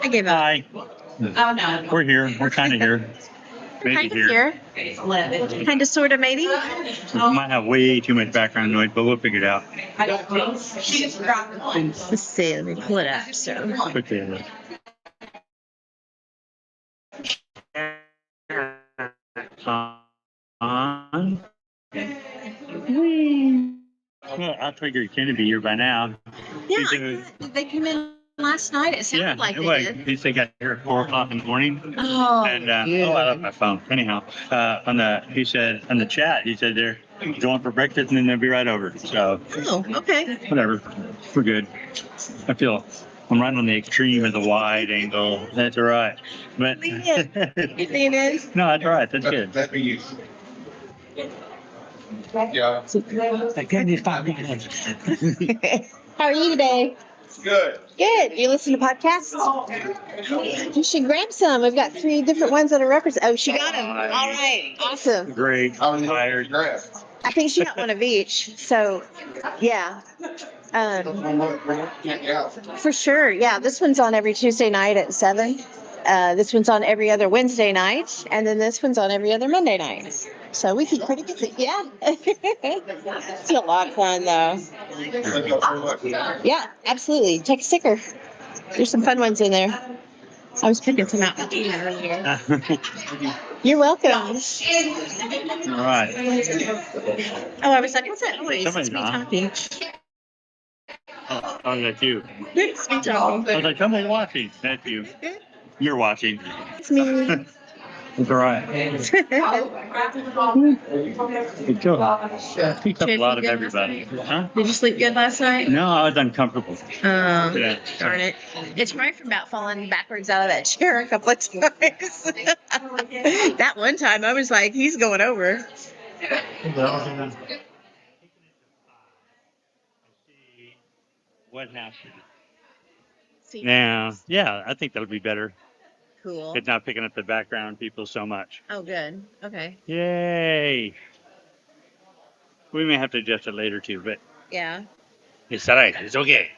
I gave up. Hi. Oh, no. We're here. We're kind of here. We're Maybe kind of here. Kind of, sort of, maybe. We might have way too much background noise, but we'll figure it out. Let's see. Let me pull it up. So. Okay. On. Well, I figured Ken would be here by now. Yeah, did they come in last night? It sounded like they did. He said got here at 4 o'clock in the morning. Oh. And I left my phone. Anyhow, he said on the chat, he said they're going for breakfast and then they'll be right over. So. Oh, okay. Whatever, we're good. I feel I'm right on the extreme of the wide angle. That's all right. But Lean in. Lean in. no, that's all right. That's good. That'd be you. Yeah. How are you today? Good. Good. You listen to podcasts? You should grab some. We've got 3 different ones that are referenced. Oh, she got them. All right. Awesome. Great. I'm Tired. I think she got one of each. So, yeah. For sure. Yeah. This one's on every Tuesday night at 7. This one's on every other Wednesday night. And then this one's on every other Monday night. So we keep pretty busy. Yeah. It's a lot of fun, though. Yeah, absolutely. Take a sticker. There's some fun ones in there. I was picking some out earlier. You're welcome. All right. Oh, I was like, what's that noise? Somebody's It's me on. talking. Oh, that's you. It's me talking. I was like, somebody's watching. That's you. You're watching. It's me. It's all right. It picks up a lot of everybody. Huh? Did you sleep good last night? No, I was uncomfortable. Yeah. Darn it. It's probably from about falling backwards out of that chair a couple of times. That one time I was like, he's going over. What happened? See? Yeah, I think that'll be better. Cool. It's not picking up the background people so much. Oh, good. Okay. Yay. We may have to adjust it later too, but Yeah. it's all right. It's okay.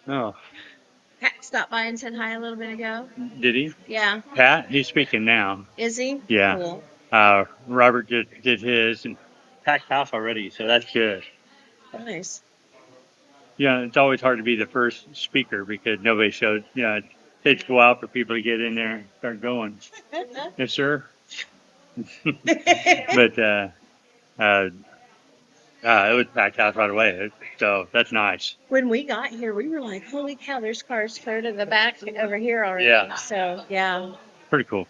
Oh, Pat stopped by and said hi a little bit ago. did he? Yeah. Pat? He's speaking now. Is he? Yeah. Cool. Robert did his and packed house already, so that's good. Nice. Yeah, it's always hard to be the first speaker because nobody showed. Yeah, it takes a while for people to get in there and start going. Yes, sir. But it was packed house right away, so that's nice. When we got here, we were like, holy cow, there's cars clear to the back over here already. Yeah. So, yeah. Pretty cool.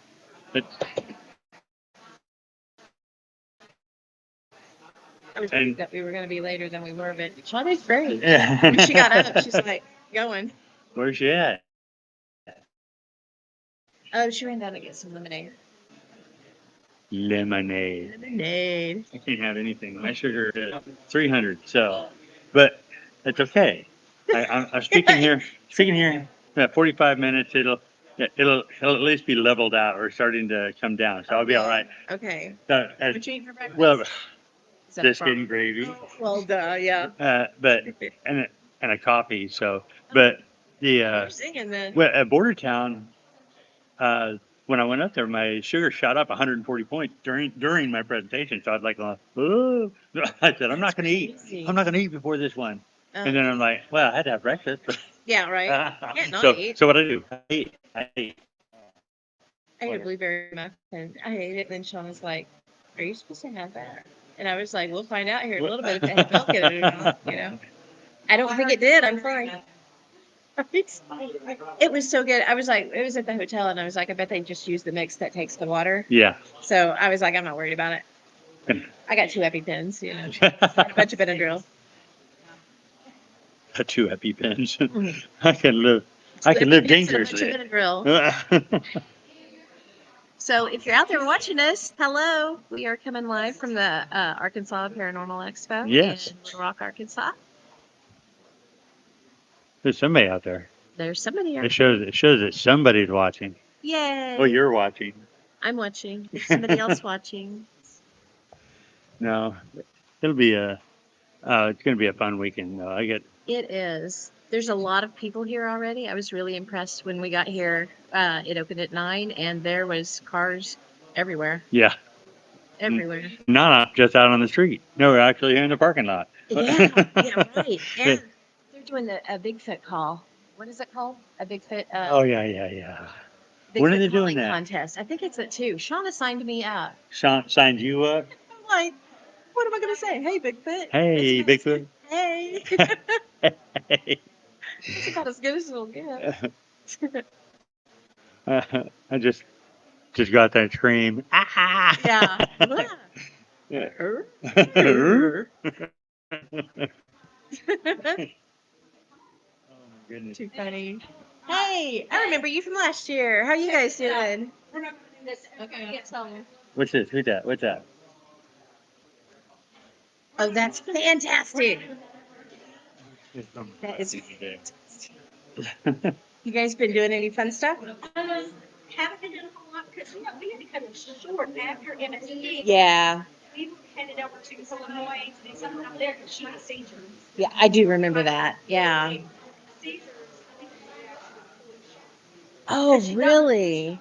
I was worried that we were going to be later than we were, but Shawnee's great. Yeah. When she got up, she's like, going. Where's she at? Oh, she ran down to get some lemonade. Lemonade. Lemonade. I can't have anything. My sugar is 300. So, but it's okay. I'm speaking here. In about 45 minutes, it'll at least be leveled out or starting to come down. So I'll be all right. Okay. So, What you eating for breakfast? well, Is that biscuit and gravy. Well, duh, yeah. But and a coffee. So, but the You're singing then. well at Bordertown, when I went up there, my sugar shot up 140 points during my presentation. So I was like, oh. I said, I'm not going to eat. I'm not going to eat before this one. And then I'm like, well, I had to have breakfast. Yeah, right. Can't not eat. So what I do? I ate. I ate a blueberry muffin. I ate it. Then Sean was like, are you supposed to have that? And I was like, we'll find out here in a little bit if they have milk in it or not, you know. I don't think it did. I'm sorry. It was so good. I was like, it was at the hotel, and I was like, I bet they just use the mix that takes the water. Yeah. So I was like, I'm not worried about it. I got 2 EpiPens, you know, a bunch of Benadryl. 2 EpiPens. I can live dangerously. A bunch of Benadryl. So if you're out there watching us, hello. We are coming live from the Arkansas Paranormal Expo Yes. in Little Rock, Arkansas. There's somebody out there. There's somebody here. It shows that somebody's watching. Yay. Oh, you're watching. I'm watching. There's somebody else watching. No, it'll be it's going to be a fun weekend. Though. It is. There's a lot of people here already. I was really impressed when we got here. It opened at 9, and there was cars everywhere. Yeah. Everywhere. Not just out on the street. No, we're actually here in the parking lot. Yeah, yeah, right. And they're doing a Bigfoot call. What is it called? A Bigfoot. Oh yeah, yeah, yeah. Bigfoot When are they doing calling that? contest. I think it's at 2. Sean assigned me up. Sean signed you up. I'm like, what am I gonna say? Hey, Bigfoot. Hey, Bigfoot. Hey. Hey. It's about as good as it'll get. I just got that scream. Ah! Yeah. Yeah. Oh my goodness. Too funny. Hey, I remember you from last year. How you guys doing? We're not doing this. Okay. Can't tell me. What's this? Who's that? What's that? Oh, that's fantastic. That is. You guys been doing any fun stuff? Haven't been doing a whole lot because we had to cut it short after MSD. Yeah. We headed over to Illinois to do something out there because she had seizures. Yeah, I do remember that. Yeah. Seizures. I think they actually Oh, really?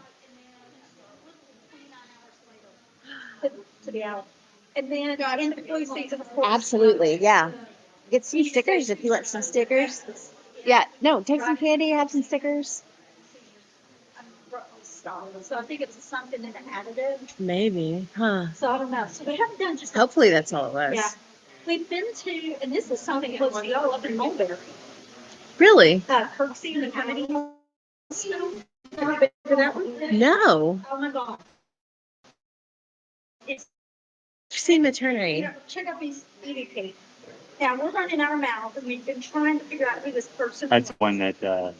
to be out. And then in the flu season, of course. Absolutely. Yeah. Get some stickers if you want some stickers. Yeah. No, take some candy, have some stickers. So I think it was something in the additive. Maybe. Huh. So I don't know. So we haven't done just. Hopefully that's all it was. Yeah. We've been to, and this is something close to y'all up in Mulberry. Really? Kirksey and the Comedy Hospital. Never been to that one? No. Oh my God. It's, I've seen maternity. check out these EVP. Now we're running our mouth and we've been trying to figure out who this person That's is. the one that the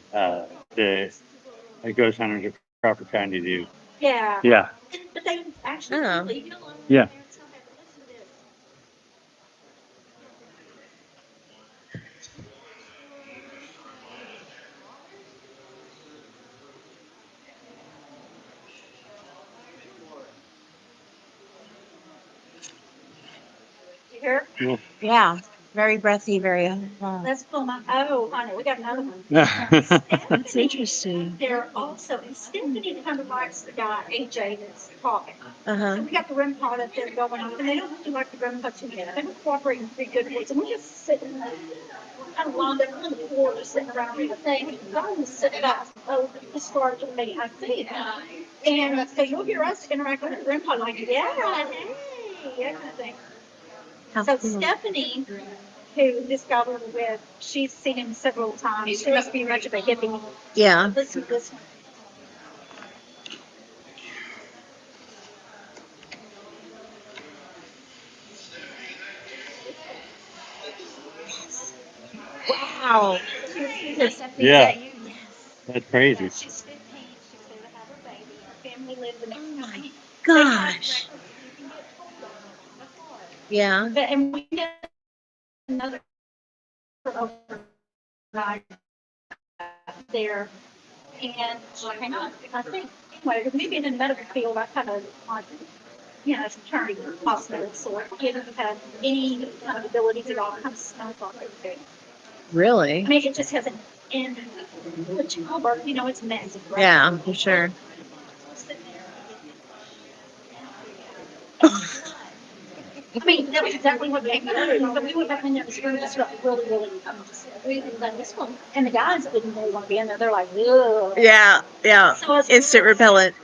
ghost hunters are proper trying to do. Yeah. Yeah. But they actually Oh. leave it alone. Yeah. Listen to this. You hear? Yeah. Very breathy, very. Let's pull my. Oh, honey, we got another one. That's interesting. They're also, and Stephanie kind of likes the guy, AJ, that's talking. Uh huh. So we got the REM pod up there going on, and they don't really like the REM pod too much. They're cooperating pretty good with us, and we're just sitting kind of lined up on the floor, just sitting around reading a thing. And God was sitting about, as far as me, I think. And so you'll hear us interact with the REM pod, like, yeah, hey, that kind of thing. So Stephanie, who this guy was with, she's seen him several times. She must be much of a hippie. Yeah. Listen to this one. Wow. Yeah. That's crazy. She's 15. She's going to have her baby. Her family lives in Oh gosh. Yeah. But and we get another overnight there, and she came up. I think anyway, maybe in the medical field, I kind of like, it's attorney or hospital sort. If you have any kind of abilities at all, kind of sounds like it. Really? I mean, it just hasn't in the childbirth, it's messy, right? Yeah, for sure. I mean, that was exactly what made me do. But we went back in there, the room just felt really, really like this one. And the guys didn't really want to be in there. They're like, ugh. Yeah, yeah. So as Instant repellent.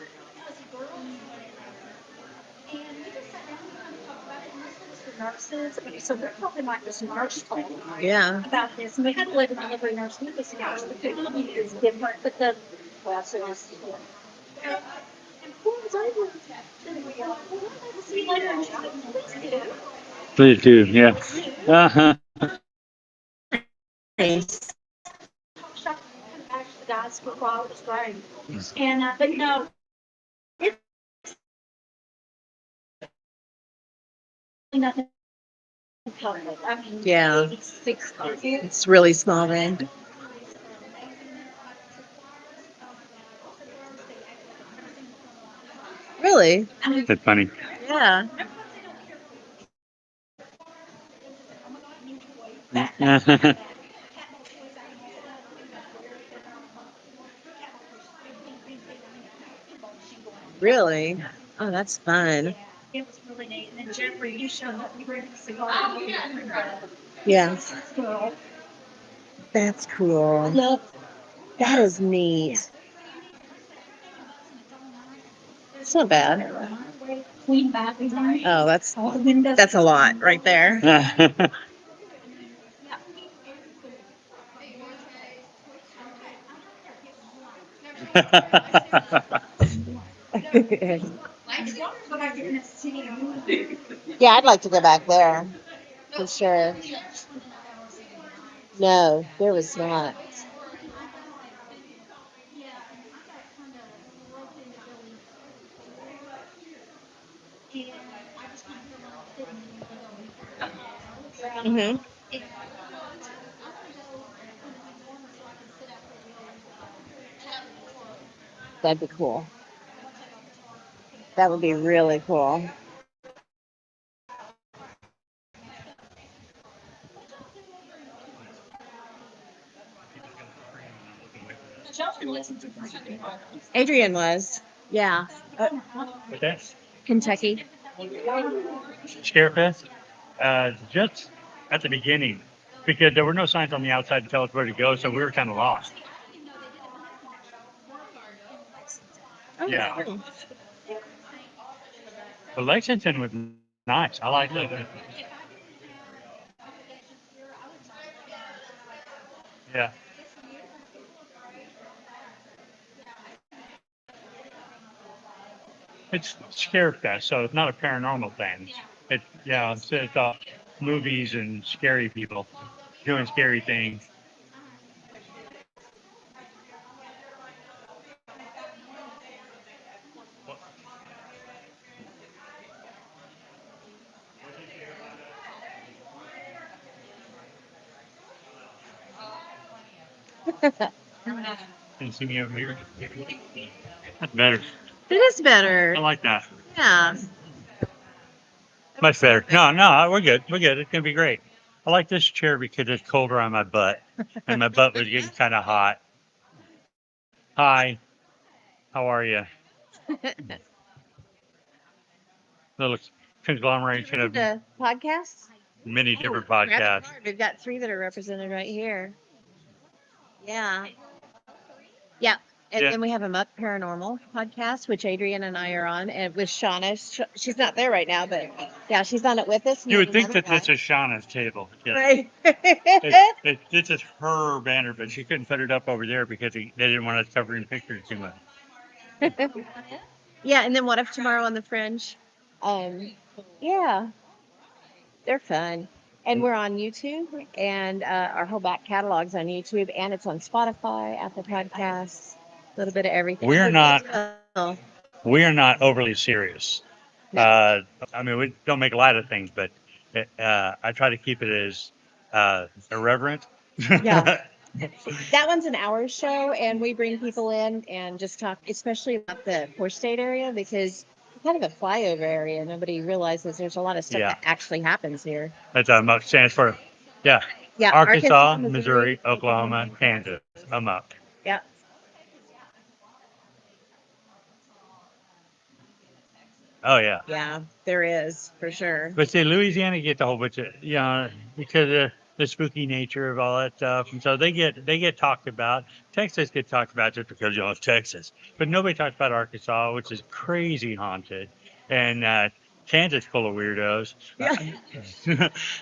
and we just sat down and kind of talked about it. And this was the nurses. Okay, so we're talking like this nurse talk Yeah. about this. And we had a labor and delivery nurse with us. The food is different, but the classes. And before it was over, then we go, well, I'll see you later. And she's like, please do. Please do. Yeah. Uh-huh. Nice. Actually, the guys were while it was great. And, but no, it's nothing. I mean, Yeah. 86. It's really small then. Really? That's funny. Yeah. Really? Oh, that's fun. It was really neat. And then Jeffrey, you showed up. You bring a cigar. Yeah, Girl. that's cool. Love That is neat. It's not bad. Queen bathroom. Oh, All the windows. that's a lot right there. Yeah, I'd like to go back there for sure. No, there was not. Hmm. That'd be cool. That would be really cool. Adrian was. Yeah. What's that? Kentucky. Scarefest? Just at the beginning, because there were no signs on the outside to tell us where to go, so we were kind of lost. Oh, Yeah. cool. But Lexington was nice. I like it. Yeah. It's Scarefest, so it's not a paranormal thing. It's all movies and scary people doing scary things. Can you see me over here? That's better. It is better. I like that. Yeah. Much better. No, we're good. We're good. It's gonna be great. I like this chair because it's colder on my butt, and my butt was getting kind of hot. Hi, how are you? Little conglomeration of The podcast. many different Grab a podcasts. card. We've got 3 that are represented right here. Yeah. Yeah. And Yeah. then we have a Muck Paranormal podcast, which Adrian and I are on, and with Shauna. She's not there right now, but yeah, she's on it with us. And You then would think another that guy. this is Shauna's table. Yeah. Right. This is her banner, but she couldn't put it up over there because they didn't want us covering pictures too much. Yeah, and then What If Tomorrow on the Fringe. Um, yeah, they're fun. And we're on YouTube, and our whole back catalog's on YouTube, and it's on Spotify, Apple Podcasts, a little bit of everything. We're not Oh, we are not overly serious. no. I mean, we don't make a lot of things, but I try to keep it as irreverent. Yeah. That one's an hour show, and we bring people in and just talk, especially about the Poor State area, because it's kind of a flyover area. Nobody realizes there's a lot of stuff Yeah. that actually happens here. That's AMOK stands for. Yeah. Yeah, Arkansas, Missouri, Oklahoma, Kansas. AMOK. Yeah. Oh yeah. Yeah, there is for sure. But see, Louisiana gets a whole bunch of because of the spooky nature of all that stuff, and so they get talked about. Texas gets talked about just because it's Texas, but nobody talks about Arkansas, which is crazy haunted, and Kansas full of weirdos. Yeah.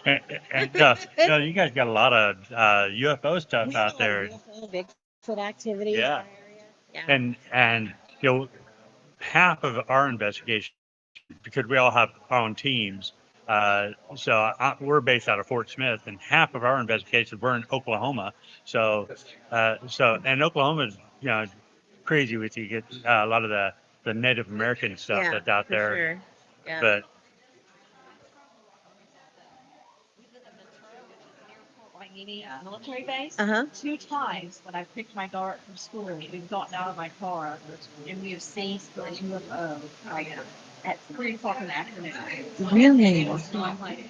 and, you guys got a lot of UFO stuff out there. Bigfoot activity. Yeah. Yeah. And half of our investigation, because we all have our own teams. We're based out of Fort Smith, and half of our investigations were in Oklahoma. And Oklahoma is crazy with you get a lot of the Native American stuff Yeah, that's out for there. sure. Yeah. But military base. Uh-huh. 2 times when I picked my daughter up from school, we've gotten out of my car and we have seen the UFO. At 3 o'clock in the afternoon. Really? So I'm like,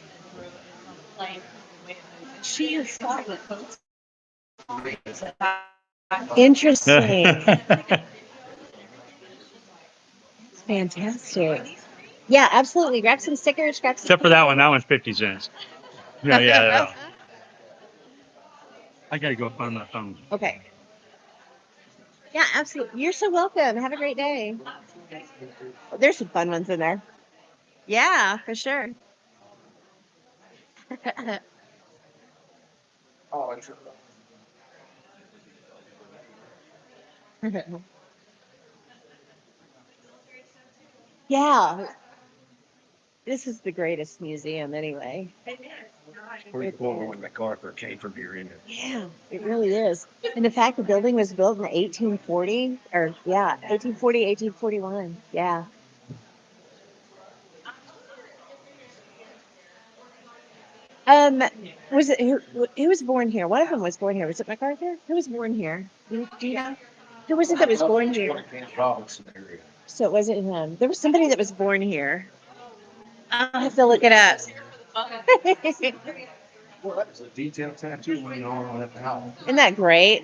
she is starting folks. Interesting. Fantastic. Yeah, absolutely. Grab some stickers. Grab some. Except for that one. That one's 50 cents. Yeah. I gotta go find my phone. Okay. Yeah, absolutely. You're so welcome. Have a great day. There's some fun ones in there. Yeah, for sure. Yeah, this is the greatest museum anyway. Pretty cool when MacArthur came from here in it. Yeah, it really is. And the fact the building was built in 1840, or yeah, 1840, 1841. Yeah. Um, was it who was born here? One of them was born here. Was it MacArthur? Who was born here? Do you know? Who was it that was born here? So it wasn't him. There was somebody that was born here. I'll have to look it up. It's a detailed tattoo when you don't have the house. Isn't that great?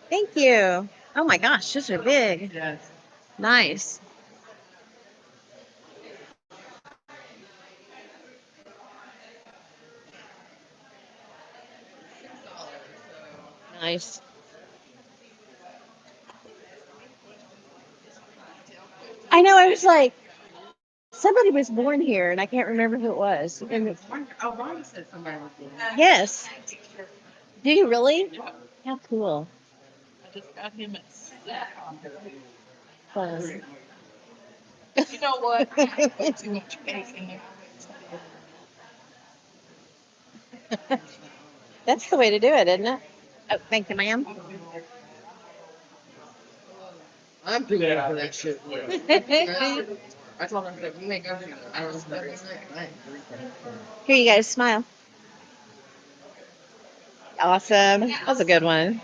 Thank you. Oh my gosh, those are big. Nice. Nice. I know. I was like, somebody was born here, and I can't remember who it was. And yes. Do you really? How cool. Fun. That's the way to do it, isn't it? Oh, thank you, ma'am. I'm too old for that shit. Here, I told him that we may go to I was you guys smile. Awesome. That was a good one.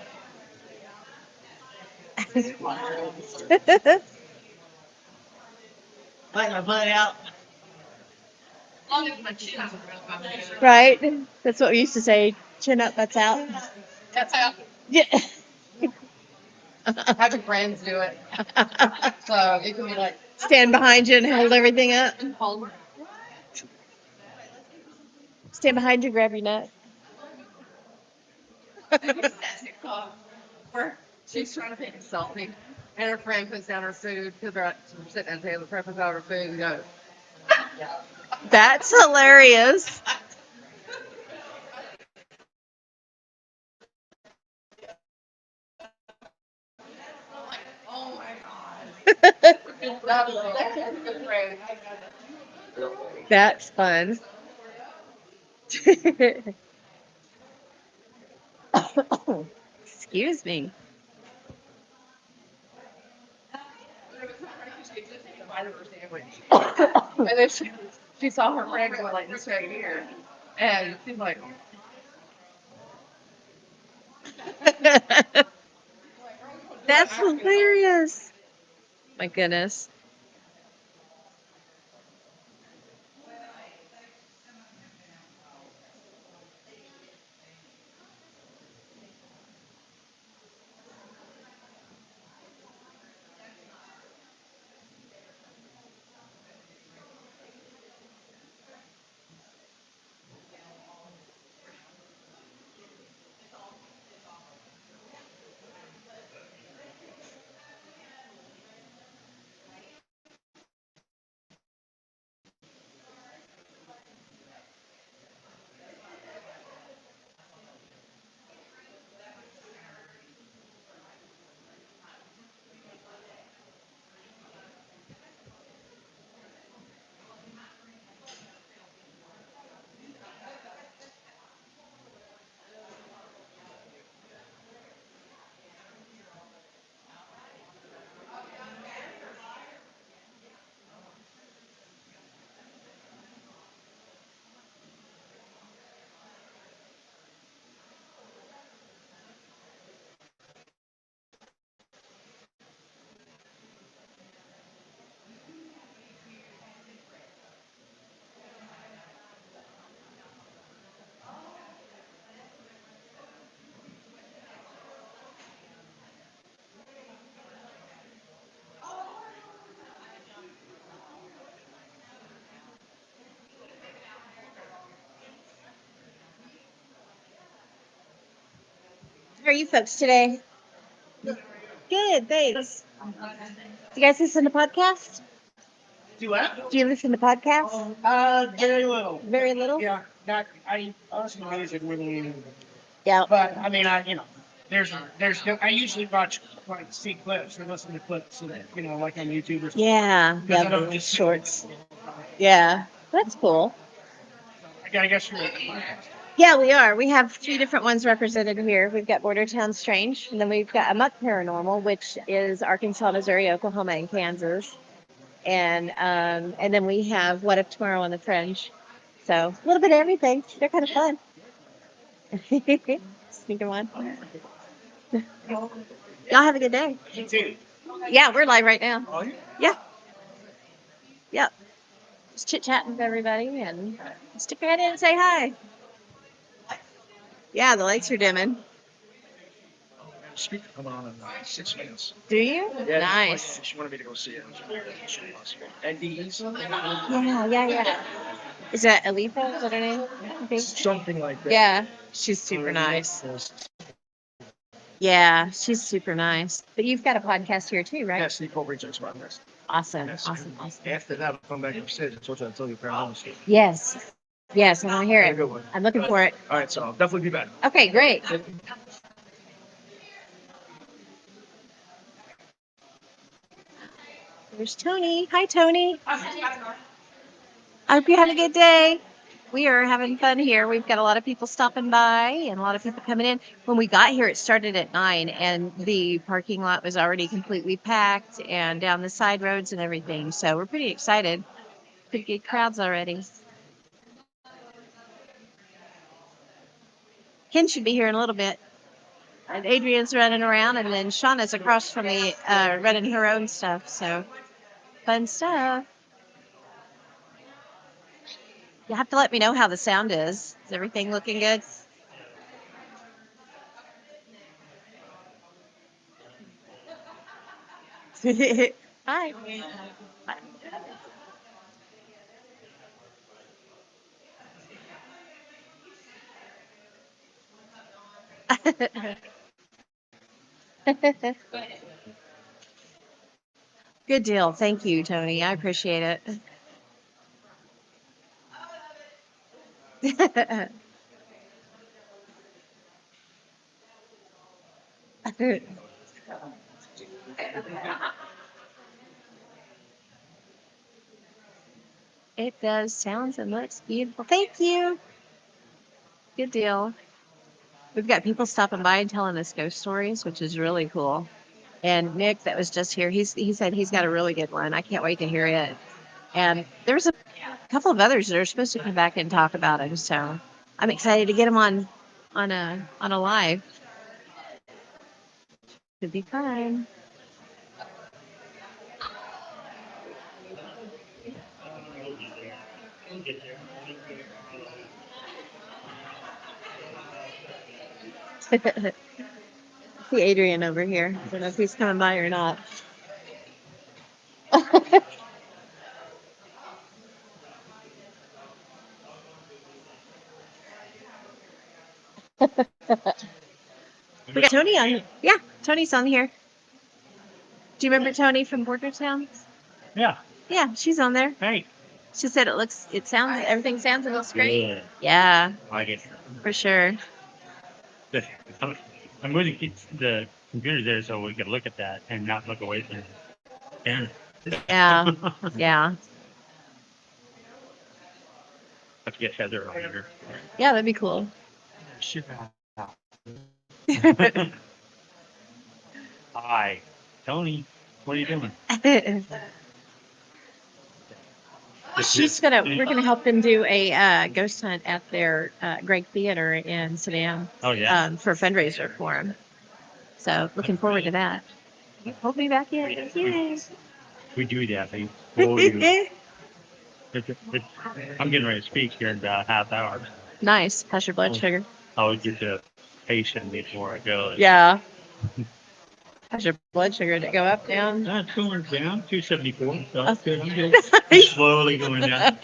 Right? That's what we used to say. Chin up, butts out. Yeah. having friends do it. So it can be like Stand behind you and hold everything up. Stand behind you, grab your nut. where she's trying to take a selfie and her friend puts down her food because they're sitting at the table, the friend puts out her food and goes, That's hilarious. oh my God. That's a good friend. That's fun. Excuse me. And then she saw her friend go like this right here. And she's like, That's hilarious. My goodness. How are you folks today? Good, thanks. Do you guys listen to podcasts? Do what? Do you listen to podcasts? Very little. Very little? Yeah, not, I honestly music really, Yeah. but I mean, I usually watch, like, see clips or listen to clips, like on YouTube or something. Yeah. Because I Yeah. don't just Shorts. Yeah. That's cool. I guess you're. Yeah, we are. We have 3 different ones represented here. We've got Border Town Strange, and then we've got A.M.O.K Paranormal, which is Arkansas, Missouri, Oklahoma, and Kansas. And then we have What If Tomorrow on the Fringe. So a little bit of everything. They're kind of fun. Sneak them on. Y'all have a good day. You too. Yeah, we're live right now. Oh, Yeah. Yep. Just chit chatting with everybody and stick your head in and say hi. Yeah, the lights are dimming. Speaker come on in 6 minutes. Do you? Yeah, Nice. she wanted me to go see it. And these, Yeah. Is that Alifa? Is that her name? I think. something like that. Yeah, she's super nice. Yeah, she's super nice. But you've got a podcast here too, right? Yes, the Equal Research Podcast. Awesome. Yes. Awesome. After that, I'll come back upstairs and tell you paranormal story. Yes. Yes, I want to hear Have a it. good one. I'm looking for it. All right, so I'll definitely be back. Okay, great. There's Tony. Hi, Tony. I hope you had a good day. We are having fun here. We've got a lot of people stopping by and a lot of people coming in. When we got here, it started at 9, and the parking lot was already completely packed and down the side roads and everything. So we're pretty excited. Pretty good crowds already. Ken should be here in a little bit. And Adrian's running around, and then Shauna's across from me running her own stuff. So fun stuff. You have to let me know how the sound is. Is everything looking good? Hi. Good deal. Thank you, Tony. I appreciate it. It does. Sounds and looks beautiful. Thank you. Good deal. We've got people stopping by and telling us ghost stories, which is really cool. And Nick, that was just here, he said he's got a really good one. I can't wait to hear it. And there's a couple of others that are supposed to come back and talk about it. So I'm excited to get them on a live. Should be fun. See Adrian over here. I don't know if he's coming by or not. We got Tony on. Yeah, Tony's on here. Do you remember Tony from Border Town? Yeah. Yeah, she's on there. Hey. She said everything sounds and looks great. Yeah. Yeah, I get for sure. I'm moving the computer there so we can look at that and not look away from it. And Yeah, yeah. have to get Heather on here. Yeah, that'd be cool. Shit. Hi, Tony. What are you doing? We're gonna help them do a ghost hunt at their Greg Theater in Sedan. Oh yeah. For a fundraiser for them. So looking forward to that. Hold me back in. Yes. We do that. Oh, you. I'm getting ready to speak here in about a half hour. Nice. How's your blood sugar? I'll get the patient before I go. Yeah. How's your blood sugar? Did it go up, down? It's going down, 274. So that's good. I'm good. It's slowly going down.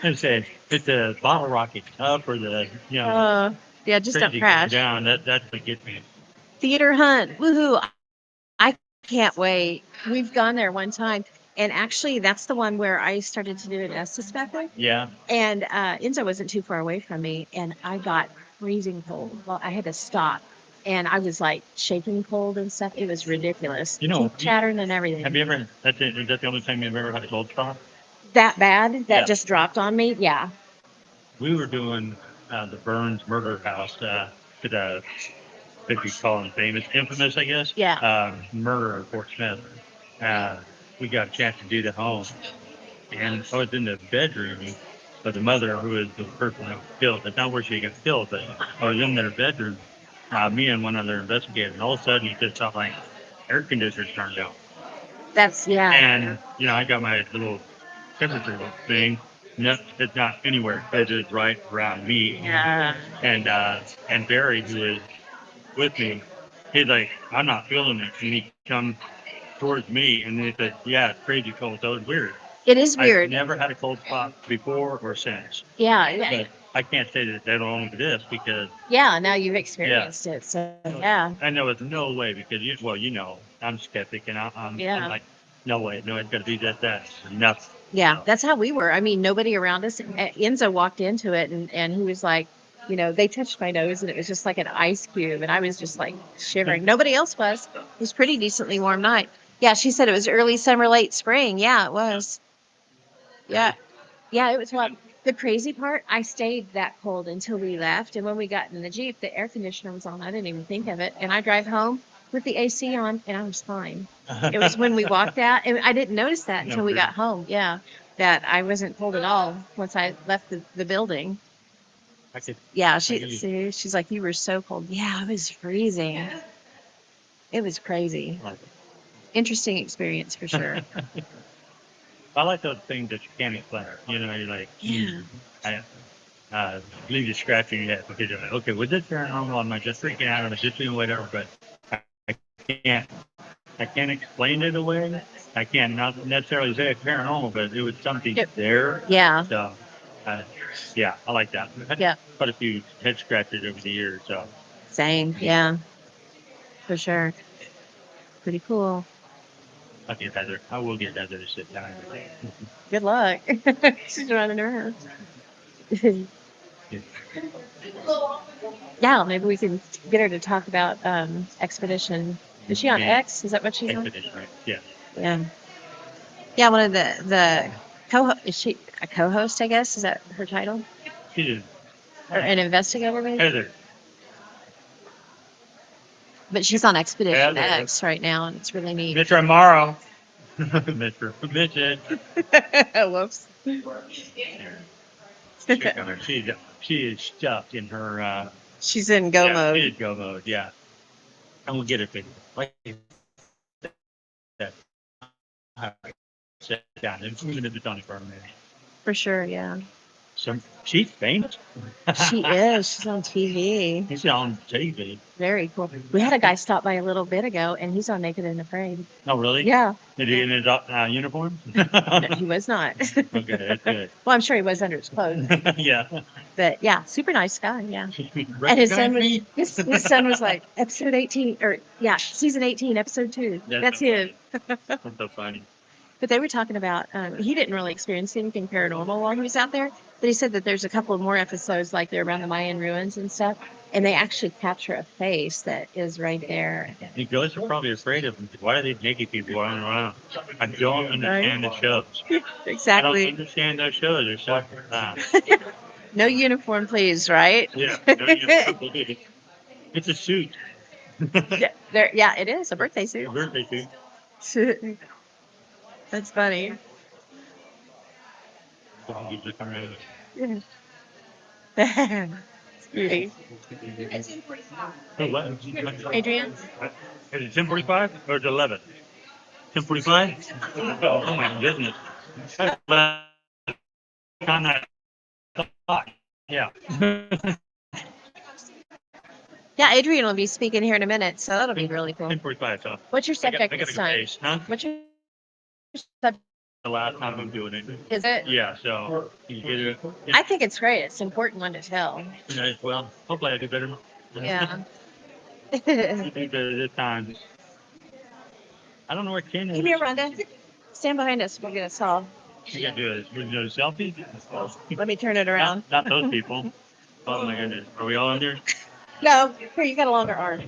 I said, it's a bottle rocket up or the, Yeah, just don't crazy going crash. down. That's what gets me. Theater hunt. Woohoo. I can't wait. We've gone there one time. And actually, that's the one where I started to do an Estes method. Yeah. And Enzo wasn't too far away from me. And I got freezing cold. Well, I had to stop. And I was like shaking cold and stuff. It was ridiculous. You know, Teeth chattering and everything. have you ever? Is that the only time you've ever had a cold spot? That bad? That Yeah. just dropped on me? Yeah. We were doing the Burns murder house to the, if you call him famous, infamous, I guess. Yeah. Murder of Fort Smith. We got a chance to do the home, and I was in the bedroom of the mother who was the person that was killed. That's not where she got killed, but I was in their bedroom, me and one other investigator, and all of a sudden you just felt like air conditioners turned on. That's, yeah. And, I got my little temperature thing. No, it's not anywhere. It is right around me. Yeah. And Barry, who is with me, he's like, I'm not feeling it. And he comes towards me and he said, yeah, it's crazy cold. So it's weird. It is weird. I've never had a cold spot before or since. Yeah. But I can't say that they're only this because Yeah. Now you've experienced it. So, yeah. I know it's no way because I'm skeptic and I'm like, no way, no, it's gonna be just that. Nothing. Yeah, that's how we were. I mean, nobody around us. Enzo walked into it and he was like, they touched my nose and it was just like an ice cube. And I was just like shivering. Nobody else was. It was pretty decently warm night. Yeah, she said it was early summer, late spring. Yeah, it was. Yeah. Yeah, it was hot. The crazy part, I stayed that cold until we left. And when we got in the Jeep, the air conditioner was on. I didn't even think of it. And I drive home with the AC on and I was fine. It was when we walked out, and I didn't notice that until we got home. Yeah, that I wasn't cold at all once I left the building. Yeah, she's like, you were so cold. Yeah, I was freezing. It was crazy. Interesting experience for sure. I like those things that you can't explain. You're like, Yeah. I leave you scratching your head because you're like, okay, was this paranormal? Am I just freaking out? Am I just doing whatever? But I can't, I can't explain it away. I can't not necessarily say it's paranormal, but it was something there. Yeah. So, yeah, I like that. Yeah. Quite a few head scratches over the years. So. Same. Yeah. For sure. Pretty cool. I'll get Heather. I will get Heather to sit down. Good luck. She's running around. Yeah, maybe we can get her to talk about Expedition. Is she on X? Is that what she's on? Expedition, right? Yeah. Yeah. Yeah, one of the co is she a co-host, I guess? Is that her title? She did. Or an investigator maybe? Heather. But she's on Expedition Heather. X right now and it's really neat. Mr. Amaro. Mr. Midget. Whoops. She is stuck in her She's in go She mode. is go mode, yeah. And we'll get it fixed. Like that. Sit down. Even if it's only for a minute. For sure, yeah. She's famous. She is. She's on TV. She's on TV. Very cool. We had a guy stop by a little bit ago, and he's on Naked and Afraid. Oh, really? Yeah. Did he in his uniform? No, he was not. Okay, that's good. Well, I'm sure he was under his clothes. Yeah. But yeah, super nice guy. Yeah. And his son was his son was like episode 18 or yeah, season 18, episode 2. That's so him. That's so funny. But they were talking about he didn't really experience anything paranormal while he was out there, but he said that there's a couple of more episodes like they're around the Mayan ruins and stuff, and they actually capture a face that is right there. The ghosts are probably afraid of them. Why are these naked people running around? I don't understand the shows. Exactly. I don't understand those shows. They're so No uniform, please, right? Yeah. It's a suit. Yeah, it is a birthday suit. A birthday suit. That's funny. Great. Oh, what? Adrian? Is it 10:45 or is it 11? 10:45? Oh my goodness. On that clock. Yeah. Yeah, Adrian will be speaking here in a minute, so that'll be really cool. 10:45. So What's your subject I this gotta go time? pace, huh? What's your subject the last time I'm doing it. Is it? Yeah, so you get it. I think it's great. It's an important one to tell. Well, hopefully I do better. Yeah. I do better this time. I don't know where Ken is. Come here, Rhonda. Stand behind us. We'll get a saw. You gotta do it. We do a selfie. Let me turn it around. Not those people. Oh my goodness. Are we all in there? No, here, you got a longer arm.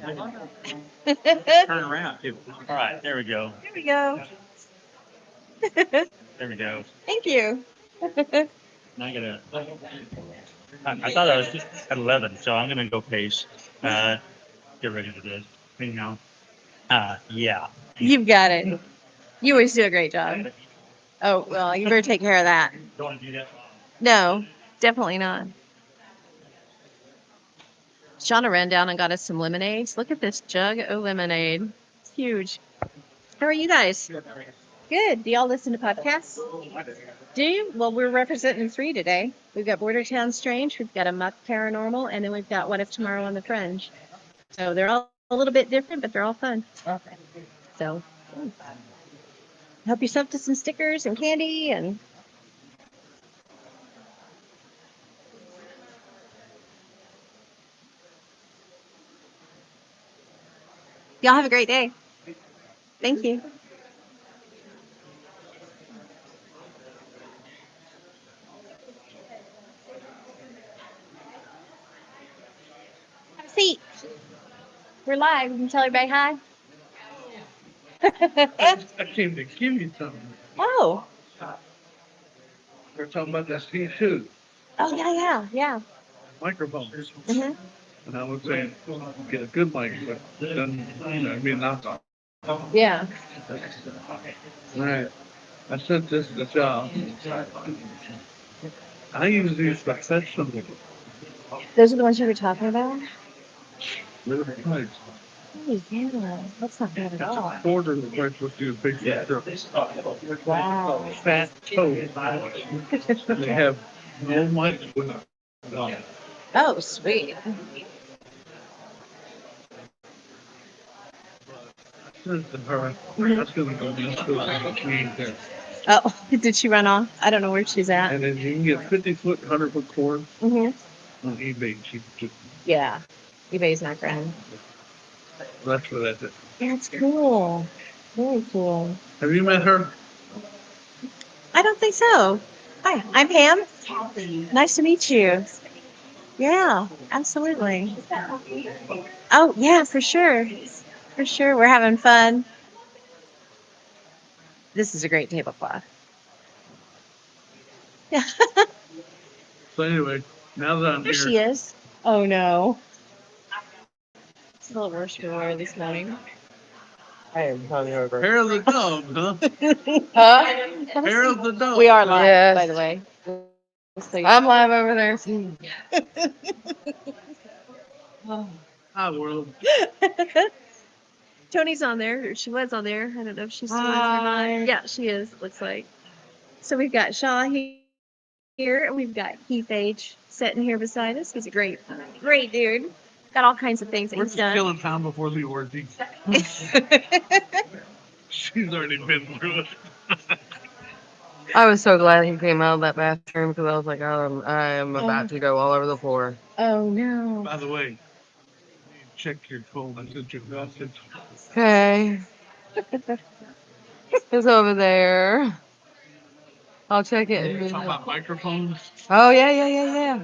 Turn around too. All right, there we go. There we go. There we go. Thank you. Now I thought I was at 11, so I'm gonna go pace. Get ready for this. You know. Yeah. You've got it. You always do a great job. Oh, well, you better take care of that. Don't want to do that. No, definitely not. Shauna ran down and got us some lemonades. Look at this jug of lemonade. It's huge. How are you guys? Good. Do y'all listen to podcasts? Do you? Well, we're representing 3 today. We've got Border Town Strange, we've got A.M.O.K Paranormal, and then we've got What If Tomorrow on the Fringe. So they're all a little bit different, but they're all fun. So help yourself to some stickers and candy and y'all have a great day. Thank you. Have a seat. We're live. You can tell everybody hi. I came to give you something. Oh. We're talking about this P2 Oh, yeah. microphones. Mm-hmm. And I was saying, get a good mic, but then, I mean, not all. Yeah. Right. I sent this to John. I use these professionally. Those are the ones you were talking about? Really nice. Oh, yeah. That's not bad at all. Quarter the price was do a picture. Wow. Fat toe. They have no mic with it. Oh, sweet. Sent to her. That's gonna go in the machine there. Oh, did she run off? I don't know where she's at. And then you can get 50-foot, 100-foot cord Mm-hmm. on eBay. Yeah. eBay's not grand. That's what that is. That's cool. Very cool. Have you met her? I don't think so. Hi, I'm Pam. Nice to meet you. Yeah, absolutely. Oh, yeah, for sure. For sure. We're having fun. This is a great tablecloth. Yeah. So anyway, now that I'm There here, she is. Oh, no. It's a little worse for her this morning. I am hungover. hair of the dog, huh? Huh? Hair of the dog. We are live, Yes. by the way. I'm live over there. too. Hi, world. Tony's on there. Or she was on there. I don't know if she's still is or Hi. not. Yeah, she is. Looks like. So we've got Shaw here, and we've got Keith H sitting here beside us. He's a great dude. Got all kinds of things that We're he's just done. killing time before the orgy. She's already been through it. I was so glad he came out of that bathroom because I was like, I am about to go all over the floor. Oh no. By the way, check your phone. I sent you a message. Okay. It's over there. I'll check it. Talking about microphones. Oh, yeah.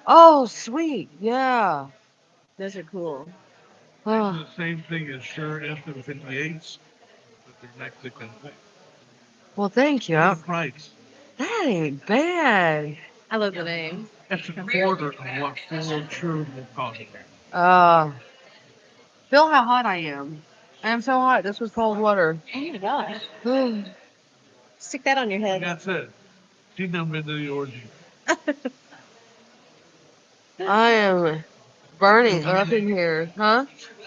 Oh, sweet. Yeah. Those are cool. They do Oh, the same thing as Shure FM58s, but they're Mexican. well, thank you. Same price. That ain't bad. I love the name. That's a quarter of what full Shure will cost. Feel how hot I am. I am so hot. This was cold water. Oh my gosh. I Stick that on your And head. that's it. She's never been to the orgy. am burning up in here. Huh?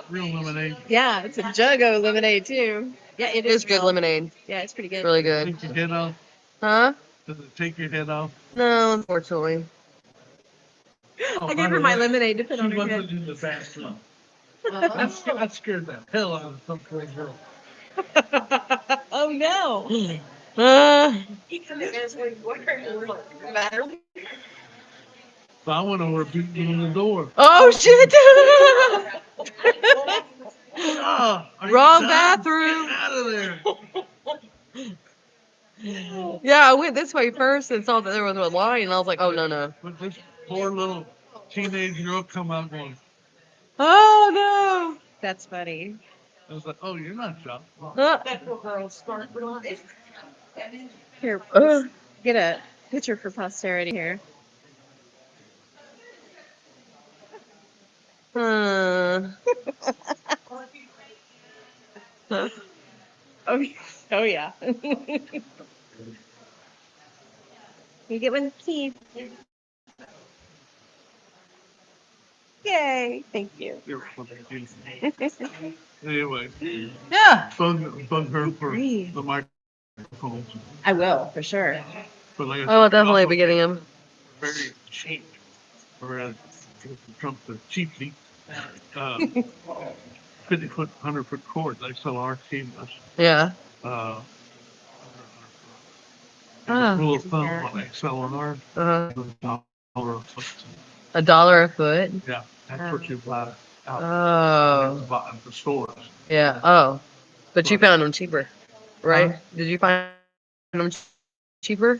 Real lemonade. Yeah, it's a jug of lemonade too. Yeah, it is It's good real. lemonade. Yeah, it's pretty good. Really good. Take your head off. Huh? Does it take your head off? No, unfortunately. Oh, I by gave her the my way, lemonade to put on She her wasn't head. in the bathroom. That scared the hell out of some poor girl. Oh no. He kind of knows where you are. Matter. So I went over beating on the door. Oh shit! Oh, are you Wrong done? bathroom. Get out of there. Yeah, I went this way first and saw that there was a line, and I was like, oh no. But this poor little teenage girl come out going, Oh That's funny. I was like, oh, you're not shocked. no. That little girl smart. Here, Uh, get a picture for posterity here. uh. Oh, oh yeah. You get one teeth. Yay! Thank you. You're fucking Anyway, Yeah. bug her for Breathe. the microphones. I will for sure. But like I I will said, definitely also be getting him. very cheap. Whereas Trump the cheap seat. 50-foot, 100-foot cords. XLR cables. Yeah. Uh, Ah. rule of thumb on XLR, Uh-huh. $1 a foot. $1 a foot. Yeah, that's what you buy out Oh. at the stores. Yeah. Oh. But you found them cheaper, right? Huh? Did you find them cheaper?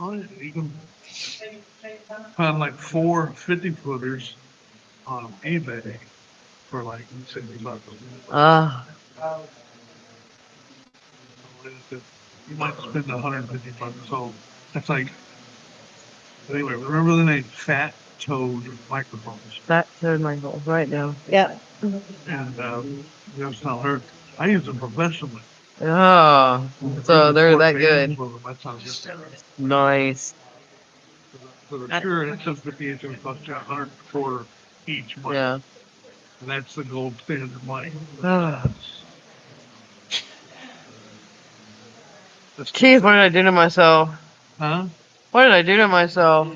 Oh, yeah, you can find like 4 50-footers on eBay for like $60. Ah. You might spend $150. So that's like, anyway, remember the name Fat Toad Microphones. That's my goal right now. Yep. And you know, tell her, I use them professionally. Oh. So they're that good. That sounds good. Nice. So the pure SM58 is going to cost you $100 each month. Yeah. And that's the gold standard money. Ah. That's Jeez, what did I do to myself? Huh? What did I do to myself?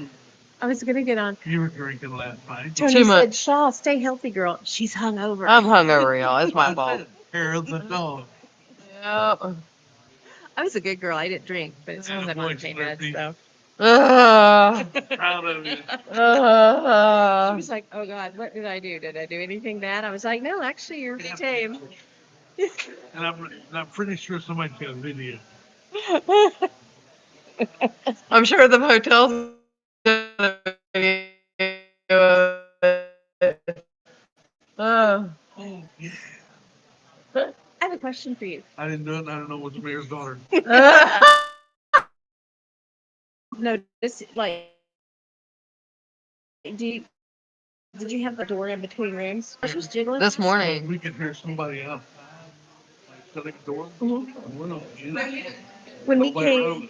I was gonna get on. You were drinking last night. Tony Too said, much. "Shaw, stay healthy, girl." She's hungover. I'm hungover, y'all. It's my fault. Hair of the dog. Yep. I was a good girl. I didn't drink, but it's because I'm on Voice pain therapy. meds. So Proud of you. she was like, "Oh God, what did I do? Did I do anything bad?" I was like, "No, actually, you're pretty tame." And I'm pretty sure somebody's got a video. I'm sure the hotel's gonna Oh. I have a question for you. I didn't do it. I don't know what's the mayor's daughter. Notice, like, did you have the door in between rooms? She was jiggling. This morning. We could hear somebody up. Like, shutting the door. We're not in. When we Nobody came,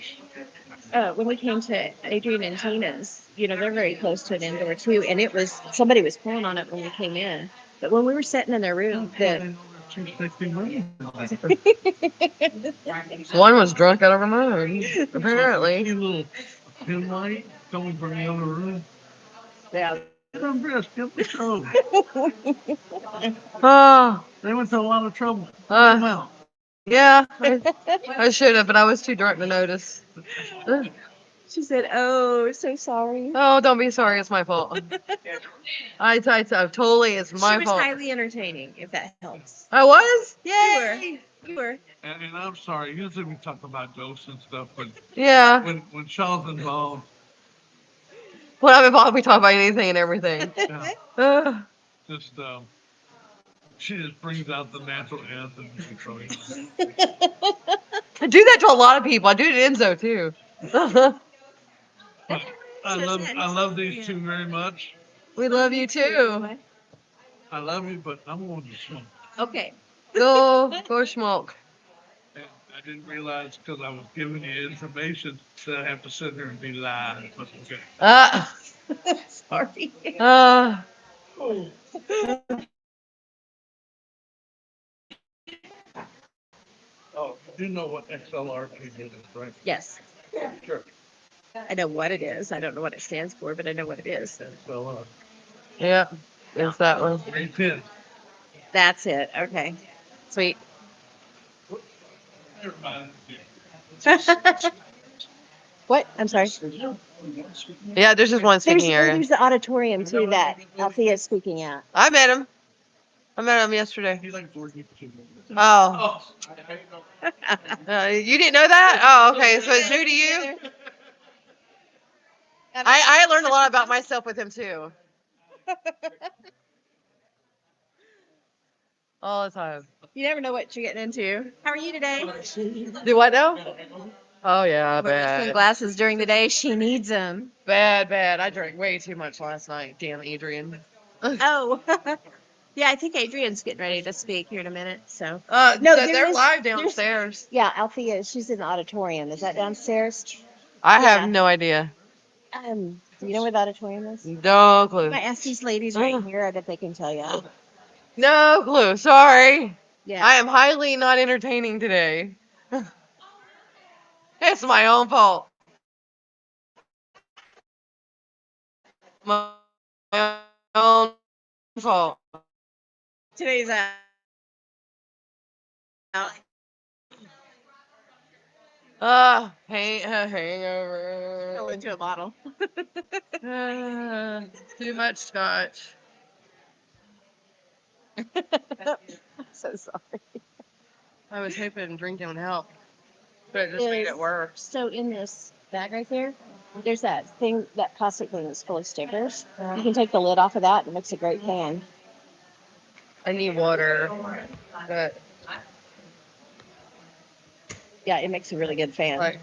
noticed. when we came to Adrian and Tina's, they're very close to an indoor too, and somebody was pulling on it when we came in. But when we were sitting in their room, One was drunk out of her mind, apparently. Cute little pin light coming from the other room. yeah. Come, Chris, get the show. Oh. They went to a lot of trouble. Come out. Yeah, I should have, but I was too drunk to notice. She said, "Oh, so sorry." Oh, don't be sorry. It's my fault. I totally, it's my She was fault. highly entertaining, if that helps. I was? Yay! You were. And I'm sorry. Usually we talk about ghosts and stuff, but Yeah. when Shaw's involved, When I'm involved, we talk about anything and everything. yeah, just she just brings out the natural anthem control. I do that to a lot of people. I do it to Enzo too. But I love these two very much. We love you too. I love you, but I'm going to smoke. Okay. Go smoke. And I didn't realize because I was giving you information that I have to sit here and be live. But okay. Sorry. Oh, you know what XLR is, right? Yes. Sure. I know what it is. I don't know what it stands for, but I know what it is. XLR. Yeah, it's that one. Green pin. That's it. Okay. Sweet. What? I'm sorry. Yeah, there's just one speaking area. There's the auditorium too that Althea's speaking at. I met him. I met him yesterday. Oh. You didn't know that? Oh, okay. So it's new to you? I learned a lot about myself with him too. All the time. You never know what you're getting into. How are you today? Do what now? Oh yeah, Wearing bad. sunglasses during the day. She needs them. Bad. I drank way too much last night. Damn, Adrian. Oh. Yeah, I think Adrian's getting ready to speak here in a minute. So. They're live downstairs. Yeah, Althea, she's in the auditorium. Is that downstairs? I Yeah. have no idea. Do you know where the auditorium is? No clue. I asked these ladies right here. I bet they can tell you. No clue. Sorry. Yeah. I am highly not entertaining today. It's my own fault. My own fault. Today's out. Hangover. Fell into a bottle. Too much scotch. So sorry. I was hoping drinking would help, but it just made it worse. So in this bag right there, there's that thing, that plastic thing that's full of stickers. You can take the lid off of that and it makes a great fan. I need water, but Yeah, it makes a really good fan. like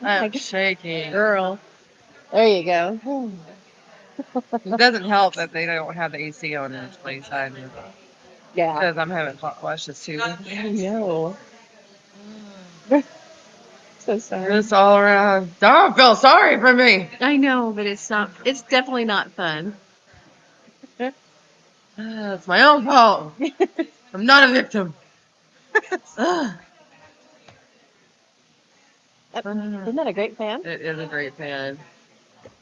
I'm shaking. Girl. There you go. It doesn't help that they don't have the AC on in this place either, Yeah. because I'm having hot flashes too. I know. So sorry. Just all around. Don't feel sorry for me. I know, but it's definitely not fun. It's my own fault. I'm not a victim. Isn't that a great fan? It is a great fan.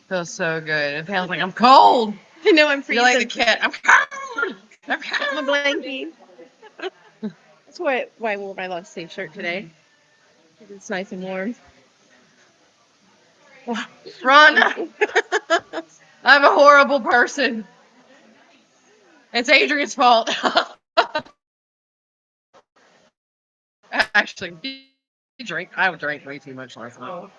Feels so good. It feels like I'm cold. I know, I'm freezing. You're like the cat. I'm cold. I'm cold. I'm a blankie. That's why I wore my long sleeve shirt today. It's nice and warm. Rhonda, I'm a horrible person. It's Adrian's fault. Actually, I drank way too much last night.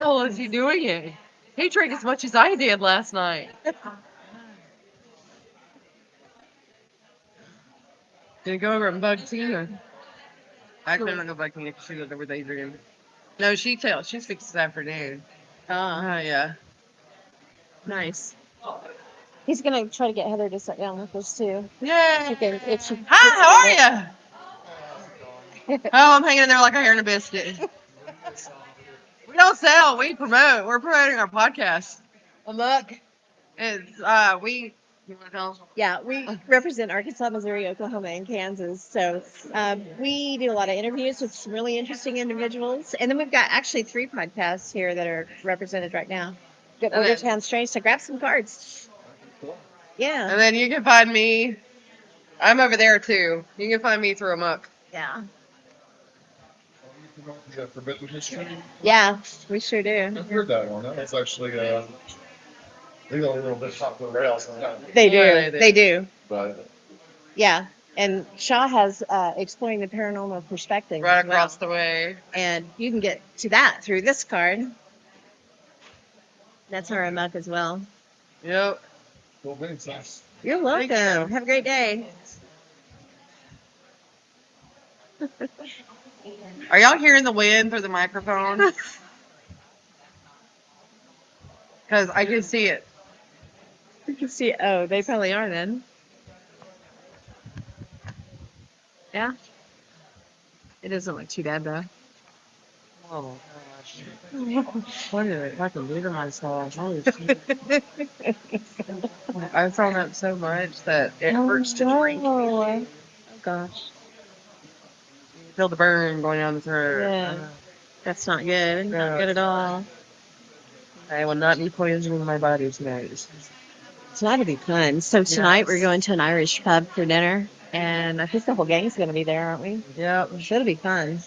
Oh, is he doing it? He drank as much as I did last night. Gonna go over and bug Tina. Actually, I'm not gonna bug Tina because she goes over with Adrian. No, she speaks this afternoon. Yeah. Nice. He's gonna try to get Heather to sit down with us too. Yeah. Hi, Hi, how are you? Oh, I'm hanging in there like a hair in a biscuit. We don't sell, we promote. We're promoting our podcast. A.M.O.K. It's you wanna tell us? Yeah, we represent Arkansas, Missouri, Oklahoma, and Kansas. So we do a lot of interviews with some really interesting individuals. And then we've got actually 3 podcasts here that are represented right now. Good And Border then- Town Strange. So grab some cards. Yeah. And then you can find me. I'm over there too. You can find me through A.M.O.K. Yeah. Yeah, Forbidden History. Yeah, we sure do. I've heard that one. That's actually they go a little bit off the rails on that. They do. Yeah, They do. But Yeah. And Shaw has Exploring the Paranormal Perspective. Right as well. across the way. And you can get to that through this card. That's our A.M.O.K as well. Yep. well, thanks. You're welcome. Thank you. Have a great day. Are y'all hearing the wind through the microphone? Because I can see it. You can see. Oh, they probably are then. Yeah. It doesn't look too bad though. Oh gosh. What did I can do to myself? Holy shit. I found out so much that it hurts to drink. Oh gosh. Feel the burn going down the throat. Yeah. That's not good. No. Not good at all. I will not be poisoning my body tonight. Tonight will be fun. So tonight we're going to an Irish pub for dinner, and I think the whole gang's going to be there, aren't we? Yep. So it'll be fun.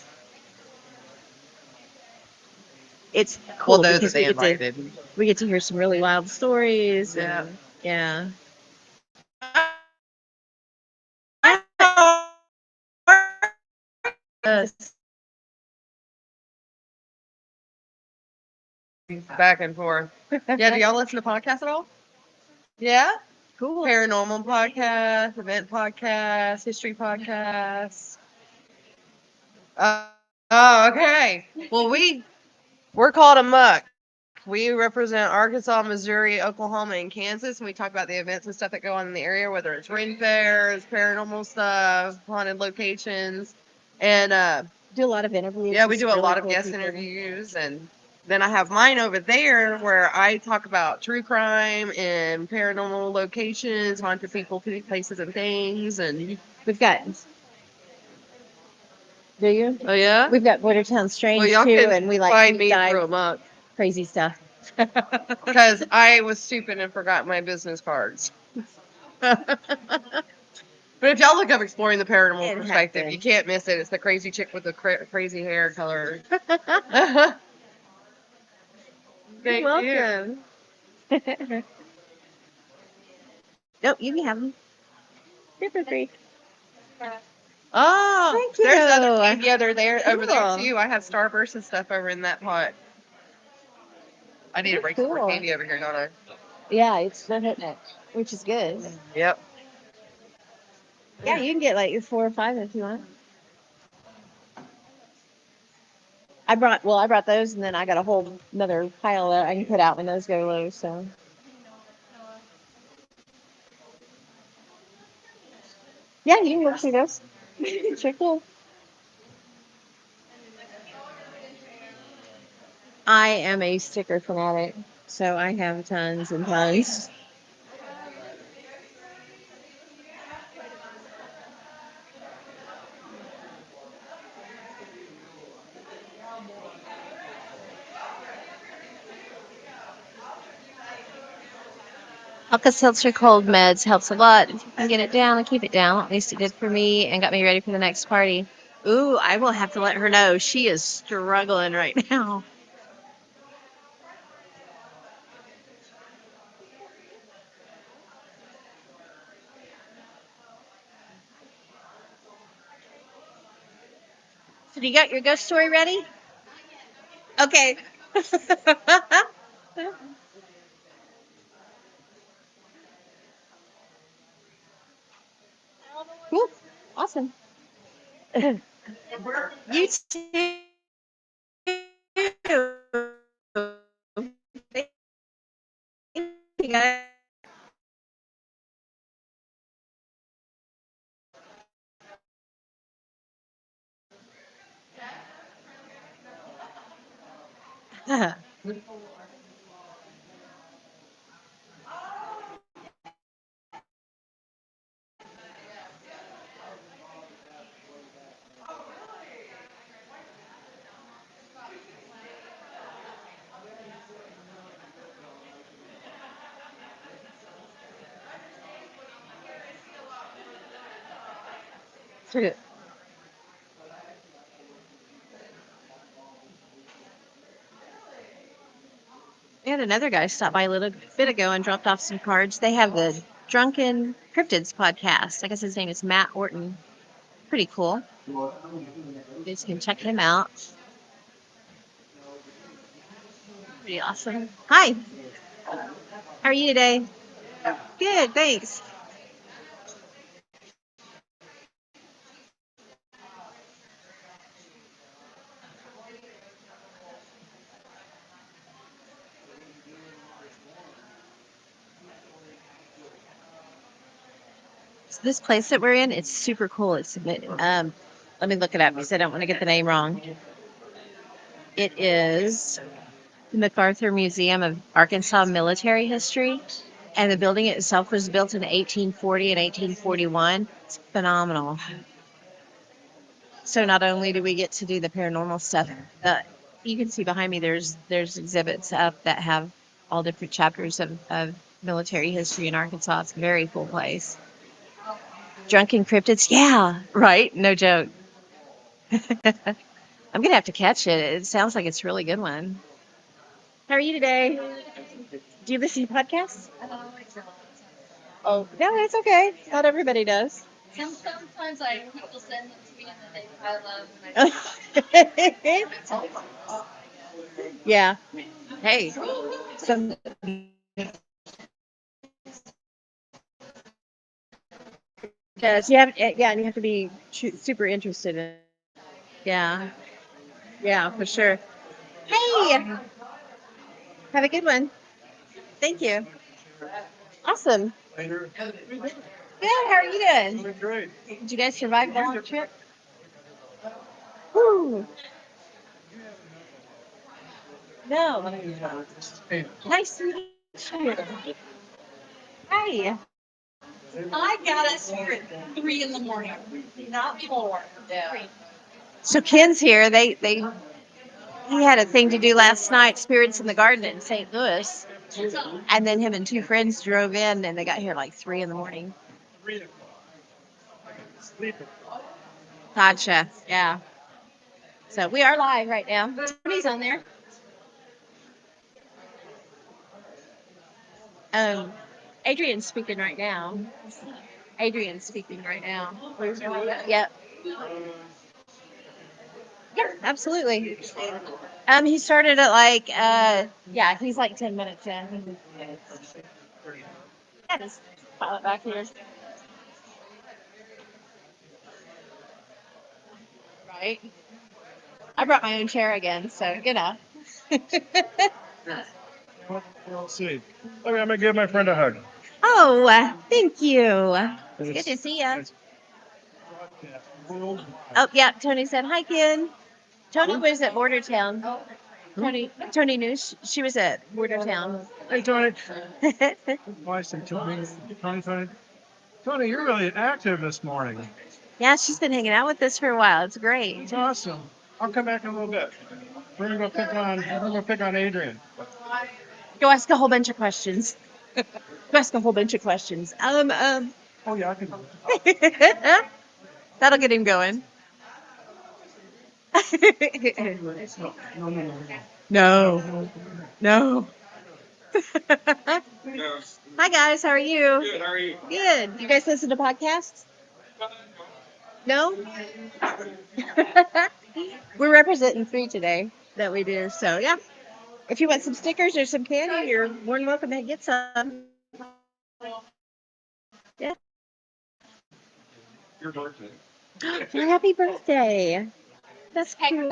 It's cool Well, those because that they invited. we get to hear some really wild stories. Yeah. And, yeah. Back and forth. Yeah, do y'all listen to podcasts at all? Yeah? Cool. Paranormal podcast, event podcast, history podcast. Oh, okay. Well, we're called A.M.O.K. We represent Arkansas, Missouri, Oklahoma, and Kansas, and we talk about the events and stuff that go on in the area, whether it's ring fairs, paranormal stuff, haunted locations, and Do a lot of interviews. yeah, we with do a really lot of cool guest people. interviews, and then I have mine over there where I talk about true crime and paranormal locations, haunted people, places, and things. And We've got. Do you? oh yeah, We've got Border Town well Strange y'all too, can and we like find deep me dive through A.M.O.K. crazy stuff. because I was stupid and forgot my business cards. But if y'all look up Exploring the Paranormal It Perspective, happened. you can't miss it. It's the crazy chick with the crazy hair color. Thank You're you. welcome. Nope, you can have them. Super free. Oh, Thank there's other you. candy over there Cool. too. I have Starburst and stuff over in that pot. I need to bring some more Cool. candy over here, don't I? Yeah, it's not hitting it, which is good. Yep. Yeah, you can get like 4 or 5 if you want. I brought those, and then I got a whole another pile that I can put out when those go low. So yeah, you can look through those. Sure cool. I am a sticker fanatic, so I have tons and tons. Alka-Seltzer cold meds helps a lot. If you can get it down and keep it down, at least it did for me and got me ready for the next party. Ooh, I will have to let her know. She is struggling right now. So, do you got your ghost story ready? Okay. Cool. Awesome. You too. Thank you guys. We had another guy stop by a little bit ago and dropped off some cards. They have the Drunken Cryptids podcast. I guess his name is Matt Orton. Pretty cool. You guys can check him out. Pretty awesome. Hi. How are you today? Good, thanks. So this place that we're in, it's super cool. Let me look it up because I don't want to get the name wrong. It is the MacArthur Museum of Arkansas Military History, and the building itself was built in 1840 and 1841. It's phenomenal. So not only do we get to do the paranormal stuff, but you can see behind me there's exhibits up that have all different chapters of military history in Arkansas. It's a very cool place. Drunken cryptids, yeah, right. No joke. I'm gonna have to catch it. It sounds like it's a really good one. How are you today? Do you listen to podcasts? Oh, no, it's okay. Not everybody does. Sometimes people send them to me and then they pile up. Yeah. Hey. Some. Yes, you have. Yeah, and you have to be super interested in it. Yeah. Yeah, for sure. Hey, have a good one. Thank you. Awesome. Good. How are you doing? Great. Did you guys survive the long trip? Woo. No. Nice to meet you. Hi. I got us here at 3 in the morning, not 4. Yeah. So Ken's here. They he had a thing to do last night, Spirits in the Garden in St. Louis, and then him and two friends drove in, and they got here like 3 in the morning. Gotcha. Yeah. So we are live right now. Tony's on there. Um, Adrian's speaking right now. Adrian's speaking right now. Yep. Yeah, absolutely. He started at like yeah, he's like 10 minutes in. Yeah, just pile it back here. Right. I brought my own chair again, so you know. We'll see. Okay, I'm gonna give my friend a hug. Oh, thank you. It's good to see you. Oh, yeah. Tony said hi, Ken. Tony was at Bordertown. Tony knew she was at Bordertown. Hey, Tony. Nice and Tony. Tony, you're really active this morning. Yeah, she's been hanging out with us for a while. It's great. It's awesome. I'll come back in a little bit. We're gonna go pick on Adrian. Go ask a whole bunch of questions. Go ask a whole bunch of questions. Oh yeah, I can. That'll get him going. No, no. Hi guys, how are you? Good. How are you? Good. You guys listen to podcasts? No. We're representing 3 today that we do. So yeah. If you want some stickers or some candy, you're more than welcome to get some. Yeah. Your birthday. Well, happy birthday. That's cool.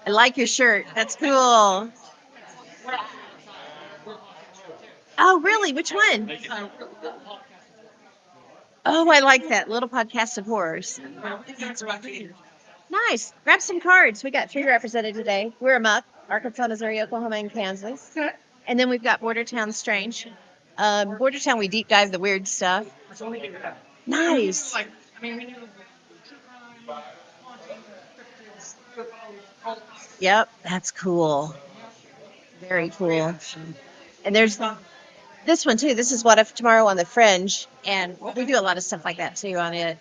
I like your shirt. That's cool. Oh, really? Which one? Oh, I like that. Little Podcast of Horrors. Nice. Grab some cards. We got 3 represented today. We're A.M.O.K, Arkansas, Missouri, Oklahoma, and Kansas. And then we've got Bordertown Strange. Bordertown, we deep dive the weird stuff. Nice. Yep, that's cool. Very cool. And there's this one too. This is What If Tomorrow on the Fringe. And we do a lot of stuff like that too on it.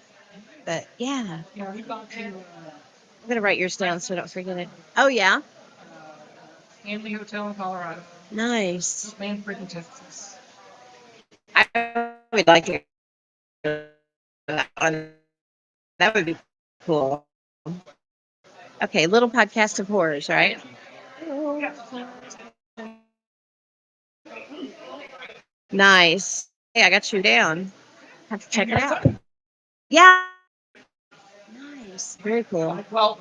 But yeah. I'm going to write yours down so I don't forget it. Oh, yeah? Stanley Hotel in Colorado. Nice. Manfred in Texas. I would like to go to that one. That would be cool. Okay, Little Podcast of Horrors, right? Nice. Hey, I got you down. Have to check it out. Yeah. Nice. Very cool. Well,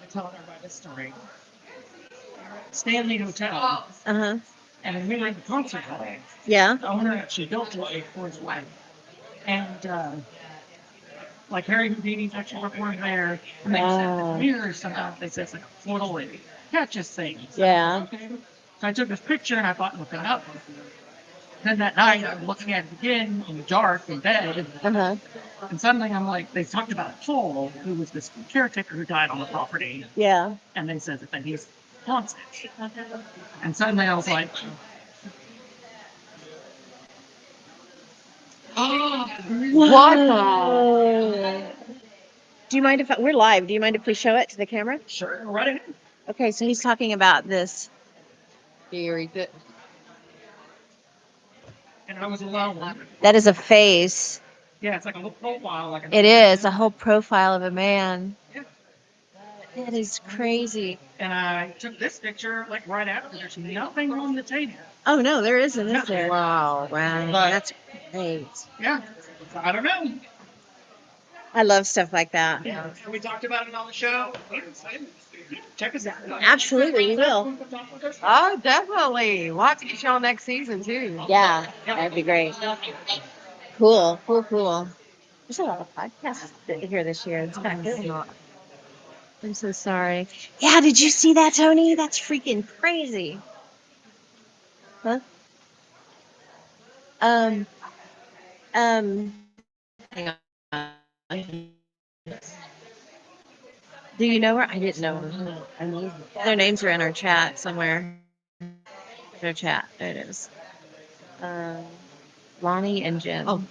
telling everybody this story. Stanley Hotel. Uh-huh. And we were in the concert hall. Yeah. The owner actually built it for his wife. And like Harry Houdini's actually performed there. And they said mirrors sometimes they said it's like a portal that catches things. Yeah. Okay. So I took this picture and I thought, look it up. Then that night, I'm looking at it again in the dark in bed, Uh-huh. and suddenly I'm like, they talked about Paul, who was this caretaker who died on the property, Yeah. and they said that he's haunted. And suddenly I was like, Whoa. Do you mind if we're live? Do you mind if we show it to the camera? sure, right ahead. Okay, so he's talking about this. Can you read it? And I was alone. That is a face. Yeah, it's like a little profile, like It is a whole profile of a man. Yeah. That is crazy. And I took this picture like right after. There's nothing on the table. Oh no, there isn't, is No. there? Wow. Wow, But- that's great. Yeah, I don't know. I love stuff like that. Yeah, we talked about it on the show. Check us out. Absolutely, we will. Oh, definitely. We'll have to get you on next season too. Yeah, that'd be great. Cool, cool, cool. There's a lot of podcasts here this year. It's kind of good. I'm so sorry. Yeah, did you see that, Tony? That's freaking crazy. Huh? Um, hang on. Do you know her? I didn't know her. Their names are in our chat somewhere. Their chat. There it is. Lonnie and Jim. Oh.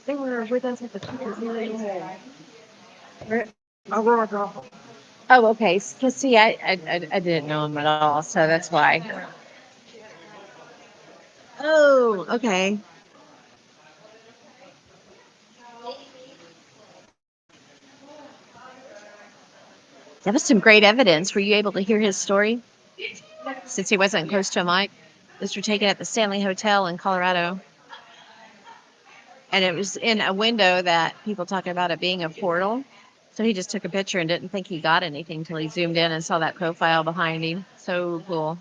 They were with us at the Aurora. Oh, okay. Because see, I didn't know him at all, so that's why. Oh, okay. That was some great evidence. Were you able to hear his story? Since he wasn't close to a mic. Those were taken at the Stanley Hotel in Colorado. And it was in a window that people talk about it being a portal. So he just took a picture and didn't think he got anything until he zoomed in and saw that profile behind him. So cool.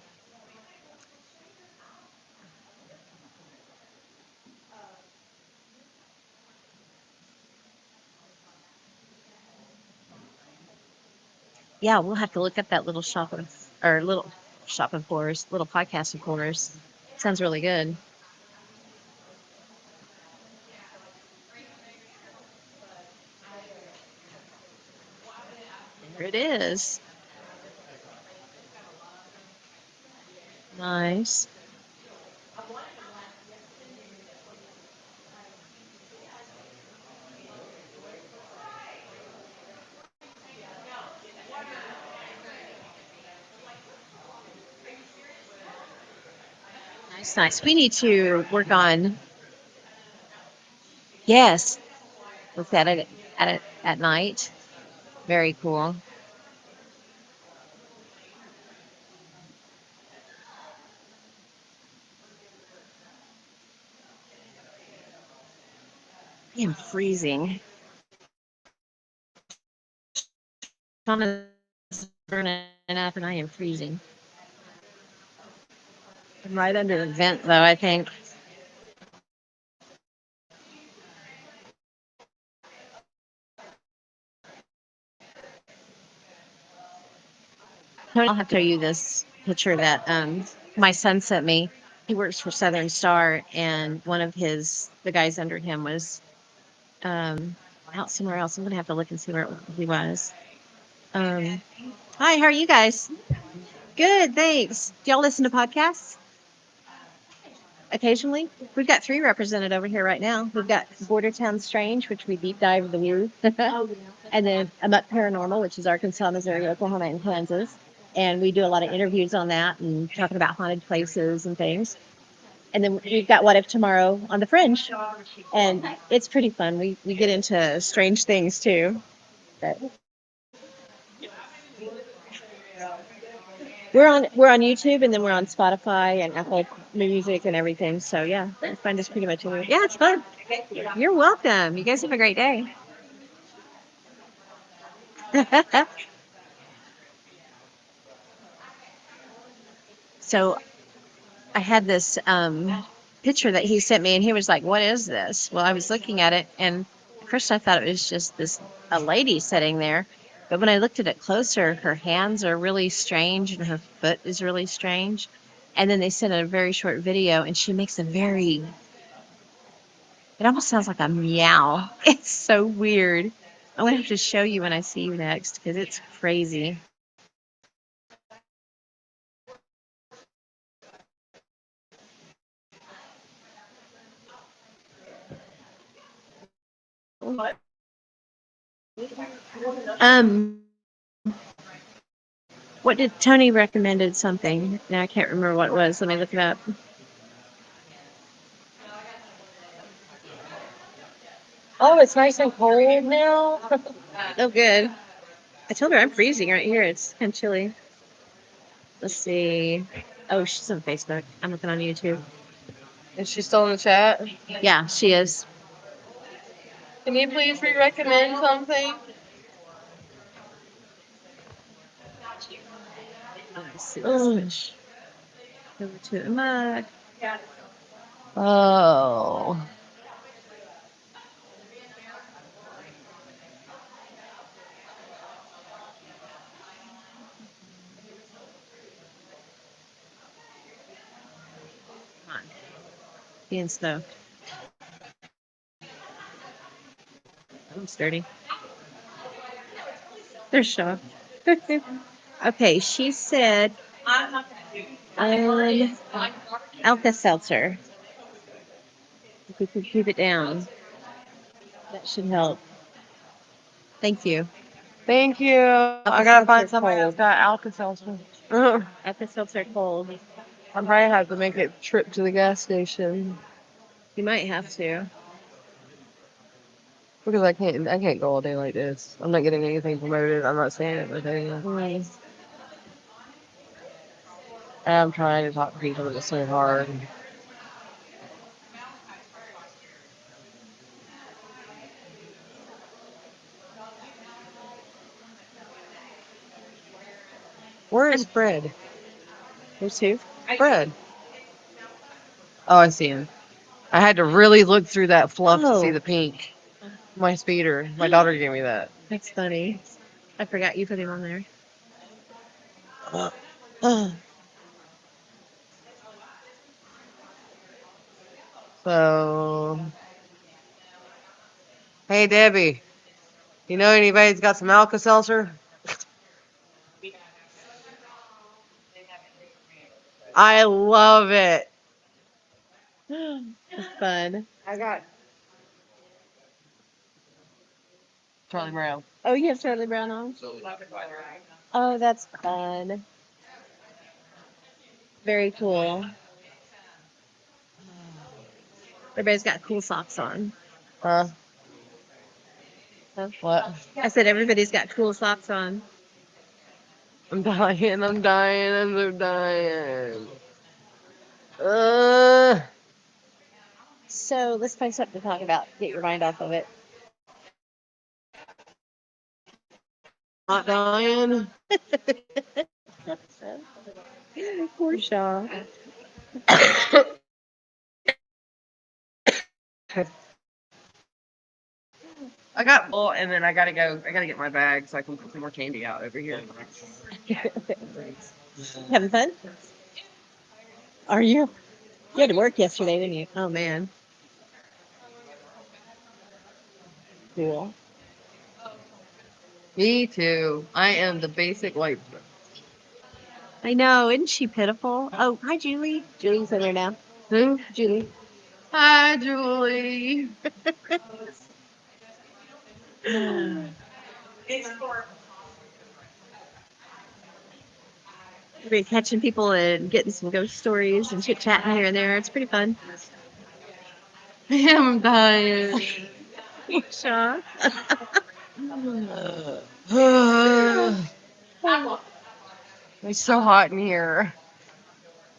Yeah, we'll have to look up that little shop of, or little shop of horrors, little podcast of horrors. Sounds really good. There it is. Nice. Nice, nice. We need to work on, yes, look at it at night. Very cool. I am freezing. Sun is burning up and I am freezing. I'm right under the vent though, I think. I'll have to show you this picture that my son sent me. He works for Southern Star, and one of the guys under him was out somewhere else. I'm gonna have to look and see where he was. Hi, how are you guys? Good, thanks. Do y'all listen to podcasts? Occasionally, we've got 3 represented over here right now. We've got Bordertown Strange, which we deep dive the weird, and then A.M.O.K Paranormal, which is Arkansas, Missouri, Oklahoma, and Kansas. And we do a lot of interviews on that and talking about haunted places and things. And then we've got What If Tomorrow on the Fringe, and it's pretty fun. We get into strange things too. But we're on YouTube, and then we're on Spotify and Apple Music and everything. So yeah, you find us pretty much anywhere. Yeah, it's fun. You're welcome. You guys have a great day. So I had this picture that he sent me, and he was like, "What is this?" Well, I was looking at it, and at first I thought it was just a lady sitting there, But when I looked at it closer, her hands are really strange and her foot is really strange. And then they sent a very short video and she makes a very, it almost sounds like a meow. It's so weird. I'm going to have to show you when I see you next because it's crazy. Um, what did Tony recommended something? Now I can't remember what it was. Let me look it up. Oh, it's nice and cold now. Oh, good. I told her I'm freezing right here. It's kind of chilly. Let's see. Oh, she's on Facebook. I'm looking on YouTube. Is she still in the chat? Yeah, she is. Can you please re-recommend something? Let's see. Let's switch over to A.M.O.K. Oh. Come on. Being slow. I'm sturdy. There's Shaw. Okay, she said Alka-Seltzer. If we could keep it down, that should help. Thank you. Thank you. I gotta find somebody that's got Alka-Seltzer. Alka-Seltzer cold. I probably have to make a trip to the gas station You might have to. because I can't go all day like this. I'm not getting anything promoted. I'm not saying anything. And I'm trying to talk to people, but it's so hard. Where is Fred? There's who? Fred. Oh, I see him. I had to really look through that fluff to see Oh. the pink. My speeder. My daughter gave me that. That's funny. I forgot you put him on there. So, hey Debbie, you know anybody's got some Alka-Seltzer? I love it. That's fun. I got Charlie Brown. Oh, you have Charlie Brown on? Oh, that's fun. Very cool. Everybody's got cool socks on. Huh? What? I said everybody's got cool socks on. I'm dying. I'm dying. I'm dying. So let's find something to talk about. Get your mind off of it. Not dying. Poor Shaw. I got full, and then I gotta go. I gotta get my bag so I can put some more candy out over here. Having fun? Are you? You had to work yesterday, didn't you? Oh man. Cool. Me too. I am the basic white. I know, isn't she pitiful? Oh, hi Julie. Julie's in there now. Who? Julie. Hi, Julie. We're catching people and getting some ghost stories and chit chatting here and there. It's pretty fun. I'm dying. Shaw. It's so hot in here.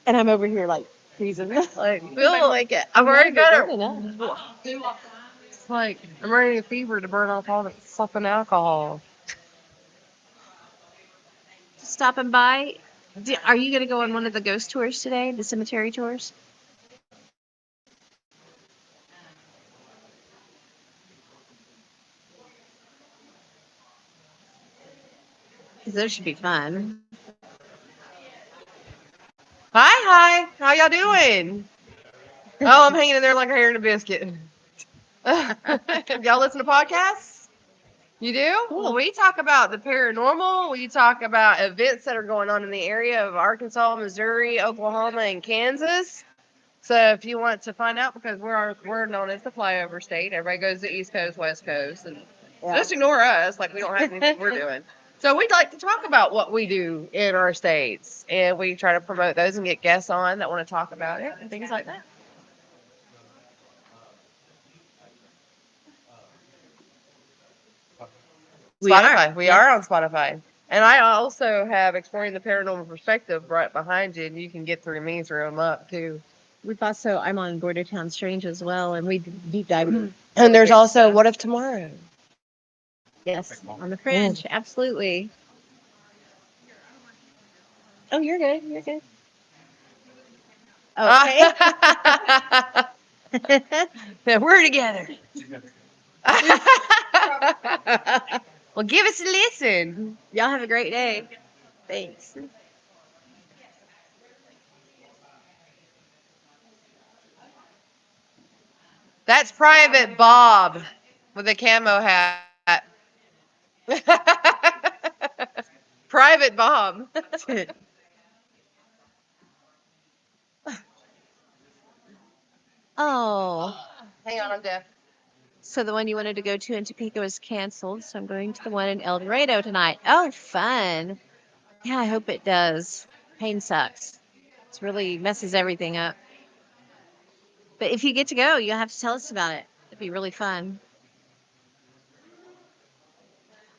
And I'm over here like freezing. Like, I've already got it. it. It's like I'm ready to fever to burn off all the fucking alcohol. Stopping by. Are you going to go on one of the ghost tours today? The cemetery tours? because those should be fun. Hi. How y'all doing? Oh, I'm hanging in there like a hair in a biscuit. Y'all listen to podcasts? You do? Cool. Well, we talk about the paranormal. We talk about events that are going on in the area of Arkansas, Missouri, Oklahoma, and Kansas. So if you want to find out, because we're known as the flyover state, everybody goes to East Coast, West Coast, and just ignore us, like we don't have anything we're doing. So we'd like to talk about what we do in our states, and we try to promote those and get guests on that want to talk about it and things like that. Spotify. We are on Spotify. And I also have Exploring the Paranormal Perspective right behind you, and you can get through me through them up too. We've also, I'm on Bordertown Strange as well, and we deep dive. And there's also What If Tomorrow? Yes, on the fringe, absolutely. Oh, you're good. You're good. Okay. Yeah, we're together. Well, give us a listen. Y'all have a great day. Thanks. That's Private Bob with a camo hat. Private Bob. Oh, Hang on, I'm deaf. so the one you wanted to go to in Topeka was canceled, so I'm going to the one in El Dorado tonight. Oh, fun. Yeah, I hope it does. Pain sucks. It really messes everything up. But if you get to go, you'll have to tell us about it. It'd be really fun.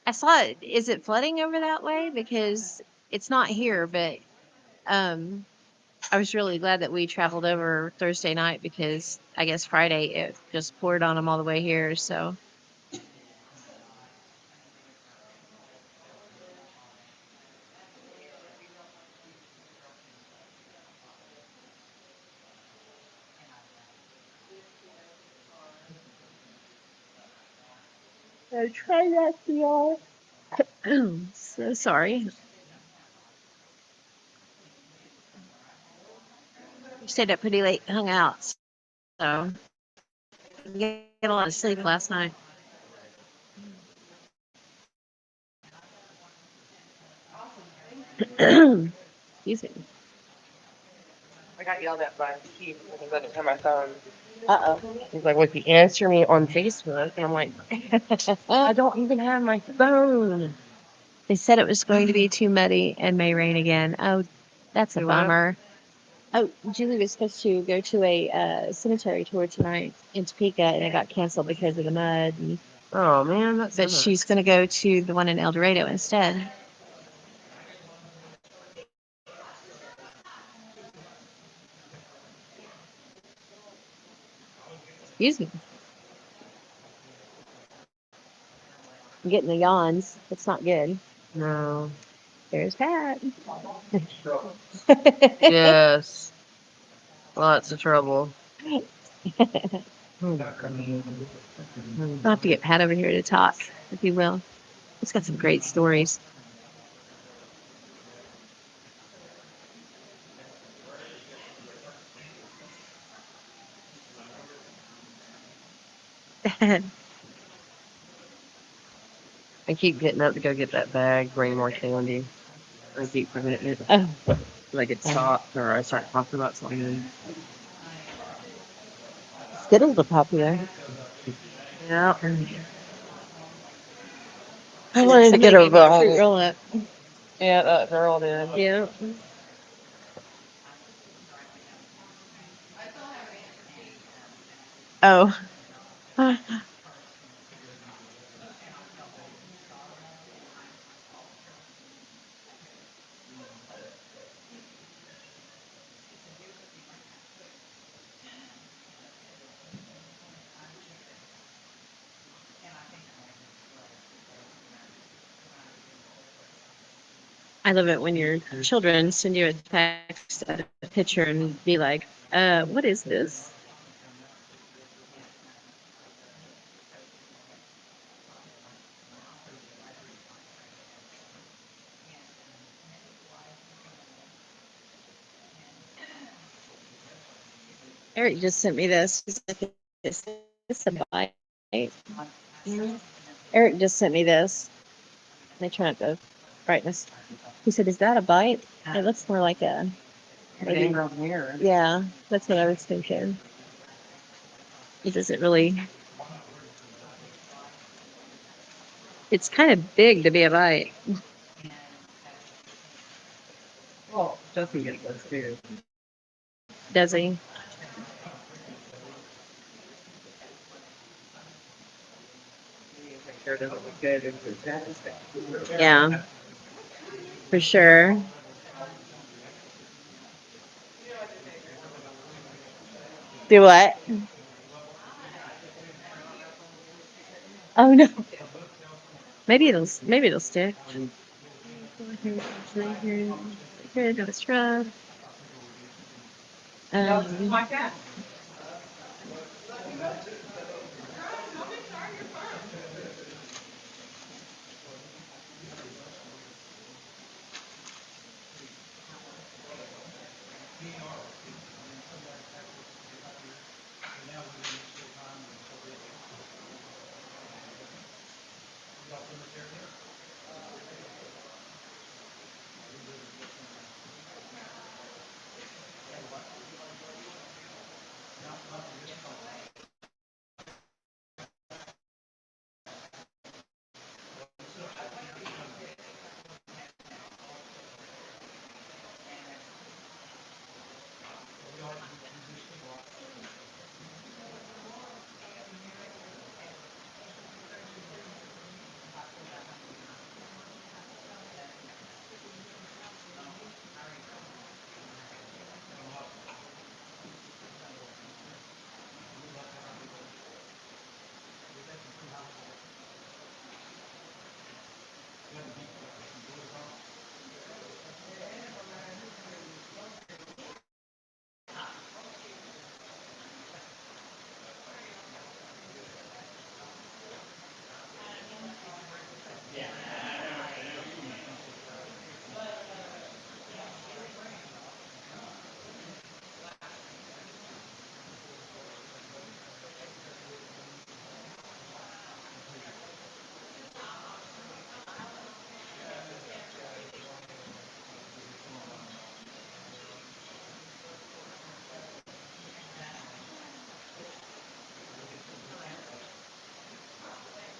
I saw it. Is it flooding over that way? Because it's not here, but um, I was really glad that we traveled over Thursday night because I guess Friday it just poured on them all the way here. So try that, y'all. So sorry. We stayed up pretty late, hung out, so get a lot of sleep last night. Excuse me. I got yelled at by Keith because I didn't have my phone. Uh He's like, "Would you answer me on Facebook?" And I'm like, "I oh. don't even have my phone." They said it was going to be too muddy and may rain again. Oh, that's a Do what? bummer. Oh, Julie was supposed to go to a cemetery tour tonight in Topeka, and it got canceled because of the mud. Oh man, that's. But she's going to go to the one in El Dorado instead. Excuse me. I'm getting the yawns. It's not good. No. There's Pat. Yes. Lots of trouble. I'll have to get Pat over here to talk, if you will. He's got some great stories. I keep getting up to go get that bag, bring more candy. I keep preventing it. Oh, Like it stopped or I start talking about something. Skittles are popular. Yeah. I wanted to get a fruit roll up. Yeah, that girl did. Yeah. Oh. I love it when your children send you a text, a picture, and be like, what is this? Eric just sent me this. He's like, is this a bite? Eric just sent me this. Let me turn up the brightness. He said, is that a bite? It looks more like a. Maybe, yeah, that's what I was thinking. It doesn't really. It's kind of big to be a bite. Well, Justin gets those too. Does he? Make sure it doesn't look good if it's that stuff. Yeah, for sure. Do what? Oh no. Maybe it'll stick. Here, do a scrub. Um,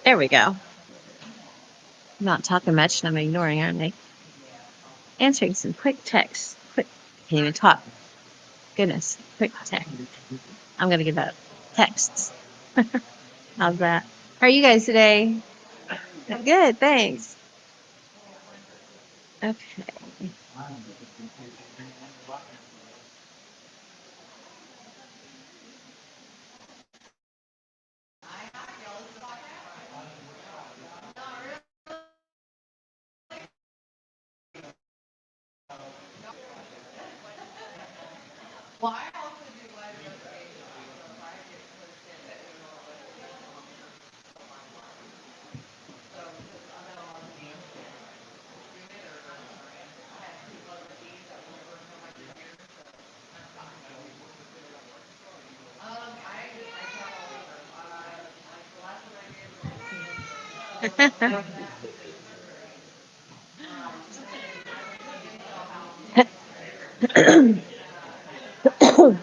there we go. I'm not talking much and I'm ignoring, aren't I? Answering some quick texts. Quick. Can't even talk. Goodness. Quick text. I'm going to give up texts. How's that? How are you guys today? Good, thanks. Okay.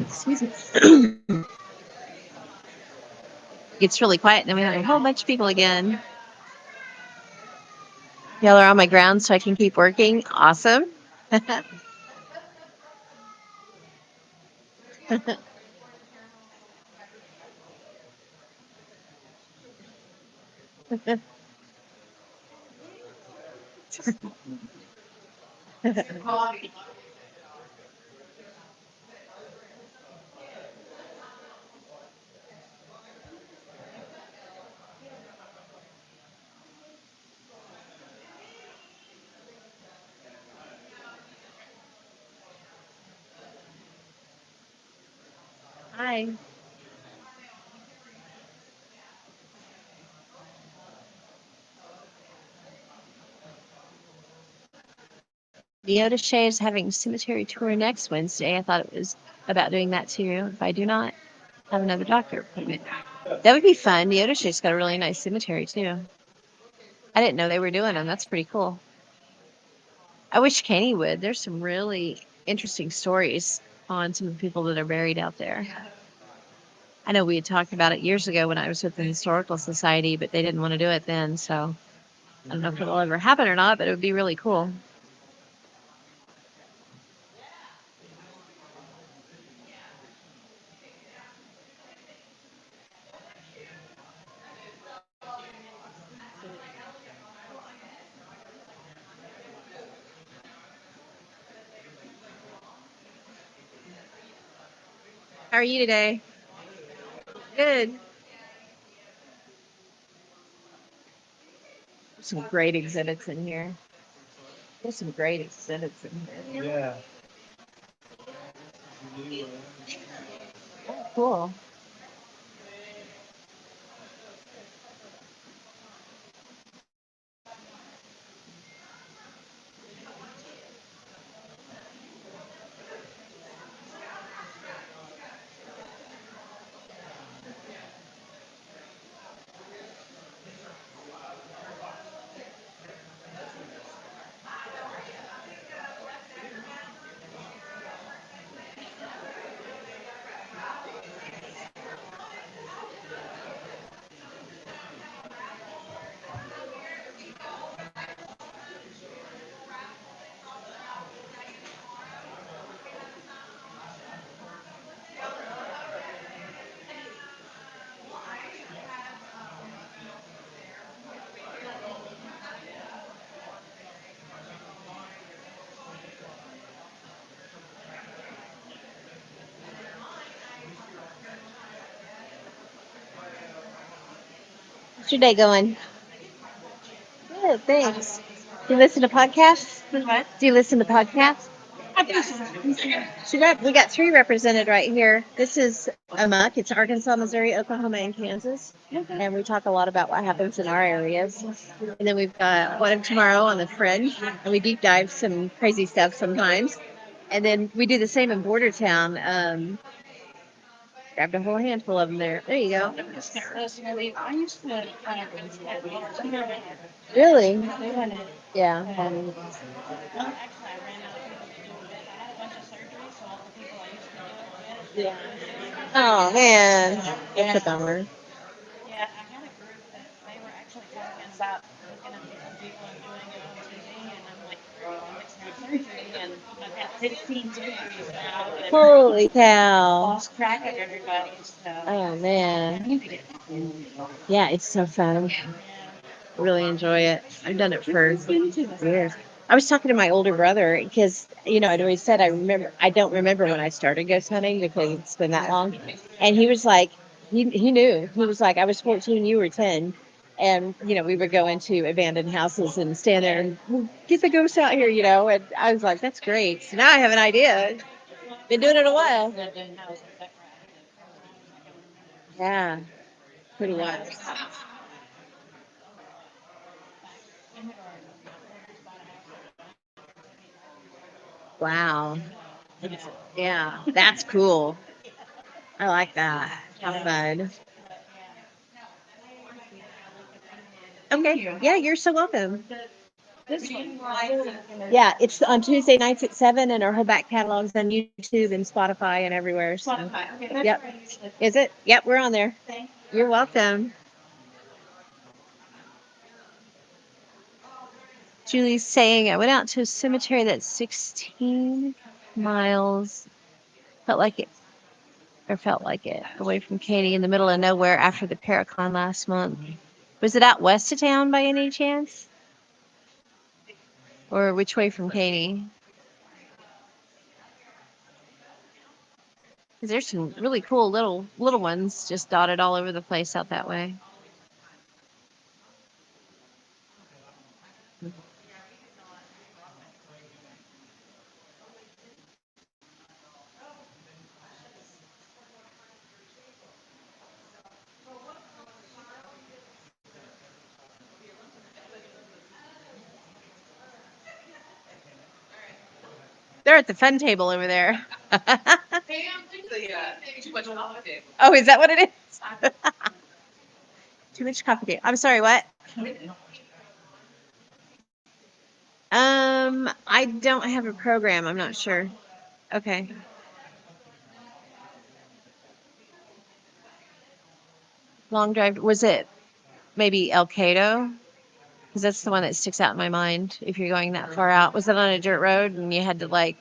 Excuse me. It's really quiet, and then we have a whole bunch of people again. Y'all are on my ground so I can keep working. Awesome. Hi. Leota Shea is having a cemetery tour next Wednesday. I thought it was about doing that too if I do not have another doctor appointment. That would be fun. Neodesha's got a really nice cemetery too. I didn't know they were doing them. That's pretty cool. I wish Kenny would. There's some really interesting stories on some of the people that are buried out there. I know we had talked about it years ago when I was with the Historical Society, but they didn't want to do it then. So I don't know if it'll ever happen or not, but it would be really cool. How are you today? Good. Some great exhibits in here. There's some great exhibits in here. Yeah. Oh, cool. How's your day going? Good, thanks. Do you listen to podcasts? What? Do you listen to podcasts? I think so. We got three represented right here. This is A.M.O.K. It's Arkansas, Missouri, Oklahoma, and Kansas. And we talk a lot about what happens in our areas. And then we've got one tomorrow on the Fringe, and we deep dive some crazy stuff sometimes. And then we do the same in Bordertown. Grabbed a whole handful of them there. There you go. I used to Really? Yeah. actually, I ran out of people to do it with. I had a bunch of surgery, so all the people I used to do it with. Oh man, that's a bummer. Yeah, I had a group that they were actually talking about looking at different people and doing it on TV, and I'm like, I'm fixing to have surgery, and I've had 15 surgeries now, and Holy cow! lost track of everybody, so Oh I man, need to get. yeah, it's so fun. Yeah. Really enjoy it. I've done it for years. I was talking to my older brother because I'd always said I don't remember when I started ghost hunting because it's been that long, and he was like, he knew. He was like, I was 14, you were 10. And we would go into abandoned houses and stand there and get the ghosts out here, and I was like, that's great. So now I have an idea. Been doing it a while. Yeah, pretty wild. Wow. Yeah, that's cool. I like that. How fun. Okay. Yeah, you're so welcome. Yeah, it's on Tuesday nights at 7, and our whole back catalog's on YouTube and Spotify and everywhere. So. Yep. Is it? Yep, we're on there. You're welcome. Julie's saying, I went out to a cemetery that's 16 miles. Felt like it. Away from Katy in the middle of nowhere after the Paracon last month. Was it out west of town by any chance? Or which way from Katy? Because there's some really cool little ones just dotted all over the place out that way. They're at the fun table over there. Too much coffee. Oh, is that what it is? Too much coffee. I'm sorry, what? I don't have a program. I'm not sure. Okay. Long drive. Was it maybe El Cato? Because that's the one that sticks out in my mind if you're going that far out. Was it on a dirt road and you had to like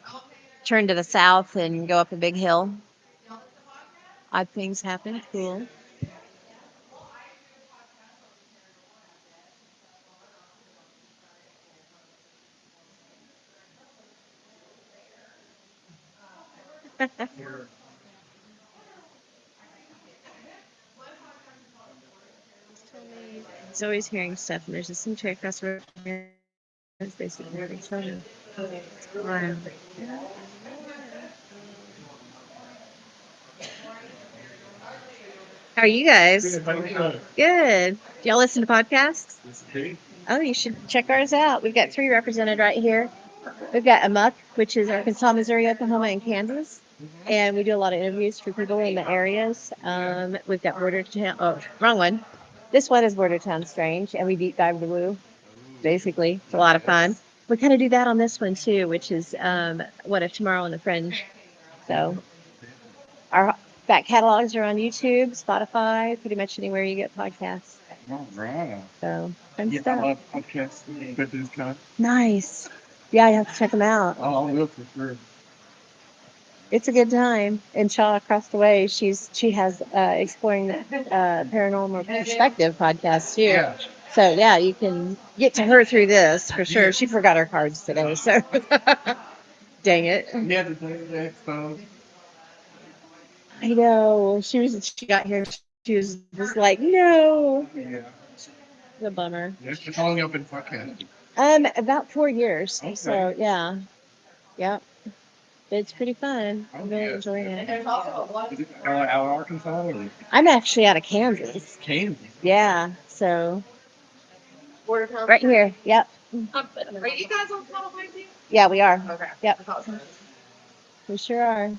turn to the south and go up a big hill? Odd things happen. Cool. He's always hearing stuff, and there's a cemetery across the road. from here. It's basically where they tell you. Wow. How are you guys? Good. Do y'all listen to podcasts? Oh, you should check ours out. We've got 3 represented right here. We've got A.M.O.K, which is Arkansas, Missouri, Oklahoma, and Kansas. And we do a lot of interviews for people in the areas. We've got Border Town. Oh, wrong one. This one is Border Town Strange, and we deep dive the woo. Basically, it's a lot of fun. We kind of do that on this one too, which is What If Tomorrow on the Fringe. So our back catalogs are on YouTube, Spotify, pretty much anywhere you get podcasts. All right. So fun Yeah, I stuff. love podcasts. But this kind. Nice. Yeah, you have to check them out. Oh, I will for sure. It's a good time. And Shaw across the way, she has exploring the paranormal perspective podcast too. Yeah. So yeah, you can get to her through this for sure. She forgot her cards today, so dang it. Yeah, the Expo. I know. She got here. She was just like, no. Yeah. The bummer. It's how long you been podcasting? About 4 years. Okay. So yeah, yep. It's pretty fun. I'm really Yeah. enjoying it. Is it out of Arkansas or I'm actually out of Kansas. Kansas? Yeah, so right here. Yep. Are you guys on Spotify too? Yeah, we are. Okay. Yep. We sure are.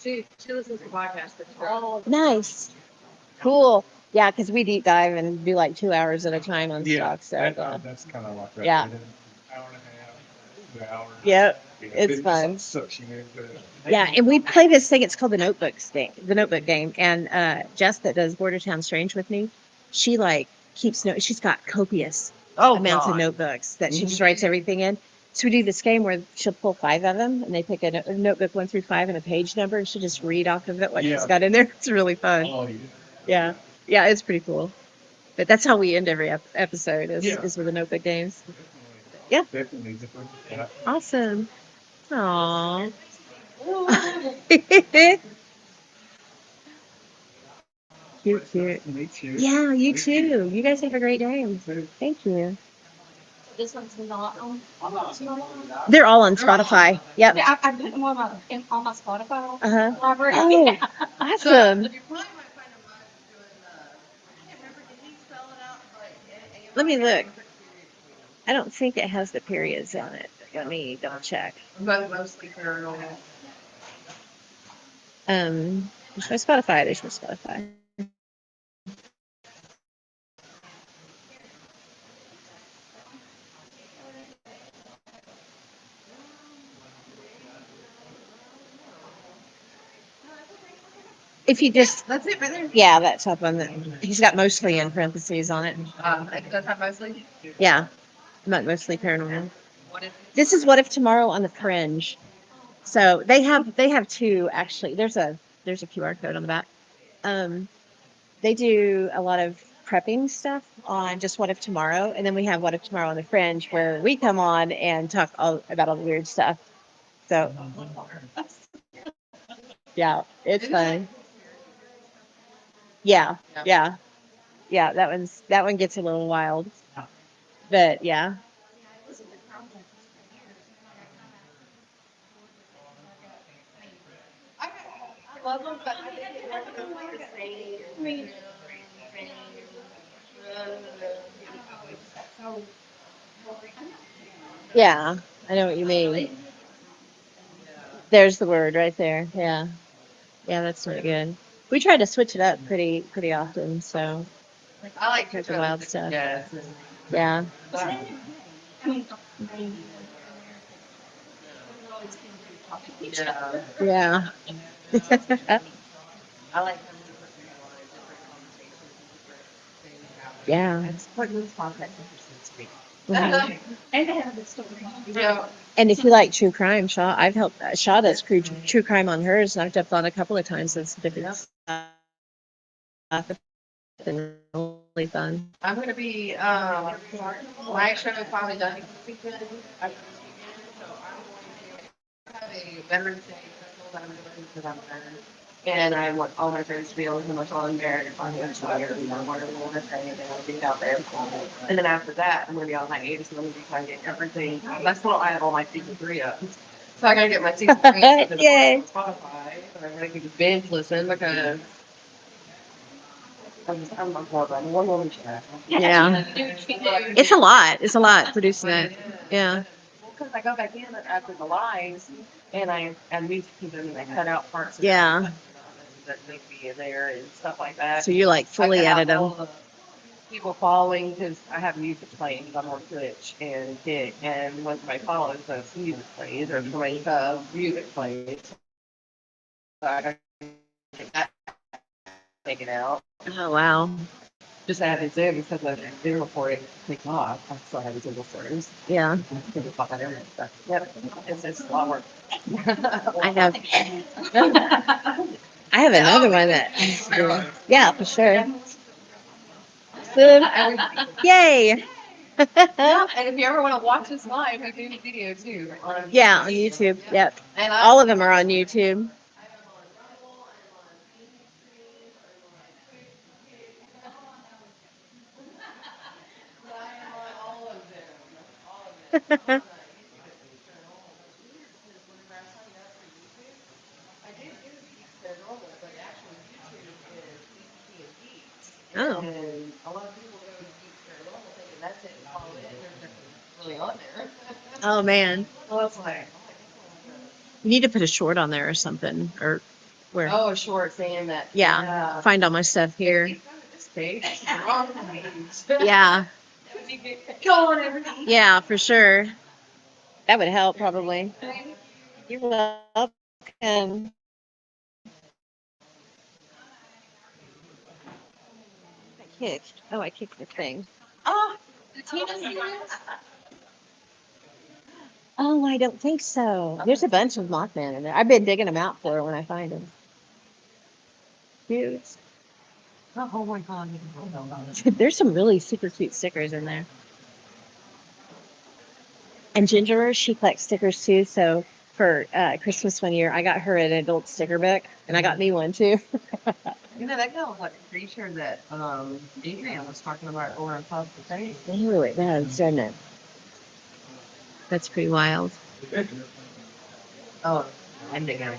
She listens to podcasts. Oh, Nice. Cool. Yeah, because we deep dive and do like 2 hours at a time on Yeah. stuff. So That's kind of like that. Yeah. Hour and a half, 2 hours. yep, Yeah, it's it fun. sucks you into it. Yeah, and we play this thing. It's called the Notebook game. And Jess, that does Border Town Strange with me, she like keeps notes. She's got copious amounts of notebooks that she just writes everything in. So we do this game where she'll pull 5 of them, and they pick a notebook 1 through 5 and a page number, and she'll just read off of it what she's got in there. It's really fun. Oh, yeah. Yeah, yeah, it's pretty cool. But that's how we end every episode Yeah. is with the notebook games. Yeah. Definitely different. Yeah. Awesome. Aww. Cute, cute. Me too. Yeah, you too. You guys have a great day. Thank you. This one's not on. They're all on Spotify. Yep. Yeah, I put them on my Spotify Uh-huh. library. Oh, awesome. You probably might find a buzz doing I can't remember, did he spell it out like Let me look. I don't think it has the periods on it. Let me double check. But mostly paranormal. There's no Spotify. There's no Spotify. If you just, That's it right there. yeah, that top one. He's got mostly in parentheses on it. It does have mostly. Yeah, not mostly paranormal. What is This is What If Tomorrow on the Fringe. So they have 2 actually. There's a QR code on the back. They do a lot of prepping stuff on just What If Tomorrow, and then we have What If Tomorrow on the Fringe, where we come on and talk about all the weird stuff. So yeah, it's fun. Yeah, yeah, yeah. That one gets a little wild, but yeah. I love them, but I think it works like the same. Yeah, I know what you mean. There's the word right there. Yeah. Yeah, that's really good. We try to switch it up pretty often, so I like there's to the wild stuff. Yeah. Yeah. Yeah. Yeah. I like Yeah. it's putting this contact interesting Mhm. And they have the story. Yeah. And if you like true crime, Shaw, I've helped Shaw does true crime on hers, and I've jumped on a couple of times. It's different stuff. It's been really fun. I'm gonna be my show is probably done this weekend. I have a Veterans Day special that I'm doing because I'm a veteran. And I want all my friends to be able to come on there and find out whatever we want to say and I'll be out there. And then after that, I'm gonna be on my 80s and I'm gonna be trying to get everything. That's what I have all my season 3 up. So I gotta get my season 3 up to Yay. Spotify. So I'm gonna keep binge listen because I'm more than one woman show. Yeah. It's a lot. It's a lot producing it. Yeah. Because I go back in after the lives and I need to keep them and I cut out parts of Yeah. that need to be in there and stuff like that. So you like fully I cut edit out all them. the people following because I have music playing. I'm on Twitch and Kick, and when somebody follows, that's music plays, or somebody music plays. So I got to get that taken out. Oh wow. Just add it in because the Zoom recording takes off. I still have the recordings. Yeah. Yep, it's a lot of work. I have. I have another one that. Yeah, for sure. Yay. Yeah, and if you ever want to watch this live, we do video too. Yeah, on YouTube. Yep. And All of them are on YouTube. Oh. And a lot of people go to Geeks Paranormal thinking that's it and follow it. There's nothing really on there. Oh man. Well, it's like, You need to put a short on there or something. Or where? oh, a short saying that. Yeah. Find all my stuff here. This page, wrong page. Yeah. Go on everything. Yeah, for sure. That would help probably. You're welcome. I kicked. Oh, I kicked the thing. Oh, the Tina's here. Oh, I don't think so. There's a bunch of Mothman in there. I've been digging them out for her when I find them. Cute. Oh my God. There's some really super cute stickers in there. And Ginger, she collects stickers too. So for Christmas one year, I got her an adult sticker book, and I got me one too. You know, that kind of like a creature that Adrian was talking about over on top of the thing. Ooh, it does, doesn't it? That's pretty wild. Oh, I'm digging it.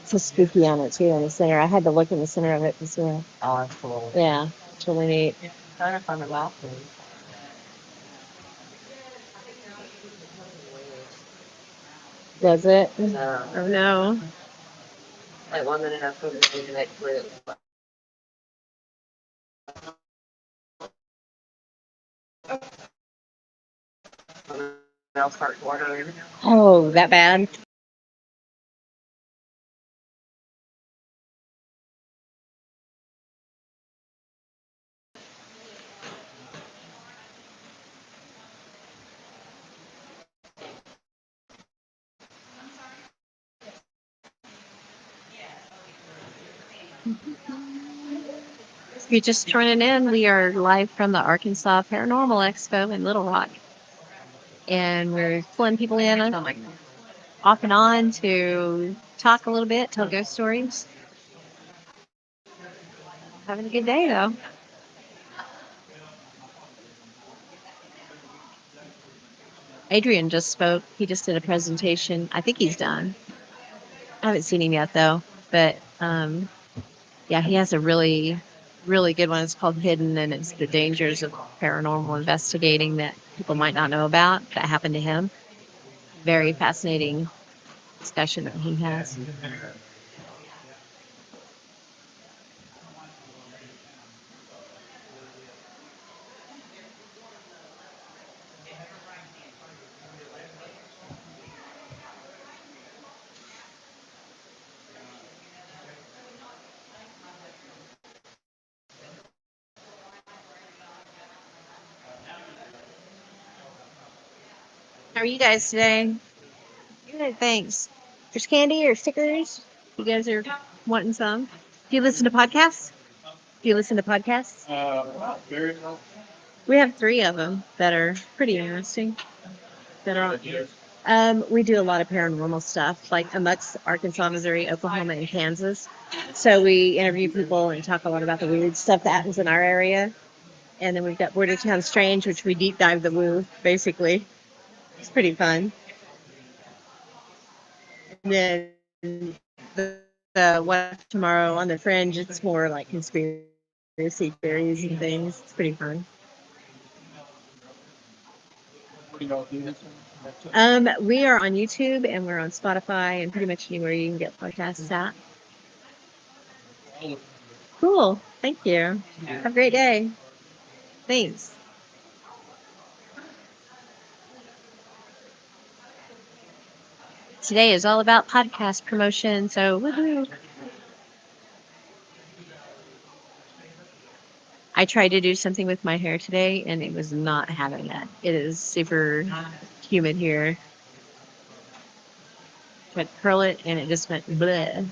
It's so spooky on it too in the center. I had to look in the center of it to see it. Oh, that's cool. Yeah, it's really neat. Kind of fun to laugh with. Does it? Oh no. Like 1 minute I put it in the next minute. I'll start ordering. Oh, that bad? If you're just joining in, we are live from the Arkansas Paranormal Expo in Little Rock. And we're pulling people in off and on to talk a little bit, tell ghost stories. Having a good day though. Adrian just spoke. He just did a presentation. I think he's done. I haven't seen him yet though. But yeah, he has a really good one. It's called Hidden, and it's the dangers of paranormal investigating that people might not know about that happened to him. Very fascinating discussion that he has. How are you guys today? Good, thanks. There's candy or stickers? You guys are wanting some? Do you listen to podcasts? Do you listen to podcasts? We have 3 of them that are pretty interesting. That are we do a lot of paranormal stuff, like A.M.O.K's Arkansas, Missouri, Oklahoma, and Kansas. So we interview people and talk a lot about the weird stuff that happens in our area. And then we've got Border Town Strange, which we deep dive the woo, basically. It's pretty fun. And then the What If Tomorrow on the Fringe, it's more like conspiracy theories and things. It's pretty fun. We are on YouTube and we're on Spotify and pretty much anywhere you can get podcasts at. Cool. Thank you. Have a great day. Thanks. Today is all about podcast promotion, so woohoo. I tried to do something with my hair today and it was not having it. It is super humid here. Tried to curl it and it just went bleh.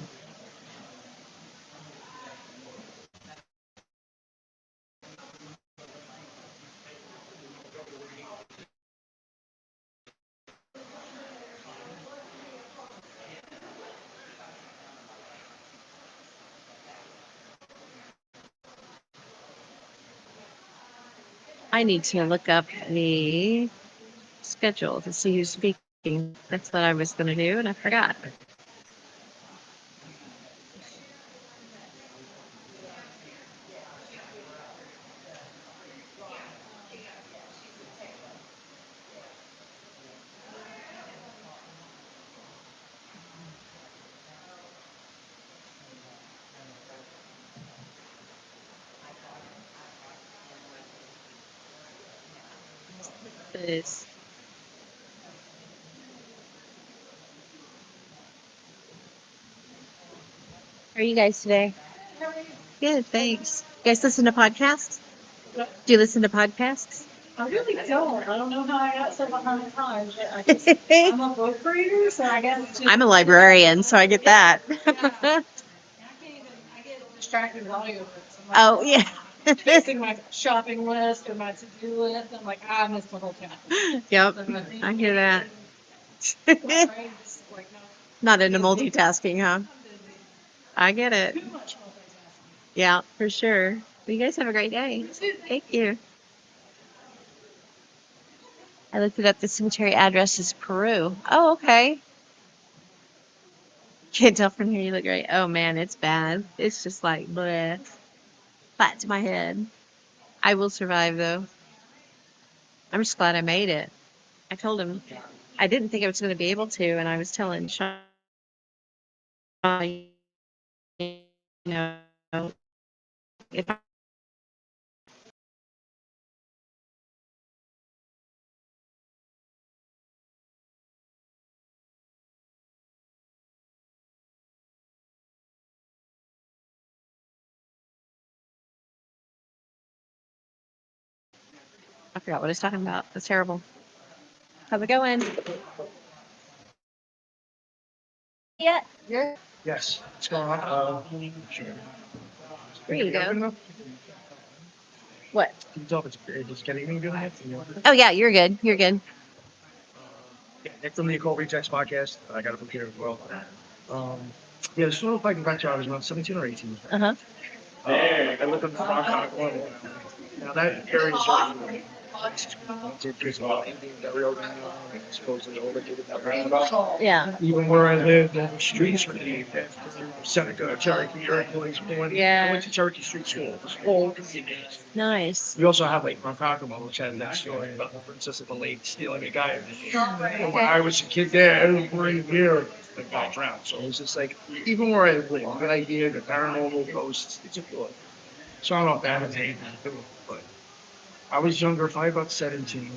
I need to look up the schedule to see who's speaking. That's what I was going to do, and I forgot. This. How are you guys today? Good, thanks. You guys listen to podcasts? Do you listen to podcasts? I really don't. I don't know how I got so behind time. But I'm a book reader, so I guess. I'm a librarian, so I get that. I get distracted with audiobooks. Oh, yeah. Chasing my shopping list or my to-do list. I'm like, I missed the whole time. Yep, I hear that. Not into multitasking, huh? I get it. Yeah, for sure. Well, you guys have a great day. Thank you. I looked it up. The cemetery address is Peru. Oh, okay. Can't tell from here. You look great. Oh man, it's bad. It's just like bleh, flat to my head. I will survive though. I'm just glad I made it. I told him I didn't think I was going to be able to, and I was telling Sean, you know, if I forgot what I was talking about. That's terrible. How's it going? Yeah. Yes, what's going on? There you go. What? Can you tell if it's getting any good? Oh yeah, you're good. You're good. Yeah, it's from the Occult Rejects podcast. I got it from here as well. Yeah, this little fighting back to I was around 17 or 18. Uh huh. I lived in the Rock one. Now that area is Yeah. Even where I lived, all the streets were named after Seneca, Cherokee, Hercules. I went to Cherokee Street School. It was all names. Nice. We also have like Ronkonkoma, which has that story about the princess of the lake stealing a guy. And when I was a kid there, every year the guy drowned. So it was just like, even where I live, good idea, the paranormal ghosts, it's a good. So I don't know if that has anything to do with it, but I was younger, probably about 17.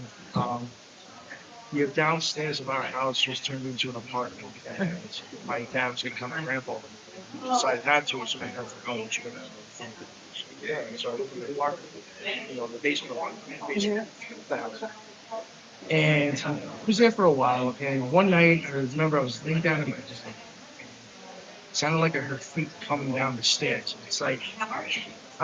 The downstairs of our house was turned into an apartment. And my dad was gonna come to grandpa. He decided not to, so I had to go and check it out. Yeah, so I lived in the apartment, the basement one, basement of the house. And I was there for a while, and one night, I remember I was laying down and it just like, sounded like I heard feet coming down the stairs. It's like, I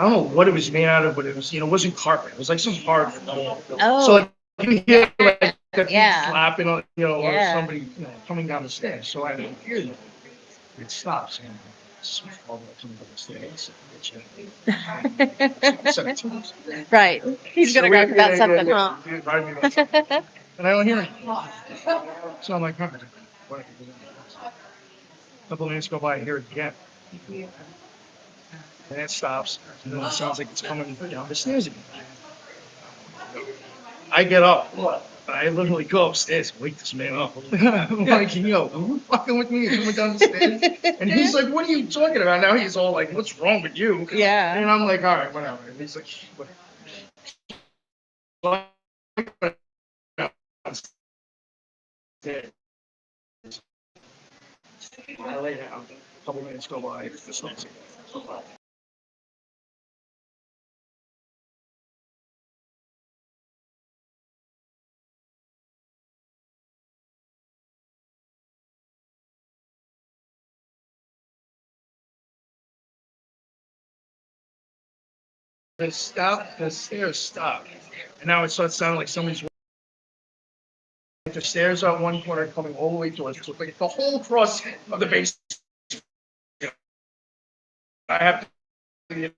don't know what it was made out of, but it was, it wasn't carpet. It was like some hard floor. Oh. So like, you hear like the feet Yeah. slapping, or Yeah. somebody, coming down the stairs. So I didn't hear that. It stops, and it's all coming down the stairs. It's 17. Right. He's So gonna we- go about yeah, something, yeah, yeah, right, we got something. And I don't hear it. So I'm like, huh, what? A couple minutes go by, I hear it again. And it stops. And then it sounds like it's coming down the stairs again. I get up. I literally go upstairs and wake this man up. I'm like, are you fucking with me? You're coming down the stairs? And he's like, what are you talking about? Now he's all like, what's wrong with you? Yeah. And I'm like, all right, whatever. And he's like, what? I lay down. A couple minutes go by. It stops again. The stairs stop. And now it starts sounding like somebody's the stairs are one corner coming all the way towards us. Like the whole cross of the base. I have to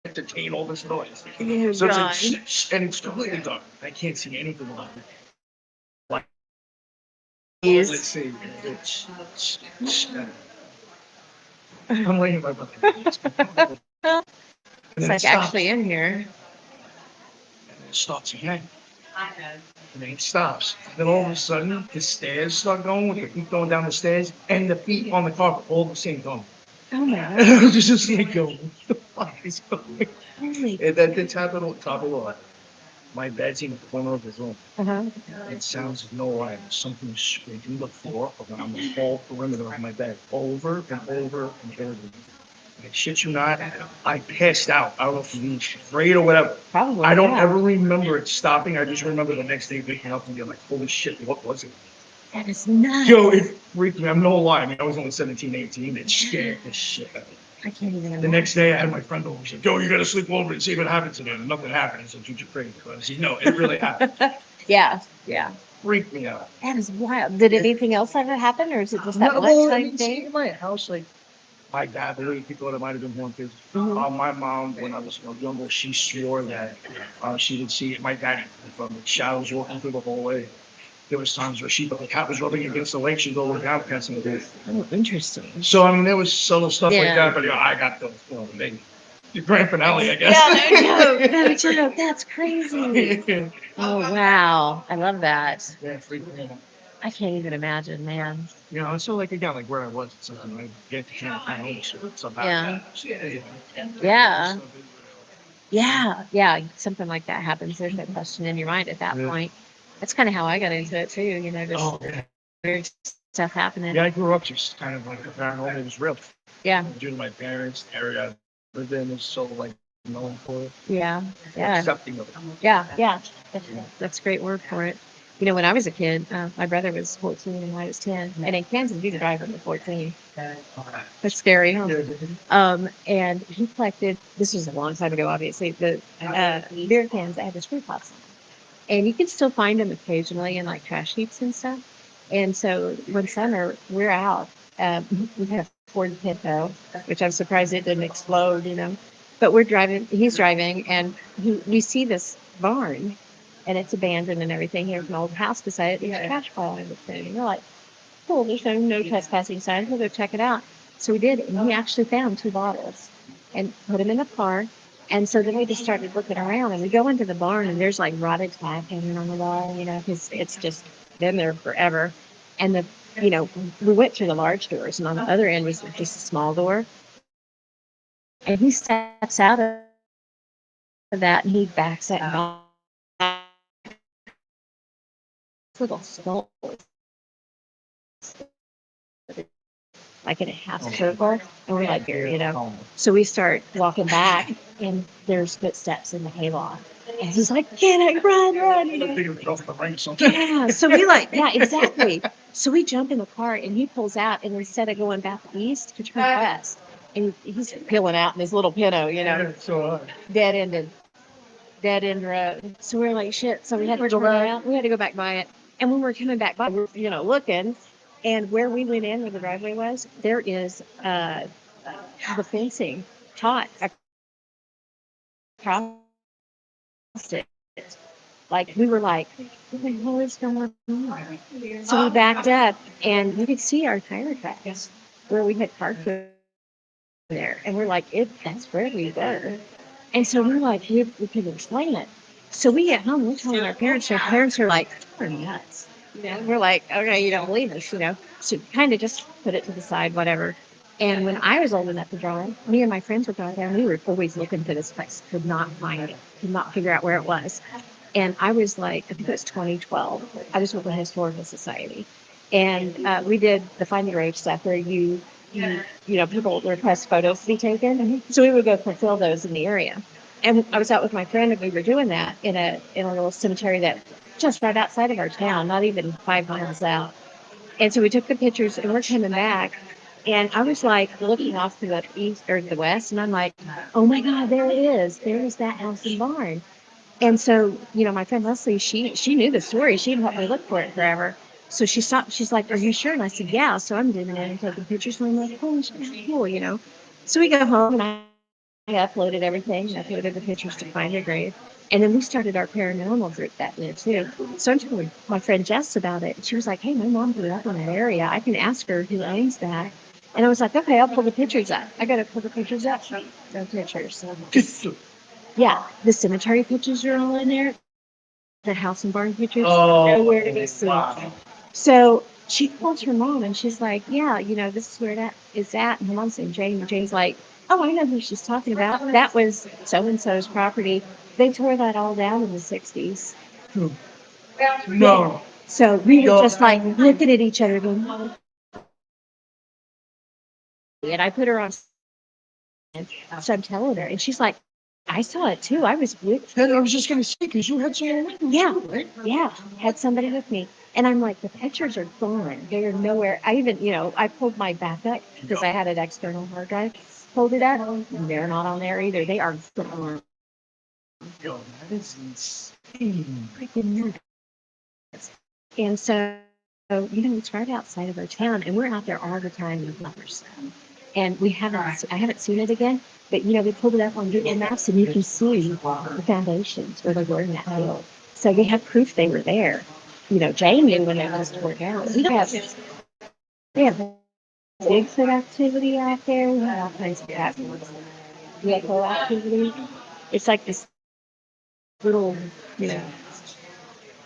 entertain all this noise. Oh, So it's like, God. shh, and it's completely dark. I can't see anything around it. Like, Jeez. let's see. I'm laying in my bed. It's like actually in here. And it stops again. And then it stops. Then all of a sudden, the stairs start going with the feet going down the stairs and the feet on the carpet all the same time. Oh my And God. I was just like, what the fuck is going on? Holy. And then it's happened on top of all. My bed's in the corner of the room. Uh-huh. It sounds no way. Something scraping the floor around the whole perimeter of my bed, over and over and over. I shit you not, I passed out. I don't know if you mean afraid or whatever. Probably. I don't yeah. ever remember it stopping. I just remember the next day waking up and being like, holy shit, what was it? That is nuts. Yo, it freaked me. I'm no lie. I mean, I was only 17, 18. It scared the shit out of me. I can't even The imagine. next day, I had my friend over. She said, yo, you gotta sleep over and see what happens again. And nothing happened. I said, you're crazy. I said, no, it really happened. Yeah. Yeah. Freaked me out. That is wild. Did anything else ever happen, or is it just that No, one well, I time mean, see, thing? in my house, like, my dad believed he thought it might have been haunted. Mhm. My mom, when I was younger, she swore that she did see it. My dad, from the shadows walking through the hallway. There was times where the cat was rubbing against the leg. She'd go look down, passing the bed. Oh, interesting. So I mean, there was subtle stuff like Yeah. that, but I got the grand finale, I guess. Yeah, no joke. No joke. That's crazy. Yeah, Oh, wow. I love that. freaked me out. I can't even imagine, man. So like again, like where I was, it's something I get to kind of somehow. Yeah. Yeah. Yeah. Yeah. Yeah. Something like that happens. There's no question in your mind at that Yeah. point. That's kind of how I got into it, too. Just Oh yeah. weird stuff happening. Yeah, I grew up just kind of like the paranormal was real. Yeah. Due to my parents, the area I lived in is so like known for it. Yeah. Yeah. Accepting of it. Yeah. Yeah. That's a great word for it. When I was a kid, my brother was 14 and I was 10. And in Kansas, you could drive up to 14. That's scary, huh? And he collected, this was a long time ago, obviously, the beer cans that had the screw pops on them. And you can still find them occasionally in like trash heaps and stuff. And so one summer, we're out. We had a Ford Pinto, which I'm surprised it didn't explode, But we're driving, he's driving, and we see this barn. and it's abandoned and everything. There's an old house beside it. There's a trash pile in it. And we're like, cool, there's no trespassing signs. We'll go check it out. So we did, and we actually found 2 bottles and put them in the car. And so then we just started looking around, and we go into the barn, and there's like rotted tag hanging on the wall, because it's just been there forever. And we went through the large doors, and on the other end was just a small door. And he steps out of that, and he backs it back. Little skull, like in a half circle, and we're like, So we start walking back, and there's footsteps in the hayloft. And he's like, "Get it, run!" Yeah. So we yeah, exactly. So we jump in the car, and he pulls out, and instead of going back east, he turned west, and he's peeling out in his little Pinto, dead end road. So we're like, shit. So we had to turn around. We had to go back by it. And when we're coming back by, we're looking, and where we went in, where the driveway was, there is the fencing taut across it. Like, we were like, what the hell is going on? So we backed up, and you could see our tire tracks where we had parked there. And we're like, that's where we were. And so we're like, we couldn't explain it. So we get home, we're telling our parents are like, we're nuts. We're like, okay, you don't believe us. So kind of just put it to the side, whatever. And when I was old enough to drive, me and my friends were going down, we were always looking for this place, could not find it, could not figure out where it was. And I was like, I think it was 2012. I was with the Historical Society. And we did the Find the Grave stuff where people request photos to be taken. So we would go fulfill those in the area. And I was out with my friend, and we were doing that in a little cemetery that just right outside of our town, not even 5 miles out. And so we took the pictures, and we're coming back. And I was like looking off to the east or the west, and I'm like, oh my God, there it is. There's that house and barn. And so, my friend Leslie, she knew the story. She had helped me look for it forever. So she stopped. She's like, "Are you sure?" And I said, "Yeah." So I'm doing it and taking pictures. And I'm like, "Holy shit, cool." So we go home, and I uploaded everything. I uploaded the pictures to Find Your Grave. And then we started our paranormal group that year, too. So I told my friend Jess about it. And she was like, "Hey, my mom grew up in that area. I can ask her who owns that." And I was like, "Okay, I'll pull the pictures up. I got to pull the pictures up." No pictures. Yeah, the cemetery pictures are all in there. The house and barn pictures, nowhere to be seen. Wow. So she calls her mom, and she's like, "Yeah, this is where that is at." And her mom's saying Jane. And Jane's like, "Oh, I know who she's talking about. That was so and so's property. They tore that all down in the '60s." No. So we were just like looking at each other, going, and I put her on. So I'm telling her, and she's like, "I saw it too. I was with." And I was just gonna say, because you had someone with you. Yeah, right? yeah, had somebody with me. And I'm like, the pictures are gone. They are nowhere. I even, I pulled my backup because I had an external hard drive. Pulled it up. They're not on there either. They are gone. Yo, that is insane. Freaking nuts. And so, it's right outside of our town, and we're out there all the time with lovers. And I haven't seen it again, but we pulled it up on Google Maps, and you can see the foundations where they were in that field. So we have proof they were there. Jane knew when it was tore down. We have Bigfoot activity out there. We have all kinds of UFO activity. It's like this little, you know,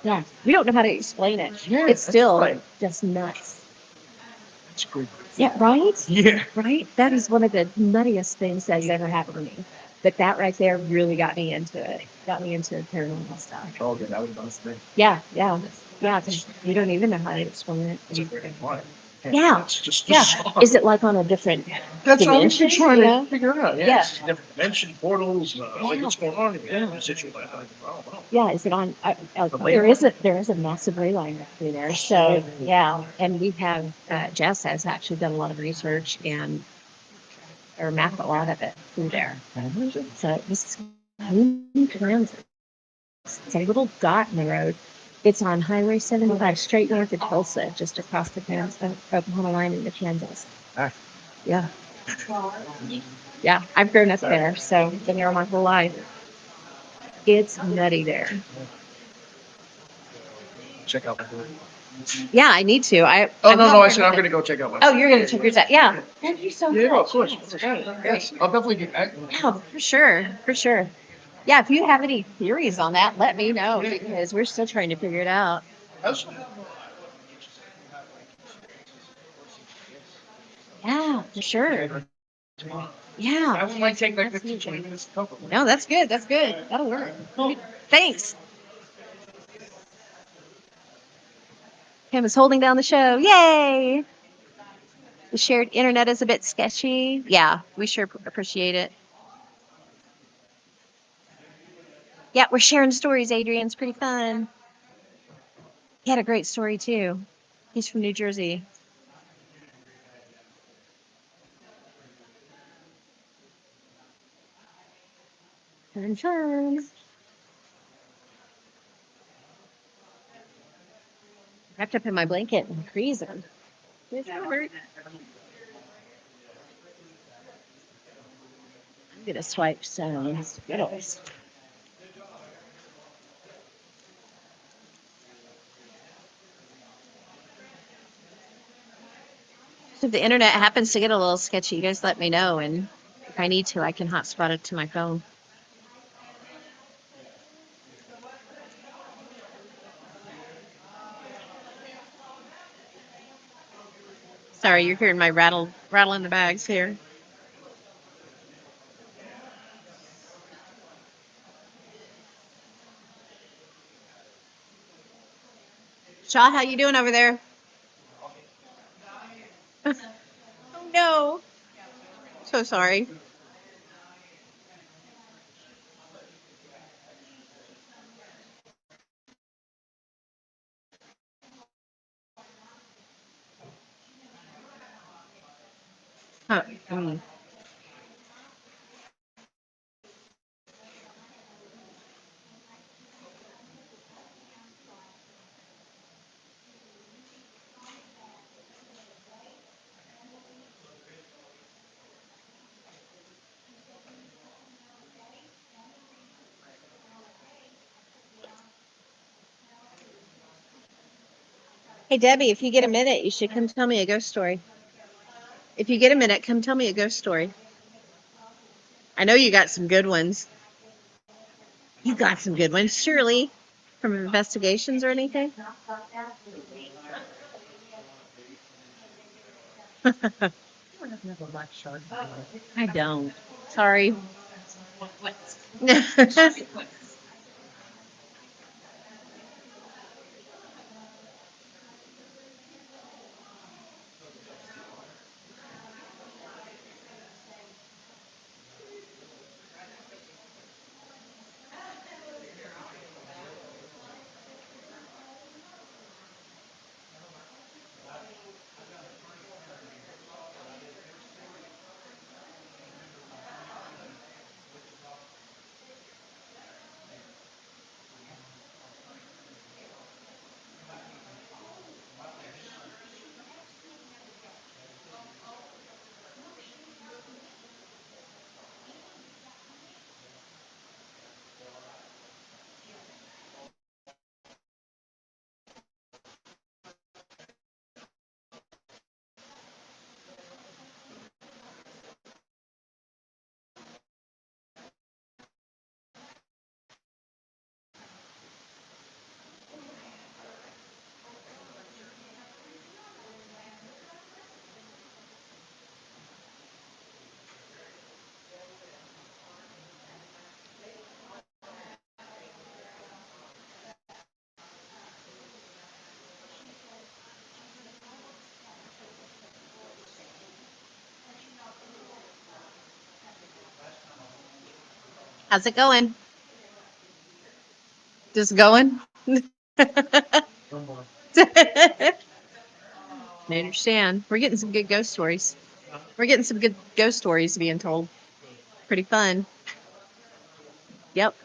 yeah. We don't know how to explain it. Yeah, It's still right. just nuts. That's great. Yeah, right? Yeah. Right? That is one of the nuttiest things that's ever happened to me. But that right there really got me into it. Got me into paranormal stuff. Oh, yeah, that would be nice. Yeah, yeah. Yeah, 'cause you don't even know how to explain it. Why? Yeah. It's just Yeah. bizarre. Is it like on a different That's what I'm dimension? trying you to know? figure out. Yeah. Yeah. It's different dimension portals. Like, what's going on here? Yeah. Is it like, I don't know. Yeah, is it on? The There is a massive ley line up through there. So yeah, and we have Jess has actually done a lot of research and or mapped a lot of it through there. So this is Kansas. It's a little dot in the road. It's on Highway 75, straight north of Tulsa, just across the Oklahoma line into Kansas. Ah. Yeah. Yeah, I've grown up there, so been there my whole life. It's nutty there. check out. Yeah, I need to. Oh, no, I said I'm gonna go check out. Oh, you're gonna check yours out. Yeah. Thank you so Yeah, much. of course. Yes, great, Yes, great. I'll definitely get back. Yeah, for sure, for sure. Yeah, if you have any theories on that, let me know because we're still trying to figure it out. I also have Yeah, for sure. Yeah. that one might take like That's 15, neat. 20 minutes to cover. No, that's good. That's good. That'll work. Thanks. Kim is holding down the show. Yay! The shared internet is a bit sketchy. Yeah, we sure appreciate it. Yeah, we're sharing stories, Adrian. It's pretty fun. He had a great story too. He's from New Jersey. Fun, fun. Wrapped up in my blanket and freezing. It's hurt. I'm gonna swipe some Skittles. So if the internet happens to get a little sketchy, you guys let me know, and if I need to, I can hotspot it to my phone. Sorry, you're hearing my rattle in the bags here. Shaw, how you doing over there? Oh no. So sorry. Huh. Hey Debbie, if you get a minute, you should come tell me a ghost story. If you get a minute, come tell me a ghost story. I know you got some good ones. You got some good ones, surely, from investigations or anything. I don't. Sorry. How's it going? Just going? I understand. We're getting some good ghost stories. We're getting some good ghost stories being told. Pretty fun. Yep.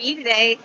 you today?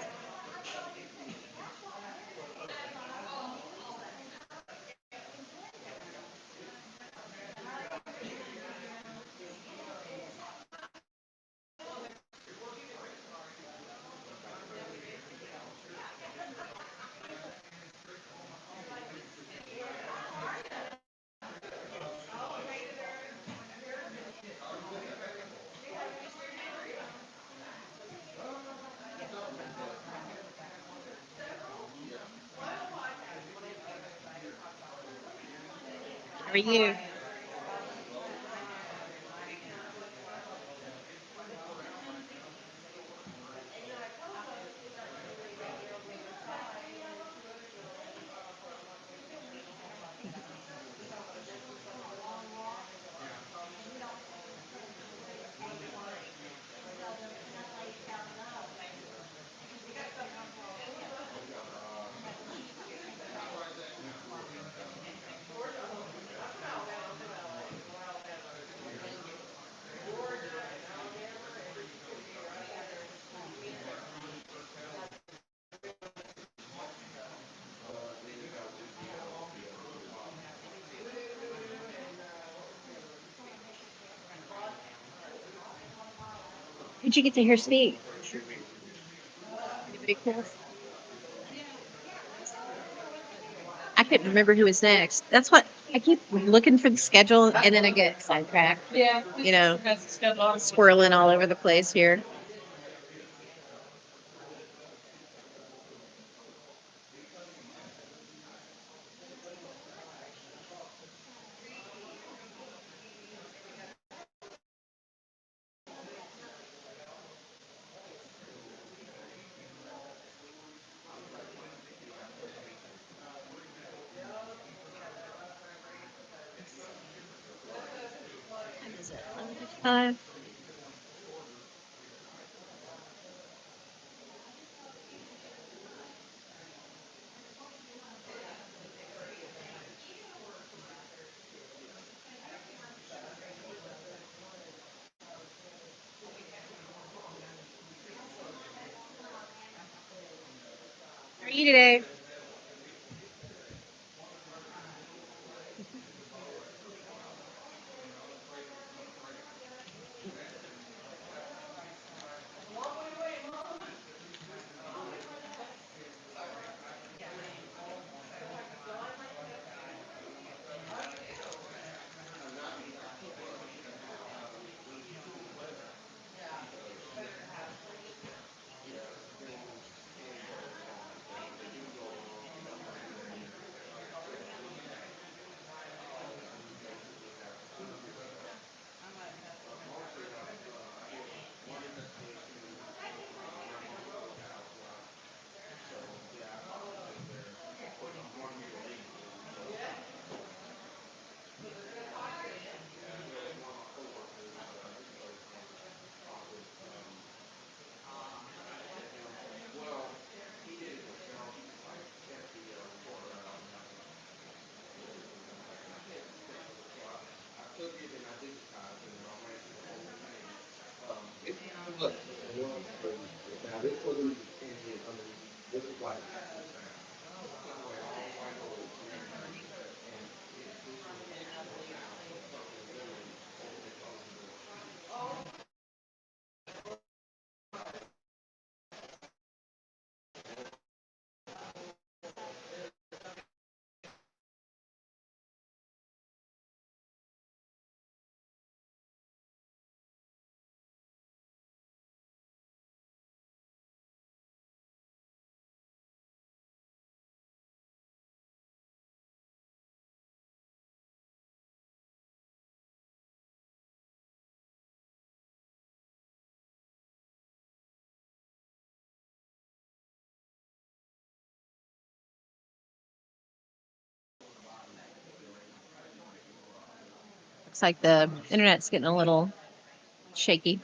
How are you? Who'd you get to hear speak? Anybody cool? I couldn't remember who was next. That's what I keep looking for the schedule, and then I get sidetracked. Yeah. You know, That's the schedule. swirling all over the place here. What is it? 11:55? How are you today? Looks like the internet's getting a little shaky.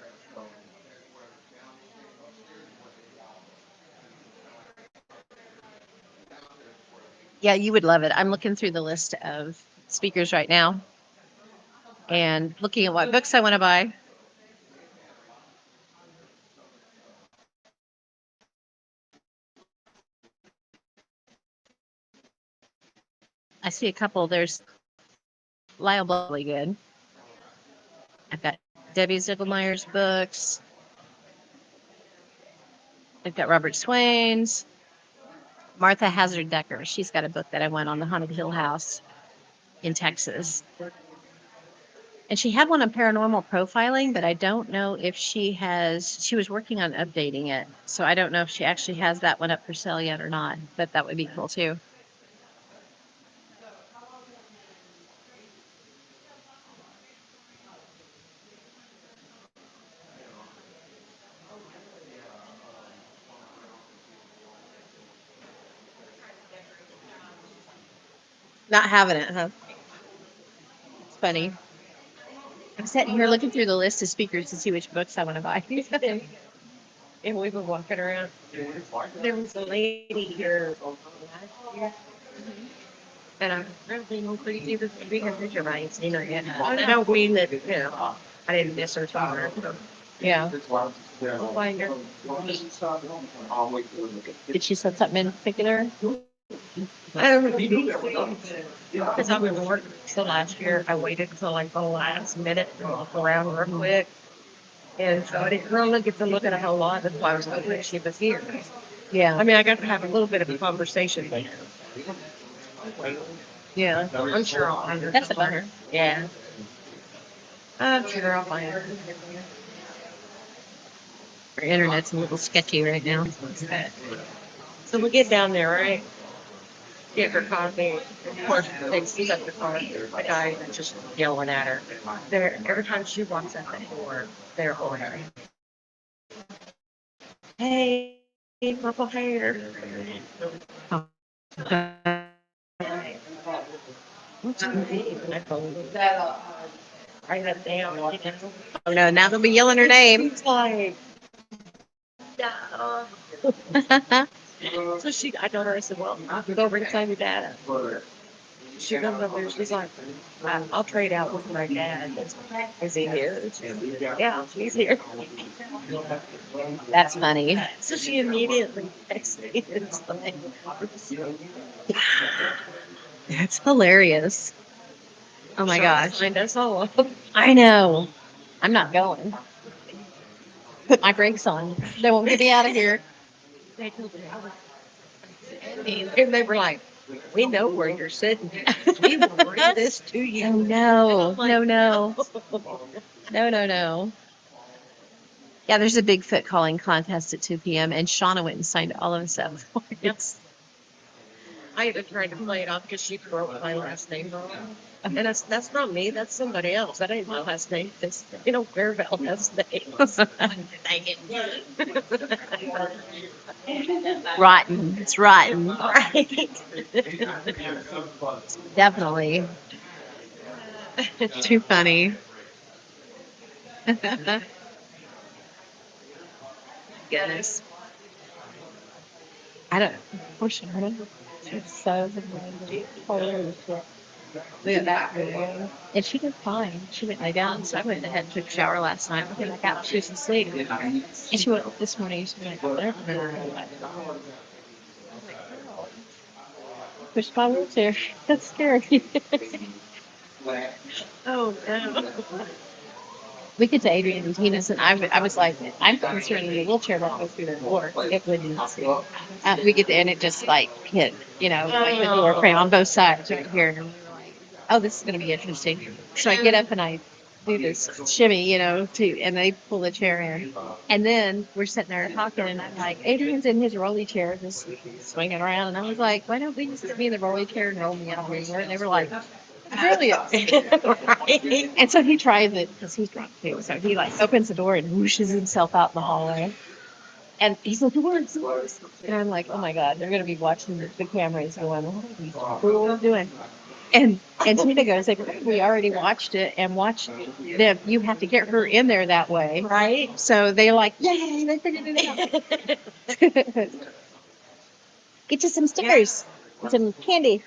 Yeah, you would love it. I'm looking through the list of speakers right now and looking at what books I want to buy. I see a couple. There's Lyle Buckley good. I've got Debbie Zibelmeyer's books. I've got Robert Swain's. Martha Hazard Decker. She's got a book that I went on the Haunted Hill House in Texas. And she had one on paranormal profiling, but I don't know if she was working on updating it. So I don't know if she actually has that one up for sale yet or not, but that would be cool too. Not having it, huh? It's funny. I'm sitting here looking through the list of speakers to see which books I want to buy. And we were walking around. There was a lady here last year. And I'm really crazy to be her picture. I ain't seen her yet. I don't mean that, I didn't miss her tomorrow. Yeah. I'll find her. Did she say something in particular? I don't know. Because I was working so last year, I waited until like the last minute to walk around real quick. And so I didn't really get to look at a whole lot. That's why I was hoping she was here. Yeah. I mean, I got to have a little bit of a conversation. Yeah. I'm sure I'll find her. That's a bummer. Yeah. I'm sure I'll find her. Our internet's a little sketchy right now. So we get down there, right? Get her coffee. Of course, they see up the car. The guy that's just yelling at her. Every time she walks out the door, they're ordering. Hey, purple hair. What's her name? And I told her. Write that down. Oh no, now they'll be yelling her name. It's like, no. So I told her, I said, well, I'll go over and sign your dad. She comes up there, she's like, I'll trade out with my dad. Is he here? Yeah, he's here. That's funny. So she immediately texted me. It's like, That's hilarious. Oh my gosh. Signed us all up. I know. I'm not going. Put my brakes on. They won't get me out of here. They told me, and they were like, we know where you're sitting. We will bring this to you. Oh no. I'm like, No, no. No, no, no. Yeah, there's a Bigfoot calling contest at 2 p.m. and Shauna went and signed all of us up for it. I even tried to play it off because she wrote my last name wrong. And that's not me, that's somebody else. That ain't my last name. It's, Bear Valdez's name. Dang it. Rotten. It's rotten. Right. Definitely. Too funny. Goodness. I don't. Where's Shauna? She's so holy shit. Look at that video. And she did fine. She went and lay down. So I went ahead and took a shower last night. I came back out. She was asleep. And she woke up this morning. She went, pushed my wheelchair. That's scary. Oh, no. We get to Adrian and Tina's, and I was like, I'm concerned the wheelchair won't go through the door. It wouldn't. We get to, and it just like hit, like the door frame on both sides right here. And we were like, oh, this is going to be interesting. So I get up and I do this shimmy, and they pull the chair in. And then we're sitting there talking, and I'm like, Adrian's in his rolly chair, just swinging around. And I was like, why don't we just get me in the rolly chair and roll me out here? And they were like, brilliant. Right? And so he tries it because he's drunk too. So he like opens the door and whooshes himself out in the hallway. And he's like, the words. And I'm like, oh my God, they're going to be watching the cameras going, what are these fools doing? And Tina goes, we already watched it and watched them. You have to get her in there that way. Right? So they're like, yay, they figured it out. Get you some stickers, some candy.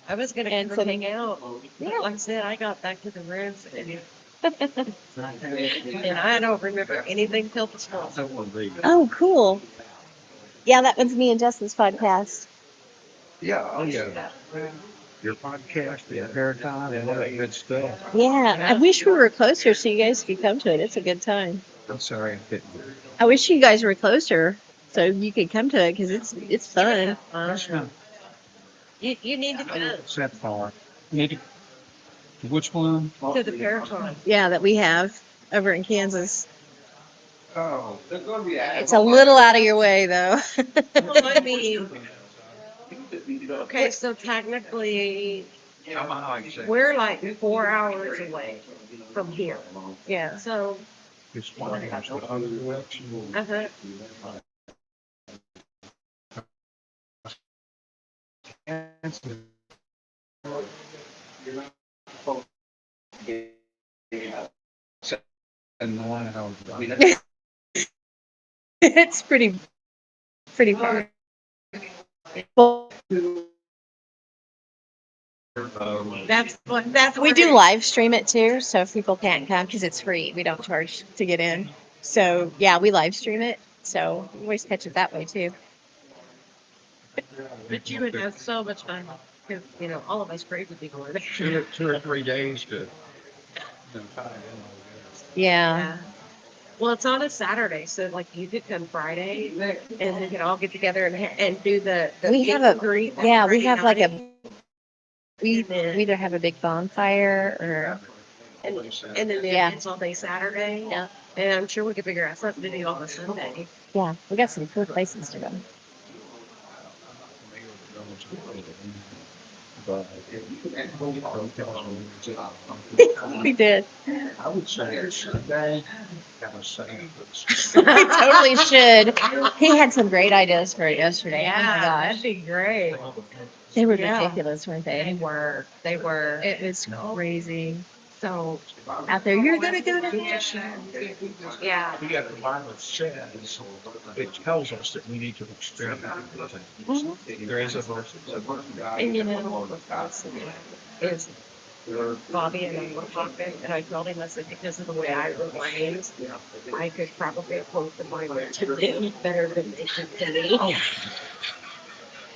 I was going to And go so- hang out. Yeah. Like I said, I got back to the room and I don't remember anything till this morning. Oh, cool. Yeah, that was me and Justin's podcast. Yeah, oh yeah. your podcast, your haircut, and all that good stuff. Yeah, I wish we were closer so you guys could come to it. It's a good time. I'm sorry, I couldn't. I wish you guys were closer so you could come to it because it's fun. That's not, You need to go it's that far. Which one? to the Paranormal. Yeah, that we have over in Kansas. Oh, It's a little out of your way though. Well, I mean, okay, so technically, we're like 4 hours away from here. Yeah. So, it's one of those other directions. uh-huh. And 9 hours. It's pretty far. Well, That's we do live stream it too, so if people can't come because it's free, we don't charge to get in. So yeah, we live stream it, so you always catch it that way too. But you would have so much fun because, all of us crazy people are there. 2 or 3 days to, tie it in. Yeah. Yeah. Well, it's on a Saturday, so like you could come Friday and we could all get together and do the We meet have and a greet on yeah, we Friday have like night. we either have a big bonfire or And then the Yeah. event's all day Saturday. Yeah. And I'm sure we could figure out something to do on a Sunday. yeah, we got some cool places to go. But We did. I would say Sunday, have a Sunday. We totally should. He had some great ideas for it yesterday. Oh my that'd gosh. be great. They were Yeah. ridiculous, weren't They they? were. They were. It was crazy. So Out there, you're gonna go to yeah. We got the Bible says, it tells us that we need to experiment with things. There is a verse that says, And is Bobby and I were talking, and I told him, I said, because of the way I wrote my names, I could probably quote the Bible to them better than they could to me. oh,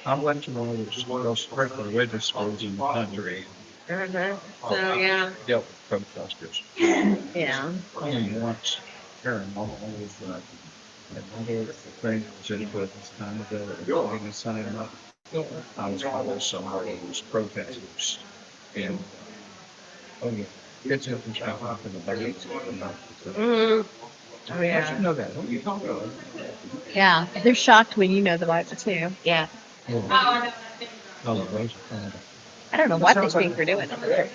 I'm letting you know those critical witness was in the country. Uh-huh. So, yeah. Dealt with protesters. Yeah. Only once, paranormal was that. Another thing was input this time of day, and sign up. I was calling somebody who was protesters. And, oh yeah, it's a stuff up in the budget. Mm-hmm. Oh, I yeah. should know that. What are you talking about? Yeah. They're shocked when you know the Bible too. Yeah. Oh, those are I don't know what they think we're doing over there.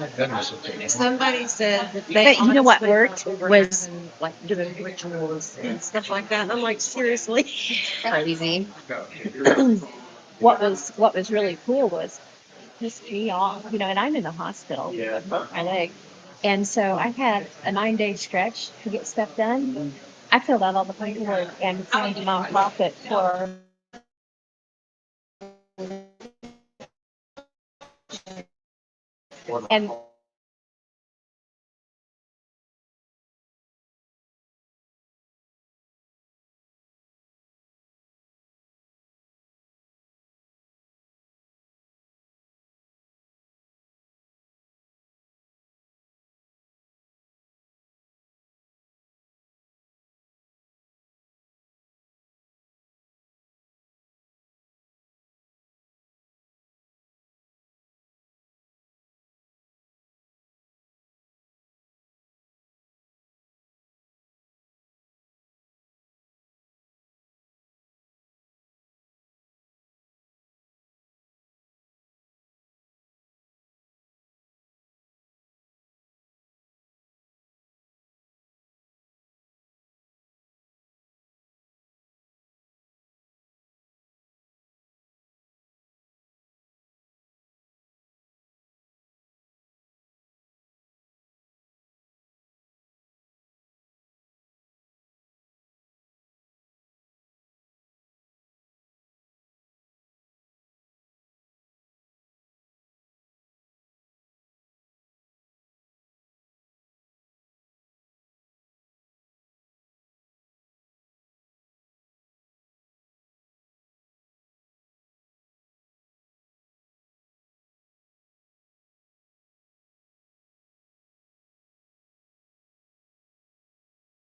my goodness, it's a- Somebody said that they But you know what honestly worked thought we were was- having, like doing rituals and stuff like that. And I'm like, seriously? Crazy. What was really cool was pissed me off, and I'm in the hospital with my leg. And so I had a 9-day stretch to get stuff done. I filled out all the paperwork and signed a nonprofit for and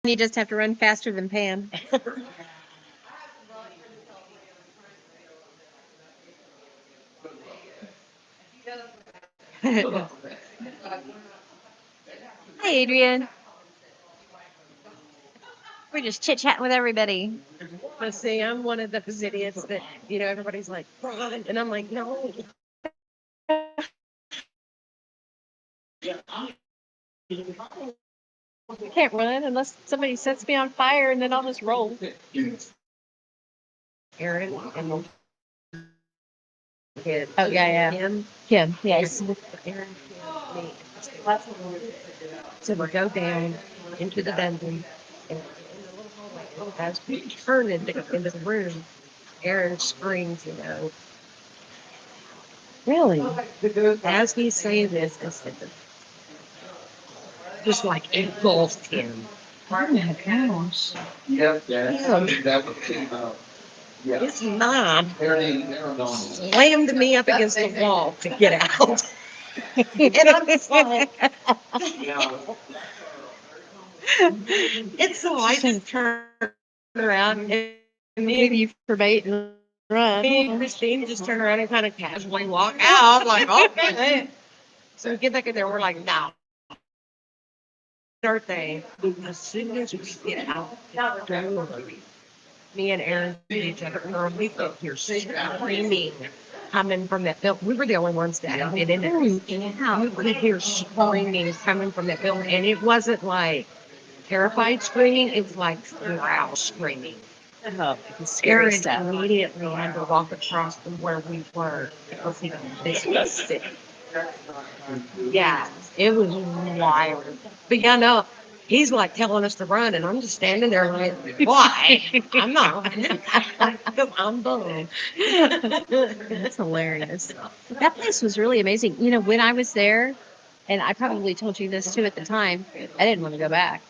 You just have to run faster than Pam. Hi, Adrian. We're just chit chatting with everybody. But see, I'm one of those idiots that, everybody's like, run. And I'm like, no. I can't run unless somebody sets me on fire, and then I'll just roll. Aaron and kid. Oh yeah, yeah. Kim, yes. Aaron, me. So we go down into the dungeon, and in the little hallway, as we turn into the room, Aaron screams, Really? as he's saying this, just like engulfed him. Oh my gosh. Yeah, yeah. His mom slammed me up against the wall to get out. And I'm just like, and so I just turned around and Maybe for bait and run. me and Christine just turn around and kind of casually walk out, like, okay. So we get back in there, we're like, no. Third thing, as soon as we get out, me and Aaron see each other, and we felt here screaming coming from that building. We were the only ones that had been in it. You could hear screaming coming from that building, and it wasn't like terrified screaming, it was like growl screaming. Oh, scary Aaron stuff. immediately had to walk across from where we were because he was sick. Yeah, it was wild. But yeah, no, he's like telling us to run, and I'm just standing there like, why? I'm not. I'm done. That's hilarious. That place was really amazing. You know, when I was there, and I probably told you this too at the time, I didn't want to go back.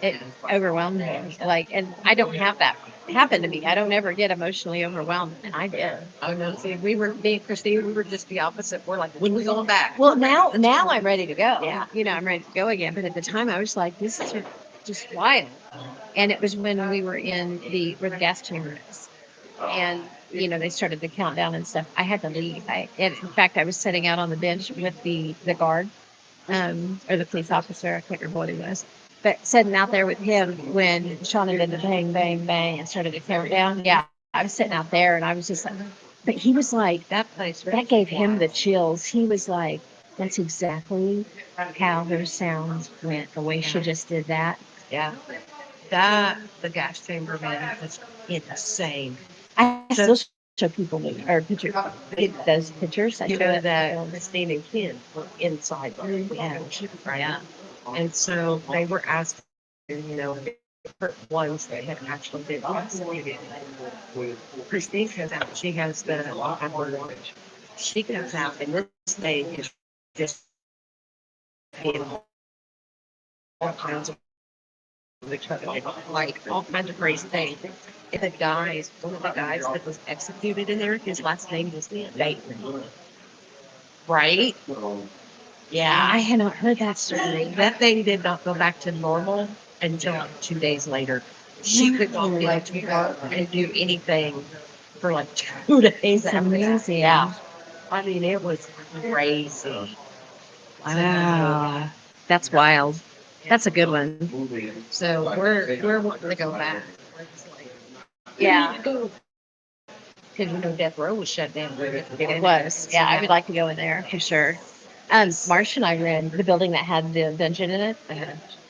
It overwhelmed me. Like, and I don't have that happen to me. I don't ever get emotionally overwhelmed, and I did. I know. See, me and Christine, we were just the opposite. We're like, when we going back? Well, now I'm ready to go. Yeah. You know, I'm ready to go again. But at the time, I was like, this is just wild. And it was when we were in where the gas chamber is. And, you know, they started the countdown and stuff. I had to leave. And in fact, I was sitting out on the bench with the guard, or the police officer. I can't remember what he was. But sitting out there with him when Shauna did the bang, bang, bang and started the countdown. Yeah, I was sitting out there and I was just like, but he was like, that gave him the chills. He was like, that's exactly how her sounds went. The way she just did that. Yeah. The gas chamber, man, was insane. I still show people pictures. Those pictures. I You show know it. that Christine and Ken were inside. Yeah. Right. Yeah. And so they were asking, different ones that had actually been executed. Christine comes out, she has the watch. She comes out, and this thing is just being all kinds of like all kinds of crazy things. And one of the guys that was executed in there, his last name was Bateman. Right? Yeah. I had not heard that story. That thing did not go back to normal until like 2 days later. She could not get to work and do anything for like 2 days. It's after that. amazing. Yeah. I mean, it was crazy. Wow. That's wild. That's a good one. So we're wanting to go back. We're just like, Yeah. because Death Row was shut down. It was. Yeah, I would like to go in there for sure. Marsh and I were in the building that had the dungeon in it.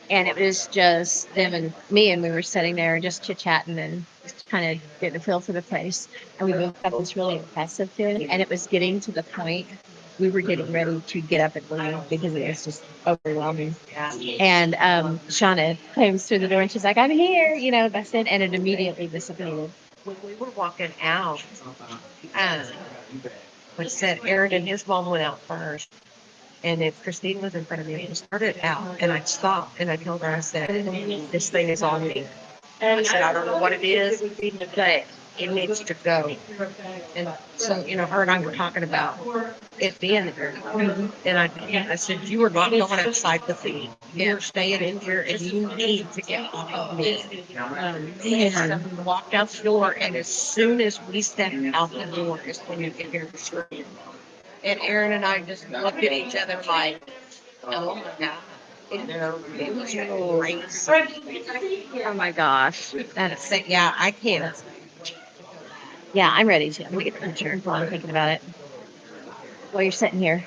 And it was just them and me, and we were sitting there just chit chatting and just kind of getting a feel for the place. And we both got this really impressive to it. And it was getting to the point we were getting ready to get up and leave because it was just overwhelming. Yeah. And Shauna comes through the door and she's like, I'm here, you know, that's it. And it immediately disappeared. When we were walking out, which said Aaron and his mom went out first. And if Christine was in front of me, I started out and I stopped and I told her, I said, this thing is on me. And I said, I don't know what it is, but it needs to go. And so, her and I were talking about it being there. And I said, you are not going outside the feed. You're staying in here and you need to get off of me. And we walked out the door, and as soon as we stepped out the door is when you can hear the scream. And Aaron and I just looked at each other like, oh my God. It was crazy. Oh my gosh. That's Yeah, I can't. yeah, I'm ready to. I'm gonna get the picture while I'm thinking about it. While you're sitting here.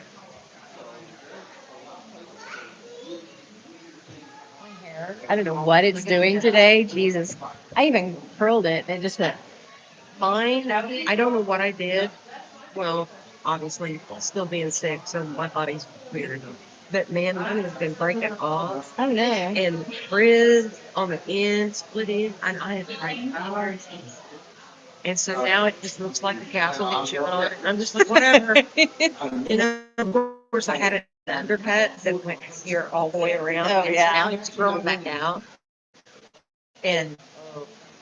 I don't know what it's doing today. Jesus. I even curled it and it just went. Mine, I don't know what I did. Well, obviously, still being sick, so my body's weird. But man, mine has been breaking off. I don't know. And frizz on the end, split in, and I have tried hours. And so now it just looks like a castle and shit on it. I'm just like, whatever. Of course, I had an undercut that went here all the way around. Oh, and yeah. Now it's growing back out. And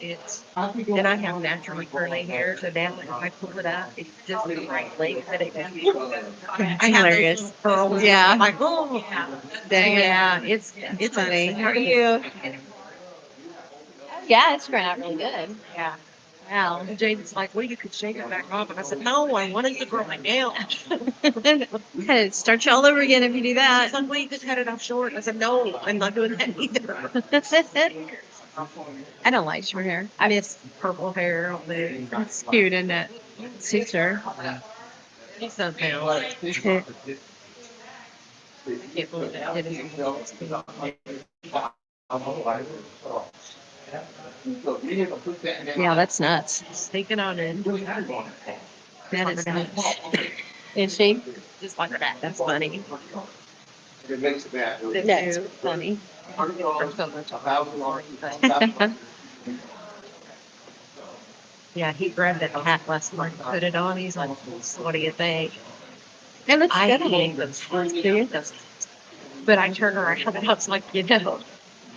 then I have naturally curly hair, so now if I pull it out, it's just the right length that it can be. I have Hilarious. those curls. Yeah. I'm like, oh, Dang it. yeah, it's funny. How are you? Yeah, it's growing out really good. Yeah. Wow. And Jaden's like, well, you could shave it back off. And I said, no, I wanted to grow my nail. Kind of start you all over again if you do that. She's like, well, you just cut it off short. I said, no, I'm not doing that either. I don't like short hair. I mean, it's purple hair. It's cute, isn't it? Suits her. He's so pale. I can't believe that. It is. Yeah, that's nuts. Sneaking on in. That is nuts. Is she? Just like that. That's funny. That's funny. Yeah, he grabbed that hat last night, put it on. He's like, what do you think? It looks I good. hate those ones, too. But I turned around and I was like,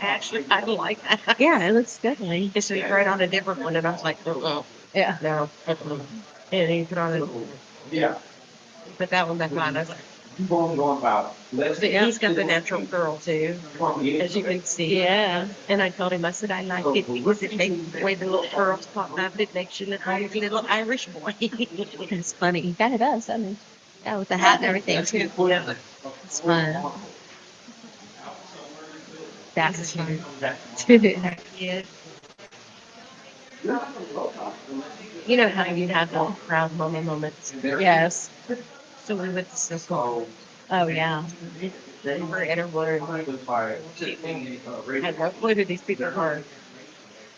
actually, I don't like that. Yeah, it looks good. And so he tried on a different one, and I was like, oh, Yeah. no. And he put on it. Yeah. But that one back on. I was like, Keep on going about it. but he's got the natural curl, too, as you can see. Yeah. And I told him, I said, I like it because it makes the way the little curls pop up, it makes you look like a little Irish boy. It's funny. He kind of does, doesn't he? Yeah, with the hat and everything, too. Yeah. It's fun. That's cute. Yeah. You know how you have those proud mama moments. Yes. So we went to Cisco. Oh, yeah. We were in a room. Had no clue who these people were.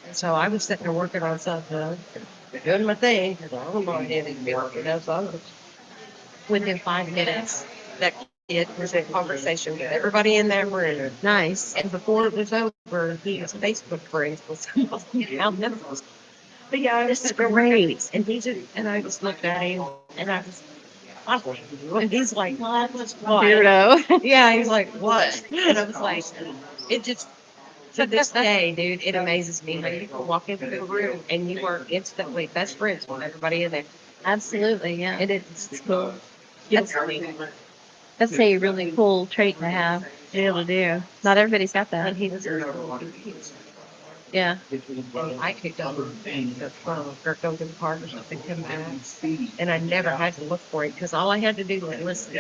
And so I was sitting there working on something, doing my thing, because I don't know anything, so I was within 5 minutes, that kid was in conversation with everybody in that room. Nice. And before it was over, he was Facebook friends with somebody out there. But yeah, this is great. And I just looked at him, and I was, and he's like, what? Weirdo. Yeah, he's like, what? And I was like, it just, to this day, dude, it amazes me how you can walk into the room and you are instantly best friends with everybody in there. Absolutely, yeah. And it's cool. That's, that's a really cool trait to have, to be able to do. Not everybody's got that. And he was Yeah. I could go or go to the park or something, come back. And I never had to look for it because all I had to do was listen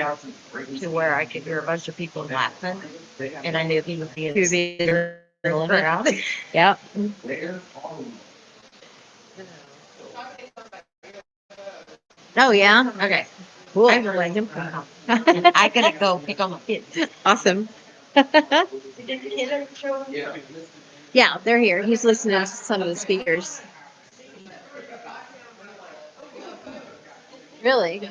to where I could hear a bunch of people laughing. And I knew he would be in the crowd. Yeah. Oh, yeah. Okay. Cool. I'm gonna let him come. I gotta go pick on my kids. Awesome. Yeah, they're here. He's listening to some of the speakers. Really?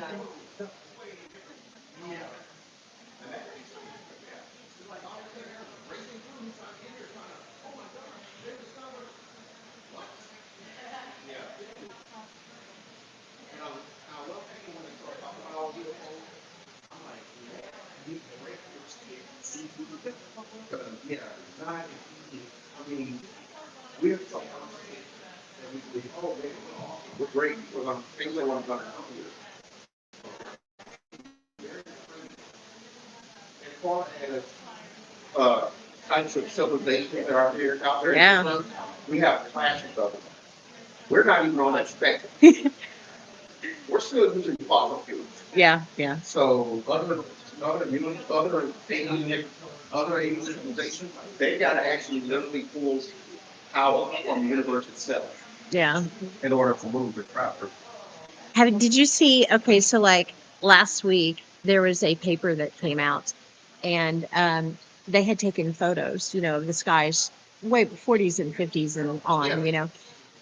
We're great. We're going to things they want to come out here. As far as types of civilizations that are out there, Yeah. we have classes of them. We're not even on that spectrum. We're still using fossil fuels. Yeah, yeah. So other alien civilizations, they got to actually literally pull power from the universe itself Yeah. in order to move the travel. Did you see? Okay, so like last week there was a paper that came out, and they had taken photos, of the skies way 40s and 50s and on,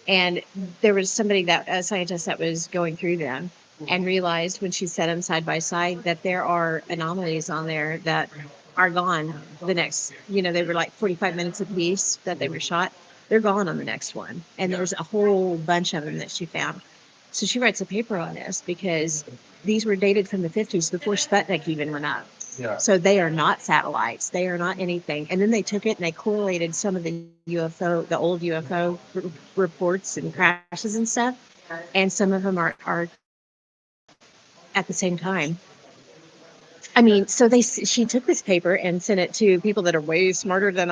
and there was a scientist that was going through them and realized when she set them side by side that there are anomalies on there that are gone the next, they were like 45 minutes apiece that they were shot. They're gone on the next one. And there's a whole bunch of them that she found. So she writes a paper on this because these were dated from the 50s before Sputnik even went up. Yeah. So they are not satellites. They are not anything. And then they took it and they correlated some of the old UFO reports and crashes and stuff. And some of them are at the same time. I mean, so she took this paper and sent it to people that are way smarter than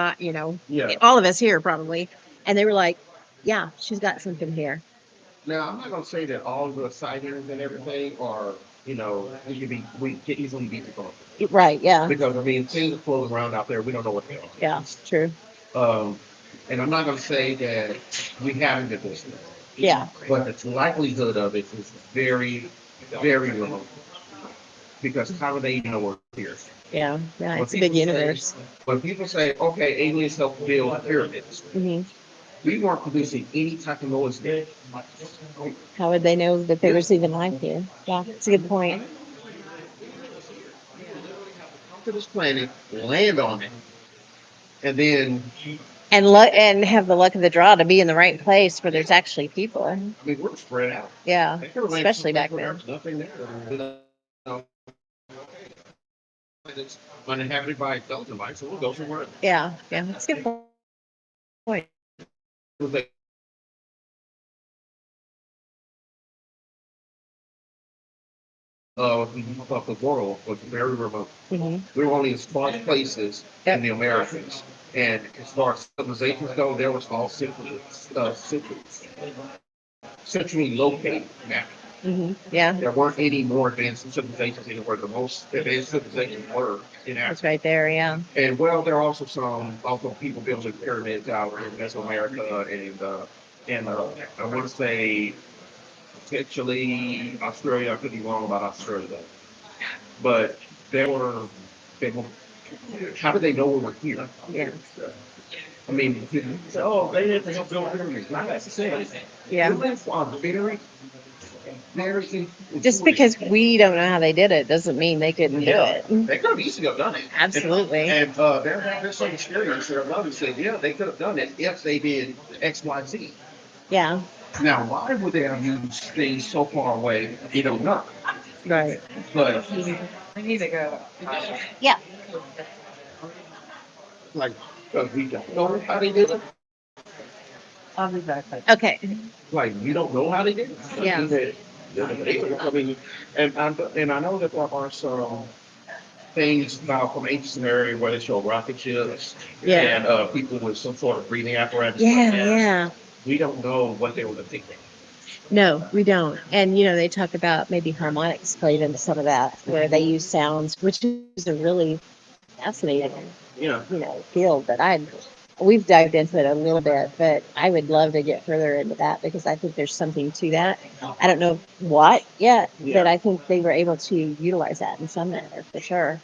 Yeah. all of us here probably. And they were like, yeah, she's got something here. Now, I'm not going to say that all the sightings and everything are, we can easily be debunked. Right. Yeah. Because, I mean, things are floating around out there. We don't know what they are. Yeah. True. And I'm not going to say that we haven't been listening. Yeah. But the likelihood of it is very, very remote. Because how do they know we're here? Yeah. Yeah. When It's a big people say- universe. When people say, okay, aliens helped build pyramids, Hmm. we weren't producing any type of noise there. How would they know that there was even life here? Yeah. It's a good point. Come to this planet, land on it, and then, And have the luck of the draw to be in the right place where there's actually people. I mean, we're spread out. Yeah. They could've landed Especially back someplace where then. there's nothing there. It's uninhabited by intelligent life, so we'll go somewhere else. Yeah. Yeah. That's a good point. Like, of the world was very remote. Hmm. We were only in sparse places in the Americas. And as far as civilizations go, there was all centrally located now. Hmm. Yeah. There weren't any more advanced civilizations anywhere. The most advanced civilizations were in It's Africa. right there. Yeah. And well, there are also people building pyramids out in Mesoamerica and I want to say potentially Australia. I could be wrong about Australia, but there were. They were how do they know we were here? Yeah. I mean, oh, they didn't help build pyramids. Not necessarily. Yeah. Very, very. Just because we don't know how they did it doesn't mean they couldn't do it. They could have easily have done it. Absolutely. And there's some experience there. Love said, yeah, they could have done it if they did X, Y, Z. Yeah. Now, why would they have used things so far away? You don't know. Right. But We need to go. Yeah. like, we don't know how they did it. I'll be back. Okay. Like, we don't know how they did it. Yeah. I mean, and I know that there are some things about from ancient Samaria where they show rocket ships Yeah. and people with some sort of breathing apparatus. Yeah. like that. Yeah. We don't know what they were thinking. No, we don't. And they talk about maybe harmonics played into some of that, where they use sounds, which is a really fascinating, Yeah. field that we've dived into it a little bit, but I would love to get further into that because I think there's something to that. I don't know what yet, but I think they were able to utilize that in some manner for sure.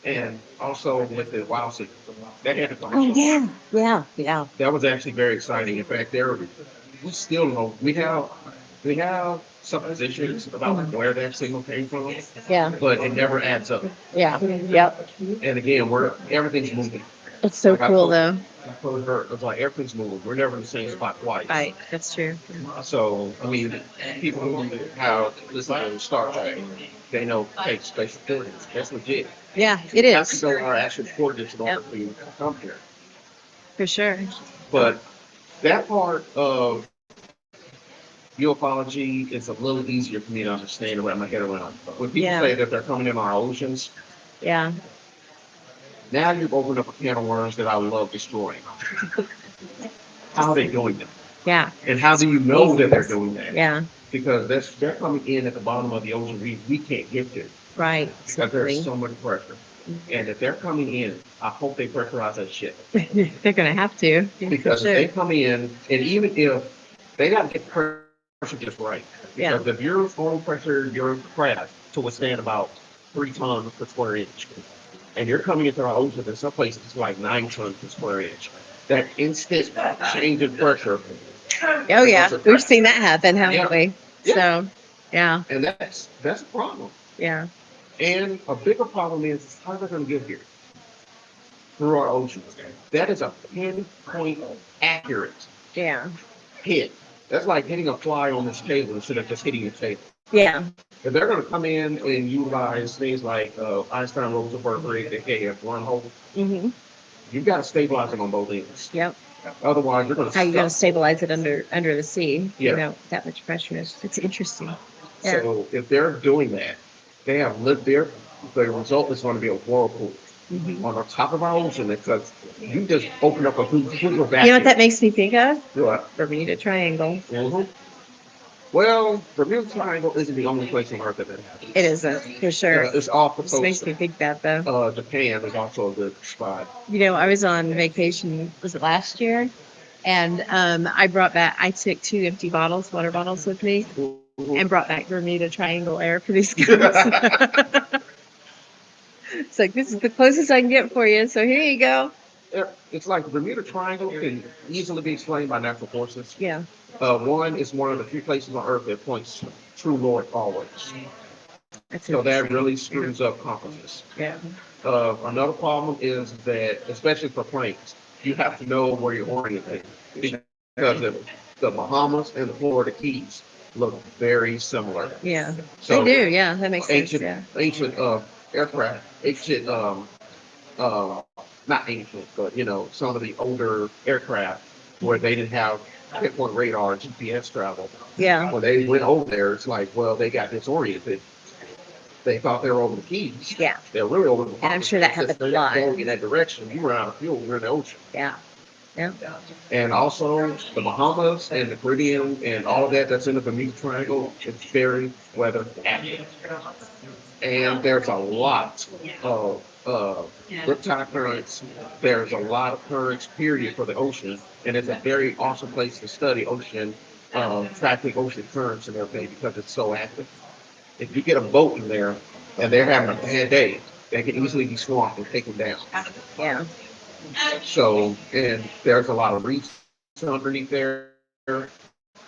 And also with the wow signals, that had to come. Oh yeah, yeah, yeah, That was actually very exciting. In fact, we still know we have suppositions about where that signal came from, yeah, but it never adds up. yeah, yep. And again, everything's moving. It's so Like I cool told- though. I told her, it's like everything's moving. We're never in the same spot twice. Right, that's true. So, I mean, people who have listened to Star Trek, they know, hey, space coordinates, that's legit. Yeah, it You have to is know our actual coordinates in order for you to come here. for sure. But that part of ufology is a little easier for me to understand and wrap my head around. But when people Yeah. say that they're coming in our oceans, Yeah. now you've opened up a can of worms that I love destroying. How are they doing that? Yeah. And how do you know that they're doing that? Yeah. Because they're coming in at the bottom of the ocean we can't get to Right. because there's so much pressure. And if they're coming in, I hope they pressurize that shit. They're gonna have to. Because if they come in, and even if they got to get pressure just right. Yeah. Because if you're going to pressure your craft to withstand about 3 tons per square inch, and you're coming into our ocean, in some places it's like 9 tons per square inch. That instant change in pressure. Oh yeah, we've seen that happen, haven't Yeah. we? Yeah. So, yeah, And that's a problem. yeah, And a bigger problem is how they're going to get here through our oceans. That is a pinpoint accurate yeah, hit. That's like hitting a fly on this table instead of just hitting the table. yeah, If they're going to come in and utilize things like Einstein-Rosenberg rate, aka wormhole, hmm, you've got to stabilize it on both ends. yep. Otherwise, you're going to How you gonna stuck. stabilize it under the sea? Yeah. You know, that much pressure. It's interesting. Yeah. So if they're doing that, they have lived there. The result is going to be a whirlpool Mhm. on the top of our ocean because you just open up a huge vacuum. You know what that makes me think of? What? Bermuda Triangle. Mhm. Well, the Bermuda Triangle isn't the only place on Earth that happens. It isn't for sure. It's off the Just makes coast. me think that though. Japan is also a good spot. You know, I was on vacation. Was it last year? And I brought back. I took 2 empty bottles, water bottles, with me, and brought back Bermuda Triangle air for these guys. It's like, this is the closest I can get for you. So here you go. It's like the Bermuda Triangle can easily be explained by natural forces. Yeah. One is one of the few places on Earth that points true north always. That's So that interesting. really screws up compasses. Yeah. Another problem is that, especially for planes, you have to know where you're oriented because the Bahamas and the Florida Keys look very similar. Yeah. So They do. Yeah. That makes sense. ancient, Yeah. ancient aircraft, ancient uh, not ancient, but some of the older aircraft where they didn't have pinpoint radar, GPS travel. Yeah. When they went over there, it's like, well, they got disoriented. They thought they were over the Keys. Yeah. They're really over the And I'm sure that happened a lot. going in that direction. You were out of fuel. You're in the ocean. Yeah. Yeah. And also the Bahamas and the Caribbean and all of that's in the Bermuda Triangle. It's very weather active. And there's a lot of riptide currents. There's a lot of currents, period, for the ocean. And it's a very awesome place to study ocean, tracking ocean currents and everything because it's so active. If you get a boat in there and they're having a bad day, they can easily be swamped and taken down. Yeah. So, and there's a lot of reefs underneath there. And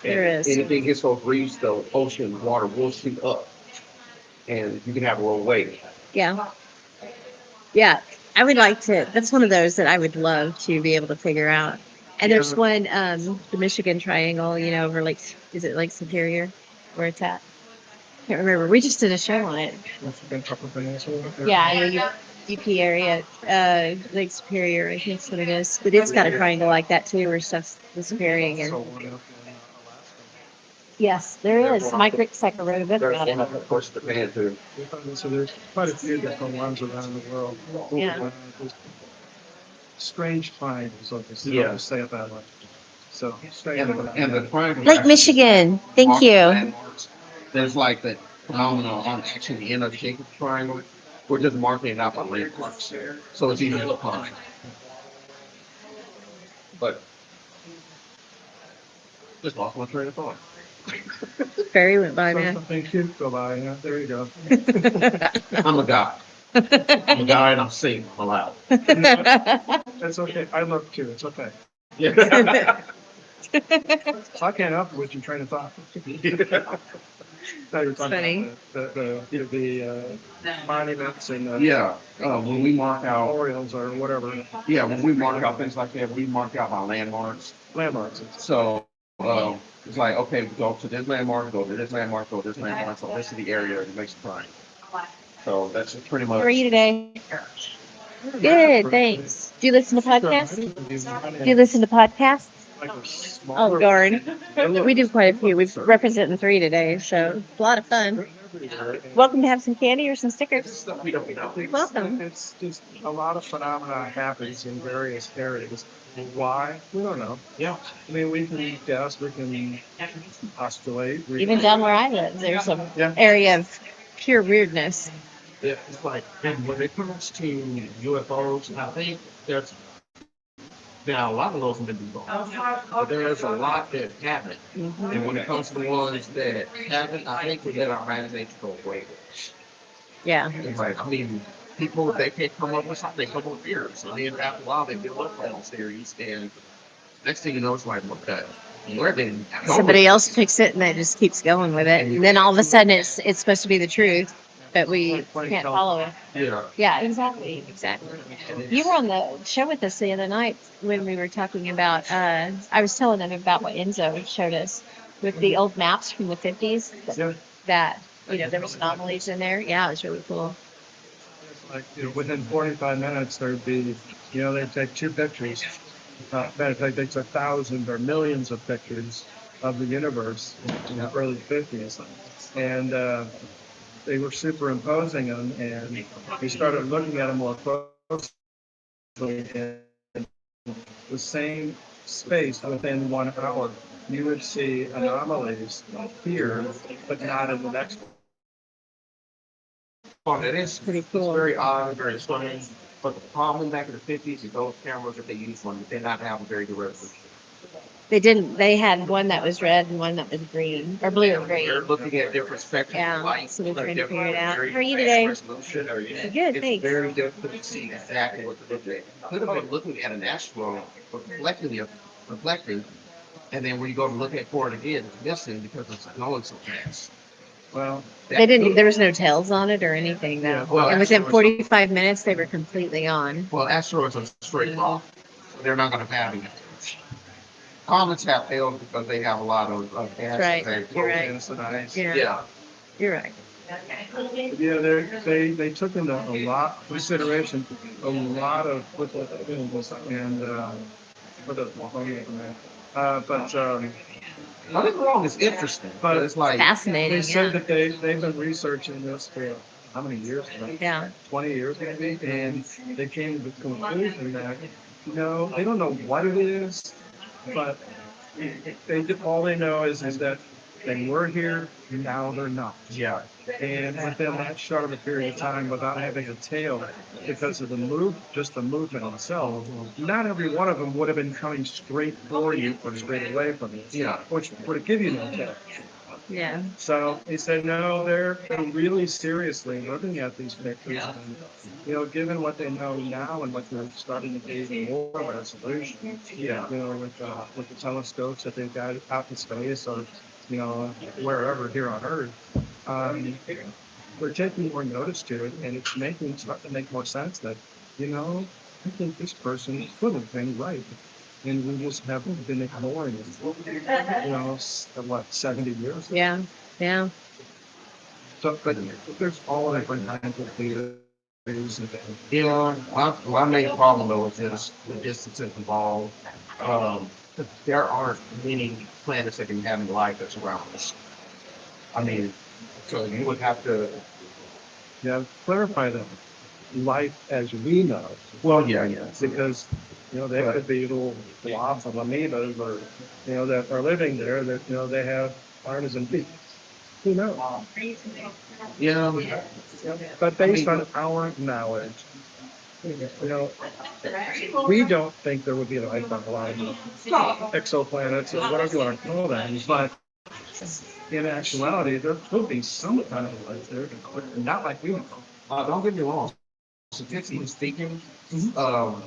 There is. anything hits those reefs, the ocean water will shoot up and you can have a little wave. Yeah. Yeah. I would like to. That's one of those that I would love to be able to figure out. And there's Yeah. one, the Michigan Triangle, you know, over is it Lake Superior where it's at? Can't remember. We just did a show on it. Yeah, in the UP area, Lake Superior, I think that's what it is. But it's got a triangle like that too, where stuff's disappearing. And yes, there is. Mike Ricksecker wrote a book There's about one, it. of course, Japan too. So there's quite a few different ones around the world. Yeah. Strange triangles, obviously. Yeah. I'll just say it that way. So stay And, in it. and the triangle. Lake Michigan. Thank you. There's like that phenomenon on actually the end of the Jacob's Triangle. We're just marking it out by landmarks. So it's easy to find. But just lost my train of thought. Ferry went by, man. Something cute go by, yeah, there you go. I'm a guy. I'm a guy and I'm single. I'm allowed. That's okay, I love too, it's okay. Yeah. I can't help it with your train of thought. Now you're talking Funny. about the monuments and Yeah. When we mark out, memorials or whatever, when we mark out things like that, we mark out our landmarks. landmarks. So it's like, okay, we go to this landmark, go to this landmark, go to this landmark. So this is the area that makes the triangle. So that's pretty much. How are you today? Good, thanks. Do you listen to podcasts? Do you listen to podcasts? like a Oh, smaller. darn. We do quite a few. We've represented 3 today, so a lot of fun. Welcome to have some candy or some stickers. Welcome. It's just a lot of phenomena happens in various areas. Why? We don't know. Yeah. I mean, we can guess, we can postulate. Even down where I live, there's an Yeah. area of pure weirdness. Yeah, it's like when it comes to UFOs, I think there's now a lot of those have been debunked, but there's a lot that haven't. And when it comes to the ones that haven't, I think we let our imagination go way. Yeah. It's like, I mean, people they can't come up with something, they come up with theories. And then after a while, they build up on those theories, and next thing you know, it's like, okay, where they go Somebody with else this? picks it and it just keeps going with it. And then all of a sudden it's supposed to be the truth, but we can't follow it. Yeah. Yeah, exactly. Exactly. You were on the show with us the other night when we were talking about, I was telling them about what Enzo showed us with the old maps from the 50s that, there was anomalies in there. Yeah, it was really cool. Like, within 45 minutes, there'd be, they'd take 2 pictures. Matter of fact, they took thousands or millions of pictures of the universe in the early 50s. And they were superimposing them, and we started looking at them more closely. And the same space within 1 hour, you would see anomalies here, but not in the next one. Well, it is Pretty it's cool. very odd, very strange. But the problem back in the 50s is those cameras that they used one did not have a very good resolution. They didn't, they had one that was red and one that was green, or blue and They're green. looking at different spectrums Yeah, of light, so they're like trying to figure it different, out. very How are you fast today? resolution. Good, It's thanks. very difficult to see exactly what they're looking at. You could have been looking at an asteroid reflecting, and then when you go to look at for it again, it's missing because it's going so fast. Well, They didn't, there was no tails on it or anything yeah, though. well, And within asteroids, 45 minutes, they were completely on. well, asteroids are straight off. They're not going to have any. Comets have tails because they have a lot of gas. Right. They You're right. and so nice. Yeah, Yeah. you're right. Yeah, they took into a lot consideration, a lot of what the and what the but Don't get me wrong, it's interesting, but it's like, Fascinating. they said Yeah. that they've been researching this for how many years now? Yeah. 20 years maybe, and they came to the conclusion that they don't know what it is, but all they know is that they were here, now they're not. yeah, And within that short of a period of time, without having a tail, because of just the movement itself, not every one of them would have been coming straight for you or straight away from you. yeah. Which would give you no tail. Yeah. So he said, no, they're really seriously looking at these pictures. And, given what they know now and what they're starting to gain more resolution, with the telescopes that they've got out in space or, wherever here on Earth, we're taking more notice to it, and it's starting to make more sense that, I think this person could have been right. And we just haven't been ignoring it, 70 years? Yeah. Yeah. So, but there's all different kinds of theories. And My main problem though is just the distance involved. Um, there aren't many planets that can have any life that's around us. I mean, so you would have to. clarify that life as we know, Well, yeah. because, there could be little blobs of amoebas or, that are living there that, they have arms and feet. Who knows? Yeah. But based on our knowledge, we don't think there would be life on a lot of exoplanets or whatever you want to call them, but in actuality, there could be some kind of life there, but not like we know. Don't get me wrong. Statistically speaking, um,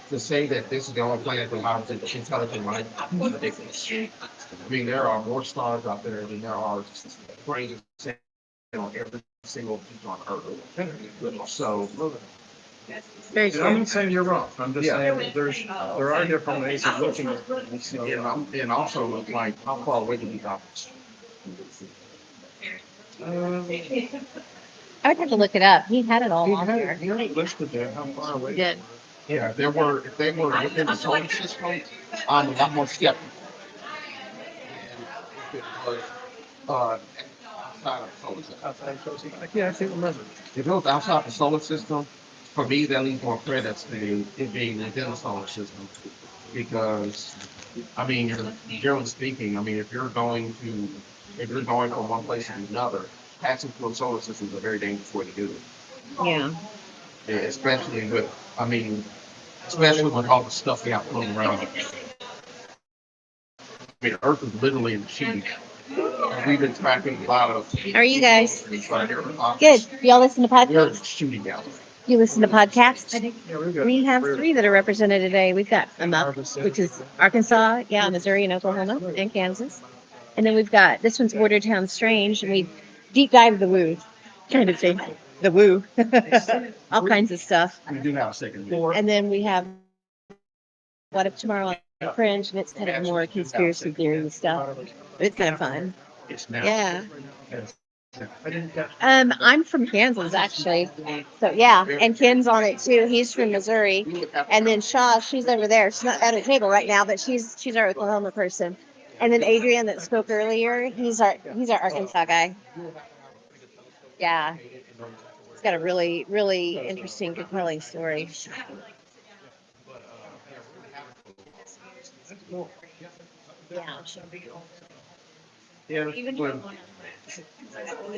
to say that this is the only planet that allows intelligent life is ridiculous. I mean, there are more stars out there than there are brains on every single piece on Earth. So, Very And I'm true. not saying you're wrong. I'm just Yeah. saying that there are different ways of looking at things. So, and also, like, how far away do we go? I would have to look it up. He had it all he on had there. he had it listed there, how far away. He did. Yeah, if they were within the solar system, I'm a lot more skeptical. And if it was outside of the solar system. Outside shows, like, yeah, I can't remember. If it was outside the solar system, for me, that leaves more credits to it being within the solar system. Because, I mean, generally speaking, I mean, if you're going from one place to another, passing through a solar system is a very dangerous way to do it. Yeah. Yeah, especially with, I mean, especially with all the stuff we have floating around. I mean, Earth is literally in the sheet. We've been tracking a lot of. How are you guys? Right here. Good. Y'all listen to We're podcasts? shooting out. You listen to podcasts? Yeah, we're good. We have We're- 3 that are represented today. We've got A.M.O.K, which is Arkansas, yeah, Missouri, and Oklahoma, and Kansas. And then we've got this one's Bordertown Strange, and we deep dive the woo kind of thing. The woo. All kinds of stuff. We do have a second floor. And then we have What If Tomorrow on the Fringe, and it's kind of more conspiracy theory stuff. It's kind of fun. It's now. Yeah. Yes. I'm from Kansas actually. So yeah, and Ken's on it too. He's from Missouri. And then Shaw, she's over there. She's not at a table right now, but she's our Oklahoma person. And then Adrian that spoke earlier, he's our Arkansas guy. Yeah. He's got a really, really interesting, compelling story. Yeah. Yeah, but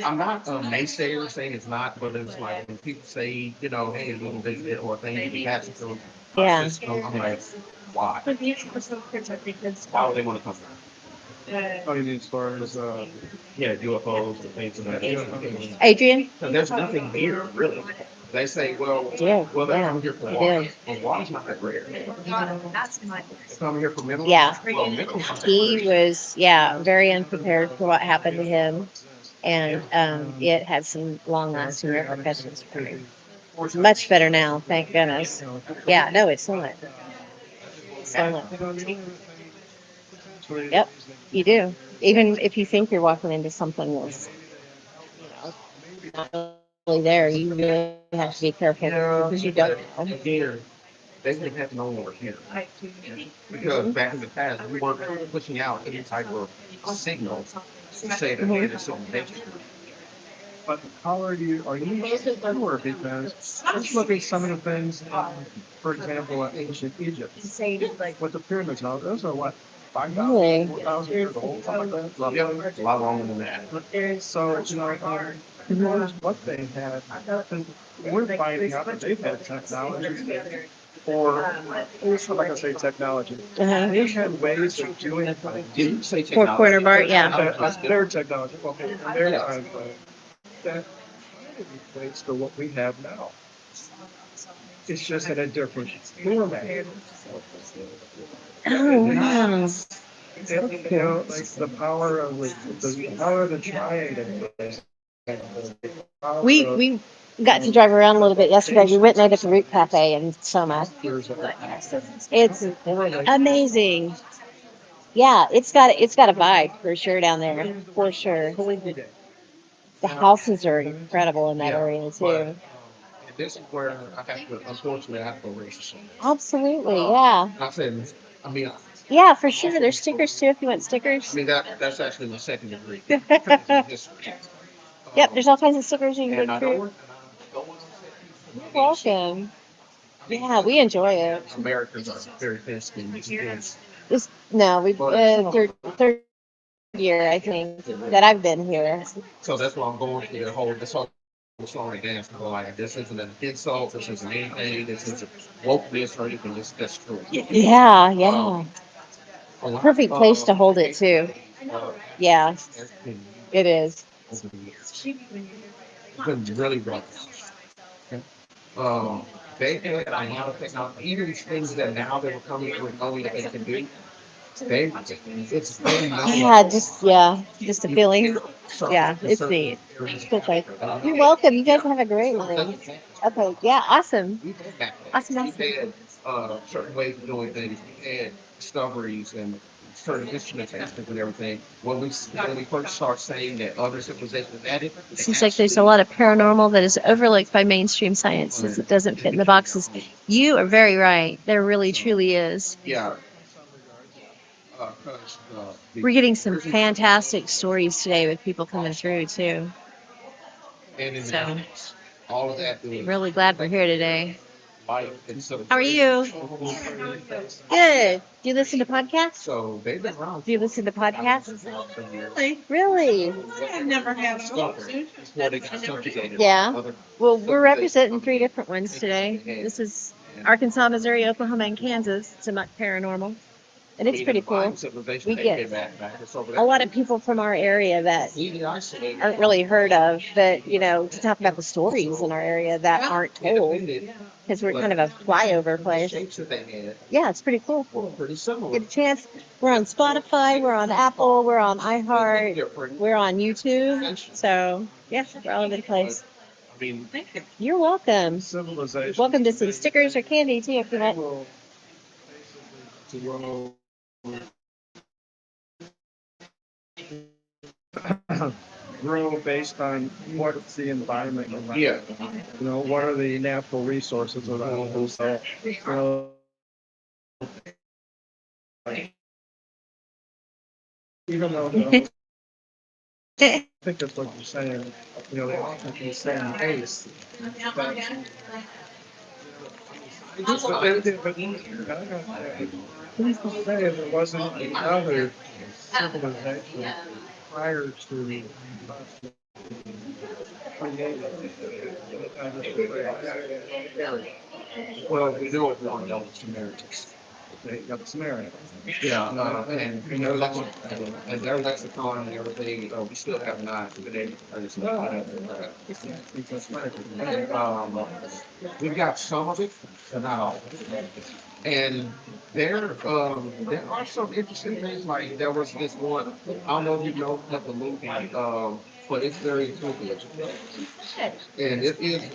I'm not a naysayer saying it's not, but it's like when people say, you know, hey, a little visit or thing to be passing through our Yeah. system, I'm like, why? Why would they want to come back? Oh, you mean as far as, Yeah, UFOs and things of that nature. Adrian? So there's nothing here, really. They say, well, Yeah. they Yeah. come here for They water. do. Well, water's not that rare. They come here for minerals. Yeah. Well, minerals not that He rare. was, very unprepared for what happened to him. And it had some long lasting repercussions for him. It's much better now, thank goodness. Yeah, no, it's not. It's not. Yep, you do. Even if you think you're walking into something that's, not really there, you really have to be careful because you don't know. Here, they would have known over here. Because back in the past, we weren't pushing out any type of signal to say that hey, there's something dangerous. but how are you sure? Because let's look at some of the things, for example, in ancient Egypt, with the pyramids now, those are what, 5,000, Really? 4,000 years old, something like that? Yeah, a lot longer than that. So, here's what they had. And we're finding out that they've had technology for, like I say, technology. Uh-huh. They had ways of doing things. Didn't say Four technology. corner bar, yeah. That's their technology. Okay, in their time frame, that equates to what we have now. It's just in a different format. Oh, wow. Like the power of the power of the triangle. We got to drive around a little bit yesterday. We went and ate at the Root Cafe in Soma. It's amazing. Yeah, it's got a vibe for sure down there, for sure. The houses are incredible in that Yeah, area but too. this is where unfortunately, I have to go racist. Absolutely, yeah, I said, I mean, yeah, for sure. There's stickers too if you want stickers. that's actually my second degree. Yep, History. there's all kinds of stickers you can And get I don't through. want, don't want to say You're welcome. Yeah, we enjoy it. Americans are very thin skinned. Just no, we third year I think that I've been here. So that's why I'm going through the whole this whole slowing dance to go like this isn't an insult, this isn't anything, this isn't wokeness or anything, this that's true. Yeah, yeah. A lot Perfect place to hold it too. uh, Yeah, has been it is. over the years. It's been really rough. Okay. They had a lot of technology, even things that now they were coming to knowing that they can do. They, it's very Just a feeling. Yeah, it's neat. It's cool place. You're welcome. You guys have a great one. Okay, yeah, awesome. Awesome. We had certain ways of doing things. We had discoveries and certain instrumentations and everything, when we first start saying that other civilizations added, It seems like there's a lot of paranormal that is overlooked by mainstream science since it doesn't fit in the boxes. You are very right. There really truly is. yeah, 'cause, We're getting some fantastic stories today with people coming through too. and in So all of that is really glad we're here today. life and so. How are you? Good. Do you listen to podcasts? So they've been around. Do you listen to podcasts? Really? Really? I've never had Yeah. Well, we're representing 3 different ones today. This is Arkansas, Missouri, Oklahoma, and Kansas. It's AMOK Paranormal. And it's pretty cool. We get a lot of people from our area that aren't really heard of, but, you know, to talk about the stories in our area that aren't told, because we're kind of a flyover place. Yeah, it's pretty cool. Get a chance. We're on Spotify, we're on Apple, we're on iHeart, we're on YouTube. So, yeah, we're all over the place. You're welcome. Welcome to some stickers or candy, too, if you want. Grow based on what's the environment around. Yeah. You know, what are the natural resources around? So, you know, even though I think that's what you're saying, you know, they all have the same pace. But who's to say there wasn't another civilization prior to us creating Well, we know it on the Samaritans. they got the Samaritans. Yeah, and their lexicon and everything, we still have not been able to understand. We've got some of it, but not all. And there are some interesting things. Like there was this one. I don't know if you know of the movie, but it's very intuitive. And it is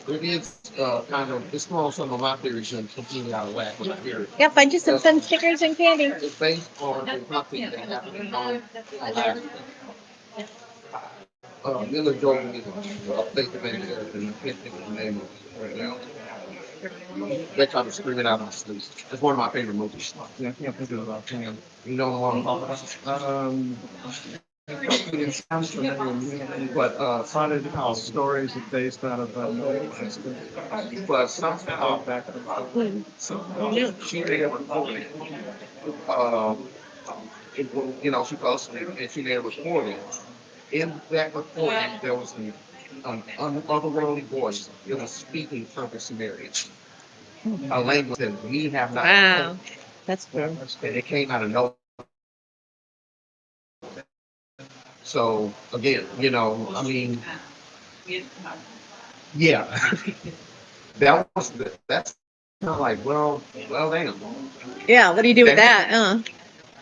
kind of it's throwing some of my theories and completely out of whack with my theory. Yeah, find you some fun stickers and candy. It's based on something that happened on Alaska. Miller Jordan is a fake event there, and I can't think of the name of it right now. They try to scream it out in the streets. It's one of my favorite movies. Yeah, I can't think of it offhand. You know what I'm talking about? It sounds familiar, but Haunted house stories are based out of but somehow back she made a recording. Um, you know, she posted it and she made a recording. In that recording, there was an otherworldly voice. It was speaking perfect Sumerian, a language that we have not. Wow. That's cool. And it came out of nowhere. So again, you know, I mean, yeah, that's kind of like, well, damn. Yeah, what do you do with that?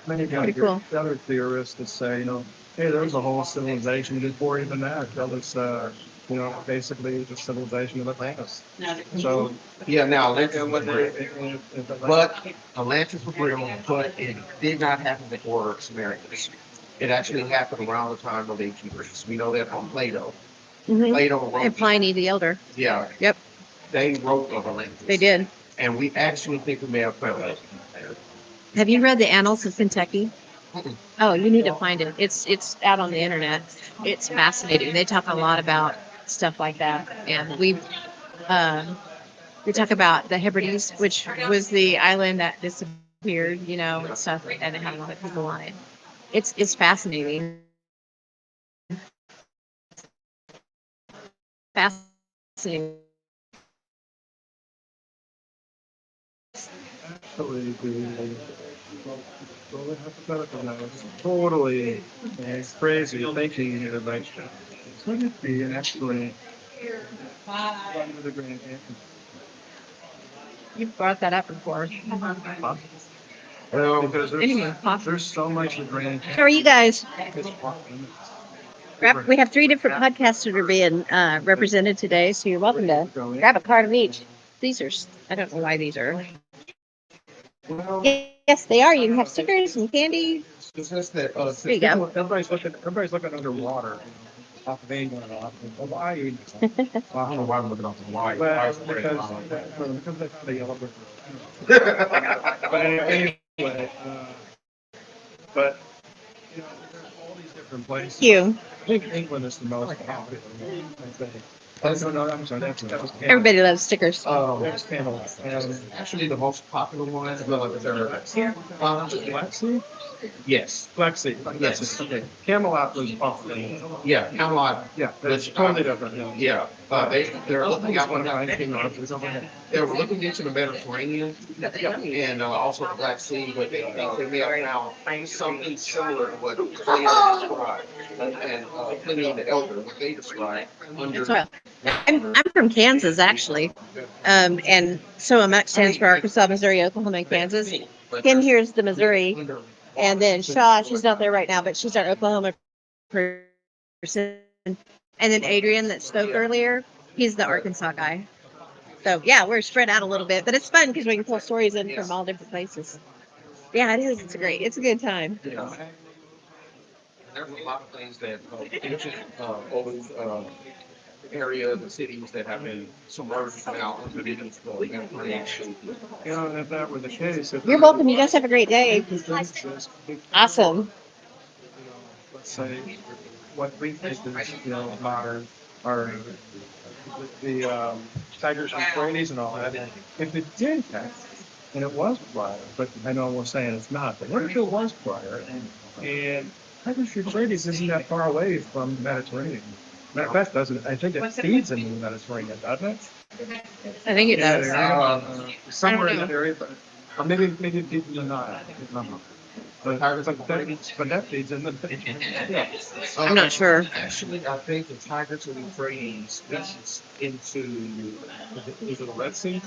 Then you got Pretty cool. the other theorists that say, you know, hey, there's a whole civilization before even that. That was, you know, basically the civilization of Atlantis. So, Yeah, now and Atlantis when was real, but Atlantis was real, but it did not happen before Sumerians. It actually happened around the time of ancient Greece. We know that from Plato. Plato And wrote, Pliny the Elder. yeah, Yep, they wrote of Atlantis. they did. And we actually think we may have found it. Have you read the Annals of Kentucky? Mm-mm. Oh, you need to find it. It's out on the internet. It's fascinating. They talk a lot about stuff like that, and we talk about the Hebrides, which was the island that disappeared, you know, and stuff, and it had a lot of people on it. It's fascinating. Fascinating. actually, the hypothetical now is totally crazy thinking that, like, could it be actually under the Grand Canyon? You've brought that up before. Well, Because Anyway, there's so much of the Grand how are you guys? Canyon. We have 3 different podcasts that are being represented today, so you're welcome to grab a card of each. These are, I don't know why these are. well, Yeah. Yes, they are. You can have stickers and candy. It's just that, There you go. Everybody's looking underwater. Off of England, off of Hawaii. Well, I don't know why I'm looking off of Hawaii. Well, because they found a yellow brick road. But anyway, but you know, there's all these different places. Thank you. I think England is the most popular. I think. Oh, no, I'm sorry. That was Canada. Everybody loves stickers. That was Canada. actually the most popular ones, but they're, Black Sea? yes, Black Sea. Yes. Okay. Camelot was off the. yeah, Camelot. Yeah, that's totally different. Yeah, they're looking That's at one one of of my thing. They were looking into the Mediterranean and also the Black Sea, but they may have found something similar to what Plato described and Pliny the Elder, what they described under. That's right. I'm from Kansas, actually. And so AMOK stands for Arkansas, Missouri, Oklahoma, and Kansas. Kim here's the Missouri. And then Shaw, she's not there right now, but she's our Oklahoma person. And then Adrian that spoke earlier, he's the Arkansas guy. So yeah, we're spread out a little bit, but it's fun because we can pull stories in from all different places. Yeah, it is. It's great. It's a good time. Yeah. There's a lot of things that ancient old area, the cities that have been submerged now underneath the Mediterranean. You know, if that were the case, if You're welcome. You guys have a great day. Awesome. let's say what we think is, modern, or the tigers and Euphrates and all that. If it did happen, and it was prior, but I know we're saying it's not, but what if it was prior? And tigers and Euphrates isn't that far away from the Mediterranean. Matter of fact, doesn't I think it feeds into the Mediterranean, doesn't it? I think it does. Somewhere in that area, but or maybe people do not. But that feeds in the Mediterranean. I'm not sure. Actually, I think the tigers and Euphrates feeds into Is it the Red Sea?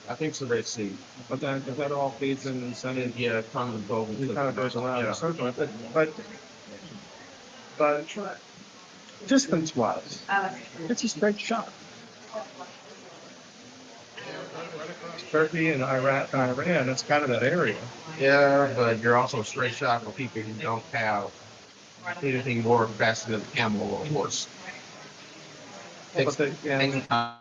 I think it's the Red Sea. But that all feeds in the Senate. And yeah, kind of goes. It kind of goes around Yeah. the circle. But distance wise, it's a straight shot. Turkey and Iraq, Iran, it's kind of that area. Yeah, but you're also a straight shot for people who don't have anything more faster than a camel or a horse. But they, Takes time.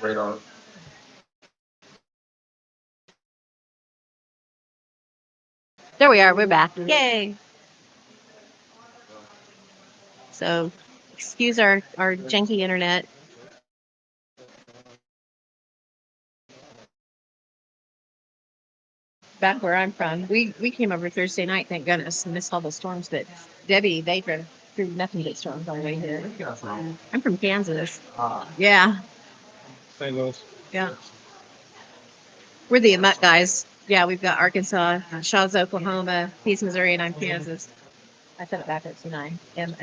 Radar. There we are. We're back. Yay. So excuse our janky internet. Back where I'm from, we came over Thursday night, thank goodness, and missed all the storms. But Debbie, they drove through nothing but storms on the way here. I'm from Kansas. Yeah, St. Louis. yeah. We're the AMOK guys. Yeah, we've got Arkansas, Shaw's Oklahoma, he's Missouri, and I'm Kansas. I said it backwards, and I am.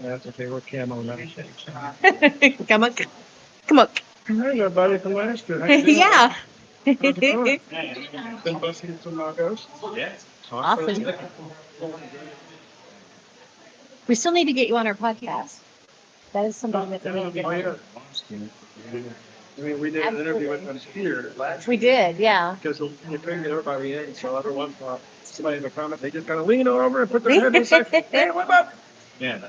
That's okay. We're camo now. Come on, come on. Hey, everybody from last year. How you doing? Yeah. How's it going? Been busting some knockouts? Yes. Awesome. We still need to get you on our podcast. That is something that we need to get on. I mean, we did an interview with them here last We year. did, yeah. Because you couldn't get everybody in, so everyone thought somebody in the comment, they just kind of lean over and put their head and say, "Hey, what about?" Yeah.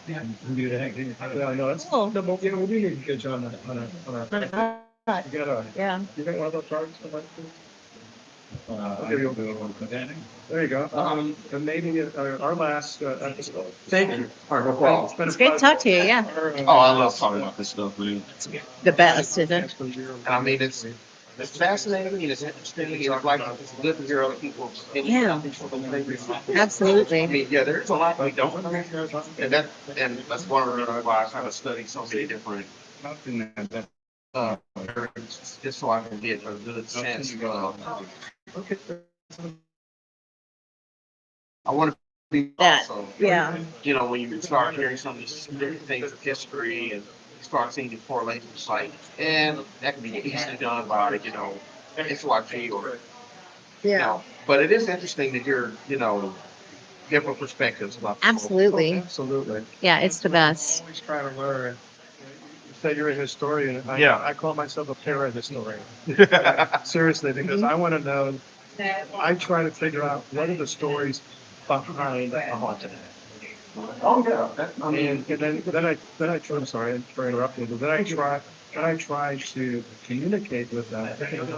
Yeah, do that. Yeah, I know it's Cool. double. Yeah, we do need to get you on a. You got a. Yeah. You got one of those cards? There you go. And maybe our last episode. Thank you. All right, no problem. It's great to talk to you, yeah. Oh, I love talking about this stuff, man. The best, isn't it? And I mean, it's fascinating and it's interesting. It's like it's good to hear other people. Yeah. I Absolutely. mean, yeah, there's a lot we don't know, and that's one of the reasons why I kind of study so many different areas, just so I can get a good sense of. I want to be That, also, yeah. you know, when you start hearing some of these different things of history and you start seeing the correlations, like, and that can be easily done by, you know, SYG or, you know, but it is interesting to hear, you know, different perspectives about the Absolutely. Absolutely. Yeah, it's the best. Always trying to learn. You say you're a historian. Yeah. I call myself a para-historian. Seriously, because I want to know. I try to figure out what are the stories behind a haunted. Oh, yeah. I mean, And then I try. I'm sorry for interrupting, but then I try to communicate with them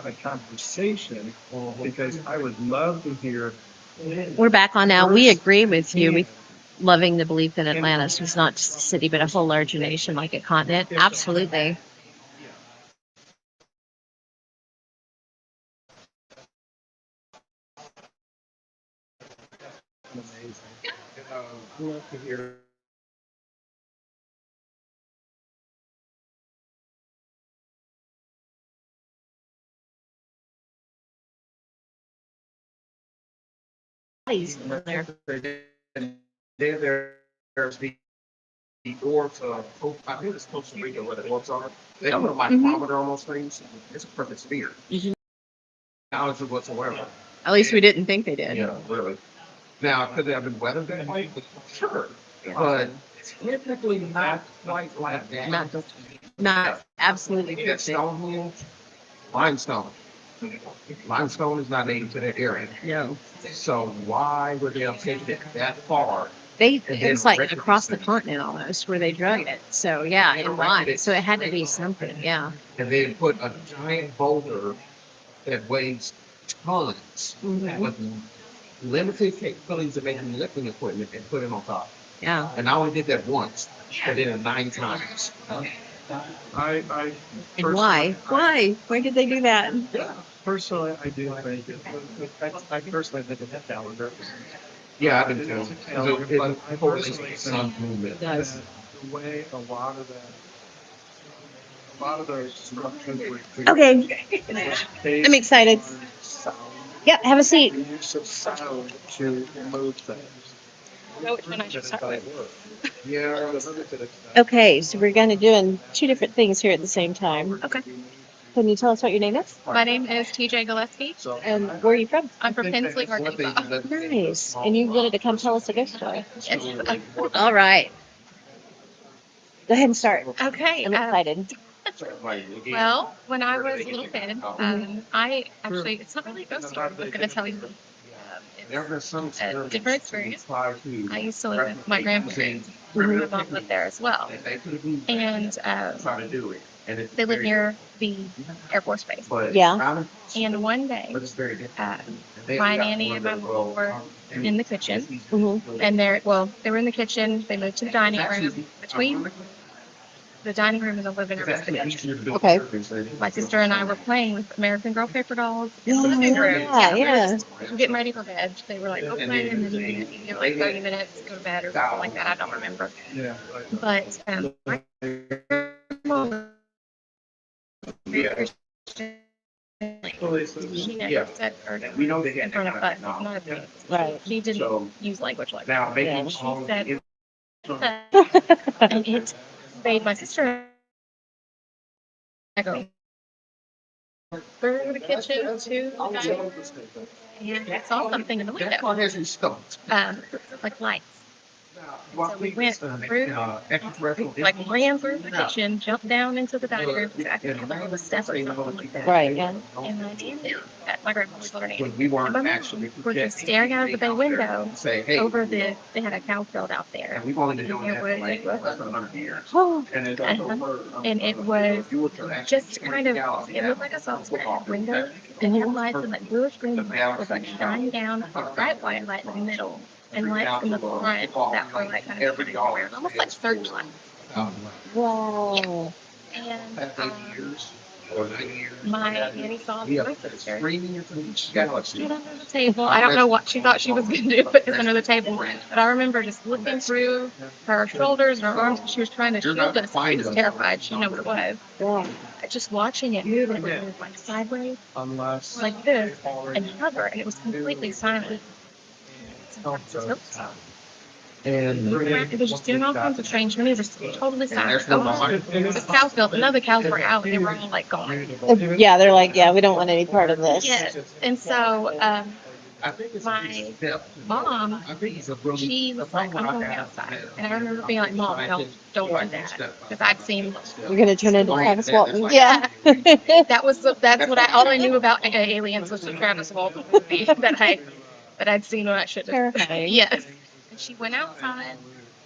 a conversation because I would love to hear. We're back on now. We agree with you. We loving the belief that Atlantis was not just a city, but a whole larger nation, like a continent. Absolutely. Love to hear. There's the dwarfs I think it's Costa Rica where the dwarfs are. They don't look like micrometer on those things. It's a perfect sphere. Knowledge of whatsoever. At least we didn't think they did. Yeah, really. Now, could they have been weathered that way? Sure. But typically not quite like that. Not absolutely That perfect. Stonehenge, limestone. Limestone is not native to that area. No. So why would they have taken it that far? It was like across the continent almost where they dragged it. So yeah, and why? So it had to be something, yeah. And then put a giant boulder that weighs tons with limited capabilities of making lifting equipment and put it on top. Yeah. And I only did that once, but did it 9 times. And why? Why did they do that? Personally, I do think I personally think it's a calendar. Yeah, I do too. It's a calendar, but I Correlates personally with the sun think movement. Does. that the way a lot of those structures were Okay. based I'm excited. on sound, Yep, have a seat. the use of sound to move things. Know which one I should start with. Yeah. Okay, so we're going to doing two different things here at the same time. Okay. Can you tell us what your name is? My name is TJ Gillespie. And where are you from? I'm from Pensley, Arkansas. Nice. And you wanted to come tell us a ghost story. Yes. All right. Go ahead and start. Okay. I'm excited. Well, when I was a little kid, I actually, it's not really a ghost story, I'm going to tell you. It's a different experience. I used to live with my grandparents. My mom lived there as well. And they lived near the Air Force Base. Yeah. And one day, my nanny and my mom were in the kitchen. And they were in the kitchen. They moved to the dining room. Between the dining room and the living room is the kitchen. Okay. My sister and I were playing with American Girl paper dolls in the living room. Yeah. We were getting ready for bed. They were like, go play, and then you get like 30 minutes, go to bed or something like that. I don't remember. Yeah. But my grandma she never said or We know they in front of us, not of me. Right. She didn't use language like Now, that. making She home said, is and it made my sister go through the kitchen to the dining room, and I saw something in the that one window, has you stumped. like lights. So we went through, like ran through the kitchen, jumped down into the dining room. I think it was on the step or something like that. Right. Yeah. And my aunt, my grandmother's living in, and my mom were just staring out of the bay window over they had a cow field out there. And there was, and it was just kind of, it looked like a saucepan window, and headlights and like bluish green light was like shining down, a bright white light in the middle, and lights in the front that were like kind of shining around, almost like searchlights. Wow. And my nanny saw my sister. She stood under the table. I don't know what she thought she was going to do, put this under the table. But I remember just looking through her shoulders and her arms, and she was trying to shield us. She was terrified. She didn't know what it was. Yeah. Just watching it move, it would move like sideways, like this, and hover, and it was completely silent. And It was just doing all kinds of strange maneuvers, totally silent. This cow field, none of the cows were out, they were all like gone. Yeah, they're like, yeah, we don't want any part of this. Yes. And so my mom, she was like, I'm going outside. And I remember being like, Mom, don't do that. Because I'd seen. You're gonna turn into Travis Walton. Yeah. That's what all I knew about aliens was the Travis Walton movie that I'd seen when I should have. Terrifying. Yes. And she went outside,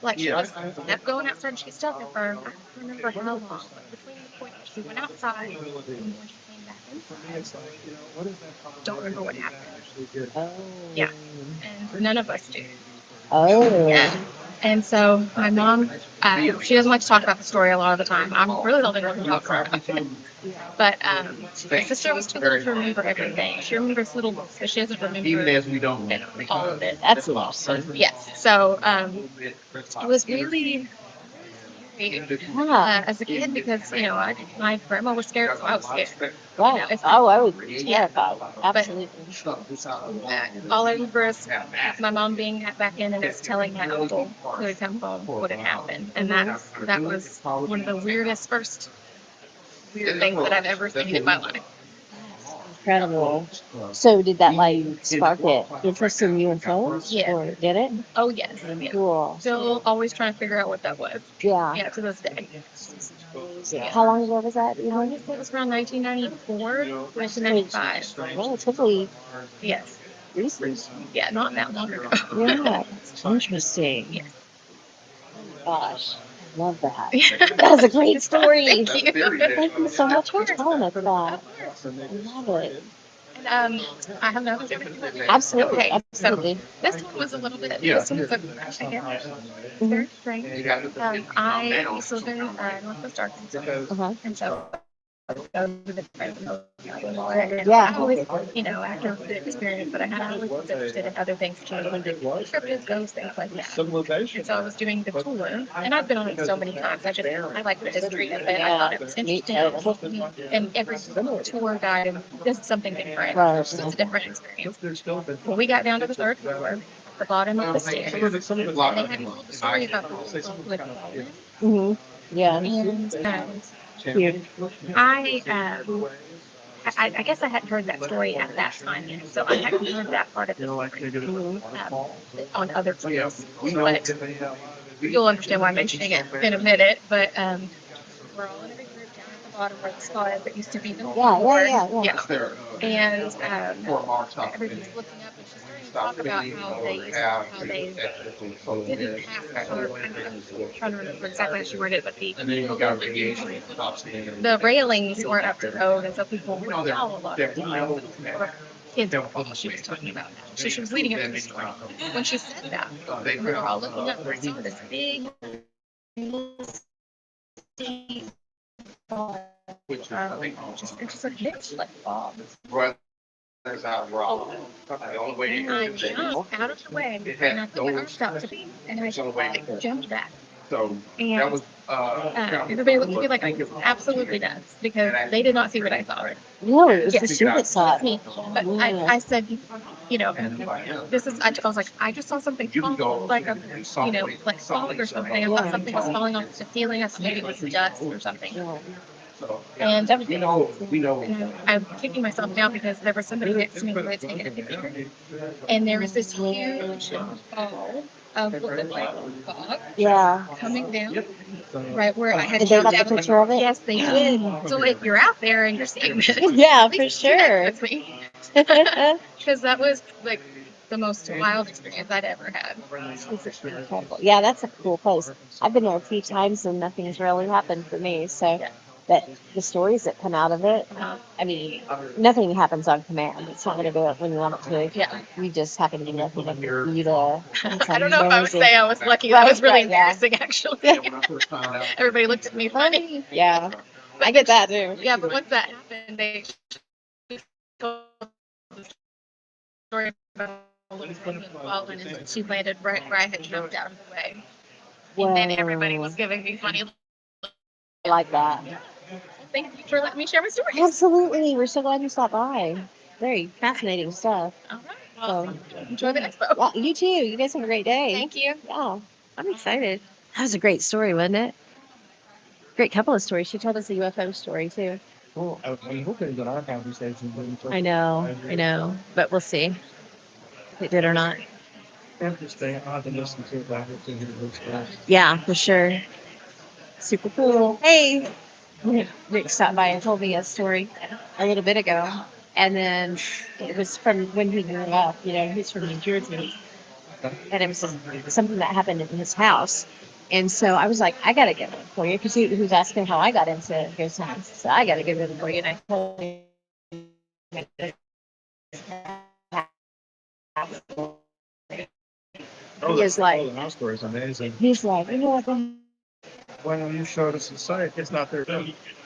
like she was kept going outside, and she stuck it for, I don't remember how long, but between the point that she went outside and when she came back inside, don't remember what happened. Oh. Yeah. And none of us do. Oh. Yeah. And so my mom, she doesn't like to talk about the story a lot of the time. I'm really the only one who talks about it. But my sister was too little to remember everything. She remembers little bits, but she doesn't remember even as we don't all of it. That's awesome. Yes. So it was really as a kid because my grandma was scared, so I was scared. Wow. I would be terrified. But Absolutely. all I remember is my mom being back in and just telling my uncle who had come home what had happened, and that was one of the weirdest first weird things that I've ever seen in my life. Incredible. So did that like spark it interest in UFOs? Yeah. Or did it? Oh yes. Yeah. Cool. Still always trying to figure out what that was. Yeah. Yeah, to this day. Yeah. How long ago was that? You know? It was around 1994, 1995. Relatively Yes. recent. Yeah, not that long ago. Yeah. Interesting. Yes. Gosh. Love that. That was a great story. Thank you. Thank you so much for telling us that. I love it. And I have another story. Absolutely. Okay, Absolutely. so this one was a little bit. This one was very strange. I used to live in Northwest Arkansas, and so I was a friend of Yeah. I always, after the experience that I had, I always was interested in other things too, like cryptids, ghosts, things like that. And so I was doing the tour, and I've been on it so many times. I like the history of it. I thought it was interesting. And every tour guide does something different. Right. So it's a different experience. When we got down to the third floor, at the bottom of the stairs, and they had told the story about the people who had fallen. Mm-hmm. Yeah. And Cute. I guess I hadn't heard that story at that time yet, so I hadn't heard that part of the story on other places. But you'll understand why I'm mentioning it in a minute. But we're all in a big group down at the bottom where the spa is that used to be the floor. Yeah. And everybody's looking up, and she's starting to talk about how they didn't pass her. I'm trying to remember exactly how she worded it, but the railings weren't up to code, and so people would fall a lot of times. Kids were falling. She was talking about that. So she was leading up to the story. When she said that, we were all looking up, and I saw this big just like this, like fall. And I jumped out of the way, and I put my arms out to be, and I jumped back. And everybody looked at me like I was absolutely nuts because they did not see what I saw. No, it was the shoe that saw it. Me. But I said, this is. I was like, I just saw something fall, like a, like fog or something. I thought something was falling off the ceiling. I thought maybe it was dust or something. And I'm kicking myself now because there was somebody next to me who had taken a picture, and there was this huge ball of looking like a fog Yeah. coming down right where I had Did they jumped have a out. picture of it? Yes, they did. So if you're out there and you're seeing this, Yeah, for please sure. connect with me. Because that was like the most wild experience I'd ever had. It's incredible. Yeah, that's a cool place. I've been there a few times and nothing's really happened for me. So that the stories that come out of it, I mean, nothing happens on command. It's not going to do it when you want it to. Yeah. You just happen to be lucky enough to be there. I don't know if I would say I was lucky. That was really embarrassing, actually. Everybody looked at me funny. Yeah, I get that too. Yeah, but once that happened, they told the story about a little thing falling and she landed right where I had jumped out of the way. And then everybody was giving me funny looks. I like that. Thank you for letting me share my story. Absolutely. We're so glad you stopped by. Very fascinating stuff. All right. Well, So, enjoy the expo. well, you too. You guys have a great day. Thank you. Yeah, I'm excited. That was a great story, wasn't it? Great couple of stories. She told us a UFO story too. Well, I'm hoping that our conversation will I know, but we'll see if it did or not. interesting. I have to listen to it back to hear those stories. Yeah, for sure. Super cool. Hey, Rick stopped by and told me a story a little bit ago, and then it was from when he grew up. You know, he's from New Jersey, and it was something that happened in his house. And so I was like, I gotta get one for you because he was asking how I got into ghost hunting. So I gotta get one for you, and I told him. He is like, the house story is amazing. he's like, you know what? When you showed us the site, it's not there.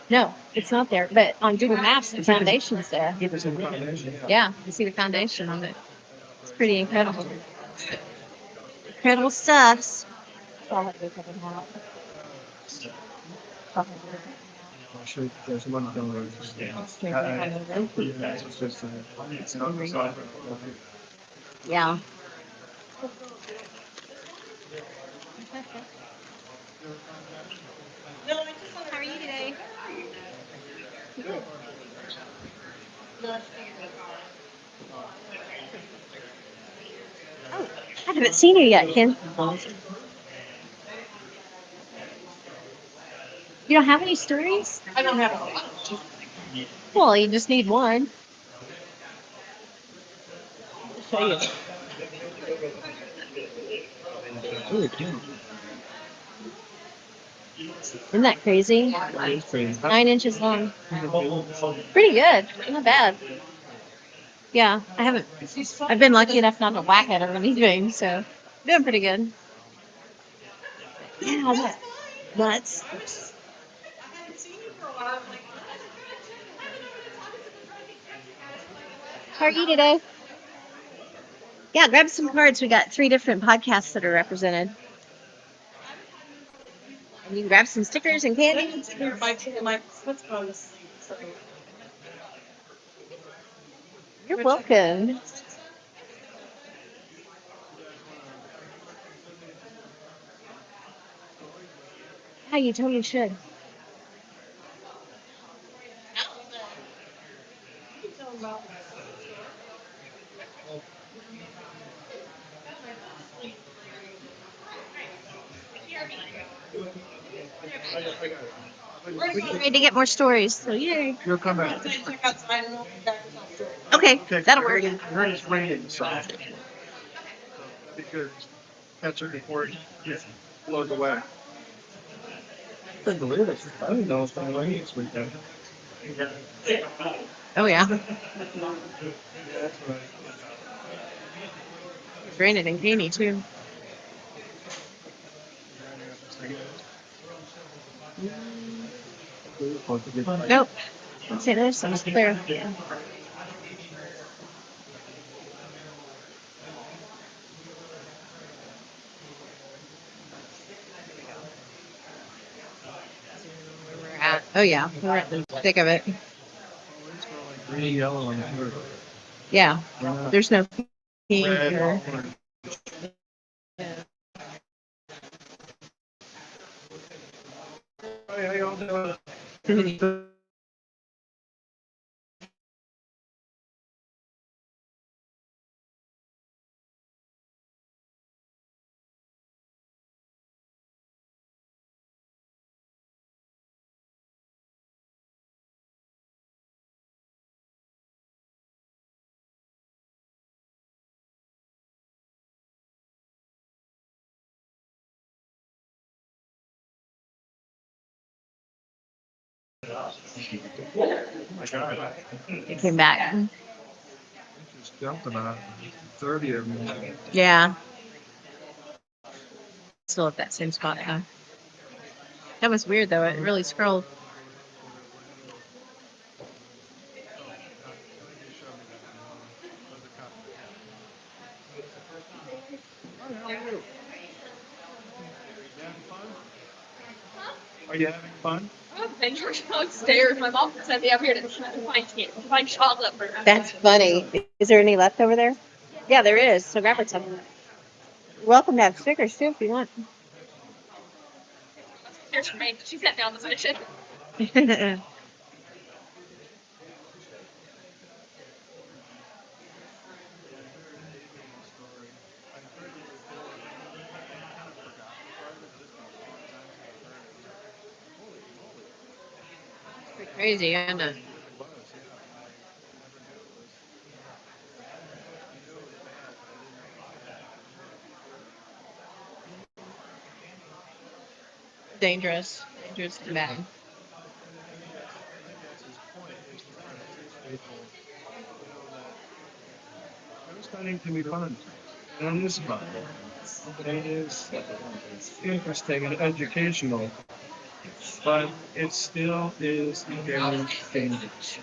No, it's not there. But on Google Maps, the foundation's there. Give us some foundation. Yeah, you see the foundation on it. It's pretty incredible. Incredible stuff. I'll let you come and help. I'm sure there's one down it's just Yeah. How are you today? Oh, I haven't seen you yet, Ken. You don't have any stories? I don't have a lot. Well, you just need one. I'll show you. Isn't that crazy? 9 inches long. Pretty good. Not bad. Yeah, I haven't. I've been lucky enough not to whack it or anything, so doing pretty good. Yeah, that's nuts. How are you today? Yeah, grab some cards. We got 3 different podcasts that are represented. And you can grab some stickers and candy. You're welcome. Yeah, you totally should. We're getting ready to get more stories. So yay. You'll come back. Okay, that'll work. You're just raining, so because that's a report. It blows away. Couldn't believe it. I didn't know it was going to rain this weekend. Oh yeah, That's right. it's raining in Caney too. Nope. St. Louis is clear. Oh yeah, we're at the thick of it. Green, yellow, and blue. Yeah, there's no pink Red, or. orange. Hey, how y'all doing? my God. It came back. Just jumped about 30 of them. Yeah. Still at that same spot, huh? That was weird, though. It really scrolled. Are you having fun? Oh, thanks for upstairs. My mom sent me up here to find chocolate for her. That's funny. Is there any left over there? Yeah, there is. So grab her some. You're welcome to have stickers, too, if you want. Here's for me. She sent me on this mission. Crazy, isn't it? Dangerous. Dangerous and bad. Studying can be fun. And it is fun. It is interesting and educational, but it still is very dangerous.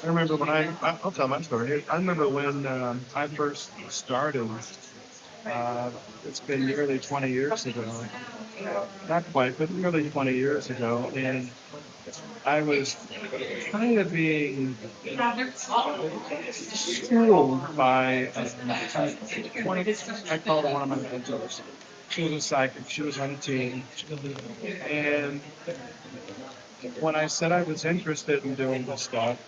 I remember when I'll tell my story. I remember when I first started, it's been nearly 20 years ago. Not quite, but nearly 20 years ago. And I was kind of being schooled by I called one of my mentors. She was a psychic. She was on a team. And when I said I was interested in doing this stuff,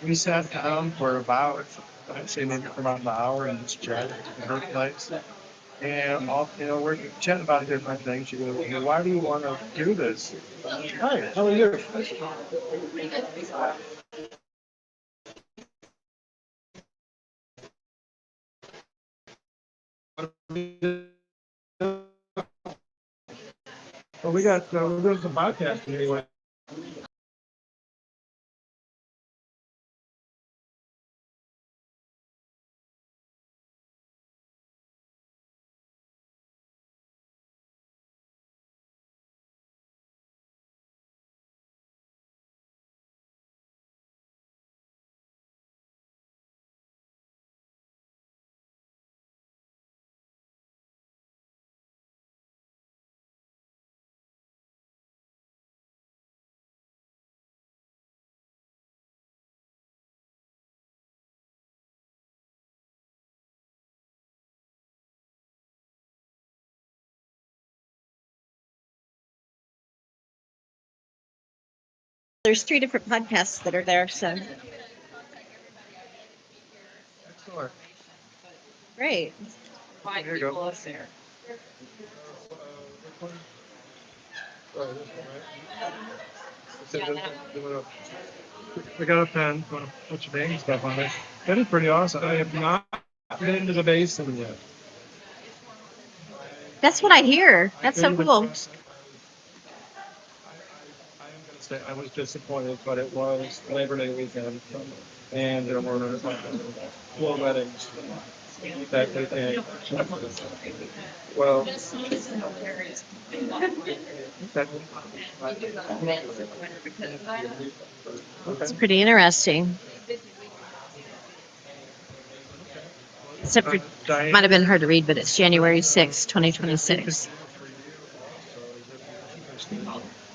we sat down for about, I'd say maybe for about an hour and just chatted at her place. And we're chatting about different things. She goes, "Well, why do you want to do this?" Hi, how are you? Well, we're doing some podcasting anyway. There's 3 different podcasts that are there, so Excellent. great. Here you go. We got a pen. Want to put your name and stuff on it. That is pretty awesome. I have not been to the basin yet. That's what I hear. That's so cool. I was disappointed, but it was Labor Day weekend, and there were 4 weddings that weekend. Well, that, It's pretty interesting. Except for, might have been hard to read, but it's January 6th, 2026.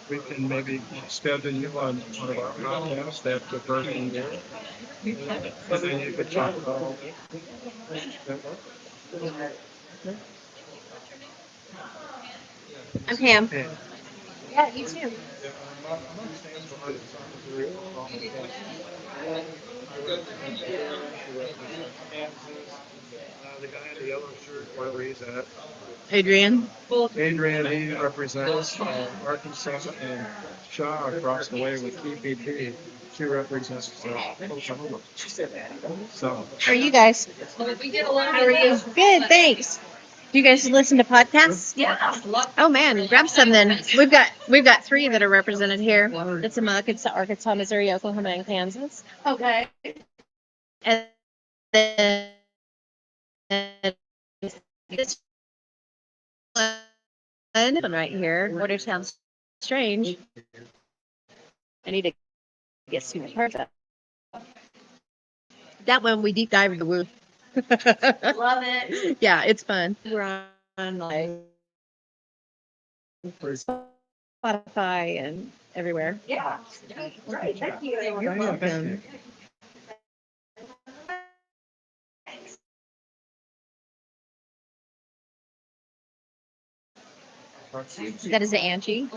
we can maybe schedule you on one of our podcasts after the first year. And then you could talk about I'm Pam. it. Yeah, you too. The guy in the yellow shirt, wherever he's at. Adrian. Adrian, he represents Arkansas, and Shaw across the way with EPP. She represents Oklahoma. So, How are you guys? We get along. How are you? Good, thanks. Do you guys listen to podcasts? Yeah. Oh man, grab some then. We've got three that are represented here. It's A.M.O.K, it's Arkansas, Missouri, Oklahoma, and Kansas. Okay. And then this one right here, Water Sounds Strange. I need to get some parts up. That one we deep dive in the woo. Love it. Yeah, it's fun. We're on like Spotify and everywhere. Yeah. Great. Thank you. You're welcome. That is Angie.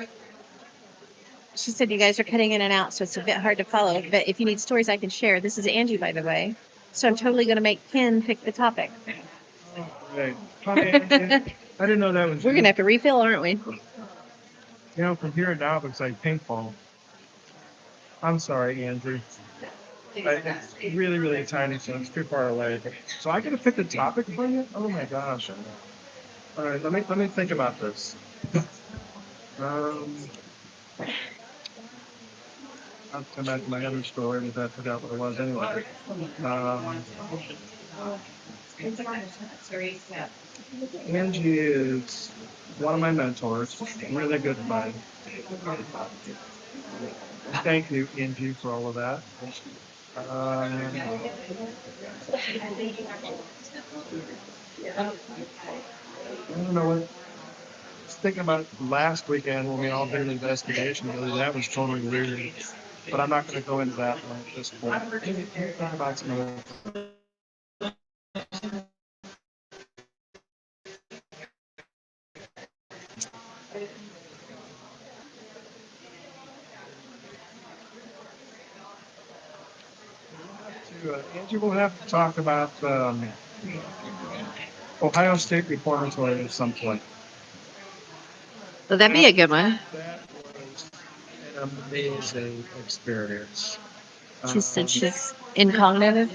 She said you guys are cutting in and out, so it's a bit hard to follow. But if you need stories I can share, this is Angie, by the way. So I'm totally going to make Ken pick the topic. Right. I didn't know that was. We're going to have to refill, aren't we? You know, from here now it looks like paintball. I'm sorry, Andrew. It's really, really tiny, so it's too far away. So I gotta pick the topic for you? Oh my gosh. All right, let me think about this. Um, I'll come back to my other story because I forgot what it was anyway. Angie is one of my mentors, really good friend. Thank you, Angie, for all of that. I don't know what. Just thinking about last weekend when we all did an investigation. Really, that was totally weird. But I'm not going to go into that one at this point. Talk about some other. Angie will have to talk about Ohio State Reformatory at some point. Well, that'd be a good one. That was an amazing experience. She said she's incognitive.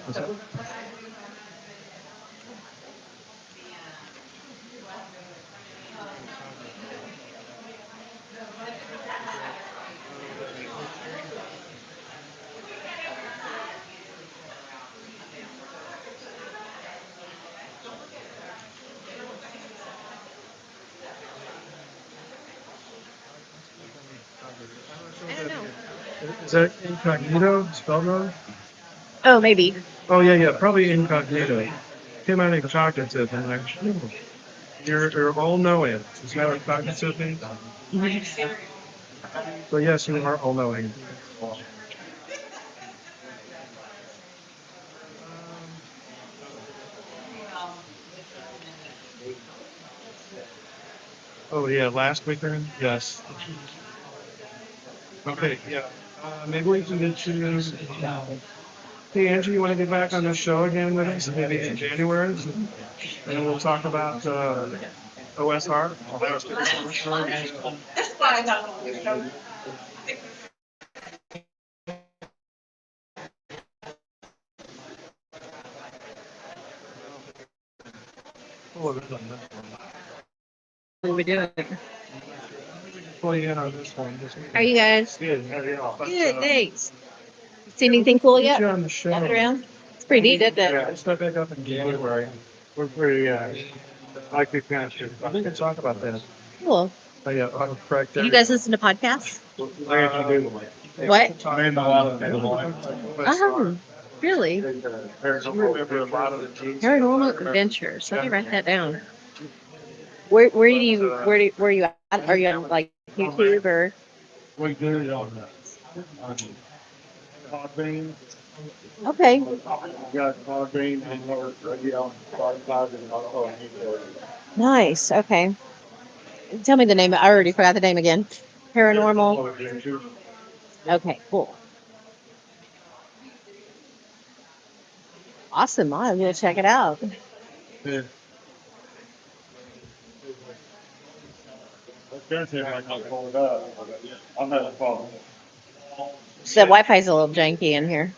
Was that- I don't know. Is that incognito spelled wrong? Oh, maybe. Oh yeah, probably incognito. Came out of cognitive and like, you're all knowing. Is that what cognitive means? So yes, you are all knowing. Oh yeah, last weekend? Yes. Okay, yeah. Maybe we can get you. Hey Angie, you want to get back on the show again with us? Maybe in January, and we'll talk about OSR. Ohio State Reformatory. Oh, this one, this one. What are we doing? Pull you in on this one. How are you guys? Good. How are you all? Good, thanks. See anything cool Get yet? you on the show. Got it around? It's pretty neat, isn't it? Yeah, we'll start back up in January. We're pretty, like we can we can talk about that. Cool. Oh, yeah, I'll correct Do you guys listen to podcasts? What? Oh, really? Paranormal Adventures. Let me write that down. Where are you at? Are you on like YouTube or? We do it on Podbean. Okay. We got Podbean and we're radio on Spotify and also on YouTube. Nice. Okay. Tell me the name. I already forgot the name again. Paranormal. Okay. Cool. Awesome. I'm gonna check it out. Yeah. I'm having a problem. So the Wi-Fi's a little janky in here.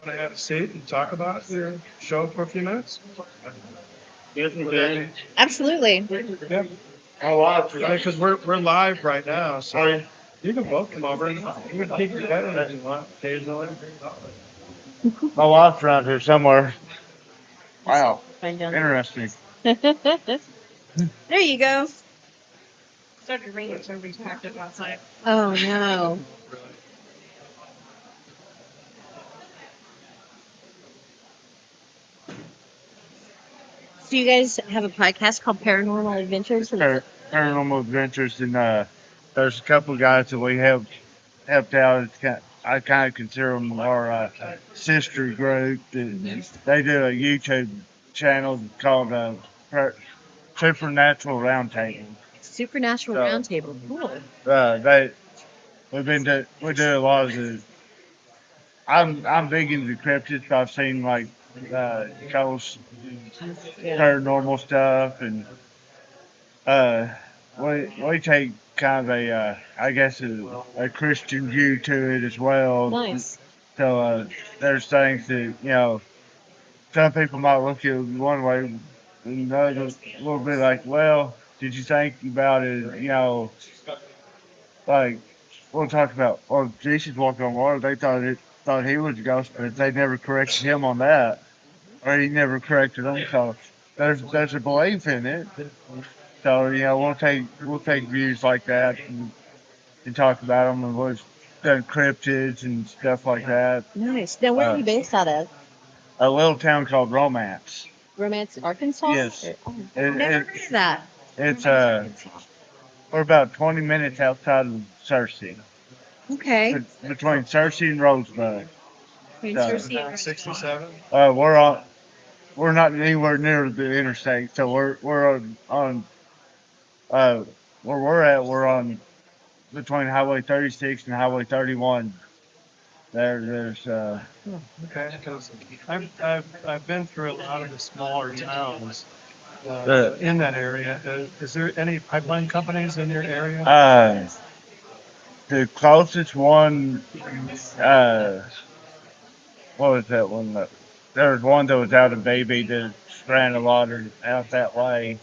to have a seat and talk about your show for a few minutes? Yes, we can. Absolutely. Yeah. Oh, wow. Because we're live right now, so you can both come over and you can peek your head in if you want occasionally. My wife's around here somewhere. Wow. Interesting. There you go. Started to rain, so everybody's packed up outside. Oh no. So you guys have a podcast called Paranormal Adventures? Paranormal Adventures, and there's a couple of guys that we helped out. I kind of consider them our sister group. They do a YouTube channel called Supernatural Roundtable. Supernatural So, Roundtable. Cool. We do a lot of the. I'm big into cryptids. I've seen like ghosts, paranormal stuff, and uh, we take kind of I guess a Christian view to it as well. Nice. So there's things that some people might look at it one way, and others will be like, well, did you think about it? Like we'll talk about, well, Jesus walked on water. They thought he was a ghost, but they never corrected him on that, or he never corrected them. So there's a belief in it. So we'll take views like that and talk about them, and we've done cryptids and stuff like that. Nice. Now, where are you based out of? A little town called Romance. Romance, Arkansas? Yes. Oh, It, never it, heard of that. it's we're about 20 minutes outside of Searcy, Okay. between Searcy and Rosebud. Between So, Cersei and 67. we're not anywhere near the interstate, so we're on uh where we're on between Highway 36 and Highway 31. There's Okay, because I've been through a lot of the smaller towns in that area. Is there any pipeline companies in your area? The closest one, uh, what was that one? There was one that was out of Baby that ran a lot of out that way.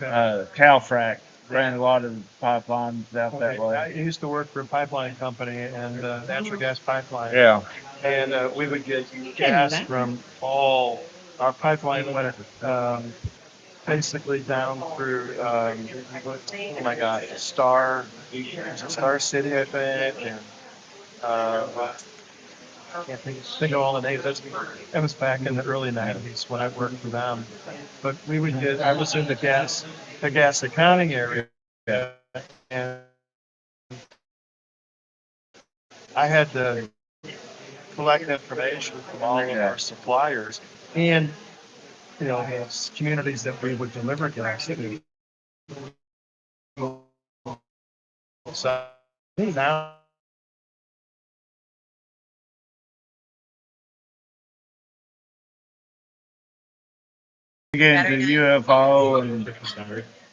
Okay. Calfrac ran a lot of pipelines out that Okay. I way. used to work for a pipeline company and natural gas pipeline. Yeah. And we would get gas from all our pipeline went basically down through oh my God, Star City, I think, and I can't think of all the names. That was back in the early '90s when I worked for them. But we would get. I was in the gas accounting area, and I had to collect information from all of our suppliers and the communities that we would deliver gas to. So now We get into UFO and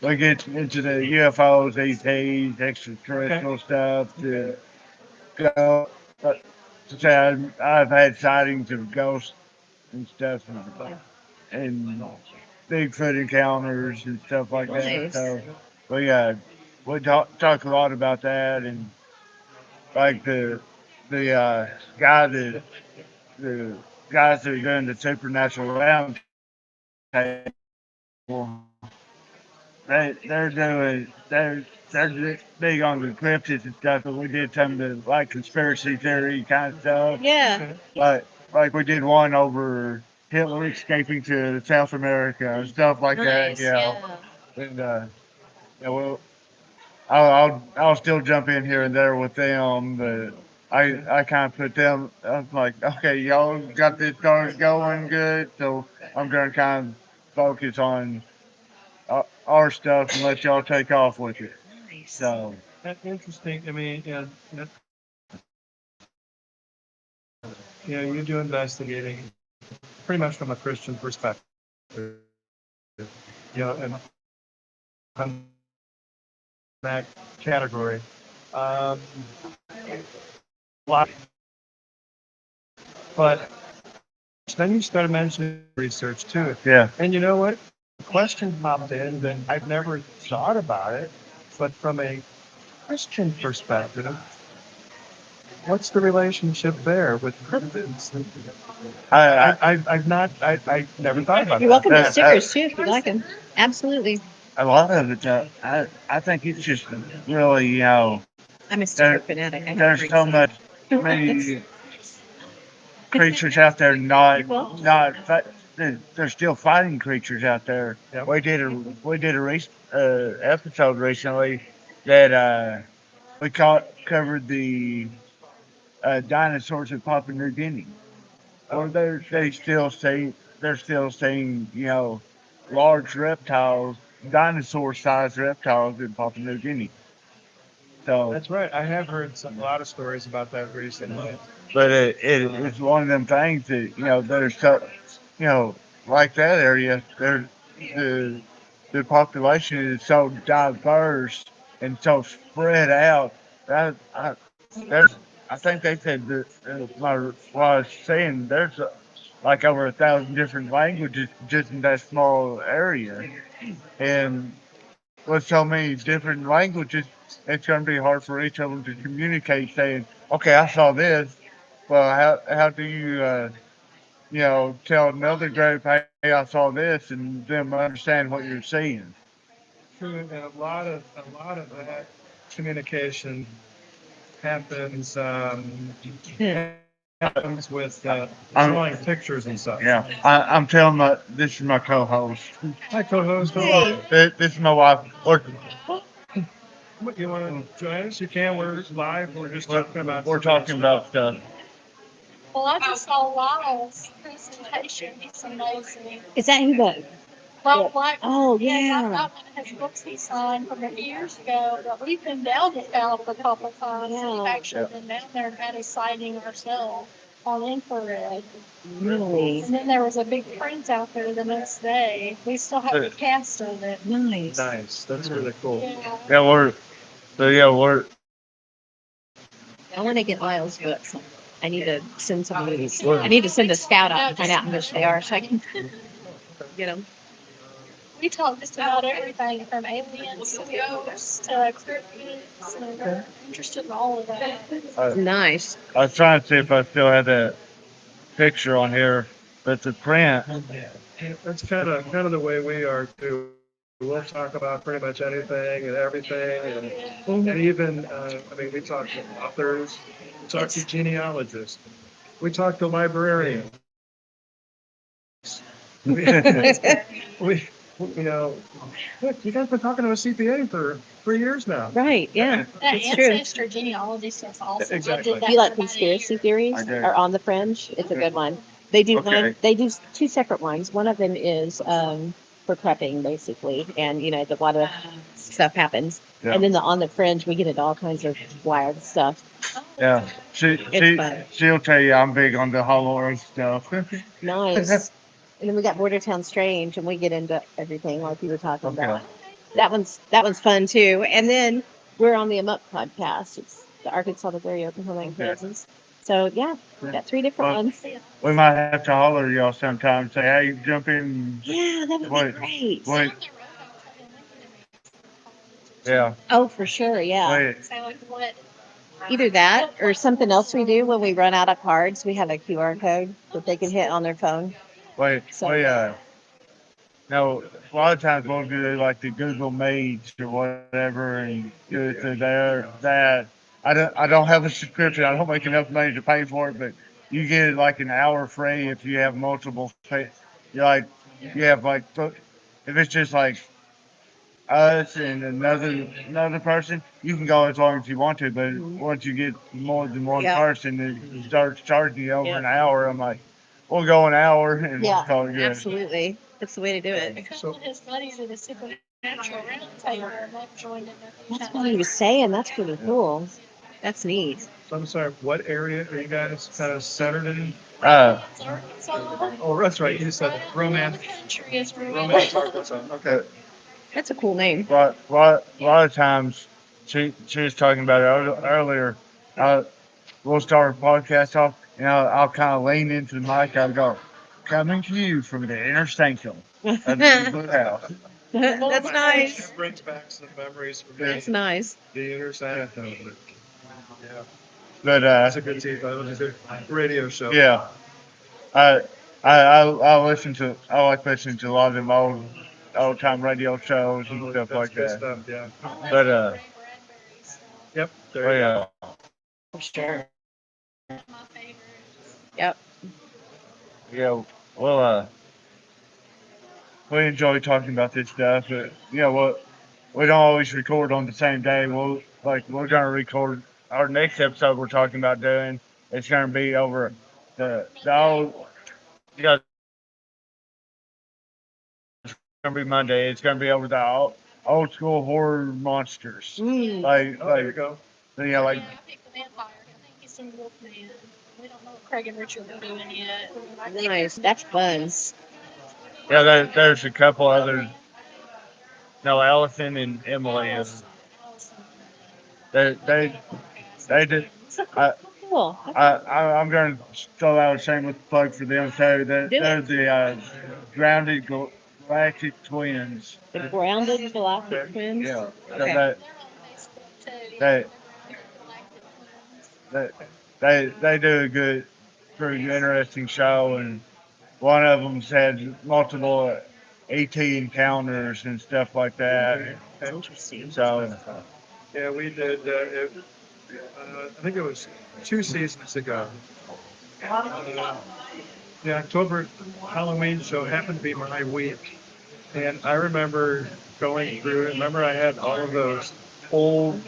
we get into the UFOs, ETs, extraterrestrial stuff. To go, to say I've had sightings of ghosts and stuff, and Bigfoot encounters and stuff like that. Nice. So we talk a lot about that, and like the the guys that are doing the supernatural round table, they're big on the cryptids and stuff, but we did some of the like conspiracy theory kind of stuff. Yeah. Like we did one over Hitler escaping to South America and stuff like that. Nice. Yeah. And yeah, well, I'll still jump in here and there with them, but I kind of put them. I'm like, okay, y'all got this going good, so I'm gonna kind of focus on our stuff and let y'all take off with it. Nice. So that's interesting. I mean, you do investigating pretty much from a Christian perspective. And on that category, a lot, but then you started mentioning research too. Yeah. And you know what? A question popped in that I've never thought about it, but from a Christian perspective, what's the relationship there with cryptids? I never thought about You're that. welcome to stickers too if you like them. Absolutely. A lot of it, I think it's just really, I'm a sticker fanatic. I have there's three, so so. much, many creatures out there they're still fighting creatures out there. Yep. We did a episode recently that covered the dinosaurs in Papua New Guinea. Or they're still seeing large reptiles, dinosaur-sized reptiles in Papua New Guinea. So, That's right. I have heard a lot of stories about that recently. but it's one of them things that that are so like that area. The the population is so diverse and so spread out. That there's I think they said that what I was saying there's like over 1,000 different languages just in that small area, and with so many different languages, it's going to be hard for each of them to communicate. Saying, "Okay, I saw this." Well, how do you tell another group, "Hey, I saw this," and them understand what you're seeing? True, and a lot of that communication happens happens with drawing pictures and stuff. Yeah, I'm telling this is my co-host. Hi, co-host. Hey. This is my wife. What, you want to join us? You can. We're live. We're just talking about. We're talking about stuff. Well, I just saw Lyle's presentation. He's amazing. Is that who the? Well, like, Oh yes, I've yeah. got one of his books he signed from a few years ago, but we've been down to Alp a couple times. Yeah. We've actually been down there and had a sighting ourselves on infrared. Really And then there was a big print out there the next day. We still have the cast of it. nice. Nice. That's really cool. Yeah. We're I want to get Lyle's books. I need to send some of these. I need to send a scout out and find out how much they are so I can get them. We talk just about everything from aliens to ghosts to cryptids. And we're interested in all of that. Nice. I was trying to see if I still had that picture on here, but the print. That's kind of the way we are too. We'll talk about pretty much anything and everything, and even we talk to authors, we talk to genealogists, we talk to librarians. we, look, you guys been talking to a CPA for 3 years now. Right. Yeah. That It's true. ancestor genealogy stuff's awesome. Exactly. I did that If you like for many conspiracy years. theories I do. or on the fringe, it's a good one. They do Okay. one. They do two separate ones. One of them is for prepping, basically, and a lot of stuff happens. Yeah. And then the on the fringe, we get into all kinds of wild stuff. Yeah, fun. she'll tell you I'm big on the Hollow Earth stuff. Nice. And then we got Bordertown Strange, and we get into everything like you were talking Okay. about. That one's fun too. And then we're on the A.M.O.K podcast. It's the Arkansas, Missouri, Oklahoma, and Okay. Kansas. So yeah, we got three different Well, ones. We might have to holler at y'all sometime and say, hey, jump in. Yeah, that would Wait, be great. Wait, yeah. Oh, for sure. Yeah. Wait, So what? Either that or something else we do when we run out of cards. We have a QR code that they can hit on their phone. so, no, a lot of times we'll do like the Google Mates or whatever and do it through there. That I don't have a subscription. I don't make enough money to pay for it, but you get like an hour free if you have multiple. You have like if it's just like us and another person, you can go as long as you want to. But once you get more than one Yeah. person, it starts charging you over an hour. I'm like, we'll go an hour and Yeah, call it good. absolutely. That's the way to do it. A couple of his buddies at a supernatural round table, and they've joined in. That's what he was saying. That's pretty cool. That's neat. So I'm sorry, what area are you guys kind of centered in? Arkansas. Oh, that's right. You said romance. Country is Romance, Arkansas. Okay. That's a cool name. A lot of times, she was talking about it earlier. We'll start a podcast off, and I'll kind of lean into the mic. I'll go, coming to you from the inner sanctum of the Blue House. That's nice. It brings back some memories for me. That's nice. The intersection. Yeah, But that's a good TV. That was a good radio show. yeah, I I like listening to a lot of them old time radio shows and stuff That's like good that. stuff. Yeah. But Yep. There well, you go. yeah, For sure. Yep. yeah. Well, we enjoy talking about this stuff, but what we don't always record on the same day. We're gonna record our next episode we're talking about doing. It's gonna be over the old yeah, it's gonna be Monday. It's gonna be over the old school horror monsters. Mm. Like Oh, there you like go. yeah, like Yeah, I picked the vampire. I think he's in Wolfman. We don't know what Craig and Richard are doing yet. Nice. That's fun. yeah. There's a couple others. No, Allison and Emily is they they did. I, Cool. I'm going to throw out a shameless plug for them too. They're the grounded galactic twins. The grounded galactic twins. Yeah, Okay. they, they, they do a good, pretty interesting show, and one of them's had multiple ET encounters and stuff like that. Interesting. So Yeah, we did. I think it was 2 seasons ago. The October Halloween show happened to be my week, and I remember going through it. Remember, I had all of those old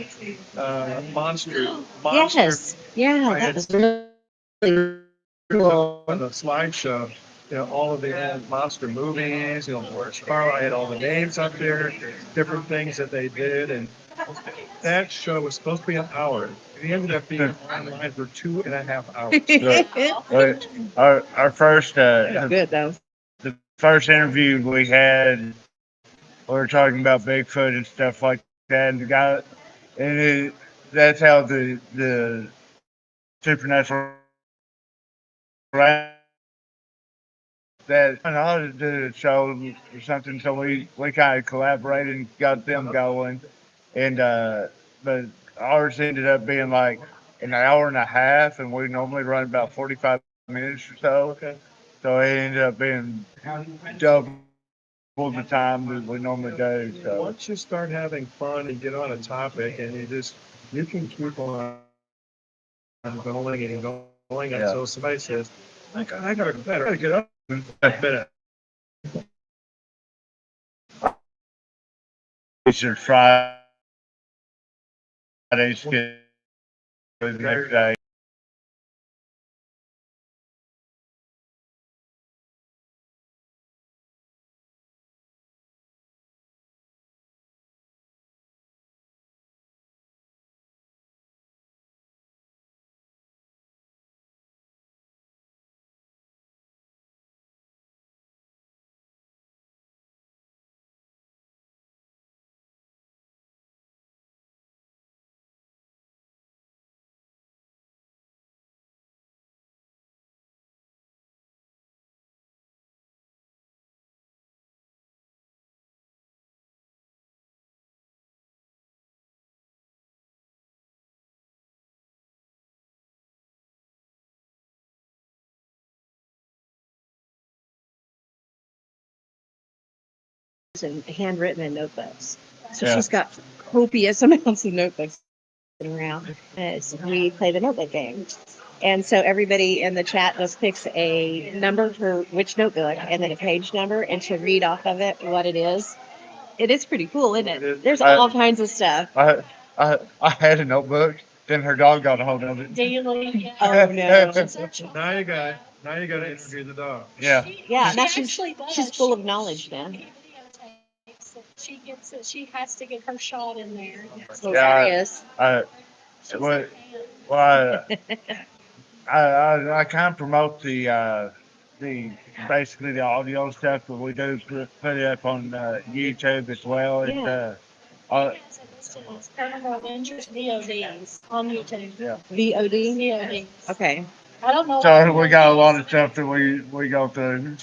monster Yes. Yeah, I that had was really cool. on the slideshow. All of the old monster movies. Boris Karloff. I had all the names up there, different things that they did, and that show was supposed to be an hour. It ended up being online for 2.5 hours. our first Good though. the first interview we had, we were talking about Bigfoot and stuff like that, and the guy, and that's how the supernatural that I ought to do a show or something. So we kind of collaborated and got them going, and but ours ended up being like an hour and a half, and we normally run about 45 minutes or so. Okay. So it ended up being double the time that we normally do. So Once you start having fun and get on a topic, and you can keep on going and going yeah. until somebody says, I gotta get up in a minute. It's your Friday schedule the next day. And handwritten in notebooks. So Yeah. she's got copious amounts of notebooks around as we play the notebook game. And so everybody in the chat just picks a number for which notebook and then a page number and to read off of it what it is. It is pretty cool, isn't it? There's all kinds of stuff. I had a notebook. Then her dog got a hold of it. Daily. Oh no. Now you got to interview the dog. Yeah. Yeah, now She she's actually does. she's full of knowledge then. She videotapes it. She gets it. She has to get her shot in there. Hilarious. I, well, well, I kind of promote the basically the audio stuff, but we do put it up on YouTube as well. It's Yeah. Yes, it listed as Paranormal Adventures VODs on YouTube. yeah. VOD? VODs. Okay. I don't know. So we got a lot of stuff that we go through.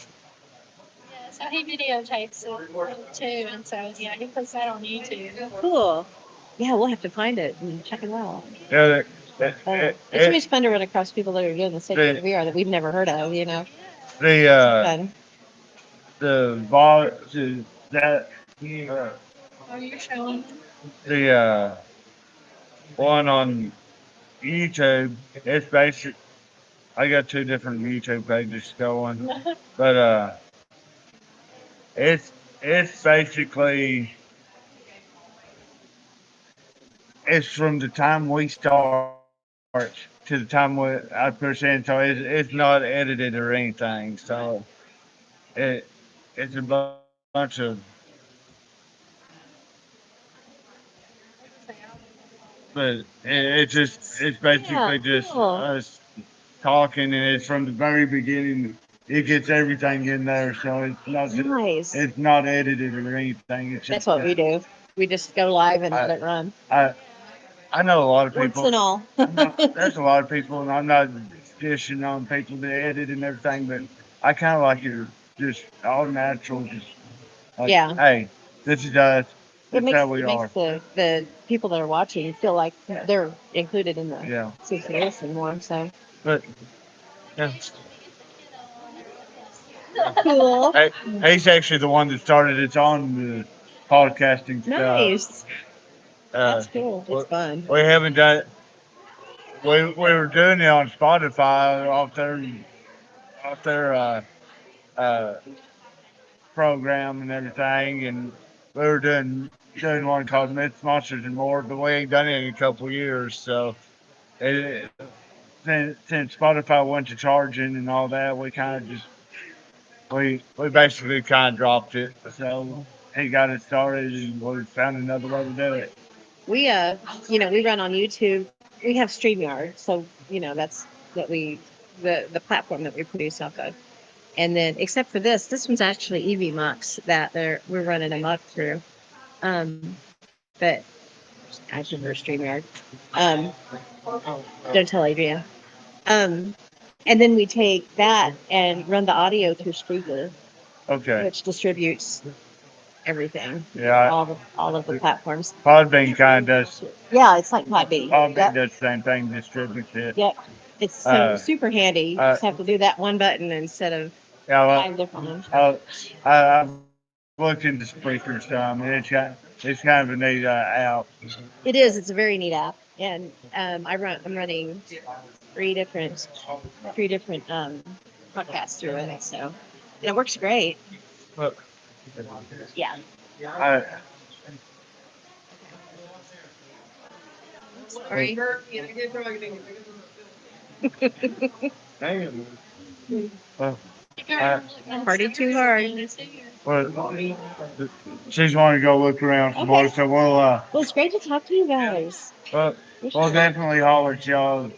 Yeah, so he videotapes it too, and so yeah, he puts that on YouTube. Cool. Yeah, we'll have to find it and check it out. Yeah, It's always fun to run across people that are doing the same thing the we are that we've never heard of. You know, the fun. the vol that Are you showing? the one on YouTube. It's basic. I got two different YouTube pages going, but it's it's basically it's from the time we start to the time I present. So it's not edited or anything. So it it's a bunch of but it's basically just cool. us talking, and it's from the very beginning. It gets everything in there, so Nice. it's not edited or anything. It's That's just what we do. We just go live and let it run. I I know a lot of Warts people. and all. There's a lot of people, and I'm not dishing on people that edit and everything, but I kind of like it just all natural. Just like, Yeah. hey, this is us. It This is how makes we it are. makes the people that are watching feel like they're included in the Yeah, situation more. So but yeah. cool. Hey, he's actually the one that started it on the podcasting stuff. Nice. Uh, That's cool. we, It's fun. we haven't done. We were doing it on Spotify off their uh, program and everything, and we were doing one called Myths, Monsters, and More, but we ain't done it in a couple of years. So it, since Spotify went to charging and all that, we kind of just we basically kind of dropped it. So he got it started, and we found another way to do it. We we run on YouTube. We have StreamYard, so that's that we the platform that we produce off of. And then except for this one's actually EV that we're running A.M.O.K through. But I prefer StreamYard. Um, don't tell Adrian. Um, and then we take that and run the audio through Spreaker, Okay. which distributes everything. Yeah. All of the platforms. Podbean kind of does. Yeah, it's like Podbean. Podbean Yep. does the same thing, distributes it. Yep. It's so super handy. You just have to do that one button instead of Yeah, well, 5 different ones. I've looked into Spreaker some, and it's kind of a neat app. It is. It's a very neat app, and I'm running three different podcasts through it, so and it works great. Look, Yeah. I, Sorry. well, I, Party too hard. well, she's wanting to go look around some more, Okay. so Well, it's great to talk to you guys. we'll definitely holler at y'all.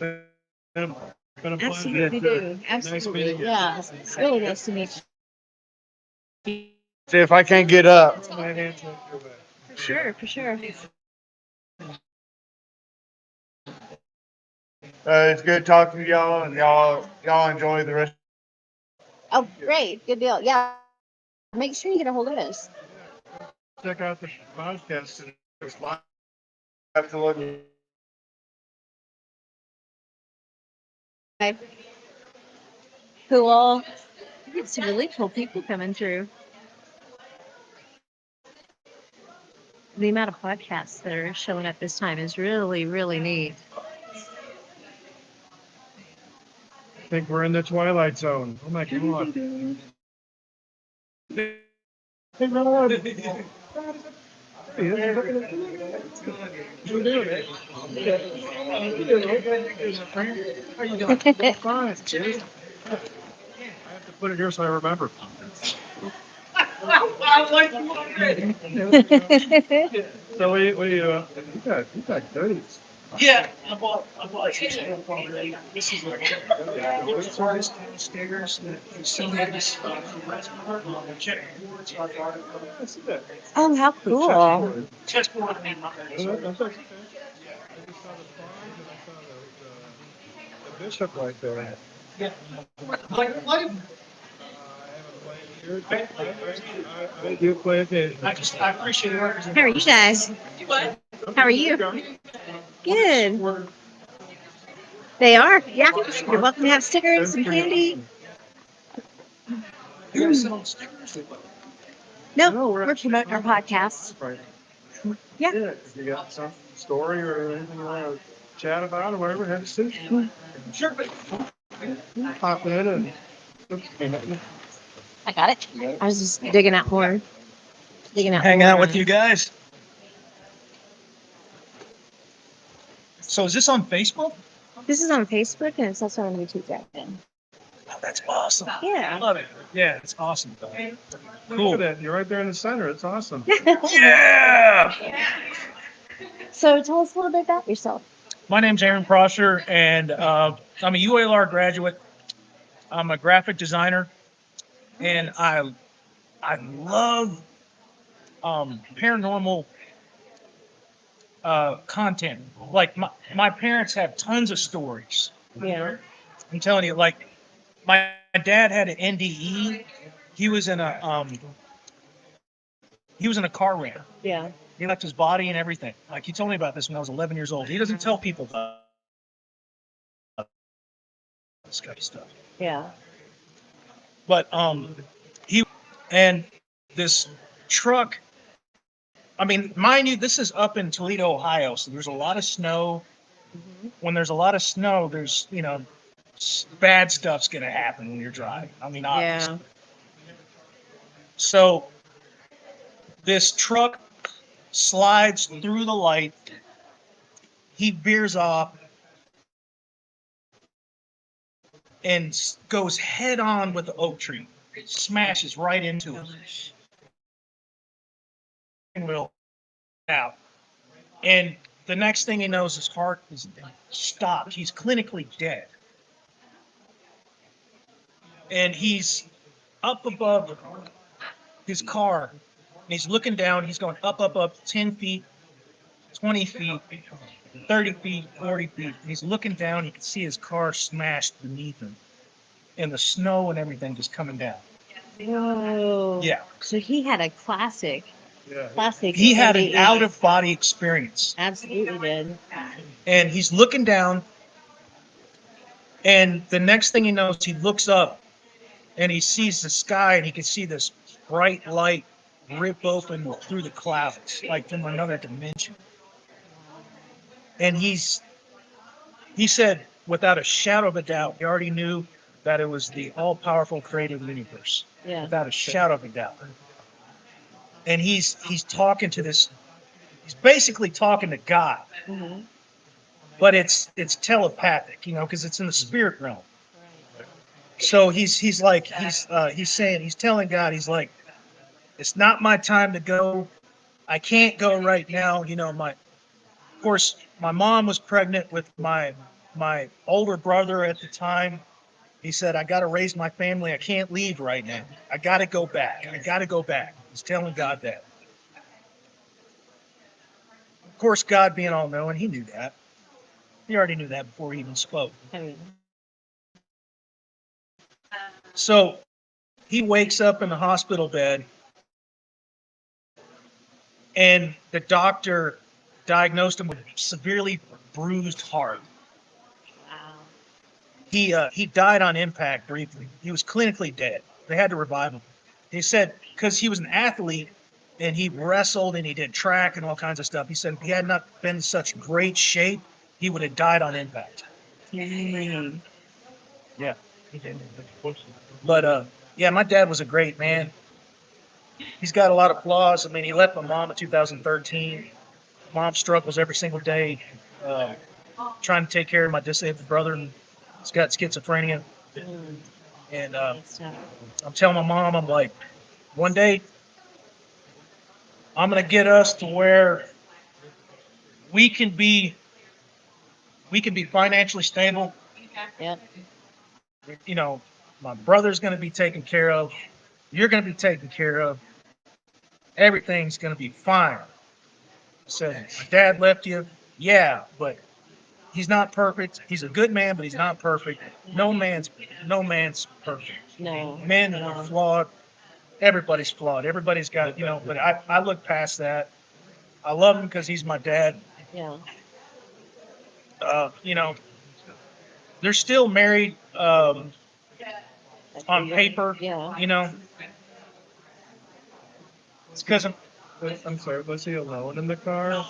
Absolutely do. Absolutely. Yeah. It's really nice to meet you. See if I can't get up. For sure. For sure. It's good talking to y'all, and y'all enjoy the rest. Oh, great. Good deal. Yeah. Make sure you get a hold of us. Check out the podcast. It's live. Have to look. Okay. Cool. We get some really cool people coming through. The amount of podcasts that are showing up this time is really, really neat. I think we're in the twilight zone. Oh my god. Hey, Rod. How you doing? Fine, cheers. I have to put it here so I remember. So you got goodies. Yeah, I bought this is a service downstairs that facilitates check boards. I see that. Oh, how cool. Chessboard, I mean, that's actually. I just saw the flag and I saw the bishop right there. I do play a bit. I appreciate it. How are you guys? How are you? Good. They are. Yeah. You're welcome to have stickers and candy. No, we're promoting our podcast. Yeah. Yeah, if you got some story or anything you want to chat about or whatever, have a seat. Sure. Pop in and. I got it. I was just digging out more. Hang out with you guys. So is this on Facebook? This is on Facebook and it's also on YouTube. Right now. Oh, that's awesome. Yeah. I love it. Yeah, it's awesome. Cool. Look at that. You're right there in the center. It's awesome. Yeah. So tell us a little bit about yourself. My name's Aaron Prosser, and I'm a UALR graduate. I'm a graphic designer, and I love paranormal content. Like my parents have tons of stories. Yeah. I'm telling you, like my dad had an NDE. He was in a car wreck. Yeah. He left his body and everything. Like he told me about this when I was 11 years old. He doesn't tell people about this kind of stuff. Yeah. But he and this truck. I mean, mind you, this is up in Toledo, Ohio, so there's a lot of snow. When there's a lot of snow, there's bad stuff's gonna happen when you're driving. I mean, obviously. Yeah. So this truck slides through the light. He veers off and goes head on with the oak tree. Smashes right into it. Wheel out. And the next thing he knows, his heart is stopped. He's clinically dead. And he's up above his car. And he's looking down. He's going up, 10 feet, 20 feet, 30 feet, 40 feet. And he's looking down. He can see his car smashed beneath him. And the snow and everything just coming down. Whoa. Yeah. So he had a classic. Yeah. Classic. He had an NDE. out-of-body experience. Absolutely did. And he's looking down. And the next thing he knows, he looks up and he sees the sky and he can see this bright light rip open through the clouds, like from another dimension. And he said, without a shadow of a doubt, he already knew that it was the all-powerful creative universe. Yeah. Without a shadow of a doubt. And he's talking to this, he's basically talking to God. Mm-hmm. But it's telepathic, because it's in the spirit realm. So he's saying, he's telling God, he's like, it's not my time to go. I can't go right now. Of course, my mom was pregnant with my older brother at the time. He said, I got to raise my family. I can't leave right now. I got to go back. He's telling God that. Of course, God being all knowing, he knew that. He already knew that before he even spoke. So he wakes up in the hospital bed, and the doctor diagnosed him with severely bruised heart. Wow. He died on impact briefly. He was clinically dead. They had to revive him. He said because he was an athlete and he wrestled and he did track and all kinds of stuff. He said if he had not been in such great shape, he would have died on impact. Mm-hmm. Yeah, he did. But yeah, my dad was a great man. He's got a lot of flaws. I mean, he left my mom in 2013. Mom struggles every single day trying to take care of my disabled brother. He's got schizophrenia. And I'm telling my mom, I'm like, one day I'm going to get us to where we can be financially stable. Yep. My brother's going to be taken care of. You're going to be taken care of. Everything's going to be fine. I said, my dad left you. Yeah, but he's not perfect. He's a good man, but he's not perfect. No man's perfect. No. Men are flawed. Everybody's flawed. Everybody's got, but I look past that. I love him because he's my dad. Yeah. You know, they're still married on paper. Yeah. You know, it's because I'm sorry. Was he alone in the car?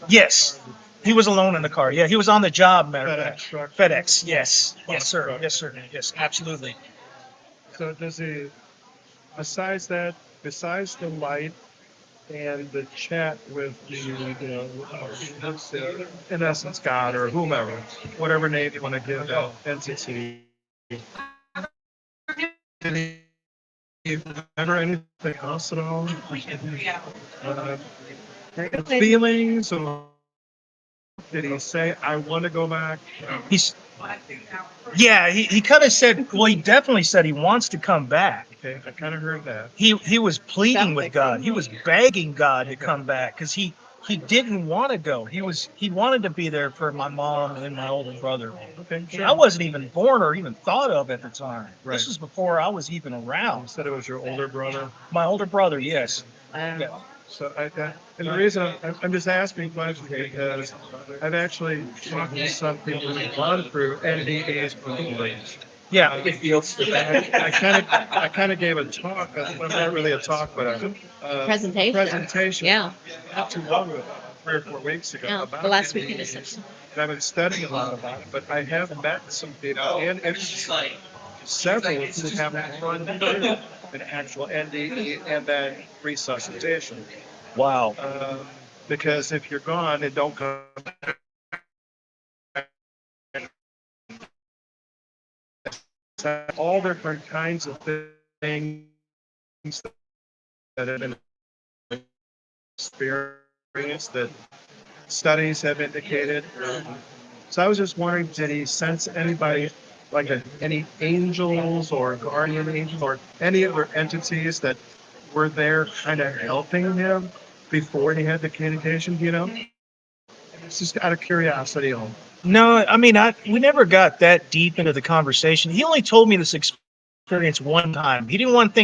Yes, he was alone in the car. Yeah, he was on the job. Matter of fact. FedEx. Yes. Yes, sir. Yes, sir. Yes, absolutely. So does he? Besides that, besides the light and the chat with in essence, God or whomever, whatever name you want to give that entity, did he remember anything else at all? Uh, feelings, or did he say, I want to go back? He's, yeah, he kind of said, well, he definitely said he wants to come back. Okay, I kind of heard that. He was pleading with God. He was begging God to come back because he didn't want to go. He wanted to be there for my mom and my older brother. Okay, sure. I wasn't even born or even thought of at the time. Right. This was before I was even around. You said it was your older brother? My older brother, yes. Yeah. So and the reason I'm just asking questions because I've actually talked to some people who've gone through NDAs before. Yeah, I kind of gave a talk. Well, not really a talk, but a presentation. Yeah. Not too long ago, 3 or 4 weeks ago. Yeah. About The last week NDAs. in December. And I've been studying a lot about it, but I have met some people and several who have run through an actual NDE and then resuscitation. Wow. Because if you're gone and don't come back, all different kinds of things that have been experienced that studies have indicated. So I was just wondering, did he sense anybody, like any angels or guardian angels or any other entities that were there kind of helping him before he had the communication, It's just out of curiosity. No, I mean, we never got that deep into the conversation. He only told me this experience one time. He didn't want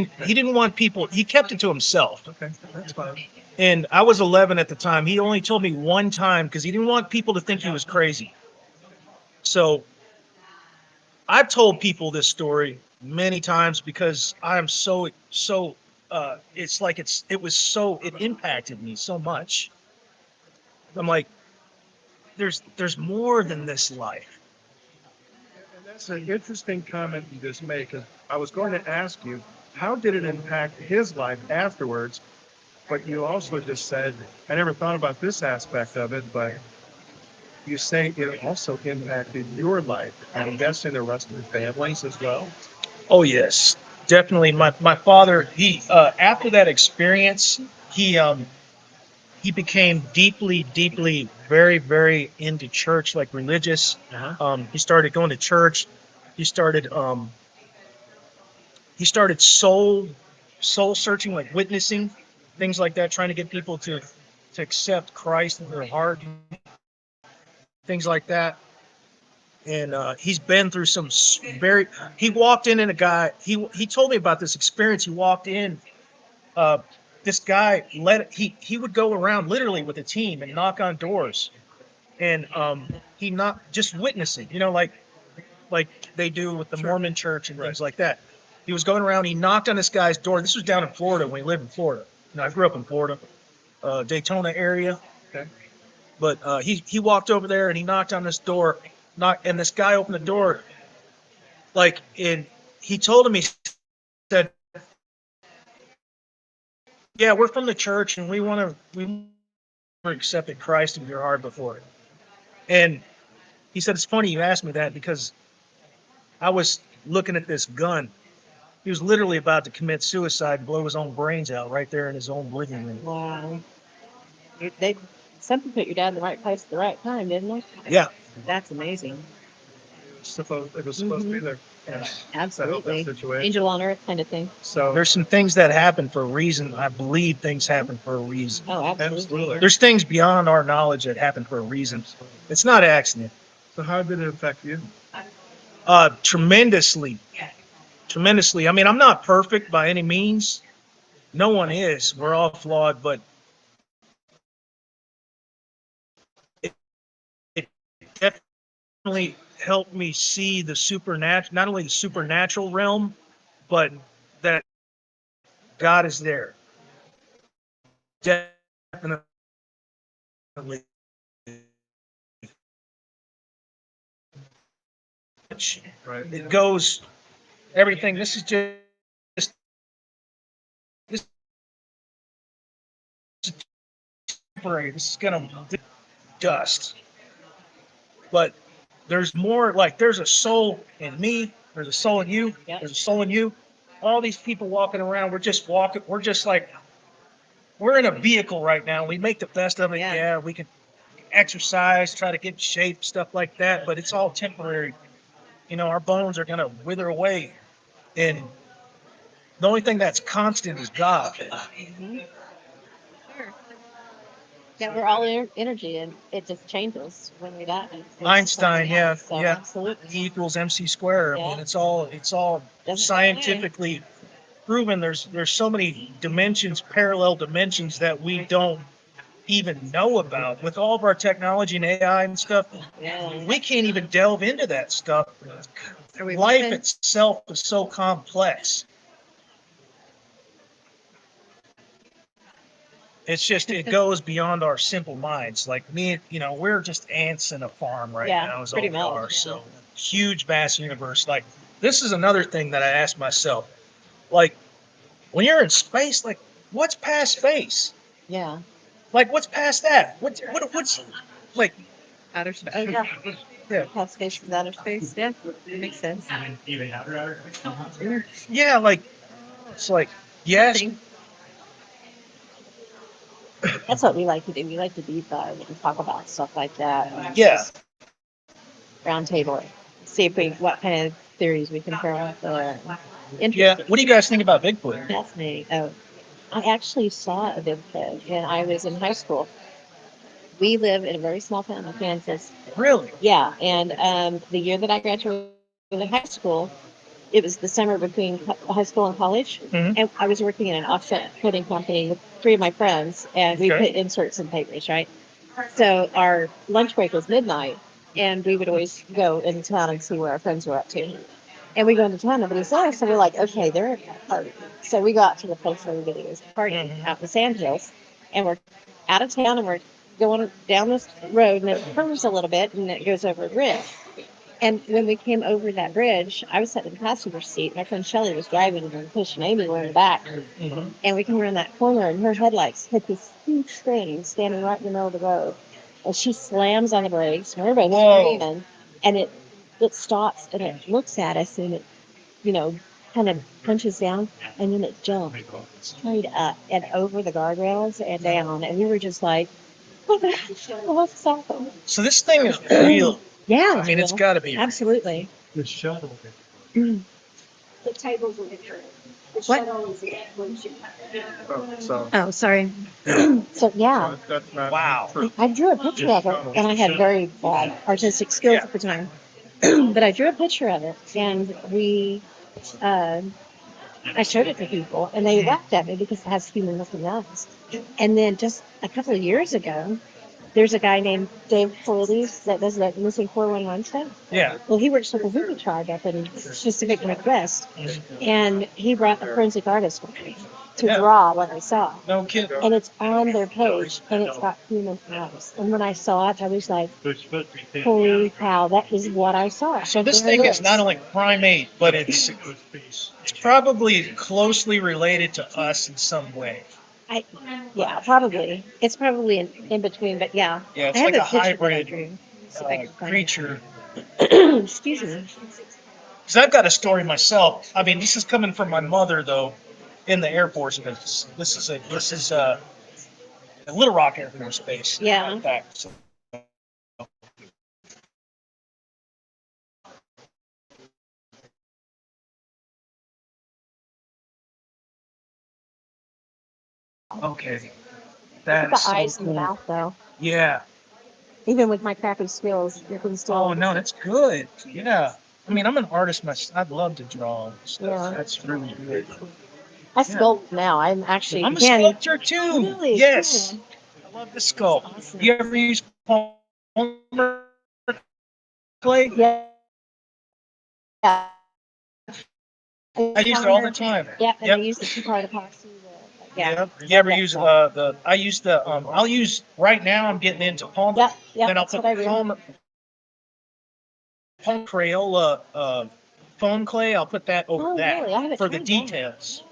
people, he kept it to himself. Okay, that's fine. And I was 11 at the time. He only told me one time because he didn't want people to think he was crazy. So I've told people this story many times because I'm so it's like it impacted me so much. I'm like, there's more than this life. And that's an interesting comment you just made, because I was going to ask you, how did it impact his life afterwards? But you also just said, I never thought about this aspect of it, but you say it also impacted your life. I'm guessing the rest of the families as well. Oh yes, definitely. My father, he after that experience, he became deeply, very into church, like religious. He started going to church. He started soul searching, like witnessing, things like that, trying to get people to accept Christ in their heart, things like that. And he's been through some very. He walked in and a guy. He told me about this experience. He walked in. Uh, this guy he would go around literally with a team and knock on doors, and he knocked just witnessing. Like they do with the Mormon church and things like that. He was going around. He knocked on this guy's door. This was down in Florida when we lived in Florida. I grew up in Florida, Daytona area. Okay. But he walked over there and he knocked on this door. And this guy opened the door. And he told him, he said, "Yeah, we're from the church and we accepted Christ into your heart before." And he said, "It's funny you asked me that because I was looking at this gun. He was literally about to commit suicide and blow his own brains out right there in his own living room." Wow. They something put your dad in the right place at the right time, didn't they? Yeah. That's amazing. It was supposed to be there. Absolutely. situation. Angel on earth kind of thing. So there's some things that happen for a reason. I believe things happen for a reason. Oh, absolutely. There's things beyond our knowledge that happen for a reason. It's not an accident. So how did it affect you? Tremendously. Tremendously. I mean, I'm not perfect by any means. No one is. We're all flawed, but it definitely helped me see the supernatural, not only the supernatural realm, but that God is there. Definitely. Right. It goes everything. This is just this is temporary. This is gonna dust. But there's more. Like there's a soul in me. There's a soul in you. Yep. There's a soul in you. All these people walking around. We're just walking. We're just like we're in a vehicle right now. We make the best of it. Yeah. Yeah, we can exercise, try to get in shape, stuff like that. But it's all temporary. You know, our bones are gonna wither away, and the only thing that's constant is God. Mhm. Sure. Yeah, we're all energy, and it just changes when we die. It's Einstein, something yeah, else. So yeah. absolutely. E equals MC square. I Yeah. mean, it's all Doesn't go away. scientifically proven. There's so many dimensions, parallel dimensions that we don't even know about. With all of our technology and AI and stuff, Yeah. we can't even delve into that stuff. Are we Life moving? itself is so complex. It's just it goes beyond our simple minds. Like me, you know, we're just ants in a farm right Yeah, now. Is all pretty we are. much. So huge, vast universe. Like this is another thing that I ask myself. Like when you're in space, like what's past space? Yeah. Like what's past that? What's like? Outer space. Oh, yeah. Yeah, Past space is outer space. Yeah, that makes sense. yeah. Like it's like yes, Nothing. That's what we like to do. We like to deep dive and talk about stuff like that. And yeah, just round table it. See if we what kind of theories we can throw out there. yeah. Interesting. What do you guys think about Bigfoot? Fascinating. Oh, I actually saw a Bigfoot when I was in high school. We live in a very small town in Kansas. Really? Yeah, and the year that I graduated high school, it was the summer between high school and college, Mhm. and I was working in an offset printing company with three of my friends, and we Okay. put inserts in papers, right? So our lunch break was midnight, and we would always go into town and see where our friends were up to. And we go into town, nobody's there, so we're like, okay, they're at a party. So we got to the place where everybody was partying Mhm. out in the sandhills, and we're out of town, and we're going down this road, and it curves a little bit, and it goes over a bridge. And when we came over that bridge, I was sitting in the passenger seat. My friend Shelley was driving, and we were pushing Amy were in the back. Mhm. And we come around that corner, and her headlights hit this huge thing standing right in the middle of the road. And she slams on the brakes, and everybody's Whoa. screaming. And it stops, and it looks at us, and it, you know, kind of punches down, and then it jumps straight up and over the guardrails and down. And we were just like, oh, that's awesome. So this thing is real. Yeah, I mean, it's got to be. absolutely. The shuttle. Mm. The tables are different. The What? shuttle is at when she. Oh, sorry. So yeah, Wow. I drew a picture of it, and I had very bad artistic skills at the time. But I drew a picture of it, and uh, I showed it to people, and they laughed at me because it has human looking eyes. And then just a couple of years ago, there's a guy named Dave Foley that does that missing 411 stuff. Yeah. Well, he works for the Hoover Tribe up in Pacific Northwest, and he brought a forensic artist with me to Yeah. draw what I saw. No kidding. And it's on their page, and it's got human eyes. And when I saw it, I was like, holy cow, that is what I saw. So this There it thing is not only primate, but it's probably closely related to us in some way. Yeah, probably. It's probably in between, but yeah. Yeah, it's I have like a picture that I hybrid drew. See if I can find it. creature. Excuse me. Because I've got a story myself. I mean, this is coming from my mother though, in the Air Force business. This is a Little Rock Air Force Base. Yeah. In fact, so Okay. Look at That the is so eyes in the cool. mouth, though. Yeah. Even with my crappy skills, you can still. Oh no, that's good. Yeah. I mean, I'm an artist myself. I'd love to draw. Yeah. That's really good. I Yeah. sculpt now. I'm actually I'm a can. sculptor too. Really? Yes. Cool. I love the sculpt. Awesome. You ever use polymer clay? Yeah. I use it all the time. Yeah, and Yep. I use the two-part epoxy. Yeah. Yep. You Love ever that use stuff. the? I use the. I'll use right now. I'm getting into palm. Yep. Yep. Then I'll That's put what I do. palm Crayola foam clay. I'll put that over Oh, that really? I haven't for the tried that. details,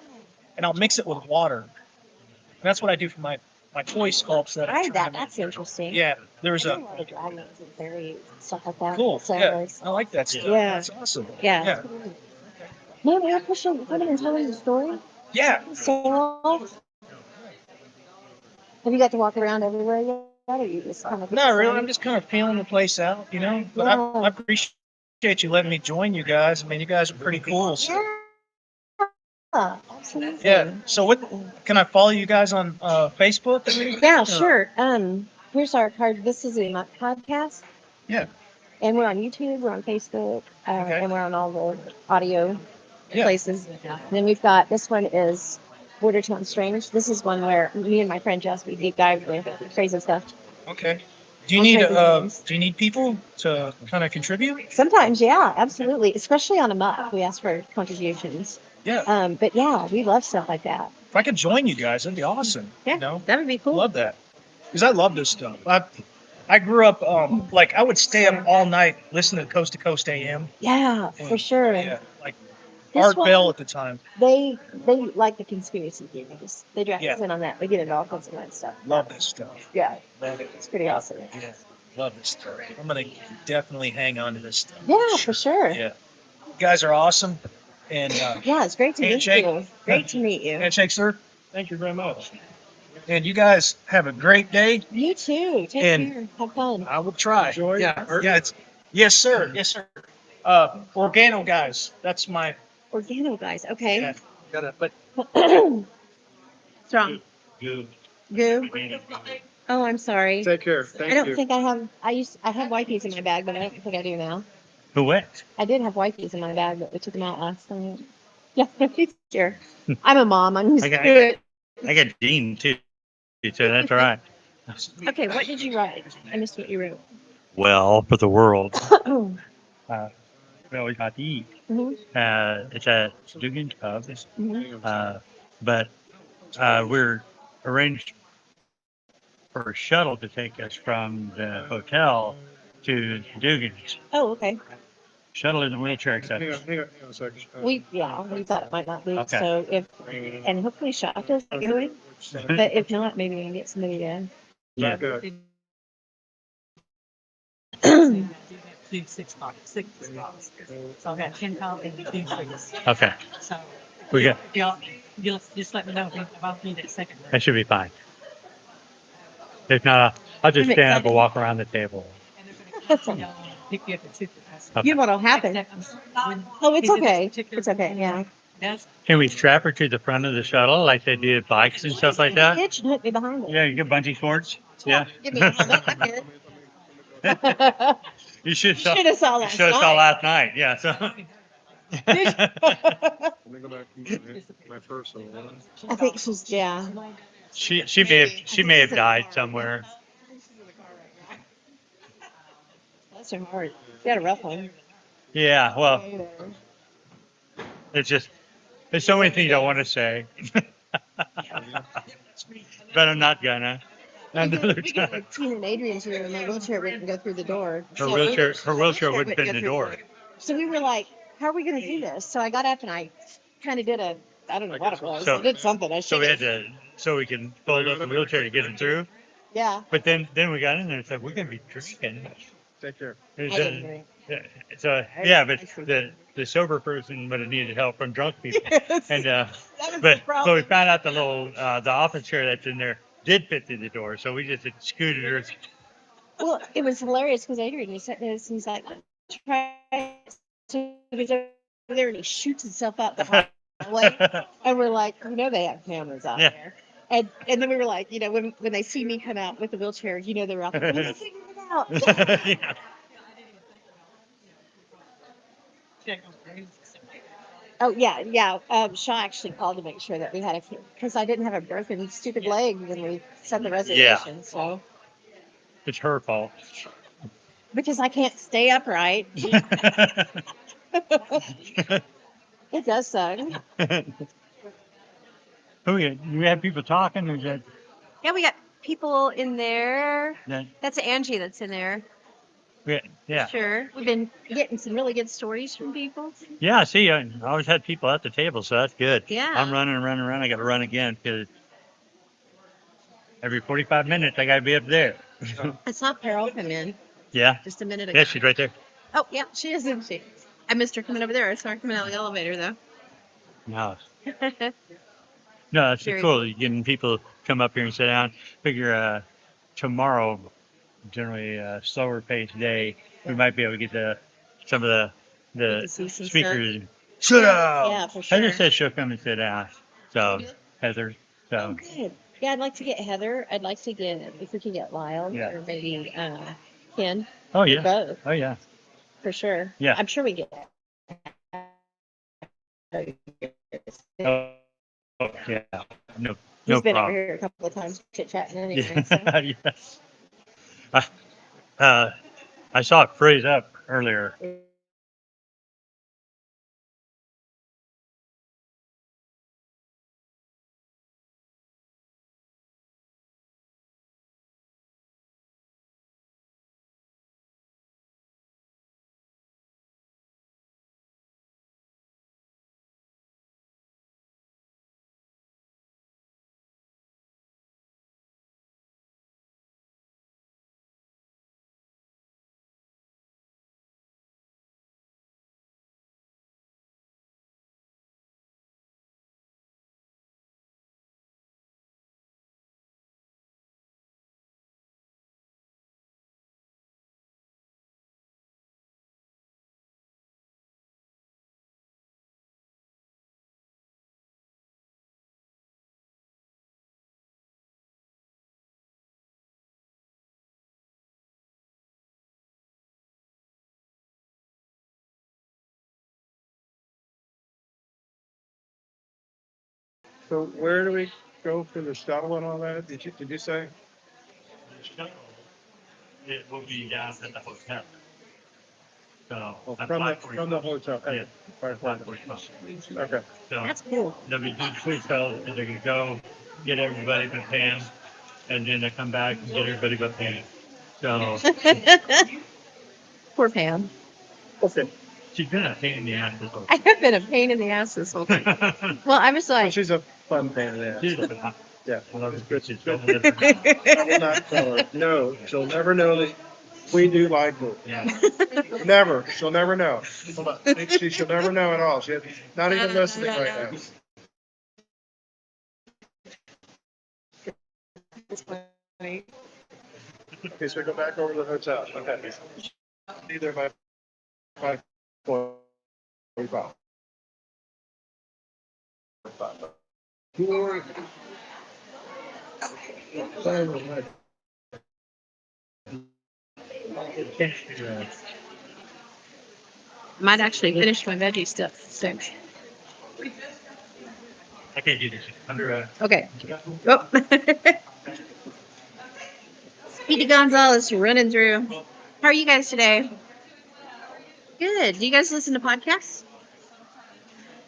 and I'll mix it with water. And that's what I do for my toy sculpts that I'm Tried that. trying to. That's interesting. Yeah. I There's do a a. lot of dragons and fairies and stuff like that. Cool. So Yeah. there's- I like that stuff. Yeah. That's awesome. Yeah. Yeah. Man, we are pushing, coming and telling the story. Yeah. So, have you got to walk around everywhere yet, or you just kind of? Not really. I'm just kind of feeling the place out, you know. But I appreciate you letting me join you guys. I mean, you guys are pretty cool. So. Yeah, absolutely. Yeah. So what? Can I follow you guys on Facebook? Yeah, sure. Here's our card. This is a A.M.O.K podcast. Yeah. And we're on YouTube, we're on Facebook, Okay. and we're on all the audio Yeah. places. And then we've got this one is Bordertown Strange. This is one where me and my friend Jess we deep dive with crazy stuff. Okay. Do you All need kinds of names. do you need people to kind of contribute? Sometimes, yeah, absolutely. Especially on A.M.O.K, we ask for contributions. Yeah. But yeah, we love stuff like that. If I could join you guys, that'd be awesome. Yeah, You know, that would be cool. love that. Because I love this stuff. I grew up like I would stay up all night listening to Coast AM. Yeah, for sure. Yeah, like This Art one- Bell at the time. They like the conspiracy theories. They drag Yeah. us in on that. We get into all kinds of that stuff. Love this stuff. Yeah, Love it. it's pretty awesome. Yeah, love this stuff. I'm gonna definitely hang on to this stuff. Yeah, for sure. Yeah, you guys are awesome. And Yeah, it's great to meet handshake. you. Great to meet you. handshake, sir. Thank you very much. And you guys have a great day. You too. Take And- care. Have fun. I will try. Yeah. Yes, sir. Yes, sir. Organo guys. That's my. Organo guys. Okay. Yeah, got it. But What's wrong? Good. Goo. Oh, I'm sorry. Take care. Thank I don't you. think I have. I had wipes in my bag, but I don't think I do now. Who went? I did have wipes in my bag, but we took them out last night. Yeah, he's here. I'm a mom. I'm used Okay. to it. I got Dean too, so that's all right. Okay, what did you write? I missed what you wrote. Well, for the world, Mhm. we always got to eat. Mhm. It's a Dugan's Pub, Mhm. but we're arranged for a shuttle to take us from the hotel to Dugan's. Oh, okay. Shuttle isn't wheelchair Hang on, accessible. hang on, hang on a second. We thought it might not be. Okay. So if and hopefully Shaka's going, but if not, maybe we can get somebody to. Yeah. Okay. Okay. We got. You'll just let me know if I'll need it second. That should be fine. If not, I'll just I'm stand up excited. and walk around the table. Pick you up at 2. Okay. You know what'll happen? Oh, it's okay. It's okay. Yeah. Can we strap her to the front of the shuttle like they do at bikes and stuff like that? Hitch and hit me behind it. Yeah, you get bungee cords. Yeah. Give me a helmet. I'm good. You should Should have saw last show us all night. last night. Yeah. So. Let me go back to my personal one. I think she's yeah. she may have died somewhere. That's her heart. She had a rough one. Yeah. Well, it's just there's so many things I want to say, but I'm not gonna. Another We get time. like Tina and Adrian's here, and my wheelchair wouldn't go through the door. Her wheelchair wouldn't fit in the door. So we were like, "How are we going to do this?" So I got up and I kind of did I don't know what it was. So- I did something. I So we had should. so we can fold up the wheelchair to get him through. Yeah. But then we got in there and said we're gonna be drinking. Take care. I didn't drink. So yeah, but the sober person would have needed help from drunk people. And That was the but problem. we found out the little the office chair that's in there did fit through the door, so we just had scooted her. Well, it was hilarious because Adrian was sitting there and he's like, "Try." So he's over there and he shoots himself out the hallway, and we're like, "You know they have cameras out Yeah. there." And then we were like, when they see me come out with the wheelchair, they're out there, we figured it out. Yeah. Oh yeah, yeah. Shaw actually called to make sure that we had because I didn't have a broken stupid leg when we set the reservation. So It's her fault. because I can't stay upright, it does suck. You have people talking, or is that, Yeah, we got people in there. that That's Angie that's in there. yeah. Sure. We've been getting some really good stories from people. Yeah, see, I always had people at the table, so that's good. Yeah. I'm running and running around. I got to run again because every 45 minutes I got to be up there. I saw Carol come in Yeah. just a minute ago. Yeah, she's right there. Oh, yeah, she is, isn't she? I missed her coming over there. I saw her coming out of the elevator, though. No. No, it's Very cool. Getting people come up here and sit down. Figure tomorrow, generally a slower paced day, we might be able to get some of the to see some speakers. Sit down. Yeah, for sure. Heather said she'll come and sit down. So Heather. Oh, So good. Yeah, I'd like to get Heather. I'd like to get, if we could get Lyle Yeah. or maybe Ken. oh yeah. Both, Oh yeah. for sure. Yeah. I'm sure we get. Oh yeah. No He's been over problem. here a couple of times chit chatting anyway. So. Yes. I saw it freeze up earlier. So where do we go for the shuttle and all that? Did you say? It will be down at the hotel. So Oh, at from the 5:45. hotel. Yeah. Right, 5:45. Okay. So That's cool. there'll be two hotels, and they can go get everybody but Pam, and then they come back and get everybody but Pam. So Poor Pam. Okay. she's been a pain in the ass this whole I have been a pain in the ass this whole time. time. Well, I was Well, like, she's a fun pain in the ass. She's a- Yeah. I love her. Good. She's Good. so different. I will not tell her. No, she'll never know that we do like her. Yeah. Never. She'll never know. She'll never know at all. She's not even listening right now. Okay, so we go back over to the hotel. Okay. Either by 5:45. might actually finish my veggie stuff soon. I can't do this. Under Okay. Oh. Speedy Gonzalez running through. How are you guys today? Good. Do you guys listen to podcasts?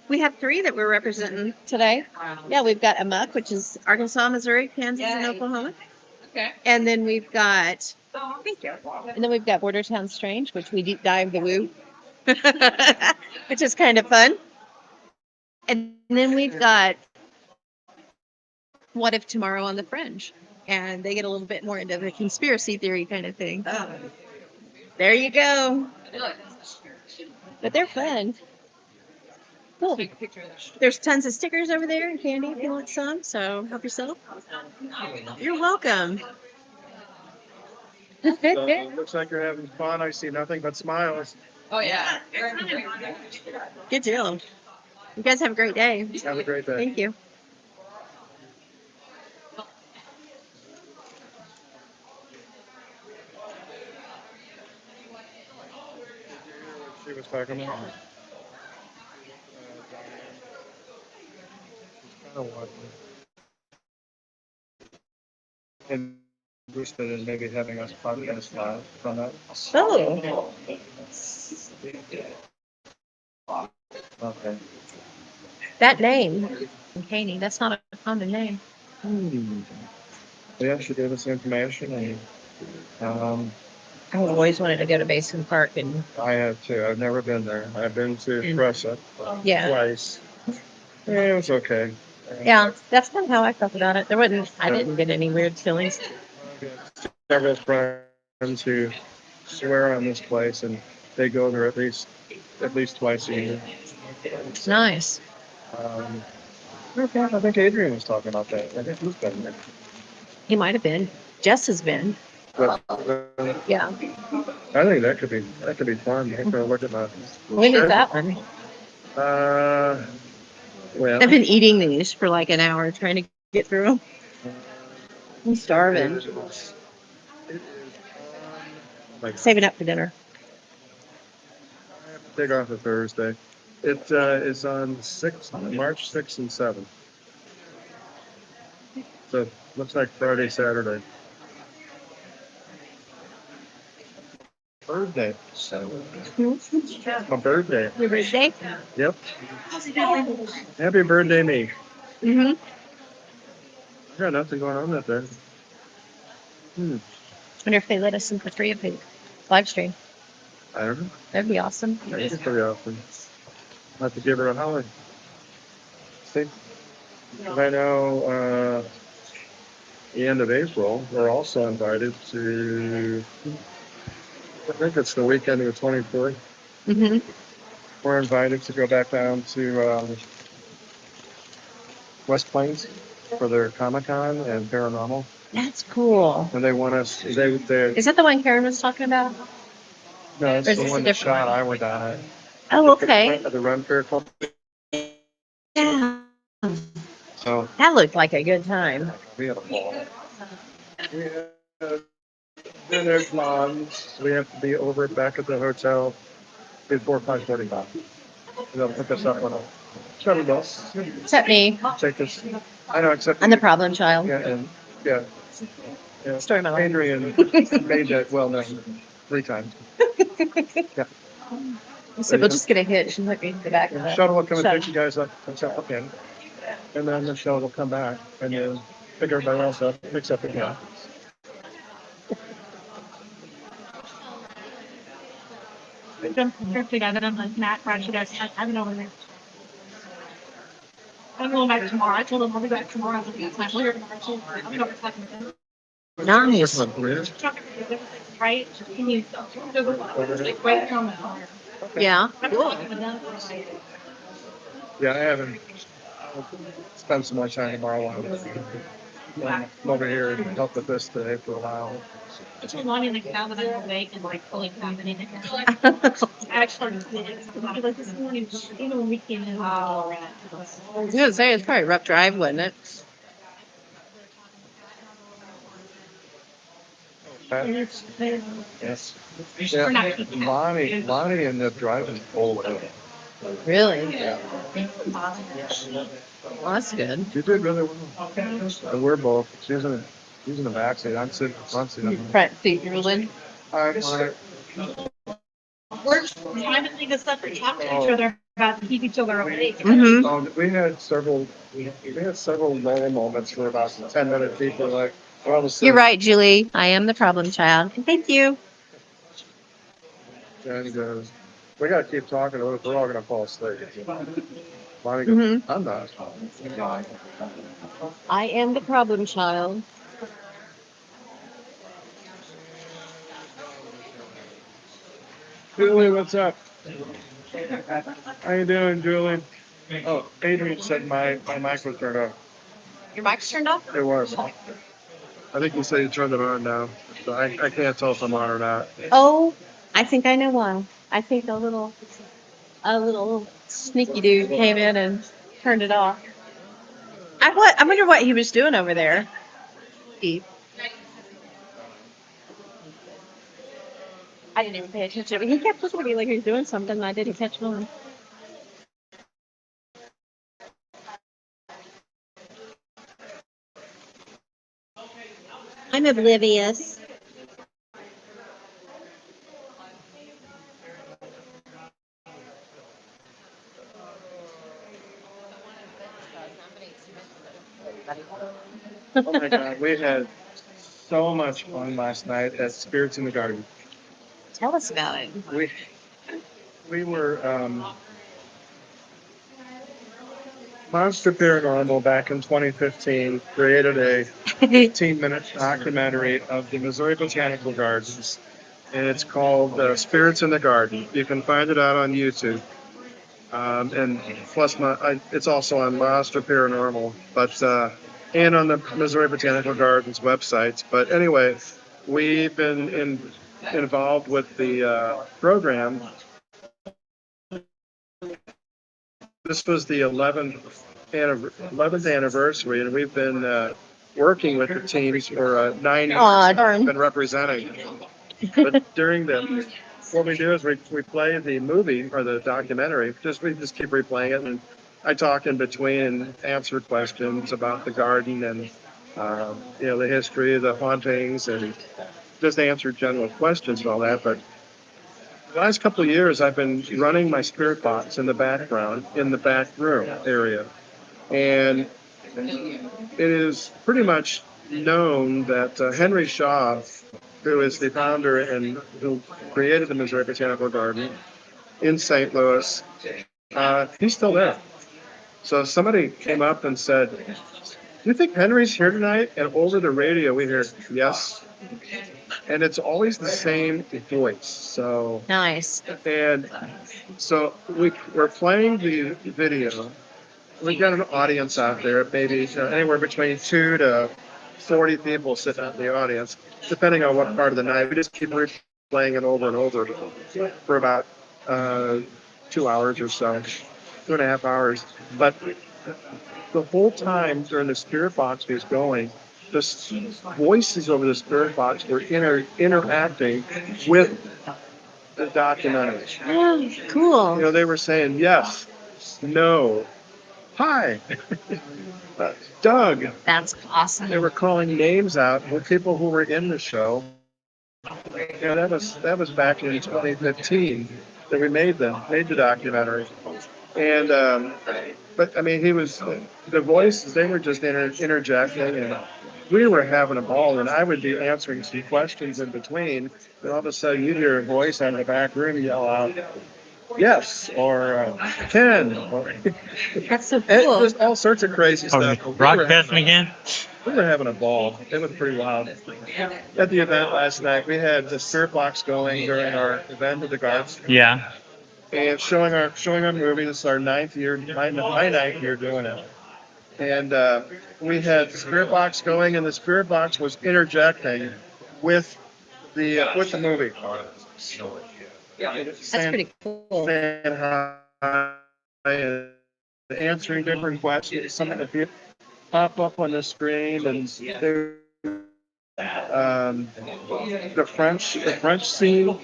We have 3 that we're representing today. Yeah, we've got A.M.O.K, which is Arkansas, Missouri, Kansas, and Oklahoma. Okay. And then we've got, thank you. And then we've got Border Town Strange, which we deep dive the woo, which is kind of fun. And then we've got What If Tomorrow on the Fringe. And they get a little bit more into the conspiracy theory kind of thing. There you go. But they're fun. Cool. There's tons of stickers over there and candy if you want some, so help yourself. You're welcome. So it looks like you're having fun. I see nothing but smiles. Oh yeah. Good deal. You guys have a great day. Have a great day. Thank you. talking about? Kind of what interested in maybe having us podcast live from that. Oh, Okay. that name, Caney, that's not a common name. Yeah, she gave us information, and I've always wanted to go to Basin Park, and I have too. I've never been there. I've been to And- Pressa yeah, twice. Yeah, it was okay. yeah, that's kind of how I felt about it. I didn't get any weird feelings. Several friends who swear on this place, and they go there at least twice a year. It's nice. Okay, I think Adrian was talking about that. I think he's been there. He might have been. Jess has been. But, Yeah. I think that could be fun. I'm gonna look at my. When is that one? Well, I've been eating these for like an hour trying to get through them. I'm starving. Like, Saving up for dinner. take off a Thursday. It is on March 6th and 7th. So looks like Friday, Saturday. Birthday. My birthday. Your birthday? Yep. Happy birthday, me. Mm-hmm. I got nothing going on that day. Wonder if they let us in for free if they live stream. I don't know. That'd be awesome. That'd be pretty awesome. I'll have to give her a holler. See? I know the end of April, we're also invited to, I think it's the weekend of the 24th. Mm-hmm. We're invited to go back down to West Plains for their Comic-Con and Paranormal. That's cool. And they want us, they Is that the one Karen was talking about? no, Or it's is the this a one that different shot one? I went on it. Oh, okay. The Run Fair Club. Yeah. So That looked like a good time. we had a ball. And there's moms. We have to be over back at the hotel before 5:45. They'll pick us up on a shuttle bus. Except me. Take us. I know, except I'm the problem child. yeah, and yeah. Yeah. Story of my life. Adrian made that well known 3 times. Yeah. I said, we'll just get a hitch and let me in the back of the Shuttle will come and shuttle. pick you guys up and check up in. And then the shuttle will come back and then pick everybody else up, picks up again. Jump together and like Matt Cratchit, I've been over there. I'm going back tomorrow. I told him I'll be back tomorrow. I'm lawyer tomorrow too. I'm going to Nice. right? Can you like right from it? Yeah. Yeah, I haven't spent so much time tomorrow. I'm over here and help with this today for a while. It's a long in the cow that I'm awake and like fully confident in it. Actually, like this morning, even when we came in, I was gonna say it's probably a rough drive, wasn't it? Yes. we're not Yeah. keeping Lonnie ended up driving all the way. Really? Well, that's good. She did really well. And we're both. She's in the back seat. I'm sitting in the front seat. Front seat drooling. All right. we're trying to think of stuff to talk to each other about to keep each other awake. Mm-hmm. We had several lull moments for about 10 minutes. People like, well, the You're right, Julie. I am the problem child. Thank you. And goes, we got to keep talking or we're all going to fall asleep. Lonnie goes, Mm-hmm. I'm not. I am the problem child. Julie, what's up? How you doing, Julie? Oh, Adrian said my mic was turned off. Your mic's turned off? It was. I think you said you turned it on now. So I can't tell if I'm on or not. Oh, I think I know why. I think a little sneaky dude came in and turned it off. I wonder what he was doing over there. Steve. I didn't even pay attention. But he kept looking at me like he was doing something, and I didn't catch on. I'm oblivious. Oh my God, we had so much fun last night at Spirits in the Garden. Tell us about it. We were Monster Paranormal back in 2015 created a 15-minute documentary of the Missouri Botanical Gardens, and it's called Spirits in the Garden. You can find it out on YouTube. And plus, it's also on Monster Paranormal, but and on the Missouri Botanical Gardens websites. But anyway, we've been involved with the program. This was the 11th anniversary, and we've been working with the teams for 9 years. Aw, darn. Been representing. But during the what we do is we play the movie or the documentary. We just keep replaying it, and I talk in between and answer questions about the garden and the history of the hauntings, and just answer general questions and all that. But the last couple of years, I've been running my spirit box in the background in the back room area, and it is pretty much known that Henry Shaw, who is the founder and who created the Missouri Botanical Garden in St. Louis, he's still there. So somebody came up and said, "Do you think Henry's here tonight?" And over the radio, we hear, "Yes." And it's always the same voice. So Nice. and so we're playing the video. We've got an audience out there, maybe anywhere between 2 to 40 people sitting out in the audience, depending on what part of the night. We just keep replaying it over and over for about 2 hours or so, 2.5 hours. But the whole time during the spirit box was going, the voices over the spirit box were interacting with the documentary. Oh, cool. They were saying yes, no, hi, Doug. That's awesome. They were calling names out with people who were in the show. That was back in 2015 that we made the documentary. And but I mean, the voices, they were just interjecting, and we were having a ball. And I would be answering some questions in between, and all of a sudden you'd hear a voice out of the back room yell out, "Yes," or "Ken," or That's so and cool. just all sorts of crazy stuff. Broadcasting again? We were having a ball. It was pretty wild. At the event last night, we had the spirit box going during our event at the Gardens. Yeah. And showing our movie. This is our ninth year, my ninth year doing it. And we had the spirit box going, and the spirit box was interjecting with the movie. That's pretty cool. Saying hi and answering different questions. Some of the people pop up on the screen, and the French scene.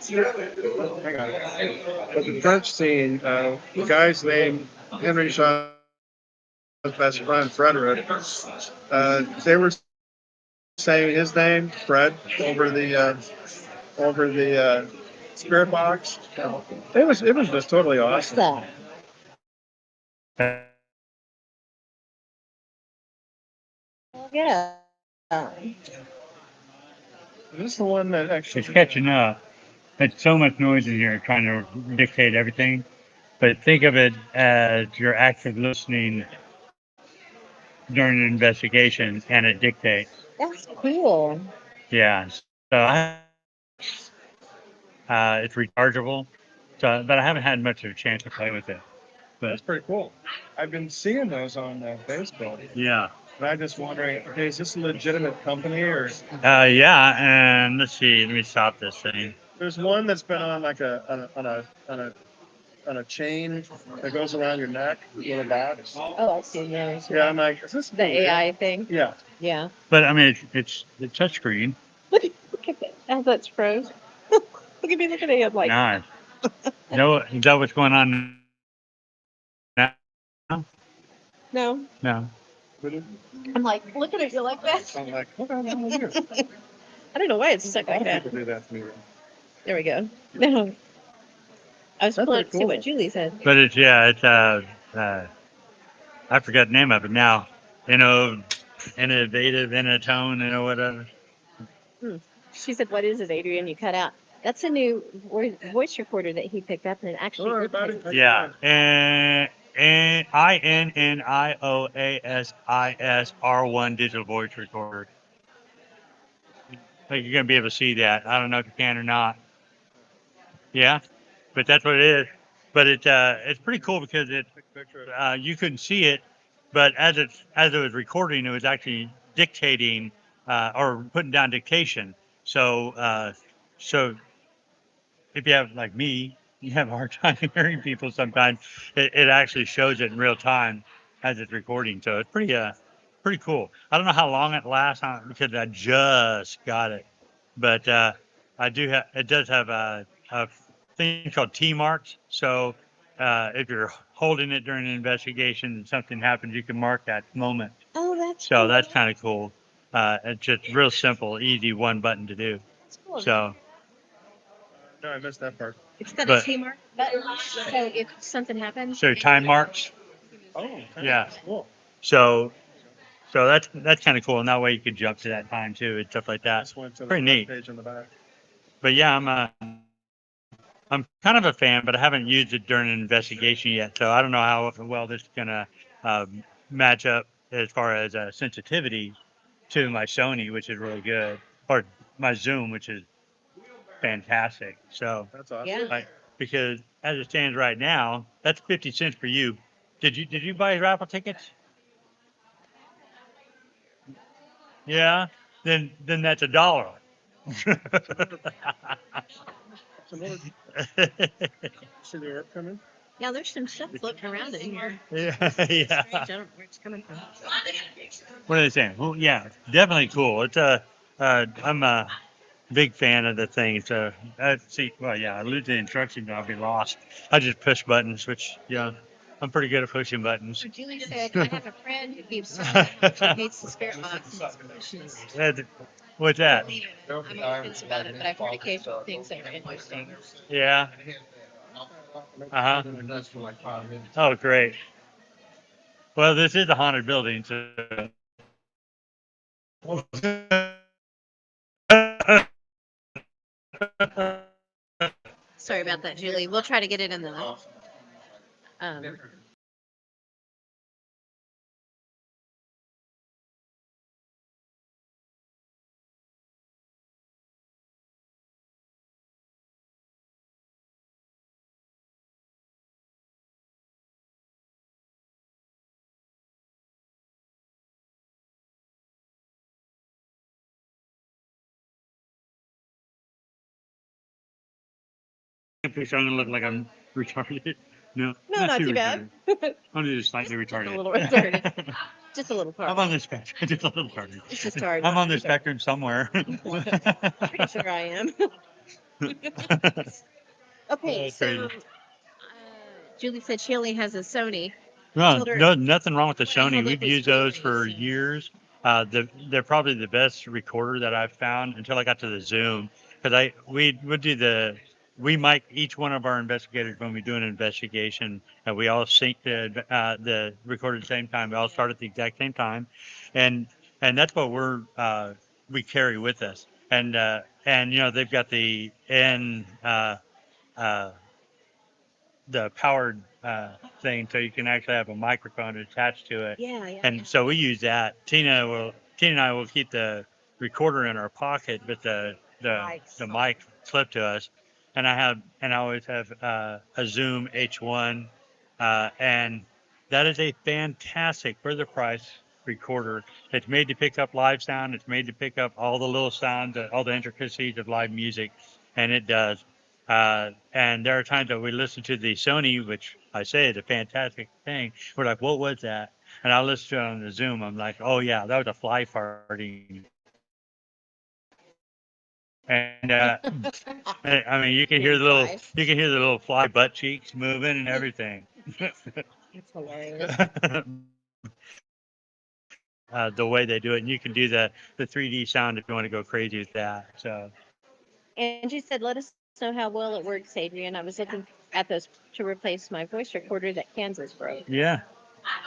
Hang on. But the French scene, the guy's name, Henry Shaw's best friend, Frederick, they were saying his name, Fred, over the spirit box. It was just totally awesome. Yeah. This is the one that actually. It's catching up. It's so much noise in here trying to dictate everything. But think of it as you're actually listening during an investigation and it dictates. That's cool. Yeah. So it's rechargeable. So, but I haven't had much of a chance to play with it. But That's pretty cool. I've been seeing those on Facebook. yeah. And I'm just wondering, okay, is this a legitimate company or? Yeah. And let's see. Let me stop this thing. There's one that's been on like on a chain that goes around your neck, little box. Oh, I've seen those. Yeah, I'm like, is this The AI thing? Yeah. Yeah. But I mean, it's the touchscreen. Look at that. as it's froze. Look at me looking at him like, Nice. No, is that what's going on now? no. No. I'm like looking at you like that. I'm like, what the hell is this? I don't know why it's stuck like that. People do that to me. There we go. No. I was pulling up to see what Julie said. But it's I forgot the name of it now. Innovative, Inatone, whatever. She said, "What is it, Adrian? You cut out." That's a new voice recorder that he picked up, and it actually. All right, buddy. Yeah. And INNIOASISR1 digital voice recorder. I think you're gonna be able to see that. I don't know if you can or not. Yeah, but that's what it is. But it's pretty cool because you couldn't see it, but as it was recording, it was actually dictating or putting down dictation. So if you have like me, you have a hard time hearing people sometimes. It actually shows it in real time as it's recording. So it's pretty cool. I don't know how long it lasts because I just got it, but I do have it does have a thing called T marks. So if you're holding it during an investigation and something happens, you can mark that moment. Oh, that's So cool. that's kind of cool. It's just real simple, easy, one button to do. That's cool. So. No, I missed that part. It's got a But T mark button, so if something happens. so time marks. Oh, okay. Yeah. Cool. So that's kind of cool, and that way you could jump to that time too and stuff like that. Just went to the Pretty neat. page in the back. But yeah, I'm kind of a fan, but I haven't used it during an investigation yet, so I don't know how well this is gonna match up as far as sensitivity to my Sony, which is really good, or my Zoom, which is fantastic. So That's awesome. Yeah. like because as it stands right now, that's 50 cents for you. Did you buy raffle tickets? Yeah, then that's $1. See the herb coming? Yeah, there's some stuff floating around in here. Yeah, Strange. yeah. I don't know where it's coming from. What are they saying? Well, yeah, definitely cool. I'm a big fan of the thing. So see, well, yeah, I lose the instructions, I'll be lost. I just push buttons, which yeah, I'm pretty good at pushing buttons. So Julie said, "I have a friend who keeps telling me how she hates the spirit box and its emotions. What's that? I'm on the fence about it, but I've heard occasional things that are interesting." Yeah. Uh huh. Oh, great. Well, this is a haunted building, so. Sorry about that, Julie. We'll try to get it in the. Picture, I'm gonna look like I'm retarded. No, No, not too bad. retarded. I'm just slightly Just a retarded. little retarded. Just a little part. I'm on the spectrum. Just a little retarded. It's just hard. I'm on the spectrum somewhere. Pretty sure I am. Okay, That's so crazy. Julie said she only has a Sony. No, Told her- no, nothing wrong with the When I Sony. held We've up his used those feelings, for so- years. They're probably the best recorder that I've found until I got to the Zoom. Because we would do we mic each one of our investigators when we do an investigation, and we all sync the record at the same time. We all start at the exact same time, and that's what we carry with us. And they've got uh, the powered thing, so you can actually have a microphone attached to it. Yeah, yeah. And so we use that. Tina and I will keep the recorder in our pocket, but the mic clipped to us. And I always have a Zoom H1, and that is a fantastic for the price recorder. It's made to pick up live sound. It's made to pick up all the little sounds, all the intricacies of live music, and it does. And there are times that we listen to the Sony, which I say is a fantastic thing. We're like, what was that? And I listen to it on the Zoom. I'm like, oh yeah, that was a fly farting. And I mean, you can hear the little fly butt cheeks moving and everything. It's hilarious. The way they do it, and you can do the 3D sound if you want to go crazy with that. So Angie said, "Let us know how well it works, Adrian. I was looking at those to replace my voice recorder that Kansas broke. yeah,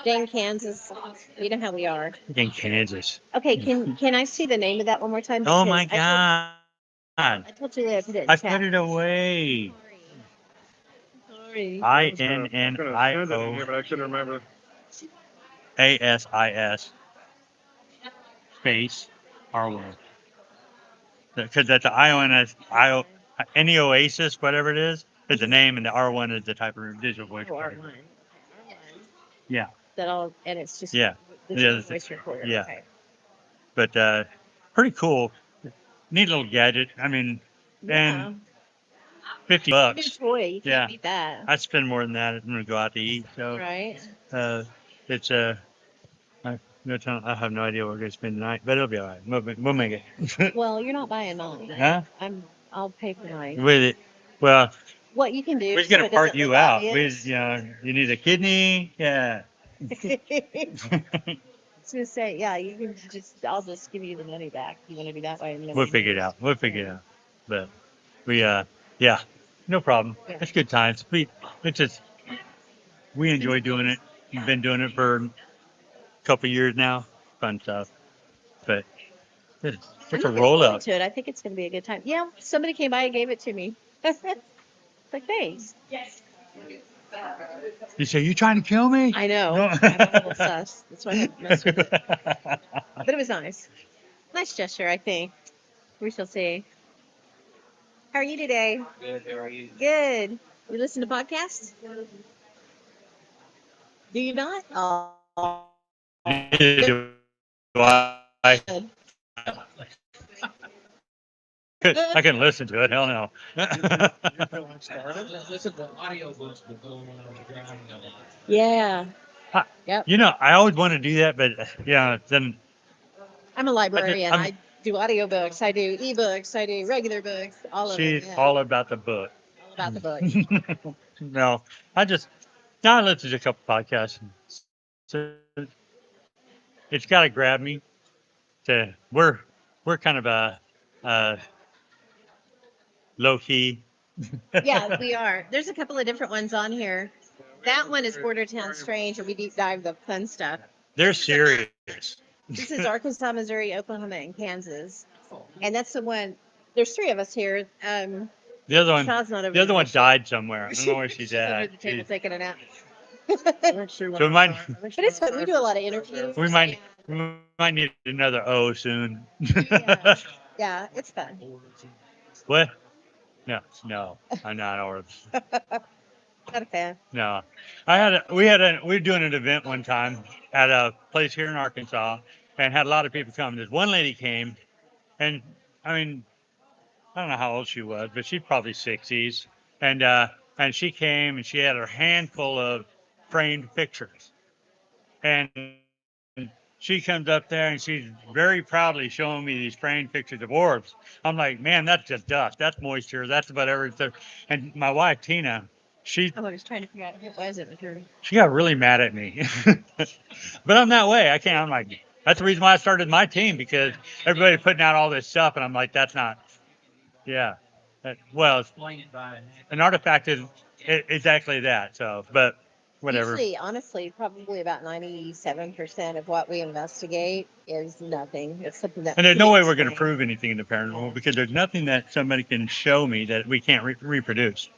Dang Kansas, you know how we are. in Kansas. Okay, can I see the name of that one more time? Oh my Because God! I told Julia I put it in I chat. put it away. Sorry. INNIO But I couldn't remember. ASIS space R1. Because that's the any Oasis, whatever it is the name, and the R1 is the type of digital voice Oh, recorder. R1. Yeah, And it's just yeah, the yeah, voice recorder. yeah. Okay. But pretty cool, neat little gadget. I mean, Yeah. and $50. New toy. You can't Yeah, beat that. I'd spend more than that when we go out to eat. So Right. it's I have no idea what we're gonna spend tonight, but it'll be all right. We'll make it. Well, you're not buying mine. Huh? I'll pay for mine. With it, well, What you can do we're just so gonna it part doesn't you look out. obvious. You need a kidney, yeah. I was gonna say, yeah, I'll just give you the money back. You want to do that way? And then We'll figure it out. We'll figure it out. But yeah, no problem. Yeah. It's good times. It's just we enjoy doing it. We've been doing it for a couple years now. Fun stuff. But it's I'm a looking roll forward up. to it. I think it's gonna be a good time. Yeah, somebody came by and gave it to me. Like, thanks. You say, you trying to kill me? I know. No. I'm a little sus. That's why I haven't messed with it. But it was nice. Nice gesture, I think. We shall see. How are you today? Good. How are you? Good. You listen to podcasts? Do you not? Oh. Do I? Good. I can listen to it. Hell no. Listen to audiobooks before I'm driving a lot. Yeah. Yep. You know, I always want to do that, but yeah, then I'm a librarian. I'm, I do audiobooks. I do ebooks. I do regular books. All of it. she's Yeah. all about the book. All about the book. No, now I listen to a couple podcasts. So it's got to grab me. We're kind of a low key. Yeah, we are. There's a couple of different ones on here. That one is Border Town Strange, and we deep dive the fun stuff. They're serious. This is Arkansas, Missouri, Oklahoma, and Kansas. And that's the one. There's three of us here. The other one, Sean's not over the other there. one died somewhere. I don't know where she's She's under at. the table taking a nap. So we might But it's fun. We do a lot of interviews. we might need another O soon. Yeah. Yeah, it's fun. What? No, I'm not Orbs. Not a fan. No, we were doing an event one time at a place here in Arkansas, and had a lot of people come. This one lady came, and I mean, I don't know how old she was, but she's probably 60s, and she came and she had her handful of framed pictures, and she comes up there and she's very proudly showing me these framed pictures of orbs. I'm like, man, that's just dust. That's moisture. That's whatever. And my wife, Tina, I was trying to figure out who it was at the she got really mad at me. But I'm that way. I'm like, that's the reason why I started my team, because everybody's putting out all this stuff. And I'm like, that's not, yeah. Well, an artifact is exactly that. So, but whatever. Usually, honestly, probably about 97% of what we investigate is nothing. It's something that. And there's we no way can we're going to explain. prove anything in the paranormal, because there's nothing that somebody can show me that we can't reproduce.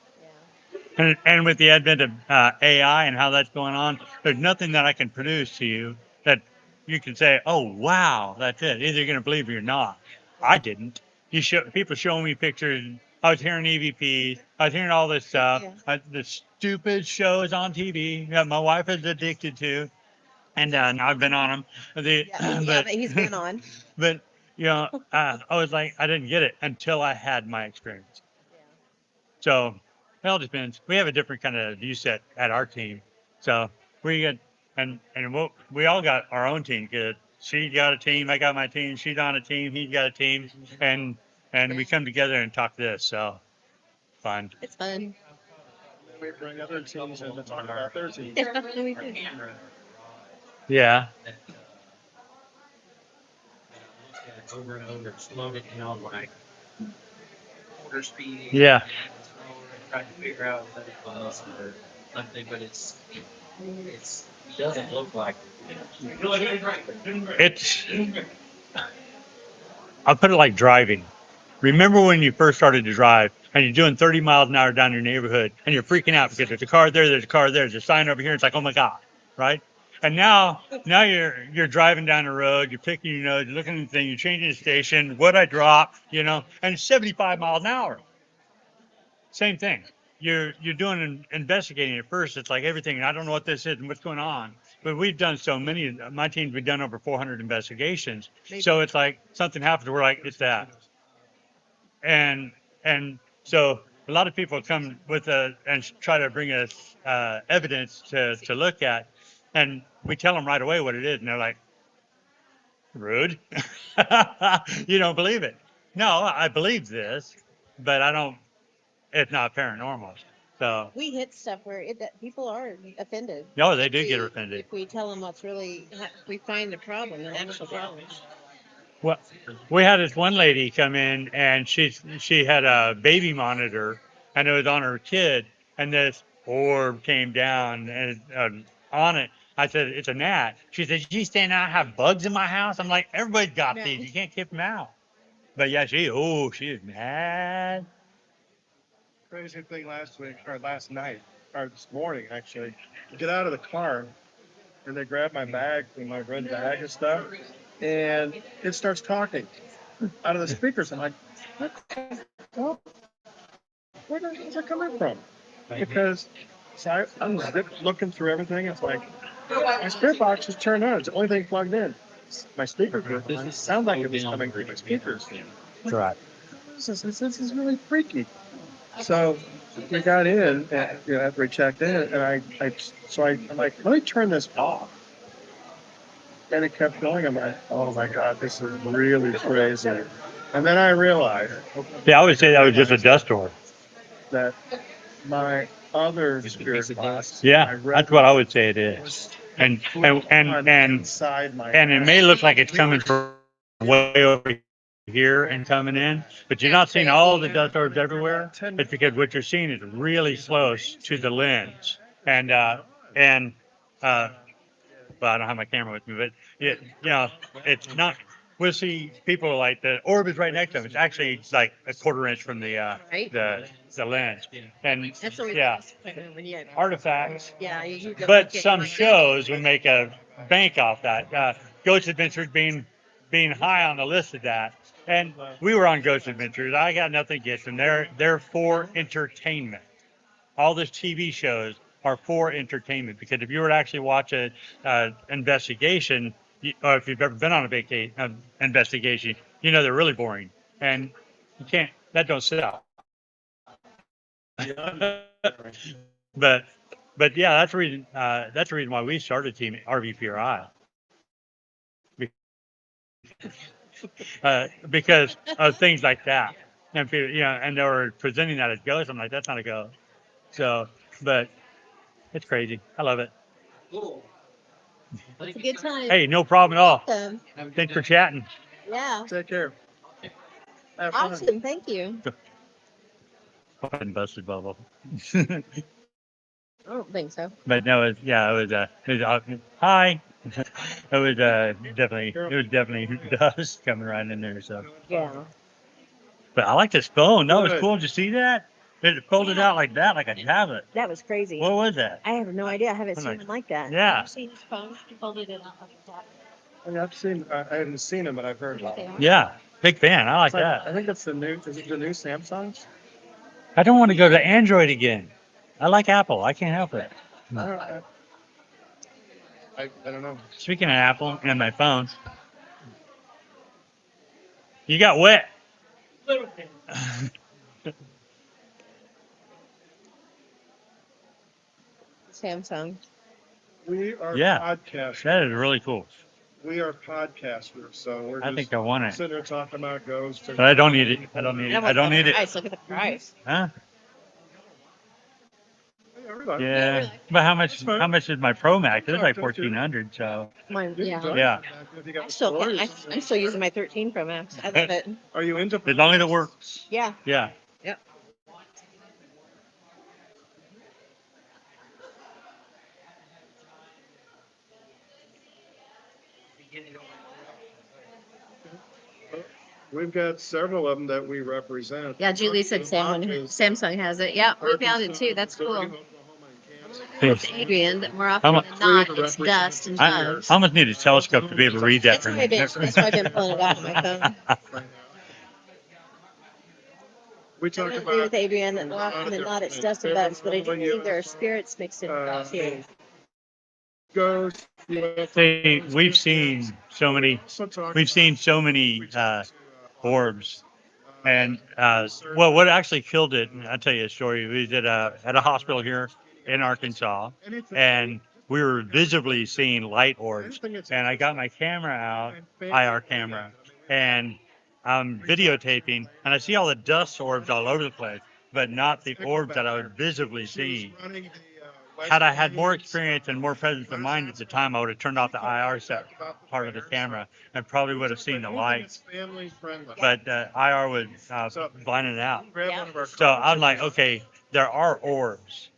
Yeah. And with the advent of AI and how that's going on, there's nothing that I can produce to you that you can say, "Oh, wow, that's it." Either you're going to believe it or not. I didn't. People showing me pictures. I was hearing EVPs. I was hearing all this stuff. Yeah. The stupid shows on TV that my wife is addicted to, and now I've been on them. But he's been on. But I was like, I didn't get it until I had my experience. So it all depends. We have a different kind of view set at our team. So we get we all got our own team. Good. She got a team. I got my team. She's on a team. He's got a team. And and we come together and talk this. So fun. It's fun. We bring other teams in to talk about their teams. Yeah, we do. Yeah. Over and over, slow it down like quarter speed. Yeah. Trying to figure out what it was or something, but it doesn't look like It's. I'll put it like driving. Remember when you first started to drive and you're doing 30 miles an hour down your neighborhood and you're freaking out because there's a car there, there's a car there, there's a sign over here. It's like, oh my God, right? And now you're driving down the road, you're picking your nose, you're looking at the thing, you're changing the station, what I drop, and it's 75 miles an hour. Same thing. You're doing investigating at first. It's like everything. I don't know what this is and what's going on. But we've done so many. My team's been done over 400 investigations. So it's like something happens. We're like, it's that. And so a lot of people come with and try to bring us evidence to look at, and we tell them right away what it is, and they're like, rude. You don't believe it? No, I believe this, but I don't. It's not paranormal. So We hit stuff where people are offended. no, they do get offended. If we tell them what's really, we find the problem, the actual problem. Well, we had this one lady come in and she had a baby monitor and it was on her kid and this orb came down and on it. I said, it's a gnat. She said, you stand out, I have bugs in my house. I'm like, everybody's got these. You can't keep them out. But yeah, she is mad. Crazy thing last week, or last night, or this morning actually. Get out of the car, and they grab my bag, and my red bag and stuff, and it starts talking out of the speakers. I'm like, what the hell? Where is it coming from? Because I'm looking through everything. It's like my spirit box is turned on. It's the only thing plugged in. My speakers were sound like it was coming through my speakers. That's right. This is really freaky. So we got in, and, after we checked in, and I'm like, let me turn this off. And it kept going. I'm like, oh my God, this is really crazy. And then I realized. Yeah, I would say that was just a dust storm. That my other spirit box. Yeah, that's what I would say it is. And it may look like it's coming from way over here and coming in, but you're not seeing all the dust orbs everywhere. It's because what you're seeing is really close to the lens. Well, I don't have my camera with me, but it's not. We'll see people like the orb is right next to them. It's actually like a quarter inch from the lens, and That's always yeah, when you artifacts. yeah, you go But look at some like shows would make a bank off that. Ghost Adventures being high on the list of that, and we were on Ghost Adventures. I got nothing against them. They're for entertainment. All these TV shows are for entertainment because if you were to actually watch an investigation, or if you've ever been on a investigation, they're really boring, and you can't. That don't sell. but but yeah, that's the reason. That's the reason why we started Team RVPRI. Because of things like that, and people, and they were presenting that as ghosts. I'm like, that's not a ghost. So, but it's crazy. I love it. it's a good time. Hey, no problem at all. Welcome. Thanks for chatting. Yeah. Take care. Have fun. Awesome. Thank you. Fucking busted bubble. I don't think so. But no, it was hi. It was definitely dust coming right in there. So, Yeah. but I like this phone. That was Good. cool. Did you see that? It folded out like that, like a tablet. That was crazy. What was that? I have no idea. I haven't I'm seen like- one like that. Yeah, I've seen his phone. He folded it out like a tablet. I mean, I haven't seen them, but I've heard about them. yeah. Big fan. I like It's like, that. I think that's is it the new Samsungs? I don't want to go to Android again. I like Apple. I can't help it. I don't know. Speaking of Apple and my phone, you got wet. Samsung. We are Yeah. podcasting. That is really cool. we are podcasters, so we're I just think I want it, sitting there talking about ghosts. but I don't need it. I don't need it. I don't need it. Price. Look at the price. Huh? Everybody. Yeah. But how much? How much is my Pro Max? It's like 1,400. So Mine, yeah. yeah. I still can't. I'm still using my 13 Pro Max. I love it. Are you into? As long as it works. Yeah. Yeah. Yep. We've got several of them that we represent. Yeah, Julie said Samsung has it. Yeah, we found it too. That's cool. It's Adrian, that more often than not, it's dust and I bugs. almost need a telescope to be able to read that. That's why I've been pulling it out of my phone. We I talk agree about with Adrian that more often than not, it's dust and bugs, but I do believe there are spirits mixed in with it too. ghosts. See, we've seen so many orbs. And well, what actually killed it, and I'll tell you a story. We did at a hospital here in Arkansas, and we were visibly seeing light orbs. And I got my camera out, IR camera, and I'm videotaping, and I see all the dust orbs all over the place, but not the orbs that I would visibly see. Had I had more experience and more presence of mind at the time, I would have turned off the IR set part of the camera and probably would have seen the lights. But IR was blinding it out. So I'm like, okay, there are orbs,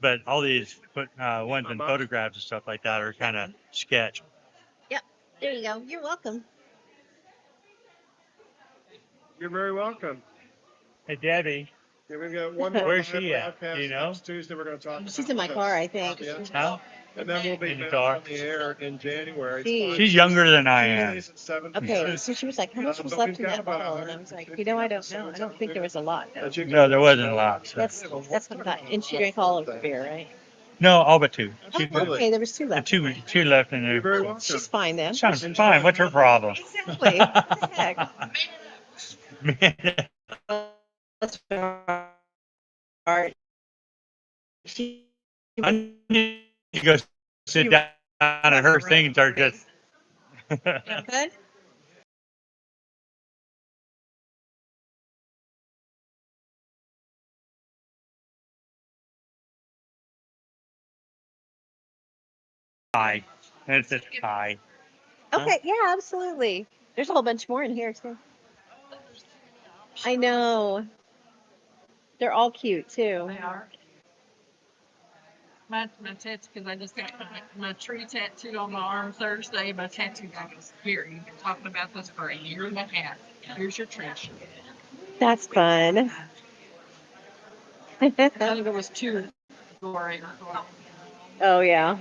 but all these ones in photographs and stuff like that are kind of sketch. Yep. There you go. You're welcome. You're very welcome. Hey, Debbie. Yeah, we've got one more. Where's she at? Podcast. Do you know? Next Tuesday, we're going to talk. She's in my car, I think. Huh? And then we'll be In the back car. on the air in January. She's younger than I am. Okay, so she was like, how much was left in that bottle? And I was like, I don't know. I don't think there was a lot. Though. No, there wasn't a lot. So. That's what I thought. And she drank all of the beer, right? No, all but two. Okay, there was two left. Two left in there. She's fine then. Sounds fine. What's her problem? Exactly. What the heck? That's hard. I need to go sit down and her things are just. Good? High. It's just high. Okay, yeah, absolutely. There's a whole bunch more in here too. I know. They're all cute too. They are. My tattoo, because I just got my tree tattoo on my arm Thursday. My tattoo guy goes, here, you've been talking about this for a year and a half. Here's your tree. That's fun. I think there was two. Oh yeah.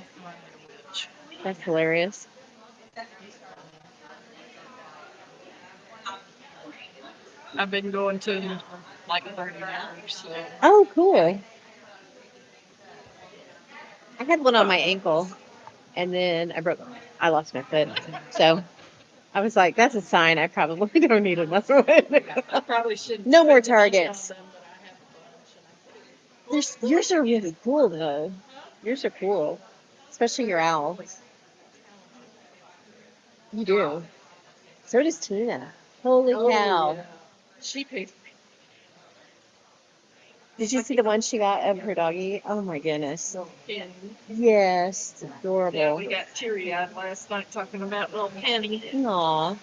That's hilarious. I've been going to like 30 hours. So. Oh, cool. I had one on my ankle, and then I lost my foot. So I was like, that's a sign I probably don't need another one. I probably should. No more targets. Yours are really cool, though. Yours are cool, especially your owls. You do. So does Tina. Holy cow. Yeah. She pays. Did you see the one she got of her doggy? Oh my goodness. And Yes, it's adorable. yeah, we got teary-eyed last night talking about little Penny. Aw.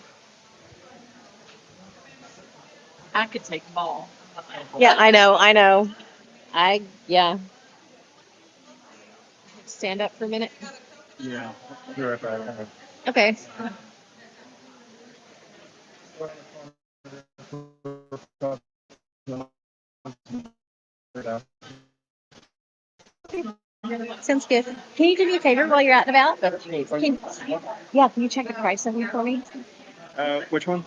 I could take them all. Yeah, I know. Yeah. Stand up for a minute. Yeah. You're right back. Okay. Sounds good. Can you do me a favor while you're out and about? Can you check the price of them for me? Which one?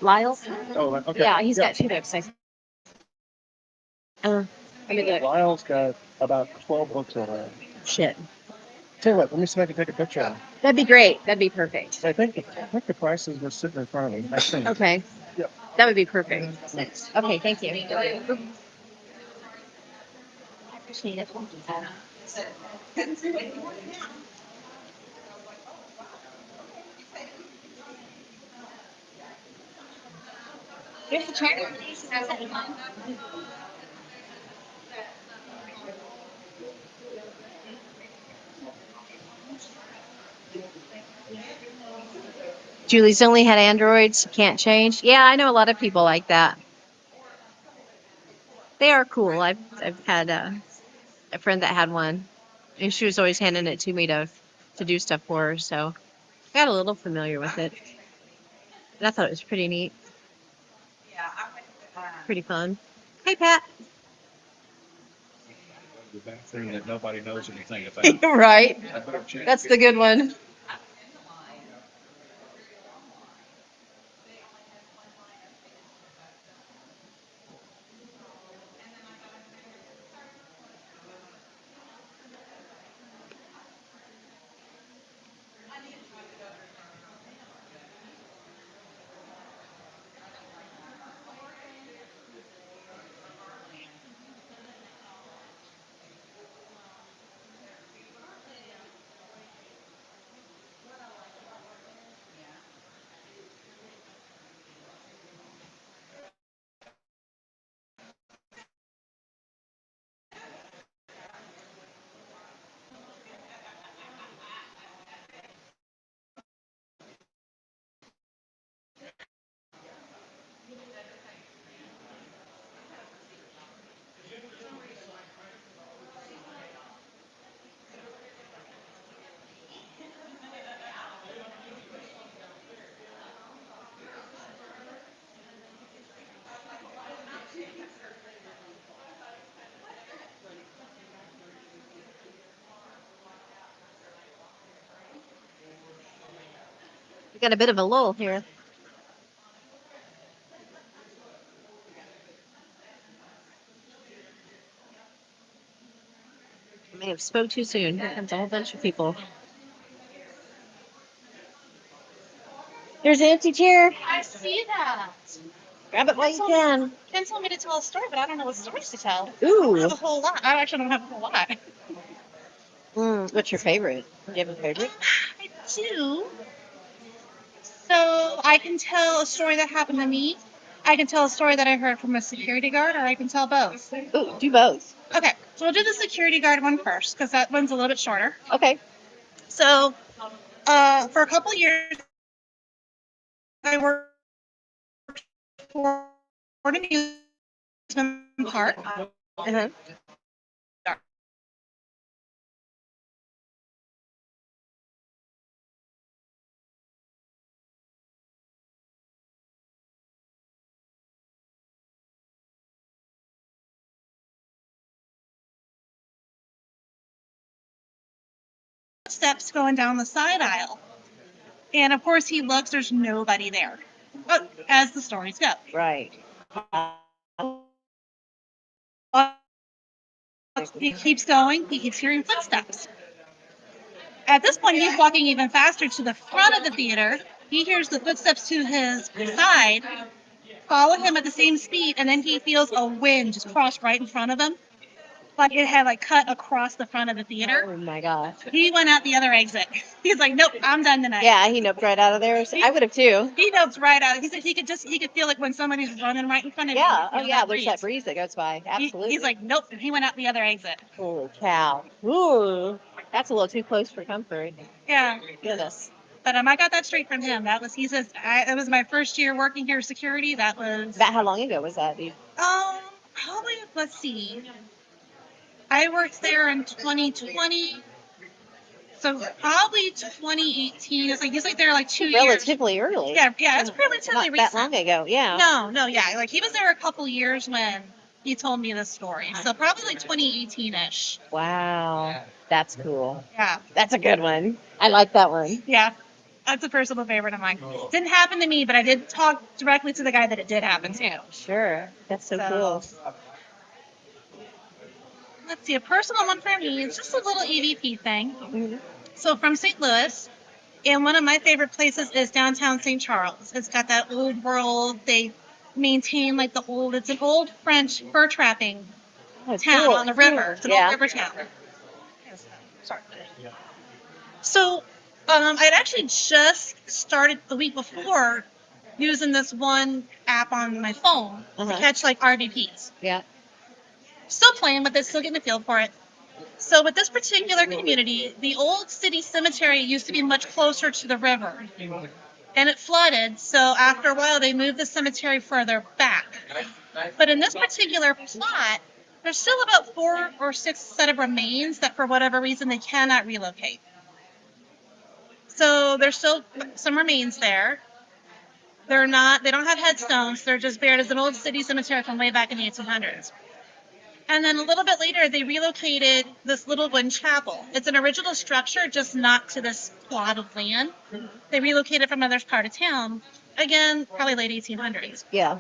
Lyle's. Oh, okay. Yeah, he's got two websites. Let me look. Lyle's got about 12 books on it. Shit. Tell you what, let me see if I can take a picture of it. That'd be great. That'd be perfect. I think the prices were sitting in front of me. I think. Okay. Yep. That would be perfect. Okay, thank you. Appreciate it. Here's the chair. Julie's only had Androids, can't change. Yeah, I know a lot of people like that. They are cool. I've had a friend that had one, and she was always handing it to me to do stuff for her. So I got a little familiar with it. And I thought it was pretty neat, pretty fun. Hey, Pat. The bathroom that nobody knows anything about. Right. That's the good one. We got a bit of a lull here. I may have spoke too soon. Here comes a whole bunch of people. There's an empty chair. I see that. Grab it while you can. Ken told me to tell a story, but I don't know what stories to tell. I don't have Ooh. a whole lot. I actually don't have a whole lot. What's your favorite? Do you have a favorite? I do. So I can tell a story that happened to me. I can tell a story that I heard from a security guard, or I can tell both. Ooh, do both. Okay, so we'll do the security guard one first, because that one's a little bit shorter. Okay. So, for a couple years, I worked for an amusement park. Uh-huh. Steps going down the side aisle. And of course, he looks, there's nobody there. But as the stories go. Right. He keeps going, he keeps hearing footsteps. At this point, he's walking even faster to the front of the theater. He hears the footsteps to his side, follow him at the same speed, and then he feels a wind just cross right in front of him. Like it had cut across the front of the theater. Oh my gosh. He went out the other exit. He's like, nope, I'm done tonight. Yeah, he noped right out of there. I would have too. He noped right out. He said he could feel like when somebody's running right in front of him. Yeah. Oh yeah. There's that breeze that goes by. Absolutely. He's like, nope. He went out the other exit. Holy cow. Ooh. That's a little too close for comfort. Yeah. Goodness. But I got that straight from him. That was he says it was my first year working here security. That was About how long ago was that, dude? Probably let's see. I worked there in 2020. So probably 2018. It's like he's there 2 years. Relatively early. Yeah, it's relatively Not recent. that long ago. Yeah. No, yeah. He was there a couple years when he told me this story. So probably 2018-ish. Wow. That's cool. Yeah. That's a good one. I like that one. Yeah. That's a personal favorite of mine. Didn't happen to me, but I did talk directly to the guy that it did happen to. Sure. That's so cool. Let's see, a personal one for me is just a little EVP thing. Mm-hmm. So from St. Louis, and one of my favorite places is downtown St. Charles. It's got that old world. They maintain it's an old French fur trapping town cool. on the river. It's an old river town. Sorry. So, I'd actually just started the week before using this one app on my phone to catch like RVPs. Yeah. Still playing with it, still getting a feel for it. So with this particular community, the old city cemetery used to be much closer to the river. And it flooded, so after a while they moved the cemetery further back. But in this particular plot, there's still about 4 or 6 set of remains that for whatever reason they cannot relocate. So there's still some remains there. They don't have headstones, they're just buried as an old city cemetery from way back in the 1800s. And then a little bit later, they relocated this little wooden chapel. It's an original structure, just not to this plot of land. They relocated from another part of town. Again, probably late 1800s. Yeah.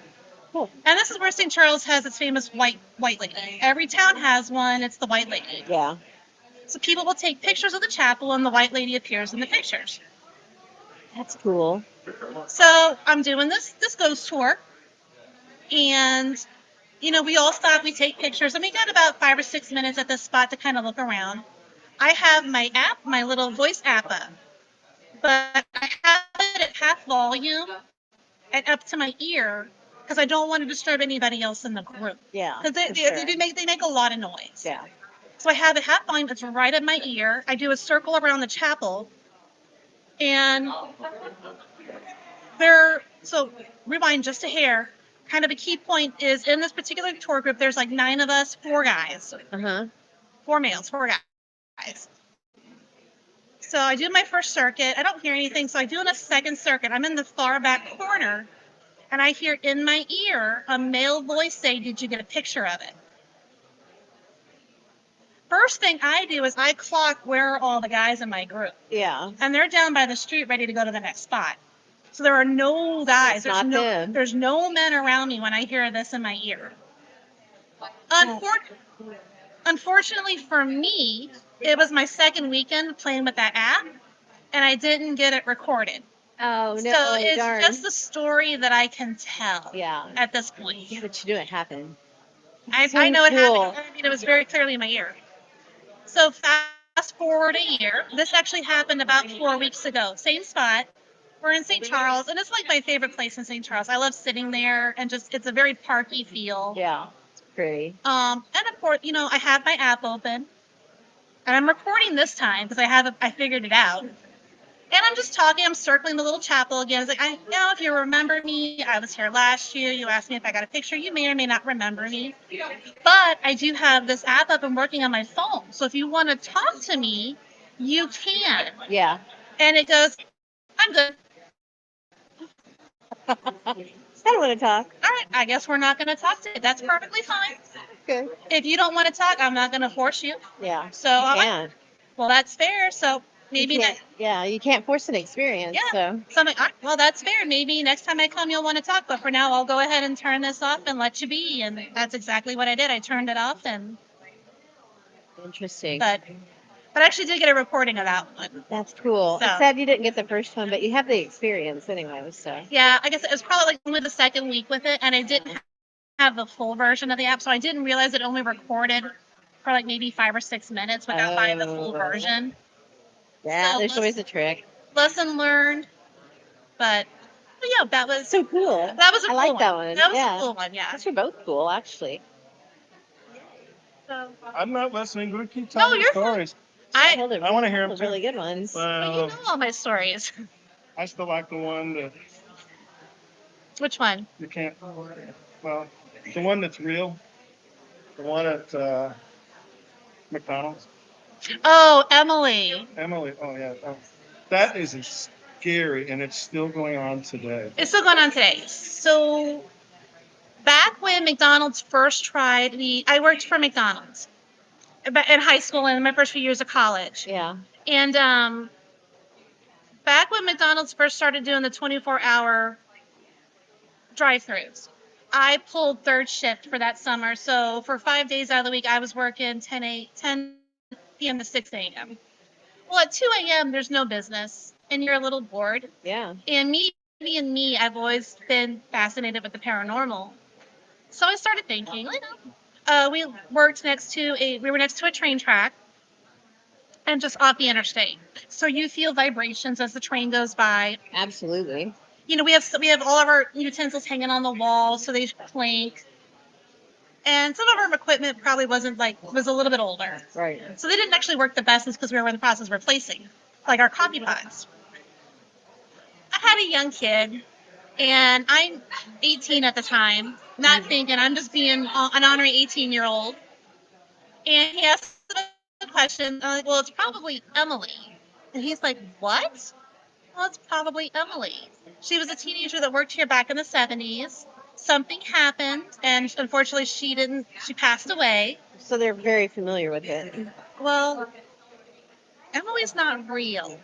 Cool. And this is where St. Charles has its famous white lady. Every town has one. It's the white lady. Yeah. So people will take pictures of the chapel, and the white lady appears in the pictures. That's cool. So I'm doing this ghost tour, and we all stop, we take pictures, and we got about 5 or 6 minutes at this spot to kind of look around. I have my app, my little voice app up, but I have it at half volume and up to my ear because I don't want to disturb anybody else in the group. Yeah. Because they make a lot of noise. Yeah. So I have it half volume, it's right at my ear. I do a circle around the chapel, and so rewind just a hair. Kind of a key point is in this particular tour group, there's like 9 of us, 4 guys. 4 males, 4 guys. So I do my first circuit. I don't hear anything, so I do a second circuit. I'm in the far back corner, and I hear in my ear a male voice say, "Did you get a picture of it?" First thing I do is I clock where are all the guys in my group. Yeah. And they're down by the street ready to go to the next spot. So there are no guys. There's no men around me when I hear this in my ear. Unfortunately for me, it was my second weekend playing with that app, and I didn't get it recorded. Oh, no. So it's darn. just the story that I can tell at this point. Yeah, but you knew it happened. I know it happened. I mean, it was very clearly in my ear. So fast forward a year. This actually happened about 4 weeks ago. Same spot. We're in St. Charles, and it's like my favorite place in St. Charles. I love sitting there, and it's a very parky feel. Yeah, it's pretty. And of course, I have my app open, and I'm recording this time because I figured it out. And I'm just talking. I'm circling the little chapel again. It's like, I know if you remember me, I was here last year. You asked me if I got a picture. You may or may not remember me. But I do have this app up and working on my phone. So if you want to talk to me, you can. Yeah. And it goes, I'm good. I don't want to talk. All right, I guess we're not going to talk today. That's perfectly fine. Okay. If you don't want to talk, I'm not going to force you. Yeah. So you can't. Well, that's fair. So maybe you can't force an experience. Yeah. So I'm like, all right, well, that's fair. Maybe next time I come, you'll want to talk. But for now, I'll go ahead and turn this off and let you be. And that's exactly what I did. I turned it off. And interesting. But I actually did get a recording of that one. That's cool. So, It's sad you didn't get the first one, but you have the experience anyway. So yeah, I guess it was probably like only the second week with it, and I didn't have the full version of the app, so I didn't realize it only recorded for like maybe 5 or 6 minutes without buying the full version. Yeah, So there's always a trick. Lesson learned. But yeah, that was so cool. That was a cool I like that one. That was a cool one, yeah. Those are both cool, actually. So, I'm not listening. Go keep telling you're stories. I want to hear them too. Really good ones. Well, you know all my stories. I still like the one that Which one? you can't. Well, the one that's real. The one at McDonald's. Oh, Emily. Emily. Oh yeah. That is scary, and it's still going on today. It's still going on today. So back when McDonald's first tried I worked for McDonald's in high school and in my first few years of college. Yeah. And back when McDonald's first started doing the 24-hour drive-thrus, I pulled third shift for that summer. So for 5 days out of the week, I was working 10 p.m. to 6 a.m. Well, at 2 a.m., there's no business, and you're a little bored. Yeah. And me, I've always been fascinated with the paranormal. So I started thinking, we were next to a train track and just off the interstate. So you feel vibrations as the train goes by. Absolutely. we have all of our utensils hanging on the wall, so they clink. And some of our equipment probably was a little bit older. Right. So they didn't actually work the best because we were in the process of replacing, like our coffee pots. I had a young kid, and I'm 18 at the time, not thinking, I'm just being an honorary 18-year-old. And he asked the question, I'm like, well, it's probably Emily. And he's like, what? Well, it's probably Emily. She was a teenager that worked here back in the 70s. Something happened, and unfortunately, she passed away. So they're very familiar with it. Well, Emily's not real.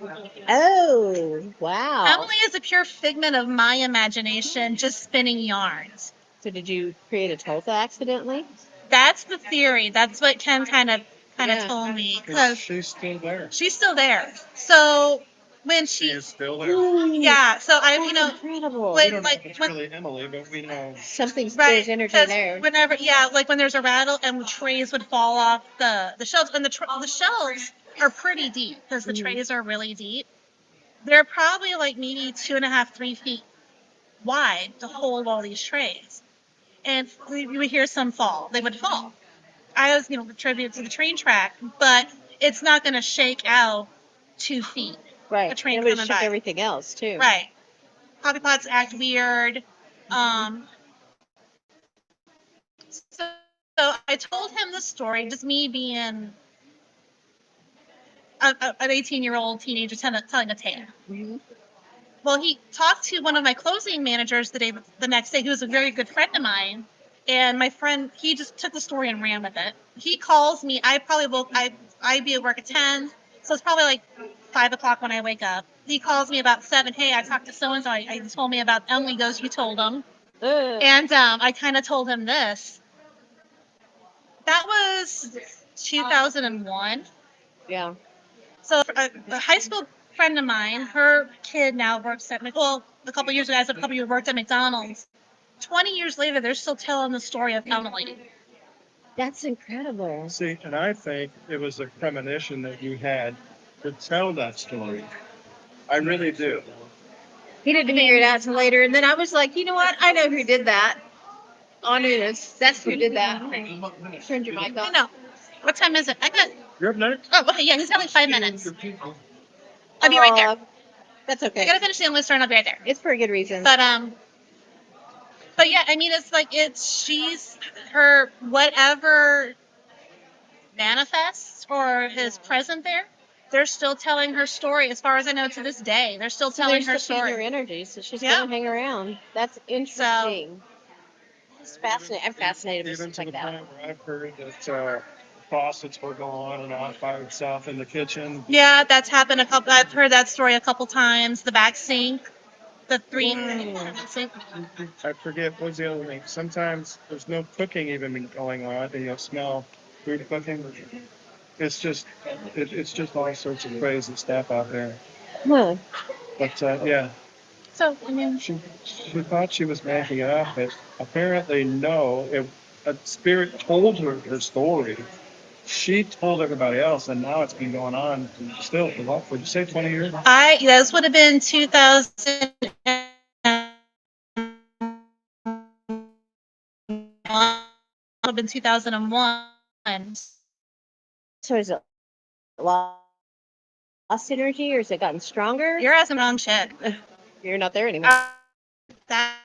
Oh, wow. Emily is a pure figment of my imagination, just spinning yarns. So did you create a tulpa accidentally? That's the theory. That's what Ken kind of Yeah. told me. Because She's still there. she's still there. So when She she, is still there. yeah. So I, That's incredible. We when don't know if it's when really Emily, but we know. Something's right, there's energy because there. whenever, yeah, like when there's a rattle and trays would fall off the shelves, and the shelves are pretty deep because the trays are really deep. They're probably like maybe 2.5, 3 feet wide to hold all these trays. And we would hear some fall. They would fall. I was, attributed to the train track, but it's not going to shake out 2 feet. Right. A train It would coming shook by. everything else too. Right. Coffee pots act weird. So I told him the story, just me being an 18-year-old teenager telling a tale. Mhm. Well, he talked to one of my closing managers the next day, who was a very good friend of mine. And my friend, he just took the story and ran with it. He calls me. I'd be at work at 10, so it's probably like 5 o'clock when I wake up. He calls me about 7. Hey, I talked to so and so. I told me about Emily. He goes, you told him. And I kind of told him this. That was 2001. Yeah. So a high school friend of mine, her kid now works at a couple years ago, a couple years worked at McDonald's. 20 years later, they're still telling the story of Emily. That's incredible. See, and I think it was a premonition that you had to tell that story. I really do. He didn't figure it out till later, and then I was like, you know what? I know who did that. On it. That's who did that. Turned your mic I off. know. What time is it? I got. You're up next. Oh, okay. Yeah, he's got like 5 minutes. I'll be right there. That's I okay. gotta finish the Emily story and I'll be right there. It's for a good reason. But yeah, I mean, it's like she's her whatever manifests or is present there. They're still telling her story, as far as I know, to this day. They're still telling her story. Her energy, so she's Yeah. gonna hang around. That's interesting. It's fascinating. I'm fascinated with Even stuff to like the that. point where I've heard that faucets will go on and off by itself in the kitchen. Yeah, that's happened a couple. I've heard that story a couple times. The back sink, the three. Sink. I forget what's the other thing. Sometimes there's no cooking even going on, and you'll smell food cooking. It's just all sorts of crazy stuff out there. Huh. But yeah, So I mean, she thought she was making it up, but apparently no. A spirit told her story. She told everybody else, and now it's been going on still for what? Would you say 20 years? this would have been 2000. Would have been 2001. So is it lost energy, or has it gotten stronger? You're asking the wrong shit. You're not there anymore. That.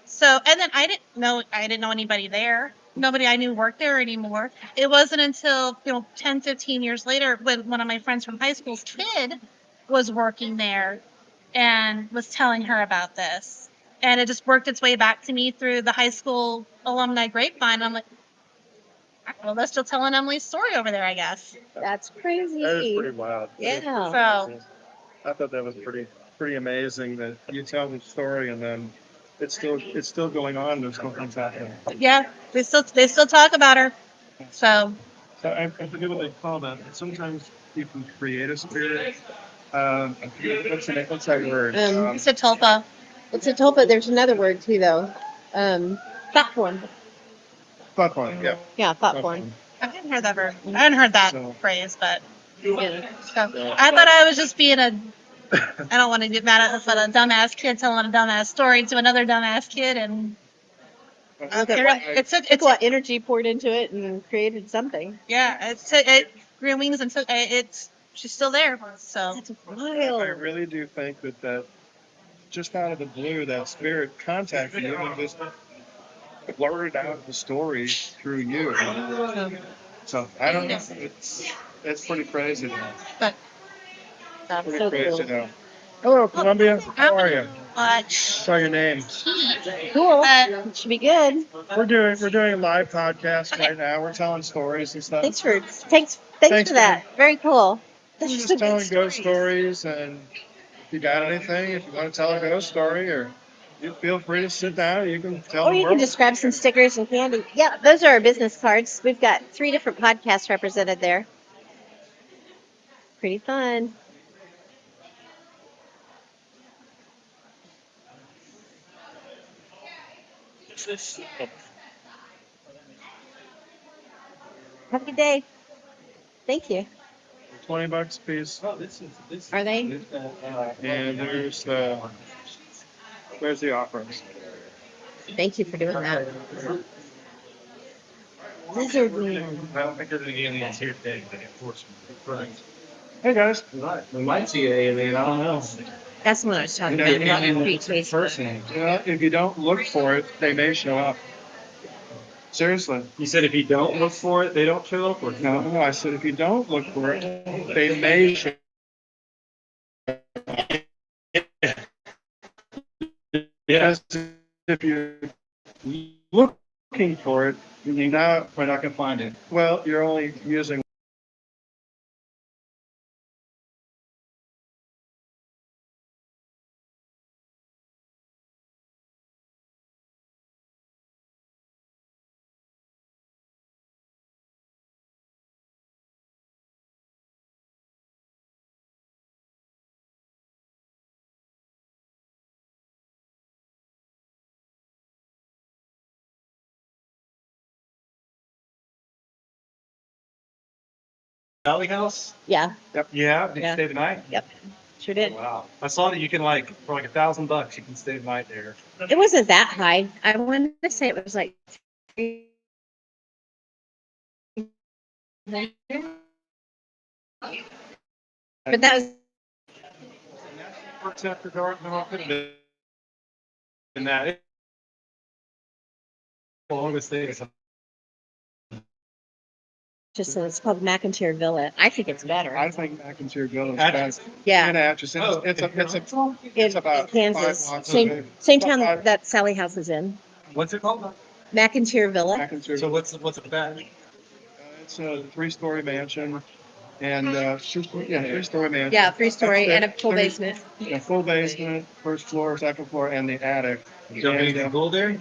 So, and then I didn't know anybody there. Nobody I knew worked there anymore. It wasn't until, 10, 15 years later when one of my friends from high school's kid was working there and was telling her about this. And it just worked its way back to me through the high school alumni grapevine. I'm like, well, they're still telling Emily's story over there, I guess. That's crazy. That is pretty wild. Yeah. So, I thought that was pretty amazing that you tell the story and then it's still going on. There's no things happening. yeah, they still talk about her. So, I forget what they call that. Sometimes you can create a spirit. What's that word? it's a tulpa. It's a tulpa. There's another word too, though. Thought form. Thought form, yeah. Yeah, thought form. I hadn't heard that I hadn't heard that So- phrase, but Yeah. so I thought I was just being a I don't want to get mad at a dumbass kid telling a dumbass story to another dumbass kid, and Look at it's what energy poured into it and created something. yeah, it green wings and it's she's still there. So That's I wild. really do think that just out of the blue, that spirit contacted you and just blurted out the story through you. So I don't know. It's pretty crazy though. but That's Pretty so crazy cool. though. Hello, Columbia. How are you? uh, Saw your name. Cool. It should be good. We're doing a live podcast right now. We're telling stories and stuff. Thanks Thanks for that. Very cool. We're That's just just a telling good ghost story. stories, and if you got anything, if you want to tell a ghost story, or you feel free to sit down. You can tell Or the you can world. just grab some stickers and candy. Yeah, those are our business cards. We've got 3 different podcasts represented there. Pretty fun. Have a good day. Thank you. $20 a piece. Are they? And there's the offerings. Thank you for doing that. Lizard man. I don't think there's any aliens here today, but of course. Hey guys. We might see an alien, I don't know. That's what I was talking You about. know, About free taste. Person. if you don't look for it, they may show up. Seriously. You said if you don't look for it, they don't show up? Or No, I said if you don't look for it, they may show up. Because if you're looking for it, you're not going to find it. Well, you're only using. Valley House? Yeah. Yeah, did you Yeah. stay the night? Yep. Sure did. Wow. I saw that you can for like $1,000, you can stay the night there. It wasn't that high. I wanted to say it was like 300. But that was Works after dark, no, I could have been in that. Long as they just it's called McIntyre Villa. I think it's better. I think McIntyre Village. Atchison? Yeah. In Atchison. It's In about Kansas. 5 blocks Same away. town that Sally House is in. What's it called? McIntyre Villa. McIntyre. So what's it about? It's a 3-story mansion, and 3-story mansion. Yeah, 3-story and a full There's- basement. A full basement, first floor, second floor, and the attic. You got anything cool there?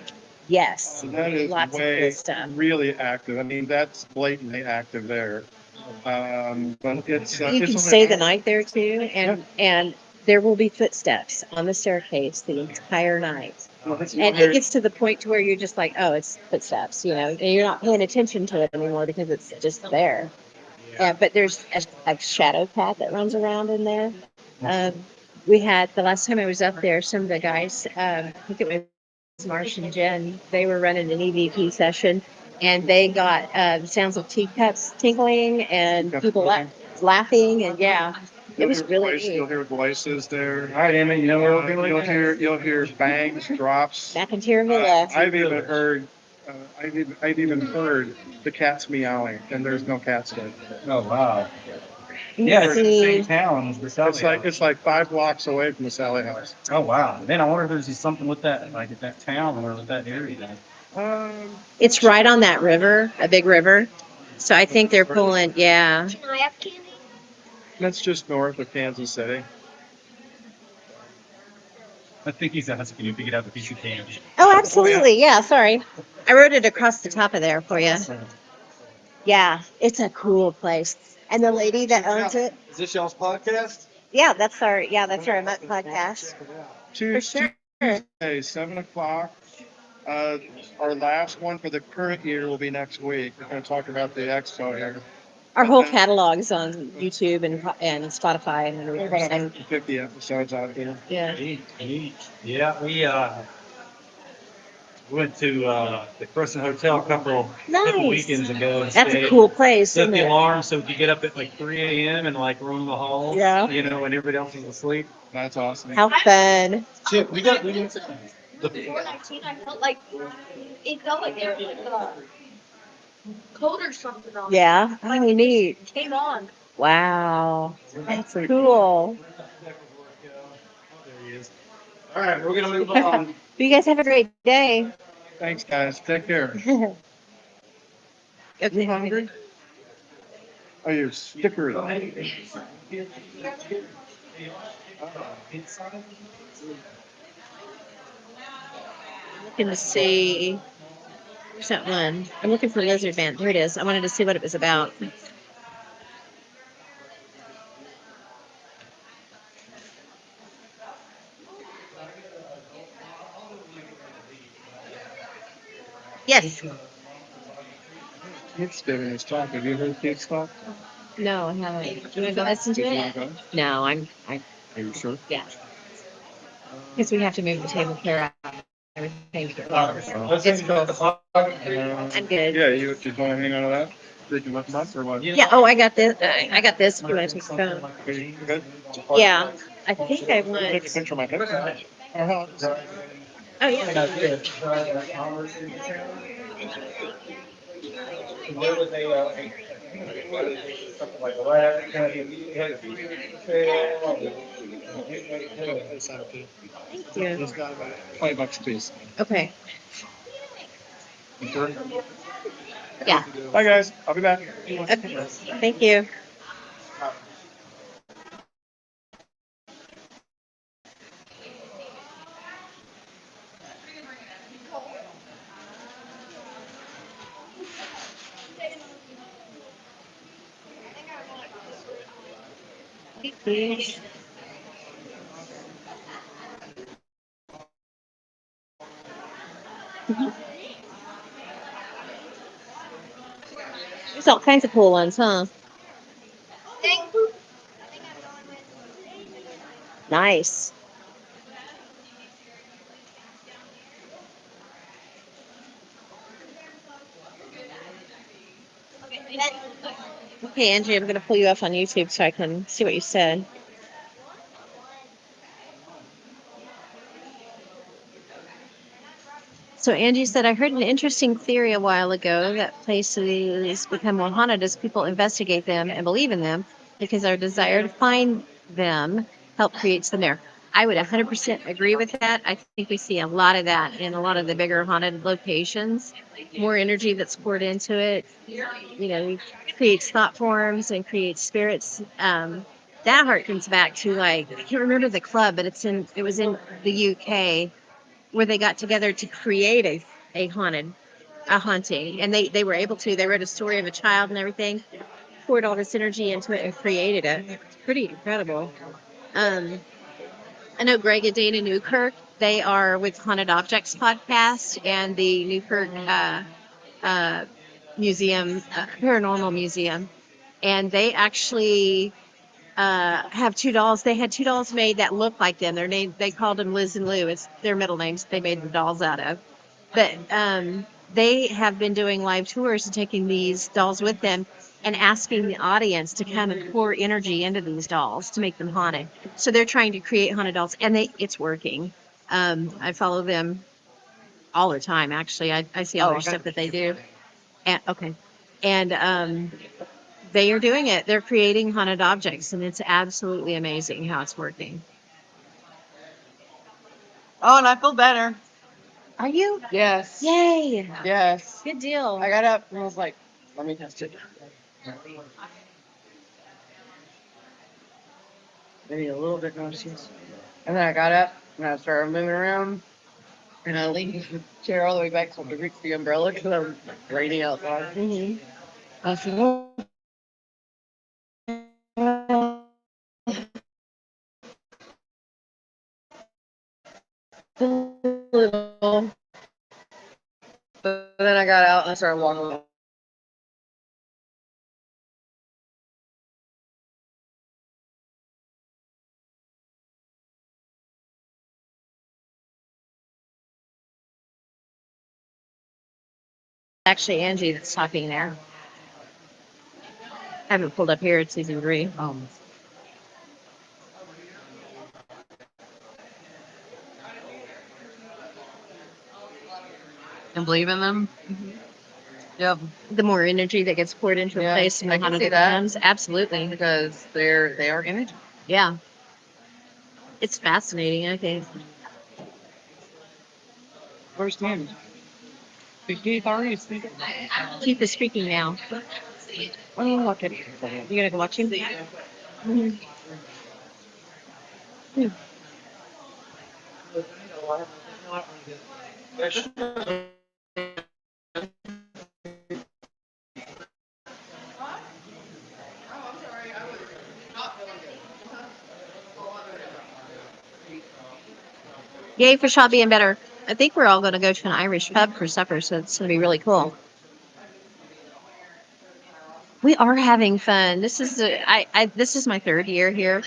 Yes. That is Lots of way cool stuff. really active. I mean, that's blatantly active there. But it's You it's can only stay the about- night there too, and there will be footsteps on the staircase the entire night. And it gets to the point to where you're just like, oh, it's footsteps, and you're not paying attention to it anymore because it's just there. But there's a shadow cat that runs around in there. We had the last time I was up there, some of the guys, I think it was Marsh and Jen, they were running an EVP session, and they got sounds of teacups tinkling and people laughing, and it was really You'll neat. hear voices there. All right, Emmett, you know where we'll be You'll hear bangs, drops. McIntyre Villa. I've even heard the cats meowing, and there's no cats there. Oh, wow. You Yeah, can it's in the see- same town as the Sally House. It's like 5 blocks away from the Sally House. Oh, wow. Man, I wonder if there's just something with that, like at that town or with that area. It's right on that river, a big river. So I think they're pulling, yeah. can I have candy? That's just north of Kansas City. I think he's asking you if you could have a piece of candy. Oh, absolutely. Yeah, sorry. I wrote it across the top of there for you. Yeah, it's a cool place. And the lady that owns it, Is this y'all's podcast? that's our A.M.O.K podcast. For sure. Tuesday, 7 o'clock. Our last one for the current year will be next week. We're going to talk about the expo here. Our whole catalog's on YouTube and Spotify and About everything. 150 episodes out there. Yeah. Yeah, we went to the Crescent Hotel a couple Nice. weekends ago. And That's a stayed. cool place, Set isn't the it? alarm so we could get up at like 3 a.m. and like roam the halls. Yeah. You know, when everybody else was asleep. That's awesome. How fun. Shit, we got the 419, I felt like it felt like there was code or something on it. Yeah. Oh, neat. It came on. Wow. That's cool. There he is. All right, we're gonna move on. You guys have a great day. Thanks, guys. Take care. Okay. You hungry? Oh, you're sticker. Looking to see. Where's that one? I'm looking for Lizard Man. There it is. I wanted to see what it was about. Yes. Kids doing his talk. Have you heard kids talk? No, I haven't. Do you want to go listen to it? No, I. Are you sure? Yeah. Because we have to move the table clear out. Everything to get It's cool. I'm good. Yeah, you just want to hang on to that? Did you lift us or what? Yeah. Oh, I got this. I got this. If you want to take the phone. Are you good? Yeah. I think I Take want. a picture of my head. Oh yeah. Thank you. It's got about $20 a piece. Okay. Yeah. Bye, guys. I'll be back. Okay. Thank you. There's all kinds of cool ones, huh? Nice. Okay, Angie, I'm going to pull you up on YouTube so I can see what you said. So Angie said, I heard an interesting theory a while ago that places become more haunted as people investigate them and believe in them because our desire to find them help creates them there. I would 100% agree with that. I think we see a lot of that in a lot of the bigger haunted locations. More energy that's poured into it, creates thought forms and creates spirits. That harkens back to like, I can't remember the club, but it was in the UK where they got together to create a haunting, and they were able to. They wrote a story of a child and everything, poured all this energy into it, and created it. It's pretty incredible. I know Greg and Dana Newkirk. They are with Haunted Objects podcast and the Newkirk Museum, Paranormal Museum, and they actually have two dolls. They had two dolls made that look like them. Their name, they called them Liz and Lou. It's their middle names. They made the dolls out of. But they have been doing live tours and taking these dolls with them and asking the audience to come and pour energy into these dolls to make them haunted. So they're trying to create haunted dolls, and it's working. I follow them all the time. Actually, I see all their stuff that they do. And, okay, and they are doing it. They're creating haunted objects, and it's absolutely amazing how it's working. Oh, and I feel better. Are you? Yes. Yay! Yes. Good deal. I got up and I was like, let me test it. Maybe a little bit nauseous. And then I got up and I started moving around. And I leaned the chair all the way back so I could reach the umbrella because I'm raining outside. Mm-hmm. I said, oh. But then I got out and I started walking actually Angie that's talking there. I haven't pulled up here. It's season 3. And believe in them. Yep. The more energy that gets poured into a Yeah, place, the more I can haunted see it that. becomes. Absolutely. Because they are energy. Yeah. It's fascinating, I think. Where's Tammy? Keith already speaking. Keith is speaking now. Oh, okay. You gonna go watch him? Mhm. Yay for Shaw being better. I think we're all going to go to an Irish pub for supper, so it's going to be really cool. We are having fun. This is my 3rd year here.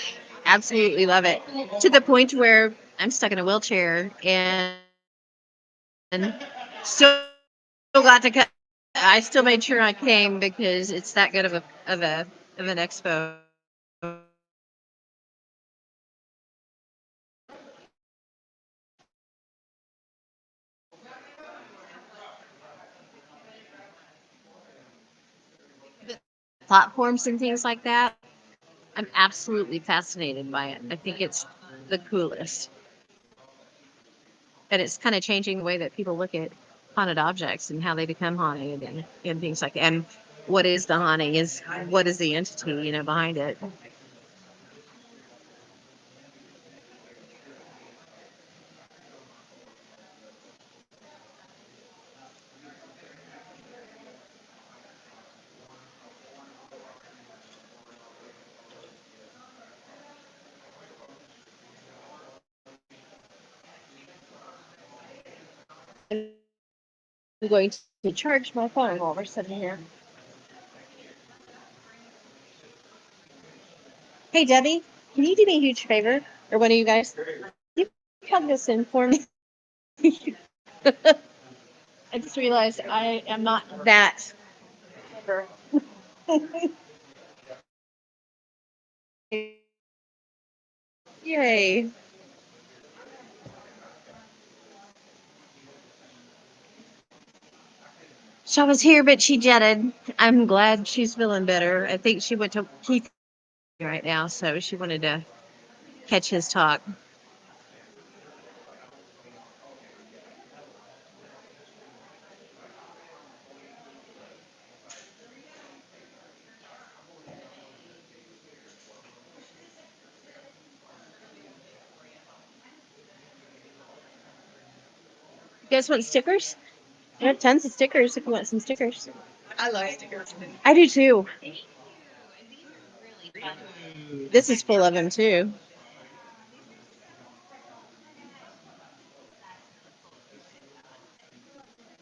Absolutely love it. To the point where I'm stuck in a wheelchair and still got to cut. I still made sure I came because it's that good of an expo. Platforms and things like that. I'm absolutely fascinated by it. I think it's the coolest. And it's kind of changing the way that people look at haunted objects and how they become haunted and things like that. And what is the haunting is what is the entity, behind it. I'm going to charge my phone while we're sitting here. Hey Debbie, can you do me a huge favor? Or one of you guys? You plug this in for me. I just realized I am not that clever. Yay. She was here, but she jetted. I'm glad she's feeling better. I think she went to Keith right now, so she wanted to catch his talk. You guys want stickers? I have tons of stickers if you want some stickers. I love stickers. I do too. This is full of them too.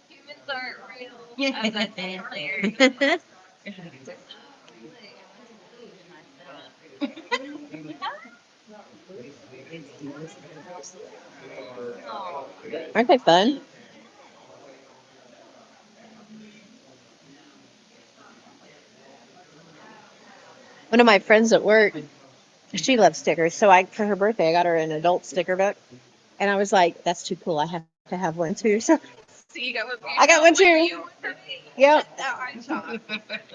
Humans aren't real. As I said earlier. Aren't they fun? One of my friends at work, she loves stickers. So for her birthday, I got her an adult sticker book. And I was like, that's too cool. I have to have one too. So So you got one for I got one too. yourself, one for me. Yep. Oh, I'm shocked.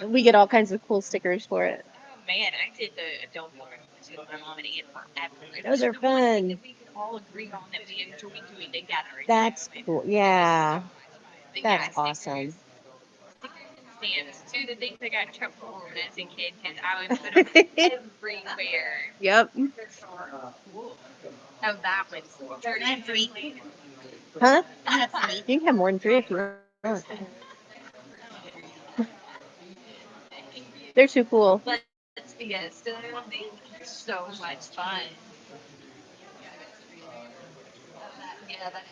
We get all kinds of cool stickers for it. Oh man, I did the adult one with my mom and aunt forever. Those are fun. That we could all agree on that we enjoy doing together. That's cool. Yeah. But That's yeah, awesome. stickers and stamps. Two of the things I got in trouble for as a kid because I would put them everywhere. Yep. Oh, that was 33. Huh? You can have more than 3 if you want. They're too cool. Let's be honest, they're so much fun. Yeah, that is.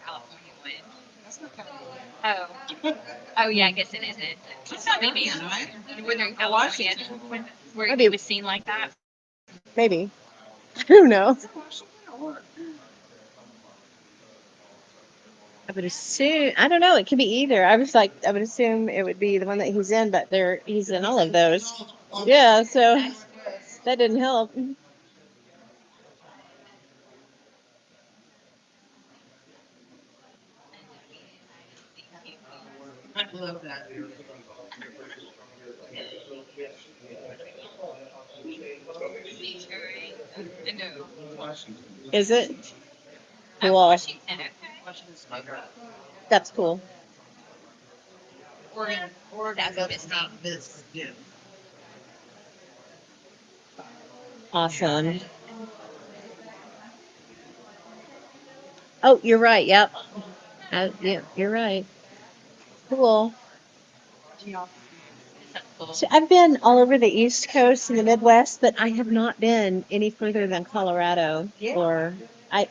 California one. Oh. Oh yeah, I guess it isn't. Maybe when they're in California, where it was seen like that. Maybe. I don't know. I would assume, I don't know, it could be either. I was like, I would assume it would be the one that he's in, but he's in all of those. Yeah, so that didn't help. I love that. Is it? Cool. That's cool. Oregon does not miss June. Awesome. Oh, you're right. Yep. Yeah, you're right. Cool. So I've been all over the East Coast and the Midwest, but I have not been any further than Colorado.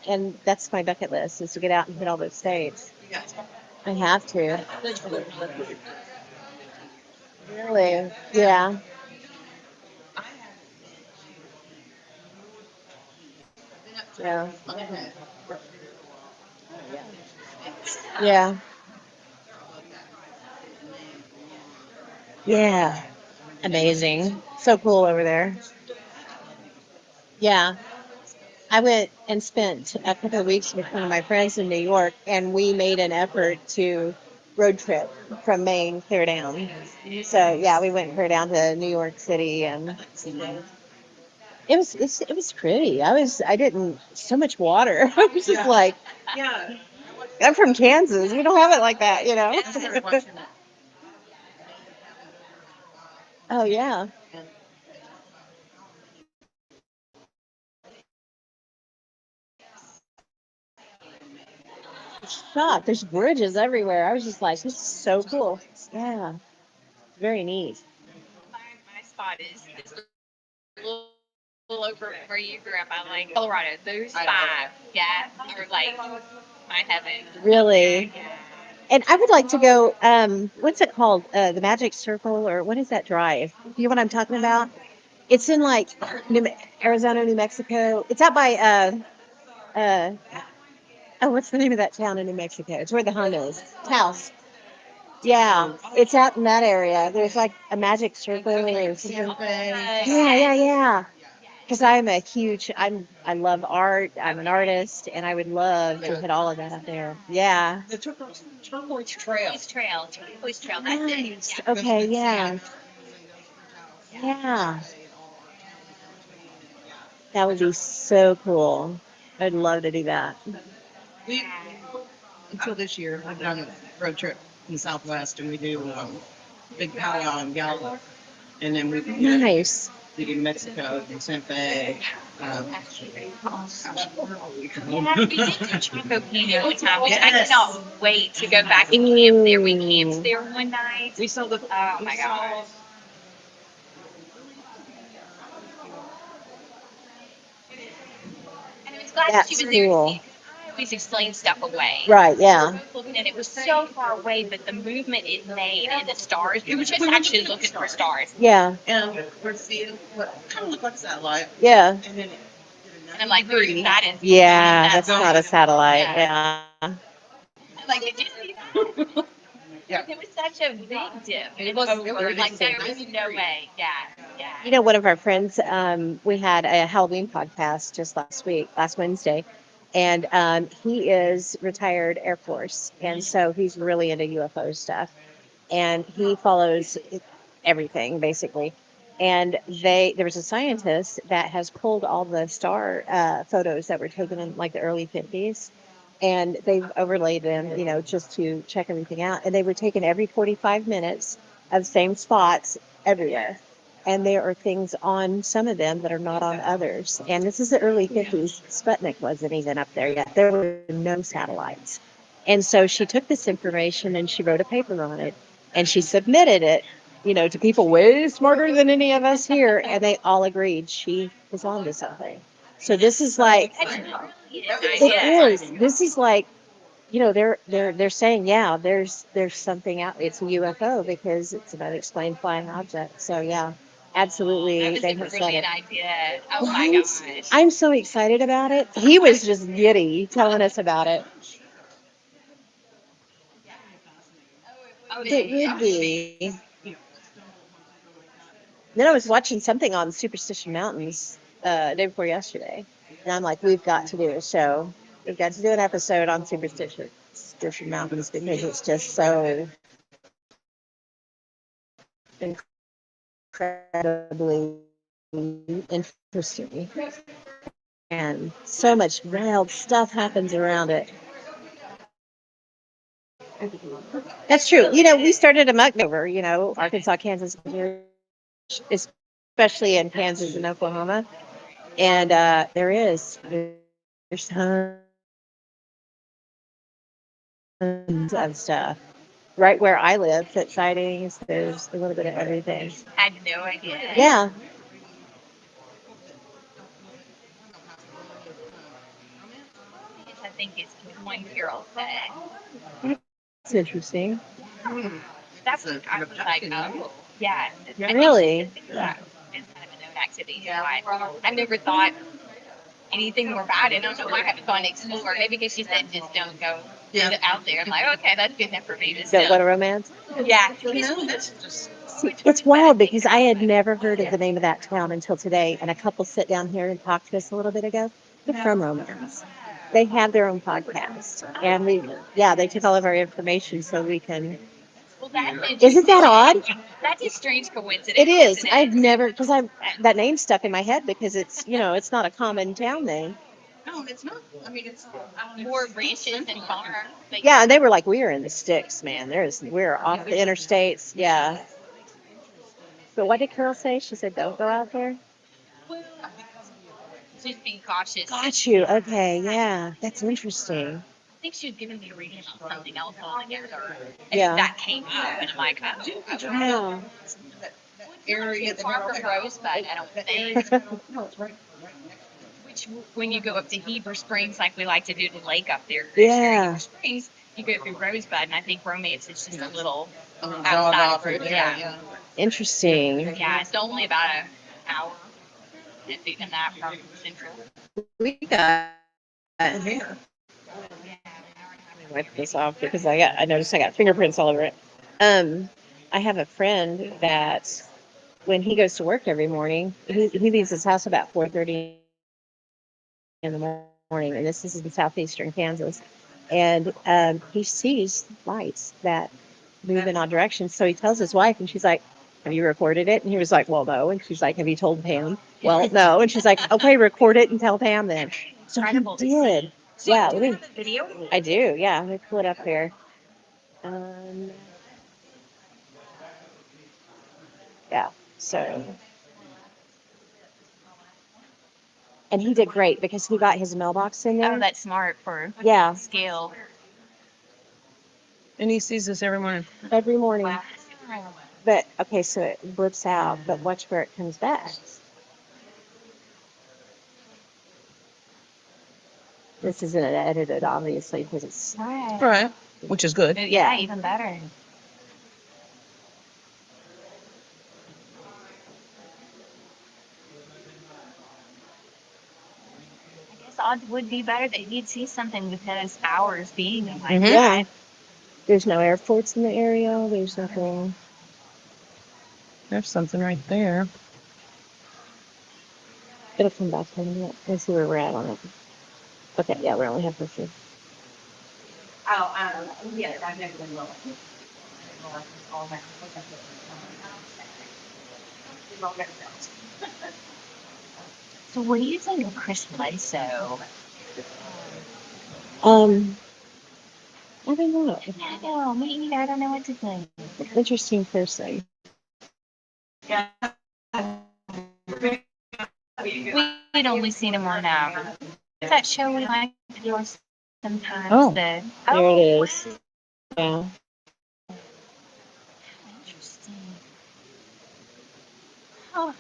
And that's my bucket list is to get out and hit all those states. I have to. Really? Yeah. Yeah. Yeah. Yeah. Amazing. So cool over there. Yeah. I went and spent a couple of weeks with one of my friends in New York, and we made an effort to road trip from Maine clear down. So yeah, we went clear down to New York City, and it was pretty. I didn't so much water. I was just like, Yeah. I'm from Kansas. We don't have it like that, you know. Oh yeah. Shocked. There's bridges everywhere. I was just like, this is so cool. Yeah. Very neat. My spot is a little over where you grew up. I like Colorado. Those five, yeah, are like my heaven. Really. Yeah. And I would like to go, what's it called? The Magic Circle, or what is that drive? You know what I'm talking about? It's in like Arizona, New Mexico. It's out by, uh, oh, what's the name of that town in New Mexico? It's where the hunt is. Taos. Yeah, it's out in that area. There's like a magic circle or something. Yeah. Because I love art. I'm an artist, and I would love to hit all of that up there. Yeah. The turquoise trail. Turquoise Trail. That's it. Nice. Okay. Yeah. Yeah. That would be so cool. I'd love to do that. We until this year I've done a road trip in the Southwest, and we do big powwow in Gallup, and then Nice. we do Mexico and Santa Fe. Yeah, we did do Chaco Canyon one time, which I cannot wait to go back and camp there. We camped there one night. We saw the Oh my gosh. And I was glad that she That's was there to see cool. it, 'cause I always explain stuff away. Right. Yeah. Looking at it was so far away, but the movement it made and the stars, we were just actually looking for stars. Yeah. and we're seeing what kind of looked like a satellite, Yeah. and then And I'm like, "Ooh, that is Yeah. that's That's not a satellite. Yeah. I'm like, did you see that? Yeah. It was such a big dip. It was- it was Like there ridiculous. was no way. Yeah. Yeah. You know, one of our friends, we had a Halloween podcast just last Wednesday, and he is retired Air Force, and so he's really into UFO stuff, and he follows everything basically. And there was a scientist that has pulled all the star photos that were taken in like the early 50s, and they've overlaid them, just to check everything out. And they were taken every 45 minutes of same spots everywhere. And there are things on some of them that are not on others. And this is the early 50s. Sputnik wasn't even up there yet. There were no satellites. And so she took this information and she wrote a paper on it, and she submitted it, to people way smarter than any of us here. And they all agreed she was onto something. So this is like, it is. This is like, they're saying, yeah, there's something out. It's a UFO because it's an unexplained flying object. So yeah, Absolutely, they have said Brilliant it. idea. Oh my I'm, gosh. I'm so excited about it. He was just giddy telling us about it. It would be. Then I was watching something on Superstition Mountains day before yesterday, and I'm like, we've got to do a show. We've got to do an episode on Superstition Mountains because it's just so incredibly interesting, and so much wild stuff happens around it. That's true. We started A.M.O.K over, Arkansas, Kansas, Missouri, especially in Kansas and Oklahoma. And there's tons of stuff. Right where I live, foot sightings, there's a little bit of everything. I had no idea. Yeah. I think it's one girl that. It's interesting. That's what I was like, oh, yeah. Really? Yeah. It's kind of a known activity. I never thought anything more about it. I don't know why I haven't gone to explore. Maybe because she said just don't go out there. I'm like, okay, that's good enough for me. But Don't go to romance? yeah. It's wild because I had never heard of the name of that town until today, and a couple sit down here and talked to us a little bit ago. They're from Romance. They have their own podcast, and they took all of our information so we can. Well, Isn't that odd? That's a strange coincidence. It is. I've never because I that name stuck in my head because it's not a common town name. No, it's not. I mean, it's more ranches and farms. Yeah, and they were like, we're in the sticks, man. We're off the interstates. Yeah. But what did Carol say? She said, don't go out there. Just be cautious. Got you. Okay. Yeah. That's interesting. I think she was giving me a reading on something else altogether. And Yeah. that came up, and I'm like, oh, Yeah. area far from Rosebud, I don't think. Which, when you go up to Heber Springs, like we like to do the lake up there, Yeah. Heber Springs, you go through Rosebud, and I think Romance is just a little outside of Rosebud. Yeah. Interesting. Yeah, it's only about an hour and that from Central. We got. Wipe this off because I noticed I got fingerprints all over it. I have a friend that when he goes to work every morning, he leaves his house about 4:30 in the morning, and this is in southeastern Kansas, and he sees lights that move in odd directions. So he tells his wife, and she's like, "Have you recorded it?" And he was like, "Well, no." And she's like, "Have you told Pam?" "Well, no." And she's like, "Okay, record it and tell Pam then." So he did. Yeah, Video? I do. Yeah, let me pull it up here. Yeah. So, and he did great because he got his mailbox in there. Oh, that's smart for Yeah, scale. And he sees this every morning. every morning. Wow. But okay, so it blips out, but watch where it comes back. This isn't edited, obviously, because it's Right. Which is good. Yeah, even better. I guess odds would be better that he'd see something because hours being like Mhm. yeah. There's no airports in the area. There's nothing. There's something right there. It'll come back in a minute. Let's see where we're at on it. Okay, yeah, we only have 15. Yeah, I've never been low. So what do you think of Chris Bledsoe? I don't know. I know, me either. I don't know what to think. Interesting person. We'd only seen him on that show we like to watch sometimes. Oh. There it is. Yeah. Interesting. Oh,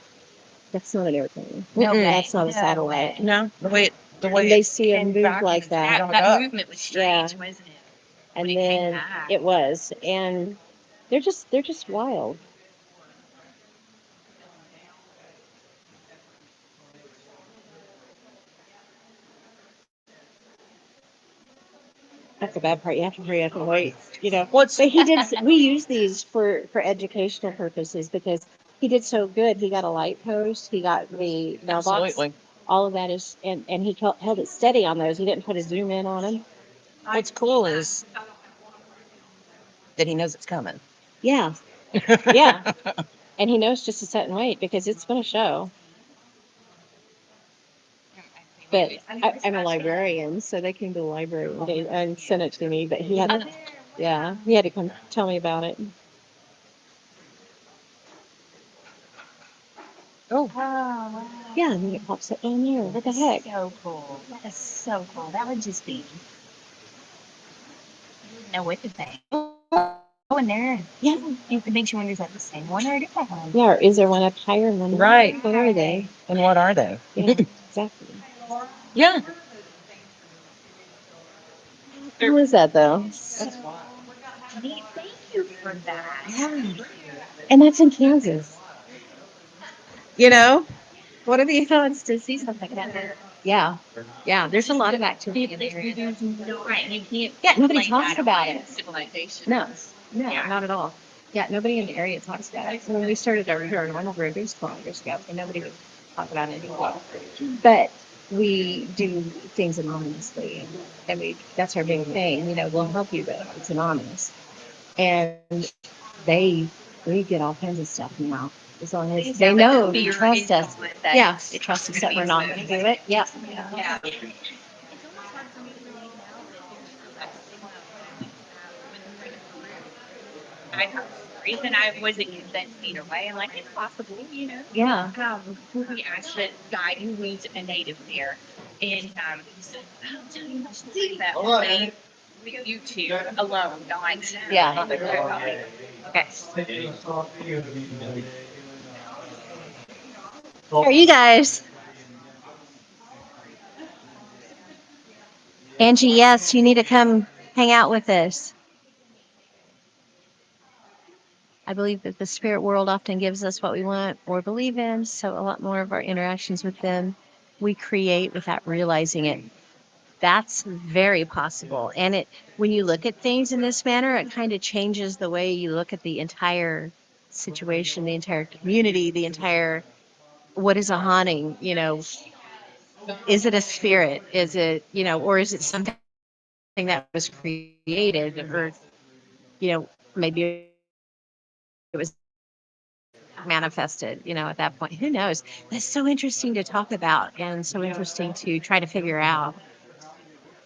That's not an airplane. no way. That's not a No satellite. way. No, the And way they see him came move back like and that. That movement was strange, Yeah. wasn't it? And when it came then back. it was. And they're just wild. That's the bad part. You have to hurry up and wait. You know. What's But he did. We use these for educational purposes because he did so good. He got a light post. He got the mailbox. absolutely? All of that is, and he held it steady on those. He didn't put a zoom in on them. What's cool is that he knows it's coming. Yeah, yeah. And he knows just to set and wait because it's going to show. But I'm a librarian, so they came to the library one day and sent it to me. But he had, yeah, he had to come tell me about it. Oh, wow. Yeah, and then it pops up down there. What the heck? So cool. That is so cool. That would just be, you wouldn't know what to think. Go in there. Yeah, It makes you wonder, is that the same one or a different one? yeah. Or is there one up higher and one? right. What are they? And what are they? Yeah, exactly. Yeah. How is that though? That's neat. Thank you for that. Yeah, and that's in Kansas. You know, what are the odds to see something like that? Yeah, yeah. There's a lot of activity in the area. Right. You can't. Yeah, nobody blame talks that about on it. civilization. No, no, Yeah. not at all. Yeah, nobody in the area talks about it. So when we started our paranormal group, it was 12 years ago, and nobody would talk about it anymore. But we do things anonymously, and that's our big thing. You know, we'll help you, but it's anonymous. And they we get all kinds of stuff now. As long as they know, they trust us. Yeah, they trust us that we're not going to do it. Yeah. Yeah. It's almost hard for me to believe now that there's still that stigma I have stories and I wasn't convinced either way. I'm like, it's possible, you know. Yeah. We asked the guy who was a native there, and he said, I'll tell you the story that only you two alone died. Yeah. Okay. How are you guys? Angie, yes, you need to come hang out with us. I believe that the spirit world often gives us what we want or believe in, so a lot more of our interactions with them we create without realizing it. That's very possible. And it when you look at things in this manner, it kind of changes the way you look at the entire situation, the entire community, the entire what is a haunting, you know, is it a spirit? Is it, you know, or is it something that was created or, you know, maybe it was manifested, you know, at that point. Who knows? That's so interesting to talk about and so interesting to try to figure out.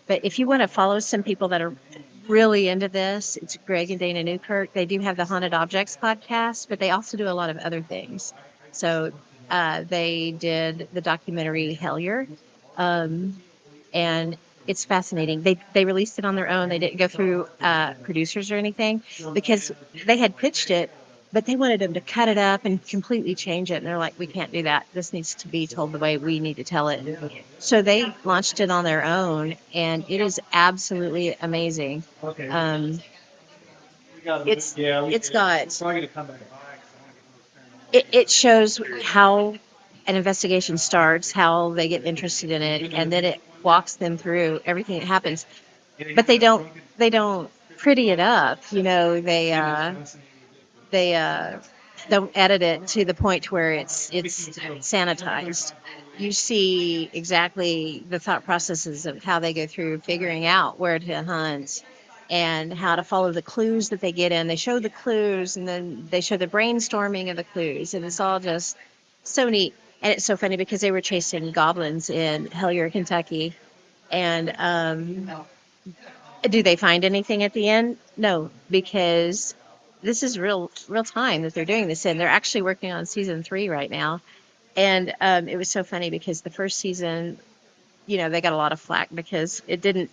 But if you want to follow some people that are really into this, it's Greg and Dana Newkirk. They do have the Haunted Objects podcast, but they also do a lot of other things. So they did the documentary Hellier. Um, and it's fascinating. They released it on their own. They didn't go through producers or anything because they had pitched it, but they wanted them to cut it up and completely change it. And they're like, we can't do that. This needs to be told the way we need to tell it. So they launched it on their own, and it is absolutely amazing. It's got it shows how an investigation starts, how they get interested in it, and then it walks them through everything that happens. But they don't pretty it up, you know. They don't edit it to the point to where it's sanitized. You see exactly the thought processes of how they go through figuring out where to hunt and how to follow the clues that they get in. They show the clues and then they show the brainstorming of the clues, and it's all just so neat. And it's so funny because they were chasing goblins in Hellier, Kentucky, and do they find anything at the end? No, because this is real time that they're doing this in. They're actually working on season 3 right now. And it was so funny because the first season, you know, they got a lot of flack because they didn't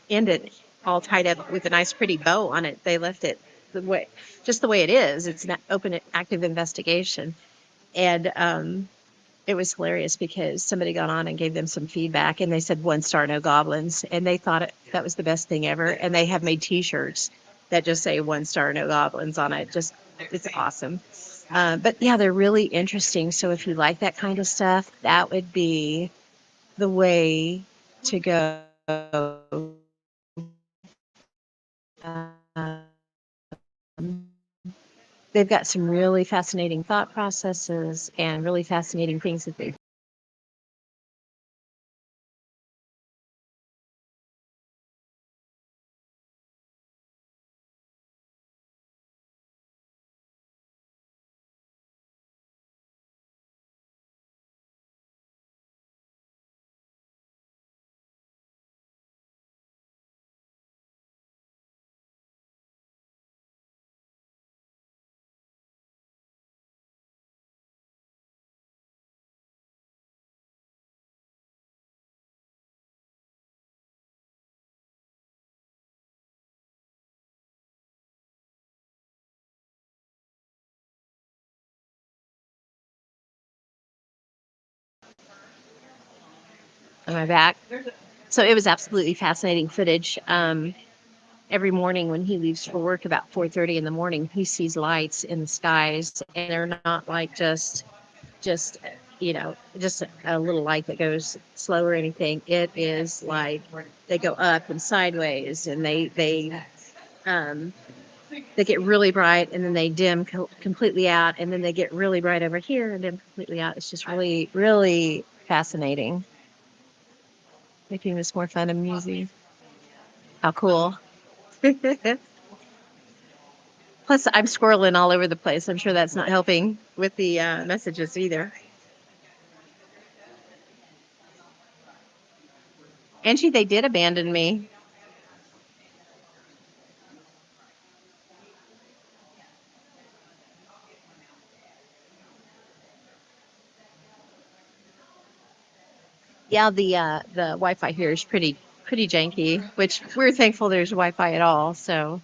end it all tied up with a nice pretty bow on it. They left it just the way it is. It's an open active investigation. And it was hilarious because somebody got on and gave them some feedback and they said 1 star, no goblins. And they thought that was the best thing ever. And they have made t-shirts that just say 1 star, no goblins on it. Just, it's awesome. But yeah, they're really interesting. So if you like that kind of stuff, that would be the way to go um, they've got some really fascinating thought processes and really fascinating things that they. On my back. So it was absolutely fascinating footage. Every morning when he leaves for work about 4:30 in the morning, he sees lights in the skies, and they're not like just just a little light that goes slow or anything. It is like they go up and sideways, and um they get really bright, and then they dim completely out, and then they get really bright over here and dim completely out. It's just really, really fascinating, making this more fun and amusing. How cool. Plus, I'm squirreling all over the place. I'm sure that's not helping with the messages either. Angie, they did abandon me. Yeah, the Wi-Fi here is pretty janky, which we're thankful there's Wi-Fi at all. So,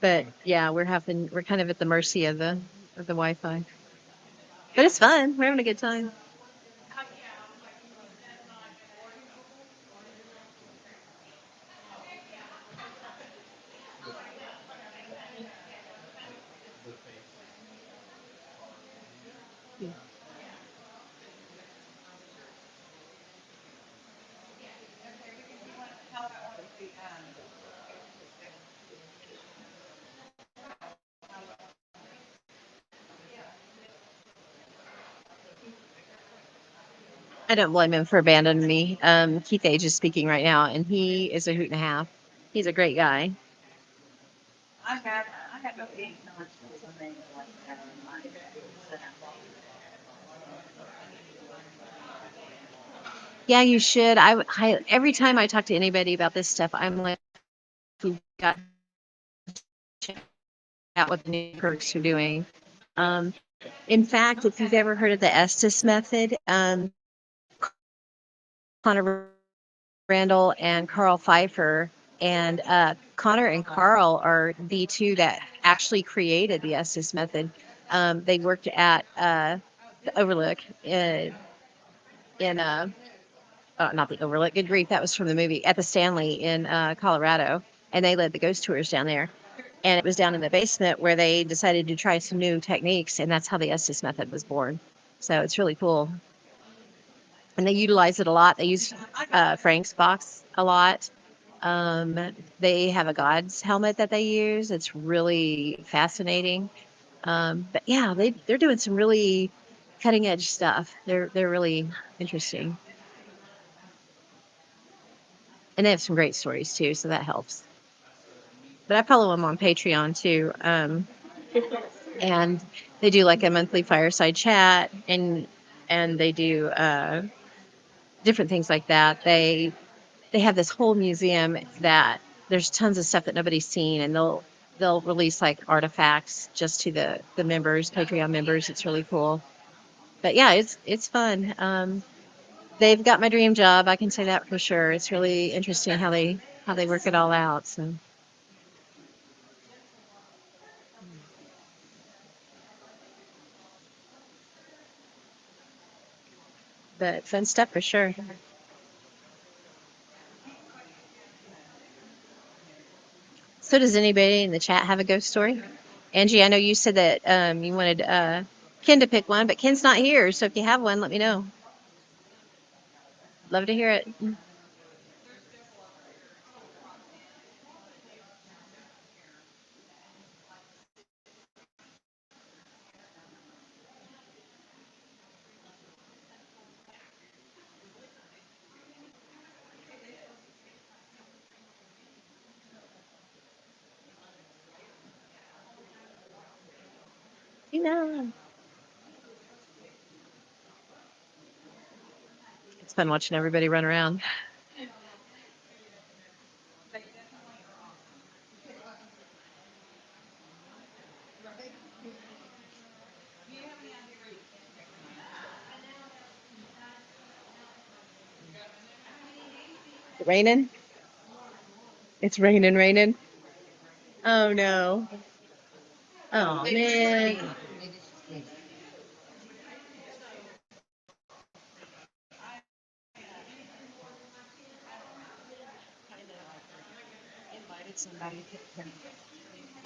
but yeah, we're kind of at the mercy of the Wi-Fi. But it's fun. We're having a good time. I don't blame him for abandoning me. Keith Age is speaking right now, and he is a hoot and a half. He's a great guy. Yeah, you should. Every time I talk to anybody about this stuff, I'm like, you got to check out what the new perks are doing. Um, in fact, if you've ever heard of the Estes method, Connor Randall and Carl Pfeiffer, and Connor and Carl are the two that actually created the Estes method. They worked at the Overlook in not the Overlook. Good grief, that was from the movie at the Stanley in Colorado, and they led the ghost tours down there. And it was down in the basement where they decided to try some new techniques, and that's how the Estes method was born. So it's really cool, and they utilize it a lot. They use Frank's box a lot. They have a God's helmet that they use. It's really fascinating. But yeah, they're doing some really cutting edge stuff. They're really interesting, and they have some great stories too, so that helps. But I follow them on Patreon too, and they do like a monthly fireside chat, and they do different things like that. They have this whole museum that there's tons of stuff that nobody's seen, and they'll release like artifacts just to the members, Patreon members. It's really cool. But yeah, it's fun. They've got my dream job. I can say that for sure. It's really interesting how they work it all out. So, but fun stuff for sure. So does anybody in the chat have a ghost story? Angie, I know you said that you wanted Ken to pick one, but Ken's not here. So if you have one, let me know. Love to hear it. Tina. It's fun watching everybody run around. Raining? It's raining. Oh no. Oh man.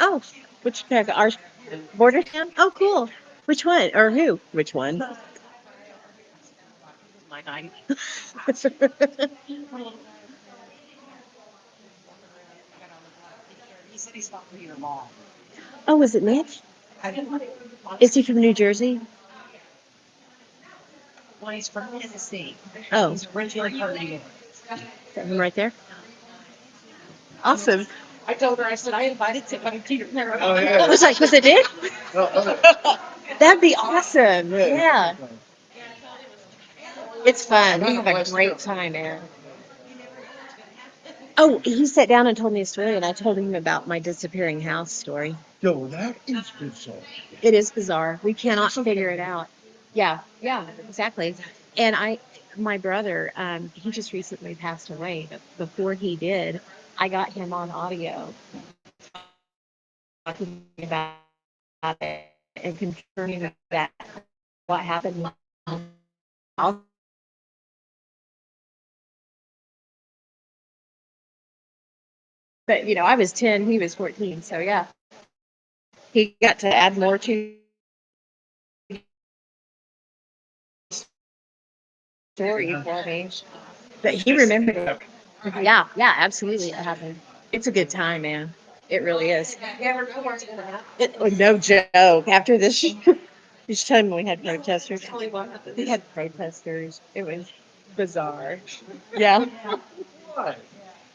Oh, which our border town? Oh, cool. Which one or who? Which one? My night. He said he's not reading them all. Oh, was it Nick? Is he from New Jersey? Well, he's from Tennessee. Oh, He's originally from New York. is that him right there? Awesome. I told her, I said, I invited somebody to your parents. Oh, yeah. I was like, was it Nick? Oh, That'd be awesome. Yeah. It's fun. We have a great time there. Oh, he sat down and told me a story, and I told him about my disappearing house story. yo, that is bizarre. It is bizarre. We cannot figure it out. Yeah, exactly. And my brother, he just recently passed away. But before he did, I got him on audio talking about it and confirming that what happened. But I was 10, he was 14, so yeah, he got to add more to the story for me. But he remembered it. Yeah, absolutely, it happened. It's a good time, man. It really is. No joke. After this, each time we had protesters, It was bizarre. Yeah.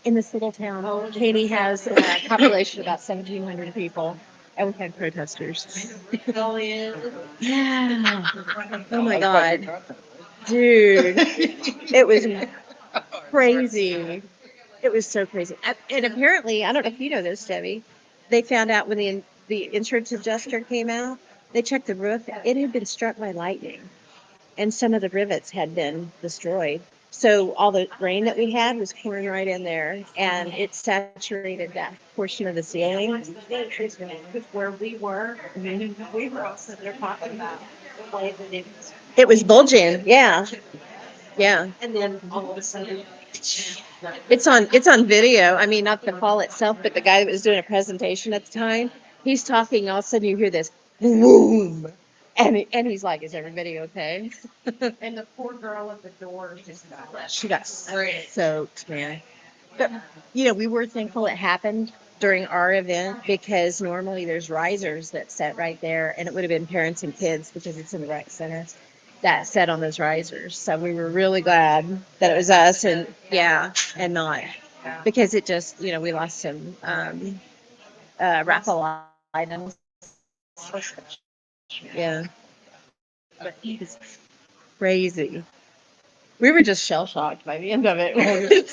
In this little town, Katy has a population of about 1,700 people, and we had protesters. Yeah. Oh my God, dude, it was crazy. It was so crazy. And apparently, I don't know if you know this, Debbie, they found out when the insurance adjuster came out, they checked the roof. It had been struck by lightning, and some of the rivets had been destroyed. So all the rain that we had was pouring right in there, and it saturated that portion of the ceiling. Where we were, we were all sitting there talking about the way that it was. It was bulging. Yeah. Yeah. And then all of a sudden, It's on video. I mean, not the fall itself, but the guy that was doing a presentation at the time, he's talking. All of a sudden, you hear this boom, and he's like, "Is everybody okay?" and the poor girl at the door just got She got soaked, man. But we were thankful it happened during our event because normally there's risers that set right there, and it would have been parents and kids because it's in the rec center that set on those risers. So we were really glad that it was us, and and not because it just we lost some raffle items. Yeah, but he was crazy. We were just shell shocked by the end of it.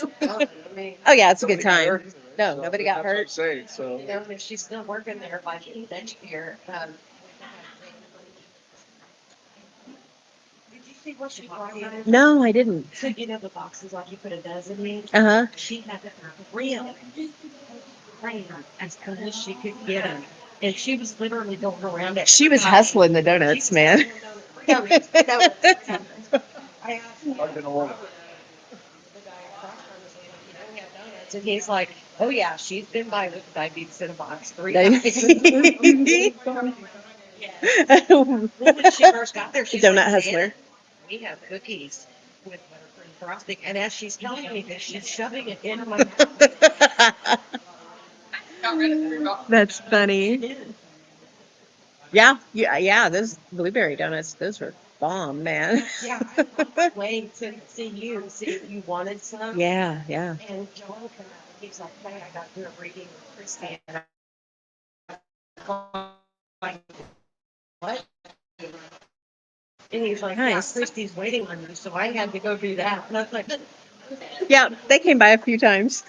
Oh yeah, it's a good time. No, nobody got hurt. Saying, so. and she's still working there by next year. Did you see what she brought in? No, I didn't. So the boxes like you put a dozen in. Uh huh. She had to reel as cool as she could get them, and she was literally going around it. She was hustling the donuts, man. I asked I'm gonna order. and he's like, "Oh yeah, she's been by with diabetes in a box 3 They- times." Well, when she first got there, she's Donut like, hustler. "Dad, we have cookies with buttercream frosting," and as she's telling me this, she's shoving it into my mouth. That's funny. Yeah. Those blueberry donuts, those were bomb, man. Yeah, I couldn't wait to see if you wanted some. Yeah. And Joel came out, he's like, "Hey, I got through a reading with Christy, and what? And he's like, Nice. yeah, Christy's waiting on you, so I had to go do that. And I was like, Yeah, they came by a few times.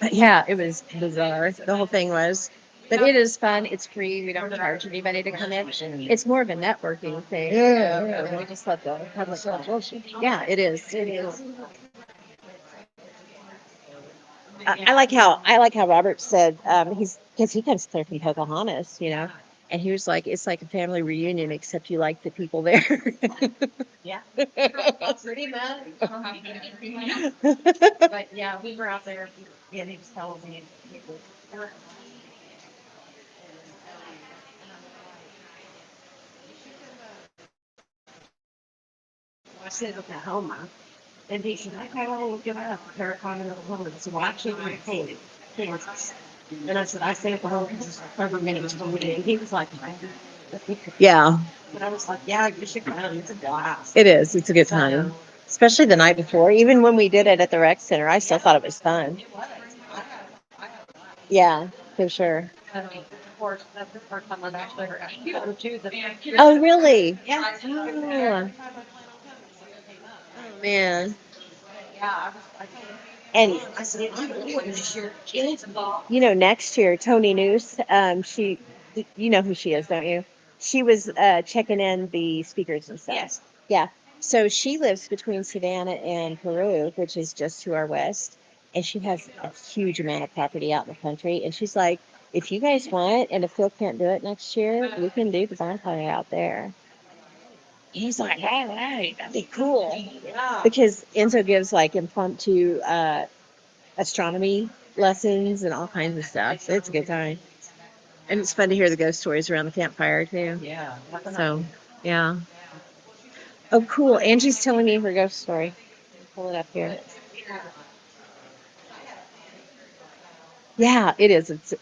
But yeah, it was bizarre. The whole thing was. But it is fun. It's free. We don't charge anybody to come in. It's more of a networking thing. Yeah. We just let the public know. Yeah, it is. It is. I like how Robert said he's because he comes clear from Pocahontas, you know, and he was like, it's like a family reunion except you like the people there. yeah, pretty much. But yeah, we were out there, and he was telling me. I said Oklahoma, and he said, I want to look it up. Paranormal Oklahoma. So watching my painting, Kansas. And I said, I stay at the home because it's like 30 minutes from me. And he was like, Yeah, but I was like, yeah, you should come. It's a blast. it is. It's a good time, especially the night before. Even when we did it at the rec center, I still thought it was fun. Yeah, for sure. Of course, that's the first time I've actually heard too. Oh, really? Yeah. Oh, man. Yeah, I was like, And I said, I really want to share kids involved. you know, next year, Tony Noose, you know who she is, don't you? She was checking in the speakers and stuff. Yes. Yeah. So she lives between Savannah and Peru, which is just to our west. And she has a huge amount of property out in the country. And she's like, if you guys want, and if Phil can't do it next year, we can do the bonfire out there. He's like, all right, that'd be cool. Yeah. Because Enzo gives like impromptu astronomy lessons and all kinds of stuff. So it's a good time. And it's fun to hear the ghost stories around the campfire too. Yeah. So, yeah. Oh, cool. Angie's telling me her ghost story. Pull it up here. Yeah, it is. It's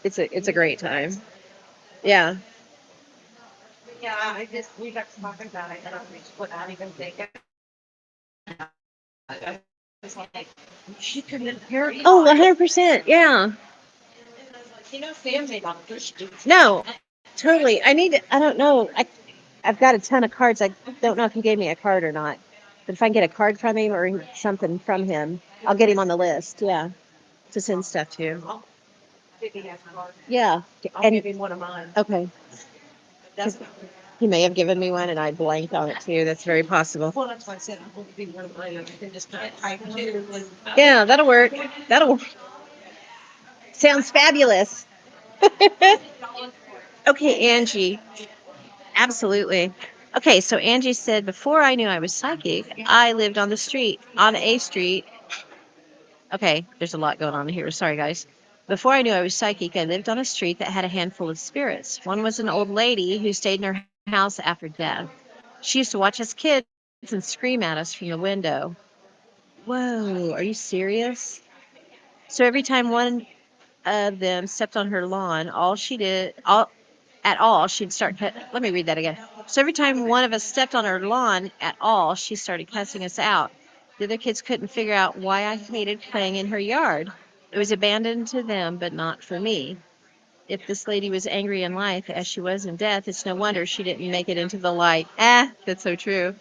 a great time. Yeah. Yeah, I just, we got talking about it, and I was without even thinking. I was like, she could have been Oh, 100%. Yeah. you know, family doctors do. No, totally. I don't know. I've got a ton of cards. I don't know if he gave me a card or not. But if I can get a card from him or something from him, I'll get him on the list. Yeah. To send stuff to. If he has a card, Yeah. I'll And give him one of mine. okay. That's, He may have given me one and I blanked on it too. That's very possible. well, that's why I said I'm going to be one of mine. I can just type too. Yeah, that'll work. That'll work. Sounds fabulous. Okay, Angie. Absolutely. Okay, so Angie said, before I knew I was psychic, I lived on the street, on A Street. Okay, there's a lot going on here. Sorry, guys. Before I knew I was psychic, I lived on a street that had a handful of spirits. One was an old lady who stayed in her house after death. She used to watch us kids and scream at us from the window. Whoa, are you serious? So every time one of them stepped on her lawn, she'd start let me read that again. So every time one of us stepped on her lawn at all, she started cussing us out. The other kids couldn't figure out why I hated playing in her yard. It was abandoned to them, but not for me. If this lady was angry in life as she was in death, it's no wonder she didn't make it into the light. That's so true.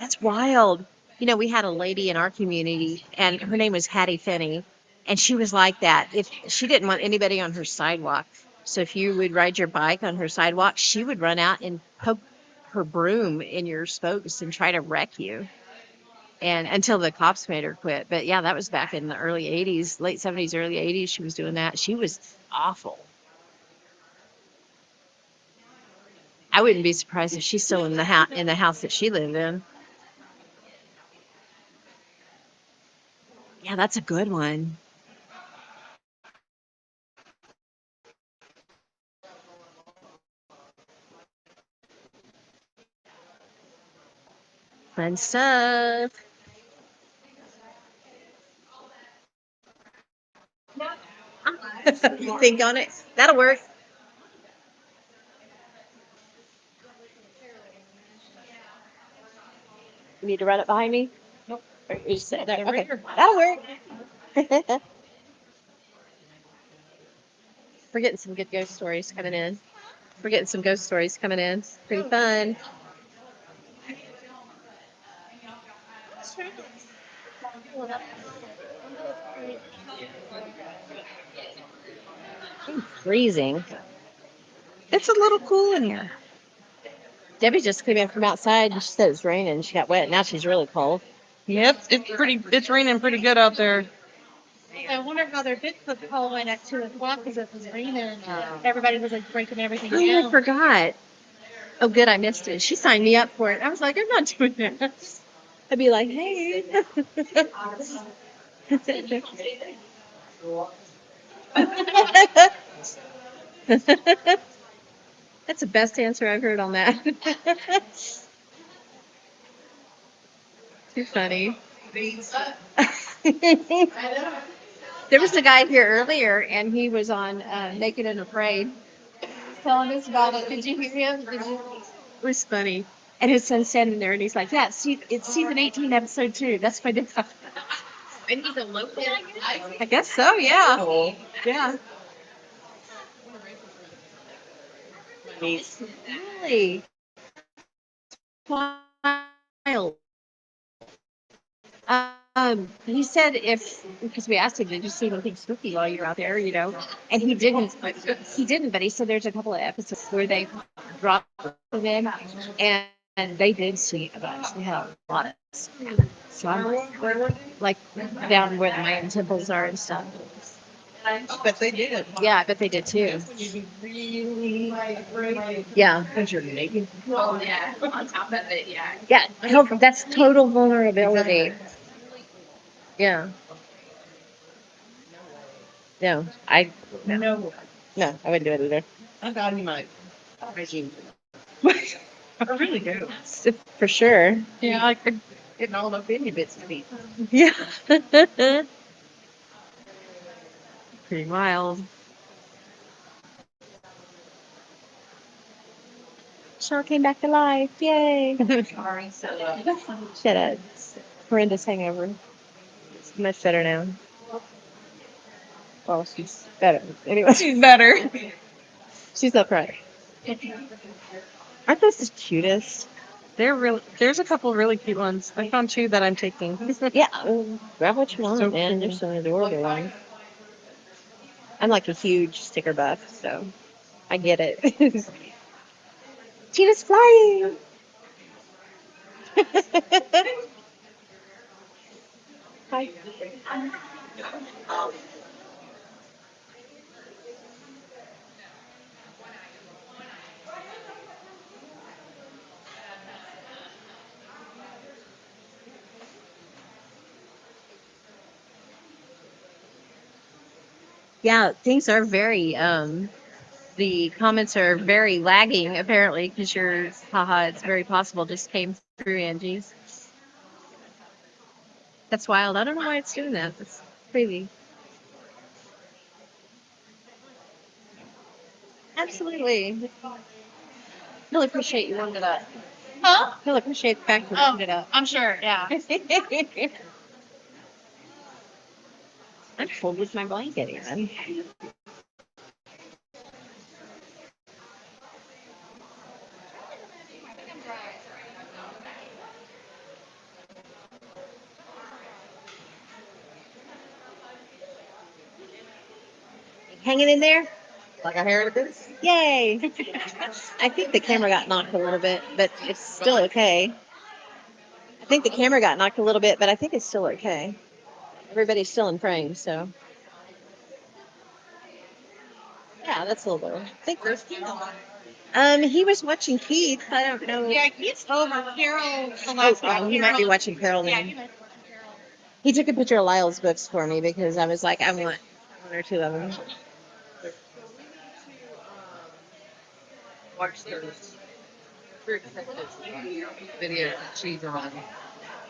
That's wild. You know, we had a lady in our community, and her name was Hattie Finney, and she was like that. If she didn't want anybody on her sidewalk, so if you would ride your bike on her sidewalk, she would run out and poke her broom in your spokes and try to wreck you. And until the cops made her quit. But yeah, that was back in the early 80s, late 70s, early 80s. She was doing that. She was awful. I wouldn't be surprised if she's still in the house that she lived in. Yeah, that's a good one. Fun stuff. You think on it? That'll work. You need to run it behind me? Nope. Or you just sit there? They're Okay, bigger. that'll work. We're getting some good ghost stories coming in. We're getting some ghost stories coming in. Pretty fun. It's freezing. It's a little cool in here. Debbie just came in from outside and she said it's raining. She got wet. Now she's really cold. Yep, it's raining pretty good out there. I wonder how their Bigfoot call went at 2:00 because it was raining. Everybody was like breaking everything Oh, I down. forgot. Oh, good. I missed it. She signed me up for it. I was like, I'm not doing that. I'd be like, hey. That's the best answer I've heard on that. Too funny. There was a guy here earlier, and he was on Naked and Afraid. He was telling us about it. Did you hear him? It was funny. And his son's standing there, and he's like, "Yeah, see, it's season 18, episode 2. That's my dad." And he's a local, I guess. I guess so. Yeah. Yeah. Really wild. He said if because we asked him, did you see anything spooky while you were out there, And he didn't. He didn't, but he said there's a couple of episodes where they dropped them in, and they did see a bunch. They had a lot of. So I'm like down where the Mayan temples are and stuff. But they did. Yeah, I bet they did too. Really Yeah. because you're naked. Oh yeah, on top of it, yeah. Yeah. That's total vulnerability. Yeah. No, No, I wouldn't do it either. I thought he might. Regime. I really do. For sure. Yeah, I could getting all up in your bits and pieces. Yeah. Pretty wild. Shaw came back to life. Yay. Shut up. Horrendous hangover. It's much better now. Well, she's better. Anyway. She's better. She's upright. Aren't those the cutest? There's a couple really cute ones. I found 2 that I'm taking. Yeah. Grab what you want, So man. cool. There's some adorable ones. I'm like a huge sticker buff, so I get it. Tina's flying. Hi. Yeah, things are very the comments are very lagging apparently because your haha it's very possible just came through Angie's. That's wild. I don't know why it's doing that. That's crazy. Absolutely. He'll appreciate you warmed it up. Huh? He'll appreciate the fact you Oh, warmed it up. I'm sure. Yeah. I'm cold with my blanket even. Hanging in there? Like a hair in a bit. Yay! I think the camera got knocked a little bit, but it's still okay. I think the camera got knocked a little bit, but I think it's still okay. Everybody's still in frame, so. Yeah, that's a little better. He was watching Keith. I don't know. Yeah, he's over. Carol, the Oh, last one. he might be watching Carol Yeah, then. he might be watching Carol. He took a picture of Lyle's books for me because I was like, I want 1 or 2 of them. Watch those video she's on.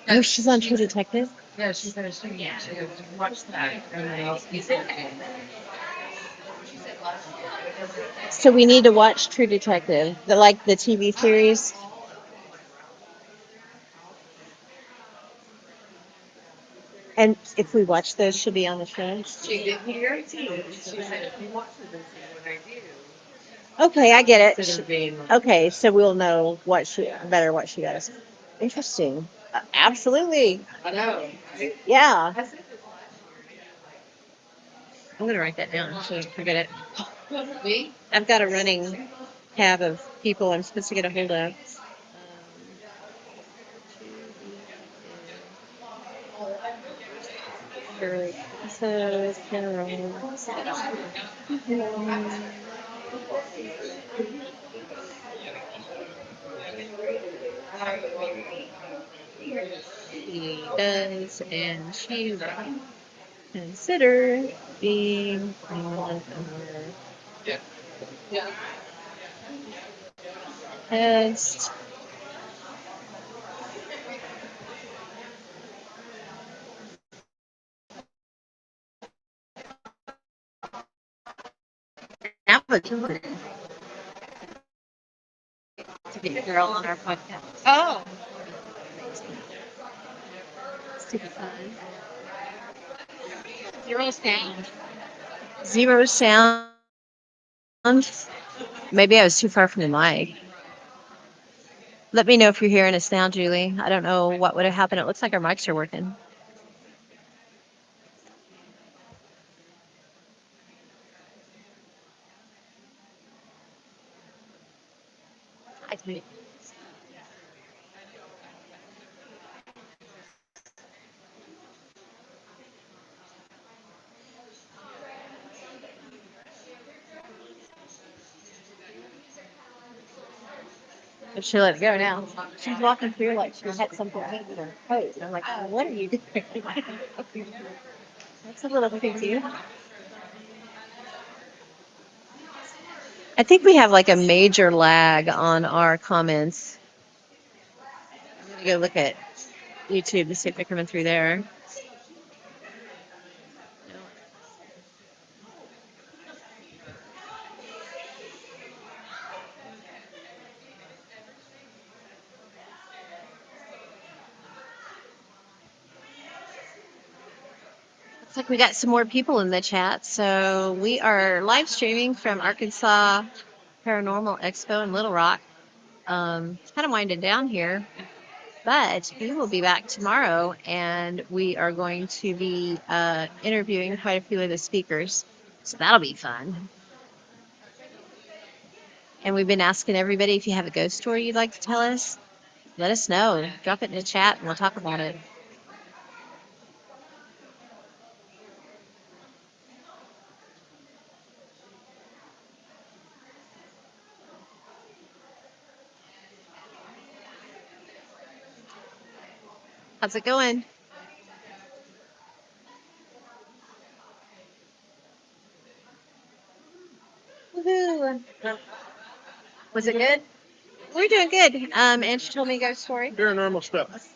Oh, she's on True Detective? Yeah, she said yeah. She goes, watch that. And then he said, okay. So we need to watch True Detective, the TV series. And if we watch those, she'll be on the show. She didn't guarantee it. She said, if you watch this, what I do. Okay, I get it. Instead of being Okay, so we'll know what she does. Interesting. Absolutely. I know. Yeah. I'm gonna write that down so I don't forget it. Me? I've got a running tab of people I'm supposed to get a hold of. So, Carol. She does, and she will consider being on our test. Applicant to be a girl on our podcast. Oh. Super fun. Zero sound. Zero sound. Maybe I was too far from the mic. Let me know if you're hearing us now, Julie. I don't know what would have happened. It looks like our mics are working. I think. But she let it go now. She's walking through like she had something in her coat. And I'm like, oh, what are you doing? That's a little creepy. I think we have like a major lag on our comments. I'm gonna go look at YouTube to see if they're coming through there. Looks like we got some more people in the chat. So we are live streaming from Arkansas Paranormal Expo in Little Rock. It's kind of winding down here, but we will be back tomorrow, and we are going to be interviewing quite a few of the speakers. So that'll be fun. And we've been asking everybody, if you have a ghost story you'd like to tell us, let us know. Drop it in the chat, and we'll talk about it. How's it going? Woohoo! Was it good? We're doing good. And she told me a ghost story. Paranormal stuff.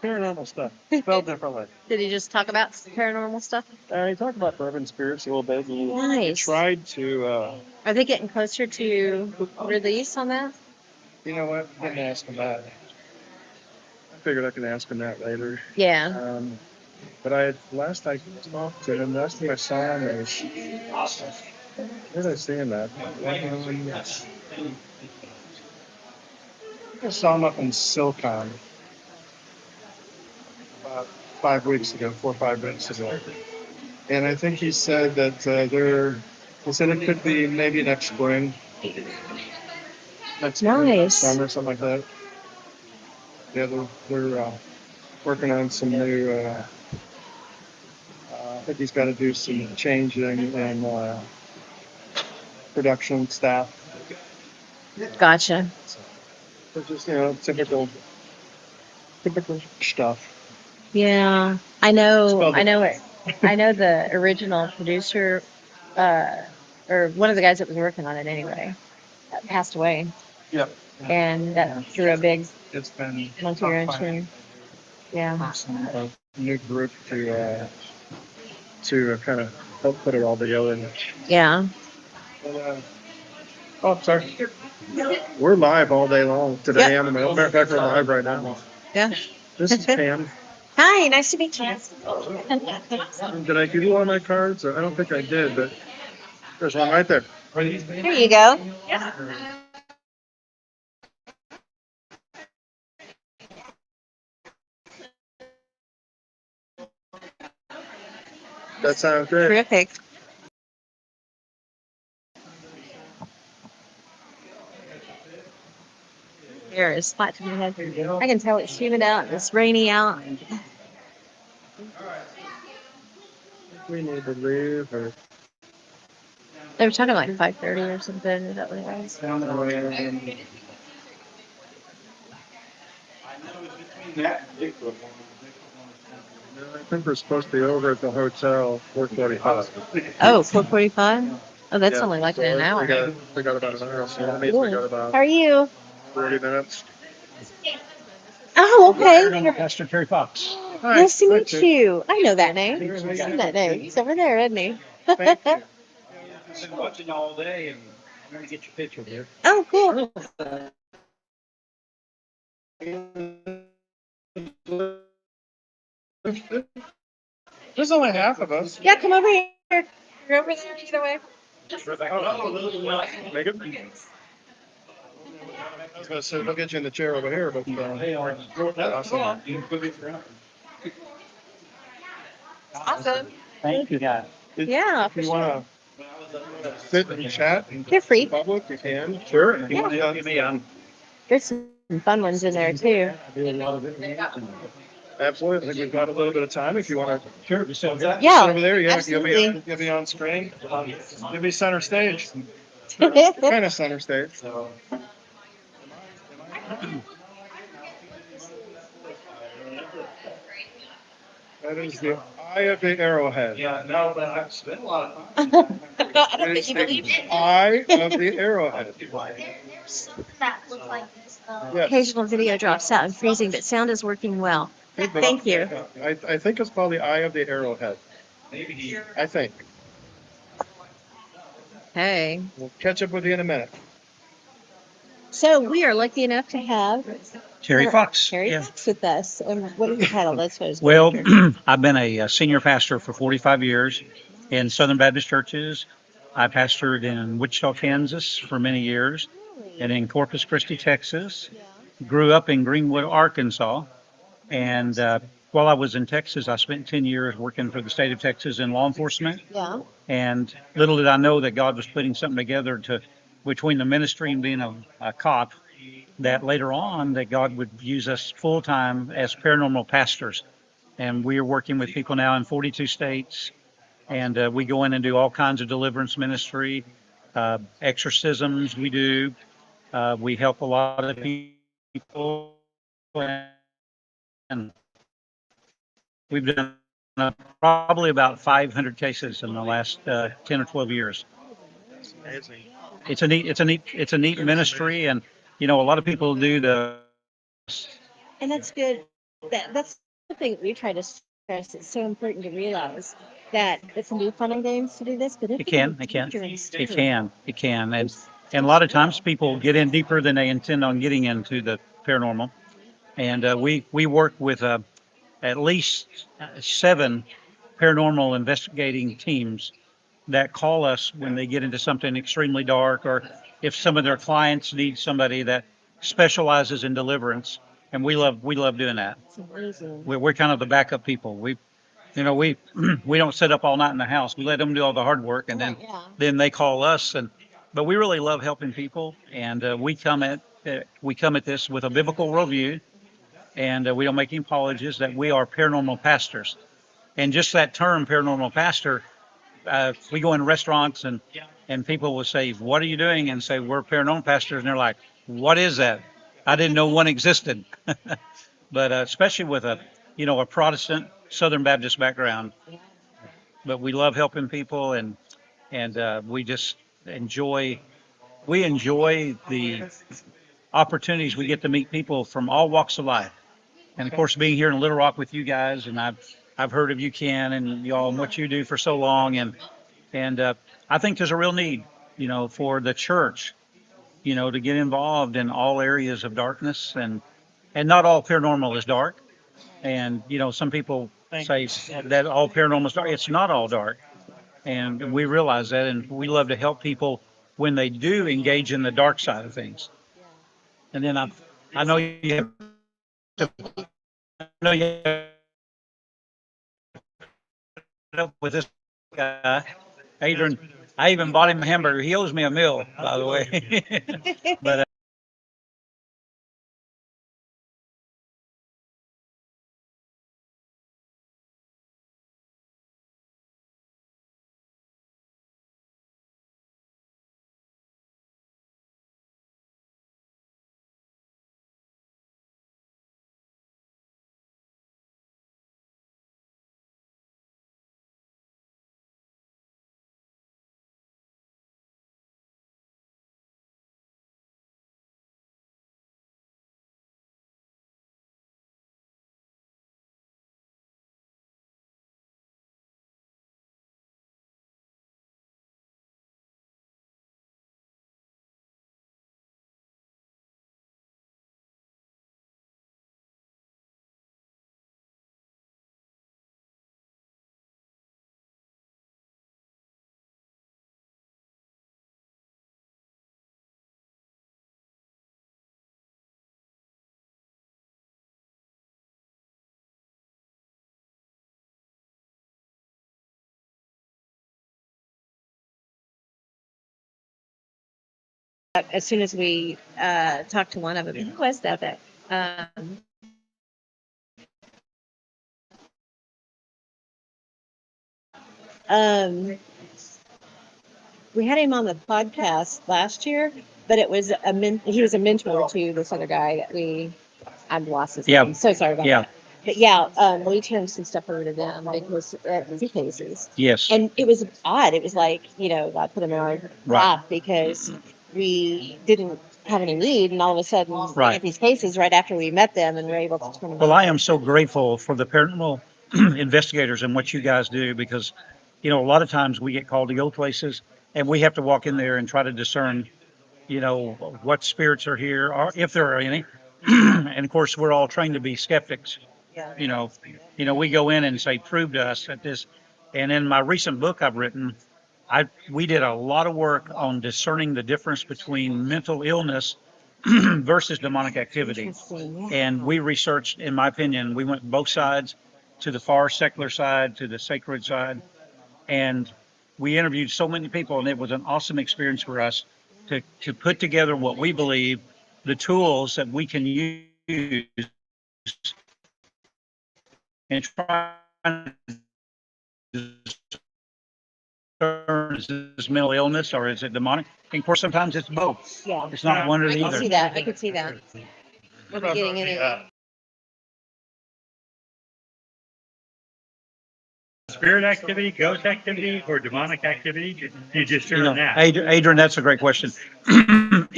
Paranormal stuff. Spelled differently. Did he just talk about paranormal stuff? He talked about bourbon spirits a little bit. He Nice. tried to, Are they getting closer to release on that? you know what? I didn't ask him that. I figured I could ask him that later. Yeah. But last I talked to him, last time I saw him was, where did I see him at? I saw him up in Silicon about 5 weeks ago, 4 or 5 weeks ago. And I think he said that he said it could be maybe next spring. Next Nice. summer, something like that. Yeah, they're working on some new, I think he's got to do some changing in production staff. Gotcha. It's just, typical stuff. Yeah. I know Spelled it. I know the original producer, or one of the guys that was working on it anyway, passed away. Yep. And that threw a big It's been monkey wrench in. Yeah. a new group to kind of help put it all together. Yeah. Oh, sorry. We're live all day long today. Yep. Matter of fact, we're live right now. Yeah. This is Pam. Hi, nice to meet you. Did I give you all my cards? I don't think I did, but there's one right there. Here you go. That sounds great. Terrific. Here is flat to my head. I can tell it's humid out. It's rainy out. We need to leave or. They were talking like 5:30 or something. Is that what it was? I think we're supposed to be over at the hotel 4:45. Oh, 4:45? Oh, that's Yeah, only like so an hour. we got about an hour. So that means we got How about are you? 40 minutes. Oh, okay. Pastor Terry Fox. Nice to meet Thank you. you. I know that name. I've seen that name. He's over there, isn't he? Thank you. I've been watching you all day, and I'm going to get your picture here. Oh, cool. There's only half of us. Yeah, come over here. You're over there either way. Make it. I was gonna say, we'll get you in the chair over here, but awesome. Awesome. Thank you, guys. Yeah, If you wanna sit and chat in You're free. public, you can. Sure. If you Yeah. want to give me on. There's some fun ones in there too. Absolutely. I think we've got a little bit of time if you want to. Sure. So that, Yeah, Sit over there, yeah, absolutely. you'll be on screen. You'll be center stage. Kind of center stage. That is the eye of the arrowhead. yeah, no, but I've spent a lot of I time. don't think you believe it. Eye of the arrowhead. There's some that look like this. Yes. Occasional video drops out and freezing, but sound is working well. Thank you. I think it's called the eye of the arrowhead. I think. Hey. We'll catch up with you in a minute. So we are lucky enough to have Terry Fox. Terry Yeah. Fox with us. And what is the title? That's what it's Well, called. I've been a senior pastor for 45 years in Southern Baptist churches. I pastored in Wichita, Kansas for many years and in Corpus Christi, Texas. Grew up in Greenwood, Arkansas. And while I was in Texas, I spent 10 years working for the state of Texas in law enforcement. Yeah. And little did I know that God was putting something together to between the ministry and being a cop, that later on that God would use us full time as paranormal pastors. And we are working with people now in 42 states. And we go in and do all kinds of deliverance ministry, exorcisms. We do. We help a lot of people. And we've done probably about 500 cases in the last 10 or 12 years. Amazing. It's a neat ministry, and a lot of people do the. And that's good. That's the thing we try to stress. It's so important to realize that it can be fun and games to do this, but It can, and a lot of times people get in deeper than they intend on getting into the paranormal, and we work with at least 7 paranormal investigating teams that call us when they get into something extremely dark, or if some of their clients need somebody that specializes in deliverance, and we love doing that. We're kind of the backup people. We we don't sit up all night in the house. We let them do all the hard work, and then they call us. But we really love helping people, and we come at this with a biblical worldview, and we don't make any apologies that we are paranormal pastors. And just that term, paranormal pastor, we go in restaurants and people will say, "What are you doing?" and say, "We're paranormal pastors," and they're like, "What is that? I didn't know one existed." But especially with a Protestant Southern Baptist background, but we love helping people, and we just enjoy the opportunities we get to meet people from all walks of life. And of course, being here in Little Rock with you guys, and I've heard of you, Ken, and y'all, and what you do for so long, and I think there's a real need, for the church, to get involved in all areas of darkness, and not all paranormal is dark. And some people say that all paranormal is dark. It's not all dark, and we realize that, and we love to help people when they do engage in the dark side of things. And then I know you have to, I know you have to put up with this guy, Adrian. I even bought him a hamburger. He owes me a meal, by the way. But as soon as we talked to one of them, who was that? Um, um, we had him on the podcast last year, but it was he was a mentor to this other guy that I've lost his name. So sorry about that. But yeah, we turned some stuff over to them because two cases. yes, And it was odd. It was like, God put them in our lap because we didn't have any need, and all of a sudden we right. had these cases right after we met them, and we're able to turn them. Well, I am so grateful for the paranormal investigators and what you guys do because, a lot of times we get called to go places and we have to walk in there and try to discern, what spirits are here or if there are any. And of course, we're all trained to be skeptics. Yeah. We go in and say, prove to us that this. And in my recent book I've written, we did a lot of work on discerning the difference between mental illness versus demonic activity. Interesting. Yeah. And we researched, in my opinion, we went both sides, to the far secular side, to the sacred side, and we interviewed so many people, and it was an awesome experience for us to put together what we believe the tools that we can use and try to discern, is this mental illness or is it demonic? And of course, sometimes it's both. Yeah. It's not one or I the can other. see that. I could see that. We're getting in it. Spirit activity, ghost activity, or demonic activity? You just turn that. Adrian, that's a great question. And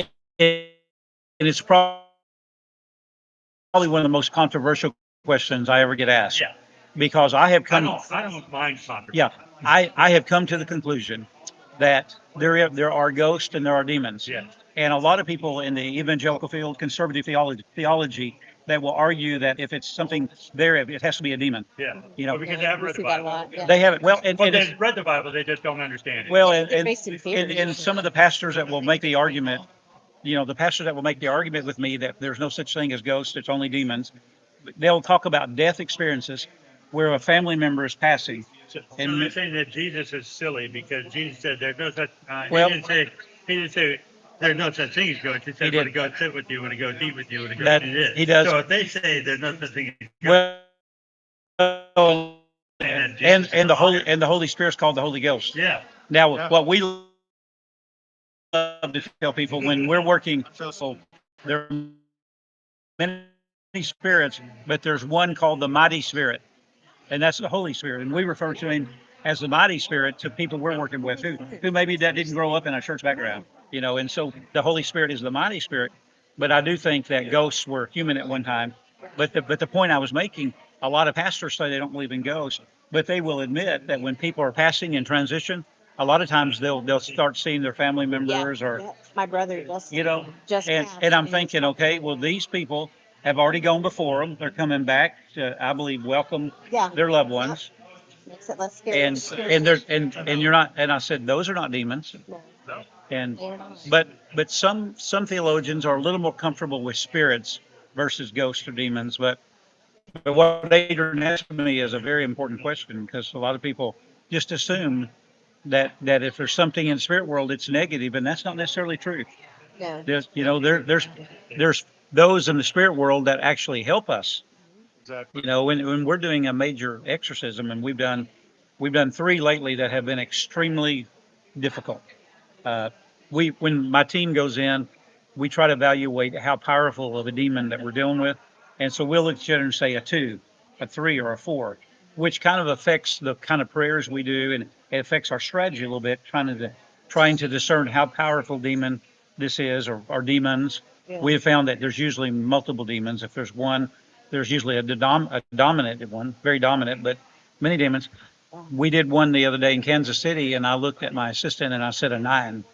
it's probably one of the most controversial questions I ever get asked. Yeah. Because I have come. I don't mind controversy. Yeah, I have come to the conclusion that there are ghosts and there are demons. Yeah. And a lot of people in the evangelical field, conservative theology, that will argue that if it's something there, it has to be a demon. Yeah. Well, because they haven't read the Bible. They have it. Well, and they've read the Bible, they just don't understand it. Well, Yeah, and some of the pastors that will make the argument, the pastors that will make the argument with me that there's no such thing as ghosts, it's only demons. They'll talk about death experiences where a family member is passing. So they're saying that Jesus is silly because Jesus said there's no such. Well, he didn't say there's no such thing as ghosts. He said when God sit with you, when God eat with you, when God do this. He does. So if they say there's no such thing as ghosts, well, and the Holy Spirit's called the Holy Ghost. yeah. Now, what we love to tell people when we're working, so there are many spirits, but there's one called the Mighty Spirit, and that's the Holy Spirit, and we refer to him as the Mighty Spirit to people we're working with who maybe that didn't grow up in a church background, and so the Holy Spirit is the Mighty Spirit. But I do think that ghosts were human at one time. But the point I was making, a lot of pastors say they don't believe in ghosts, but they will admit that when people are passing in transition, a lot of times they'll start seeing their family members or my brother just and I'm thinking, okay, well these people have already gone before them. They're coming back to, I believe, welcome their loved ones. Makes it less scary. And you're not. And I said those are not demons. No. And but some theologians are a little more comfortable with spirits versus ghosts or demons. But what Adrian asked me is a very important question, because a lot of people just assume that if there's something in the spirit world, it's negative, and that's not necessarily true. Yeah. There's there's those in the spirit world that actually help us. Exactly. You know, when we're doing a major exorcism, and we've done 3 lately that have been extremely difficult. Uh, when my team goes in, we try to evaluate how powerful of a demon that we're dealing with, and so we'll look at each other and say a 2, a 3, or a 4, which kind of affects the kind of prayers we do, and it affects our strategy a little bit, trying to discern how powerful demon this is, or demons. Yeah. We have found that there's usually multiple demons. If there's one, there's usually a dominant one, very dominant, but many demons. We did one the other day in Kansas City, and I looked at my assistant and I said a 9.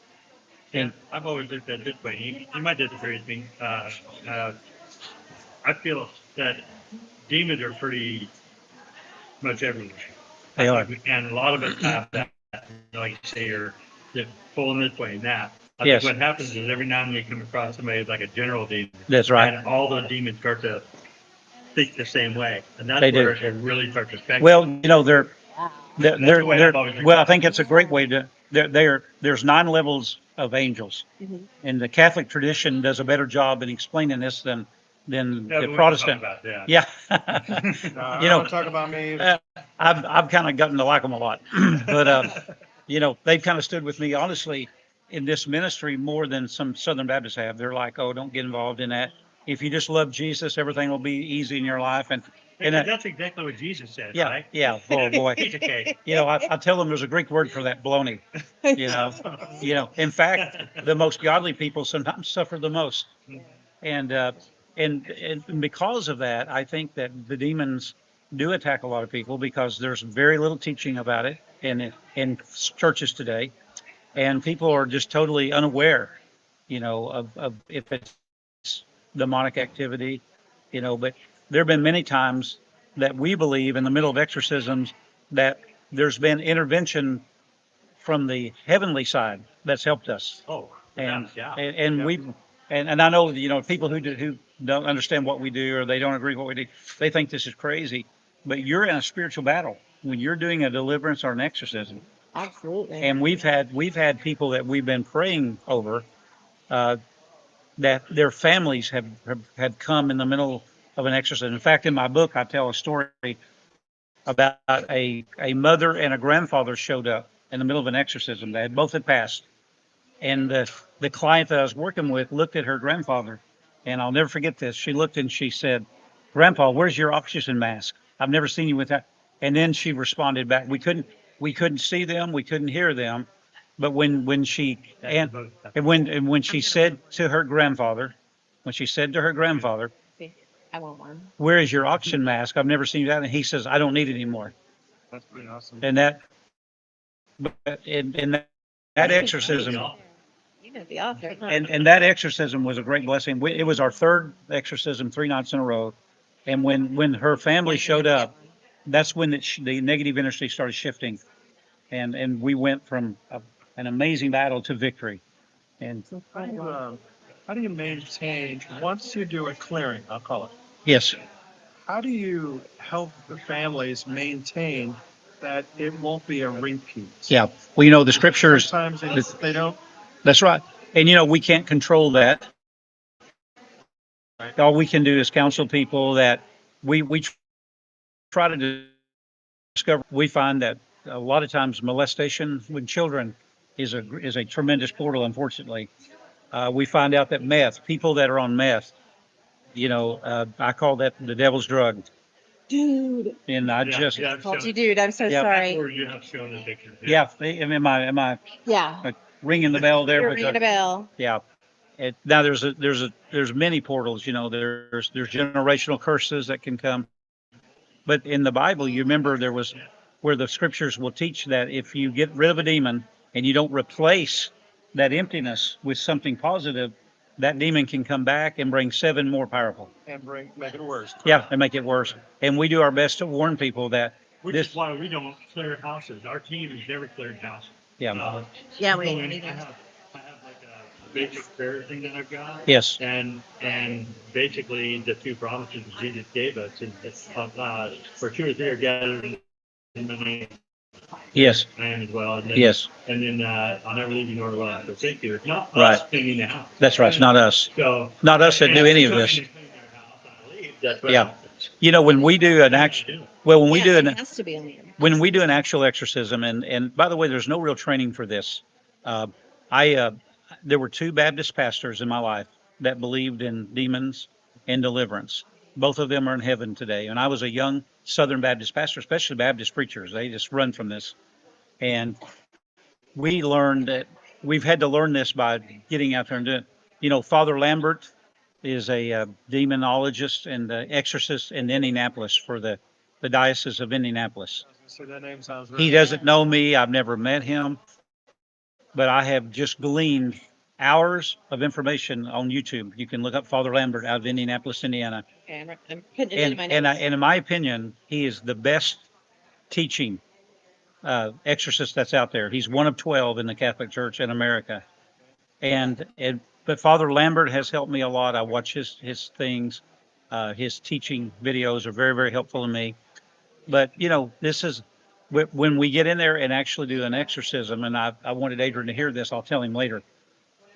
Yeah, I've always looked at it this way. You might disagree with me. I feel that demons are pretty much everywhere. They are. And a lot of us have that, like you say, you're pulling this way and that. I Yes. think what happens is every now and then you come across somebody who's like a general demon. That's right. And all the demons start to think the same way. And that's They do. where it really starts to affect. Well, you know, they're That's the way I've always well, I think it's a great way to, there's 9 levels of angels. Mhm. And the Catholic tradition does a better job in explaining this than Yeah, the we won't Protestant. talk about that. Yeah. I You don't know, want to talk about me. I've kind of gotten to like them a lot, but you know, they've kind of stood with me honestly in this ministry more than some Southern Baptists have. They're like, oh, don't get involved in that. If you just love Jesus, everything will be easy in your life. And That's exactly what Jesus said, yeah, right? yeah, oh boy. Piece of cake. You know, I tell them there's a Greek word for that, baloney. You know, in fact, the most godly people sometimes suffer the most. And, and because of that, I think that the demons do attack a lot of people, because there's very little teaching about it in churches today. And people are just totally unaware, you know, of if it's demonic activity, you know. But there have been many times that we believe in the middle of exorcisms that there's been intervention from the heavenly side that's helped us. Oh, And yeah. and we and I know, you know, people who don't understand what we do, or they don't agree with what we do, they think this is crazy. But you're in a spiritual battle when you're doing a deliverance or an exorcism. Absolutely. And we've had people that we've been praying over, uh, that their families have come in the middle of an exorcism. In fact, in my book, I tell a story about a mother and a grandfather showed up in the middle of an exorcism. They both had passed, and the client that I was working with looked at her grandfather, and I'll never forget this. She looked and she said, "Grandpa, where's your oxygen mask? I've never seen you with that." And then she responded back. We couldn't see them, we couldn't hear them, but when she and when she said to her grandfather, See, I want one. "Where is your oxygen mask? I've never seen that," and he says, "I don't need it anymore." That's pretty awesome. And that exorcism. You know the author. And that exorcism was a great blessing. It was our 3rd exorcism, 3 nights in a row. And when her family showed up, that's when the negative energy started shifting, and we went from an amazing battle to victory. And How do you maintain, once you do a clearing, I'll call it, yes, how do you help the families maintain that it won't be a repeat? yeah. Well, you know, the scriptures. Sometimes they don't. That's right. And you know, we can't control that. All we can do is counsel people that we try to discover. We find that a lot of times molestation with children is a tremendous portal. Unfortunately, we find out that people that are on meth, you know, I call that the devil's drug. Dude. And I just, Called you dude. I'm so Yeah. sorry. Or you have shown the picture. yeah. Am I Yeah. ringing the bell there? You're ringing a bell. Yeah. Now there's many portals. You know, there's generational curses that can come. But in the Bible, you remember there was where the scriptures will teach that if you get rid of a demon and you don't replace that emptiness with something positive, that demon can come back and bring 7 more powerful. And make it worse. Yeah, and make it worse. And we do our best to warn people that Which this. is why we don't clear houses. Our team has never cleared houses. Yeah. Yeah, we go don't in, either. I have basic prayer thing that I've got. Yes. And basically the two promises Jesus gave us is for two or three are gathered in the name. Yes. And as well. And then, Yes. And then I'll never leave you nor alone. So thank you. It's not Right. us cleaning the house. That's right. It's not us. So Not us that do any of this. That's what Yeah. happens. You know, when we do an actual, well, when we do it an, has to be on there. when we do an actual exorcism, and by the way, there's no real training for this. Uh, I there were two Baptist pastors in my life that believed in demons and deliverance. Both of them are in heaven today. And I was a young Southern Baptist pastor, especially Baptist preachers. They just run from this. And we learned that we've had to learn this by getting out there and doing it. You know, Father Lambert is a demonologist and exorcist in Indianapolis for the Diocese of Indianapolis. So that name sounds He doesn't know me. I've never met him, but I have just gleaned hours of information on YouTube. You can look up Father Lambert out of Indianapolis, Indiana. Okay, I'm putting it in my notes. And in my opinion, he is the best teaching exorcist that's out there. He's one of 12 in the Catholic Church in America. But Father Lambert has helped me a lot. I watch his things. His teaching videos are very, very helpful to me. But you know, this is when we get in there and actually do an exorcism. And I wanted Adrian to hear this. I'll tell him later.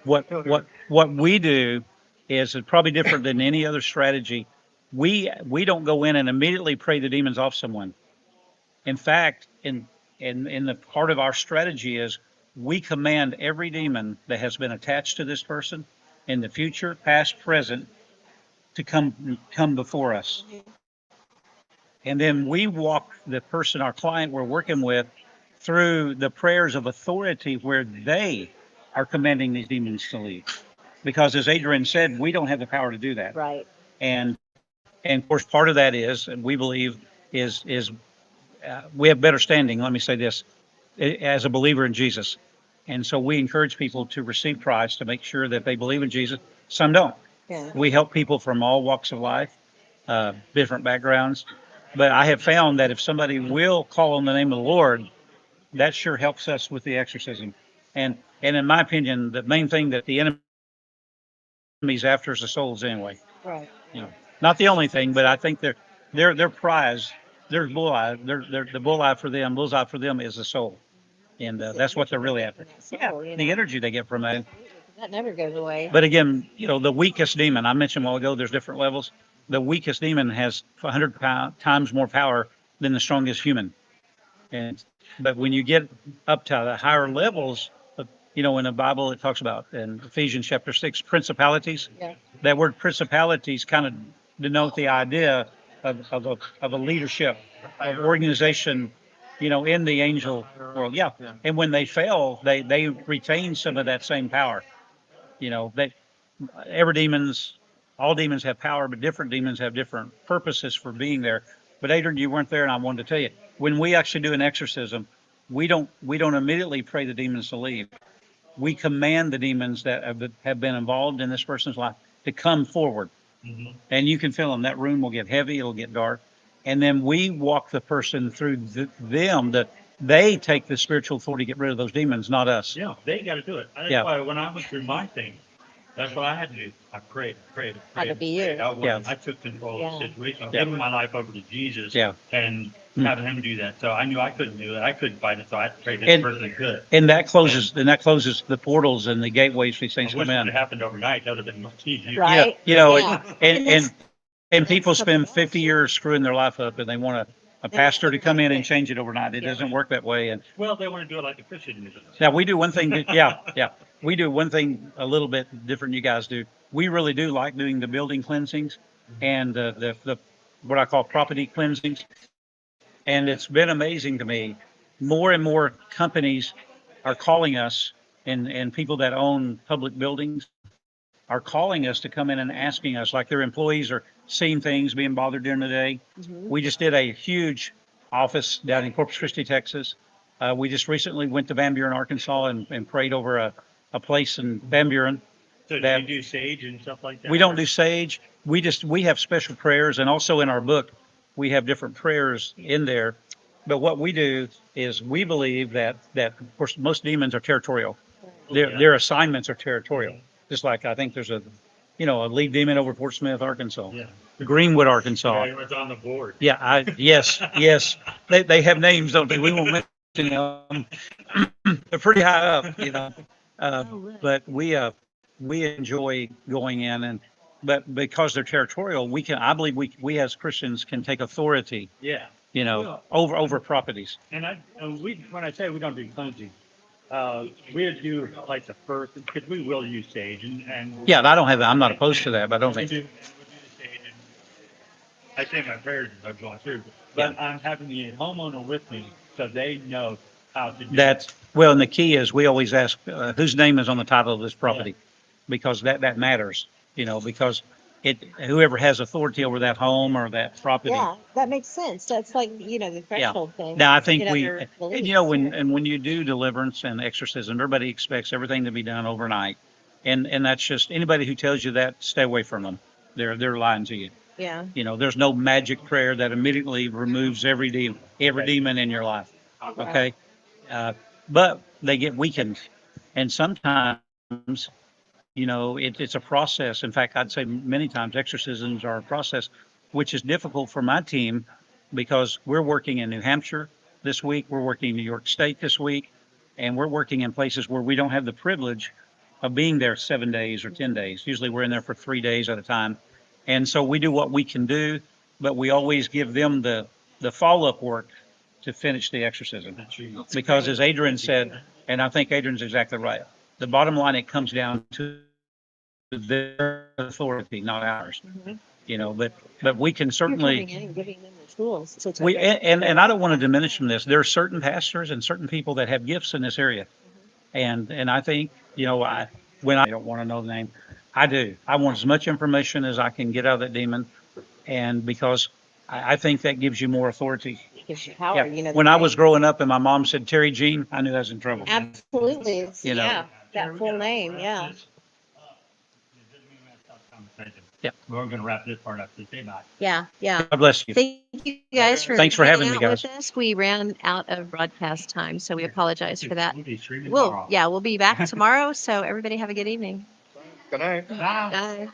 What we do is probably different than any other strategy. We don't go in and immediately pray the demons off someone. In fact, in the part of our strategy is we command every demon that has been attached to this person in the future, past, present, to come before us. And then we walk the person, our client we're working with, through the prayers of authority where they are commanding these demons to leave. Because as Adrian said, we don't have the power to do that. Right. And of course, part of that is, and we believe is we have better standing. Let me say this, as a believer in Jesus. And so we encourage people to receive Christ, to make sure that they believe in Jesus. Some don't. Yeah. We help people from all walks of life, different backgrounds. But I have found that if somebody will call on the name of the Lord, that sure helps us with the exorcism. And in my opinion, the main thing that the enemy's after is the souls anyway. Right. You know, not the only thing, but I think their prize, their bullseye, the bullseye for them is the soul. And that's what they're really after. Yeah, the energy they get from that. That never goes away. But again, you know, the weakest demon, I mentioned a while ago, there's different levels. The weakest demon has 100 times more power than the strongest human. But when you get up to the higher levels, you know, in the Bible, it talks about in Ephesians chapter 6, principalities. Yeah. That word principalities kind of denote the idea of a leadership, of organization, you know, in the angel world. Yeah. And when they fail, they retain some of that same power. You know, all demons have power, but different demons have different purposes for being there. But Adrian, you weren't there, and I wanted to tell you, when we actually do an exorcism, we don't immediately pray the demons to leave. We command the demons that have been involved in this person's life to come forward. Mm-hmm. And you can feel them. That room will get heavy, it'll get dark. And then we walk the person through them that they take the spiritual authority to get rid of those demons, not us. Yeah, they got to do it. That's why when I went through my thing, that's what I had to do. I prayed. Had to be you. I took control of the situation, giving my life over to Jesus, and having him do that. So I knew I couldn't do it. I couldn't fight it, so I had to pray this person that could. And that closes the portals and the gateways these things I wish come in. it happened overnight. That would have been much easier. Right. You know, Yeah. and people spend 50 years screwing their life up, and they want a pastor to come in and change it overnight. It doesn't work that way. And well, they want to do it like the Christian do. now we do one thing. We do one thing a little bit different than you guys do. We really do like doing the building cleansings and the what I call property cleansings. And it's been amazing to me. More and more companies are calling us, and people that own public buildings are calling us to come in and asking us, like their employees are seeing things, being bothered during the day. Mm-hmm. We just did a huge office down in Corpus Christi, Texas. We just recently went to Van Buren, Arkansas, and prayed over a place in Van Buren. So do you do sage and stuff like that? We don't do sage. We have special prayers, and also in our book, we have different prayers in there. But what we do is we believe that of course most demons are territorial, Their assignments are territorial. Just like I think there's a lead demon over Fort Smith, Arkansas. Yeah. Greenwood, Arkansas. Yeah, it's on the board. Yeah, yes. They have names, don't they? We won't mention them. They're pretty high up. But we enjoy going in but because they're territorial, I believe we as Christians can take authority, Yeah. over properties. And when I say we don't do cleansing, we do like the first, because we will use sage and Yeah, I'm not opposed to that, but I don't we think. do the sage and I say my prayers as I'm going through, but I'm having the homeowner with me so they know how to do it. Well, and the key is we always ask, whose name is on the title of this property? Because that matters, because whoever has authority over that home or that property. Yeah, that makes sense. That's like, the threshold thing. Now, I think their beliefs. when you do deliverance and exorcism, everybody expects everything to be done overnight. And that's just, anybody who tells you that, stay away from them. They're lying to you. Yeah. There's no magic prayer that immediately removes every demon in your life. Okay. But they get weakened. And sometimes, it's a process. In fact, I'd say many times exorcisms are a process, which is difficult for my team because we're working in New Hampshire this week, we're working in New York State this week, and we're working in places where we don't have the privilege of being there 7 days or 10 days. Usually we're in there for 3 days at a time. And so we do what we can do, but we always give them the follow-up work to finish the exorcism. Because as Adrian said, and I think Adrian's exactly right, the bottom line, it comes down to their authority, not ours. But we can certainly. You're coming in and giving them the tools. So And I don't want to diminish from this. There are certain pastors and certain people that have gifts in this area, and I think I don't want to know the name, I do. I want as much information as I can get out of that demon, and because I think that gives you more authority. It gives you power. When I was growing up and my mom said Terry Jean, I knew I was in trouble. Absolutely. It's, You know. that full name. Yeah. Yeah. We're going to wrap this part up today, not. Yeah. Yeah. God bless you. Thank you guys for Thanks for having hanging me, out guys. with us. We ran out of broadcast time, so we apologize for that. We'll be streaming We'll tomorrow. we'll be back tomorrow. So everybody have a good evening. Good night. Bye.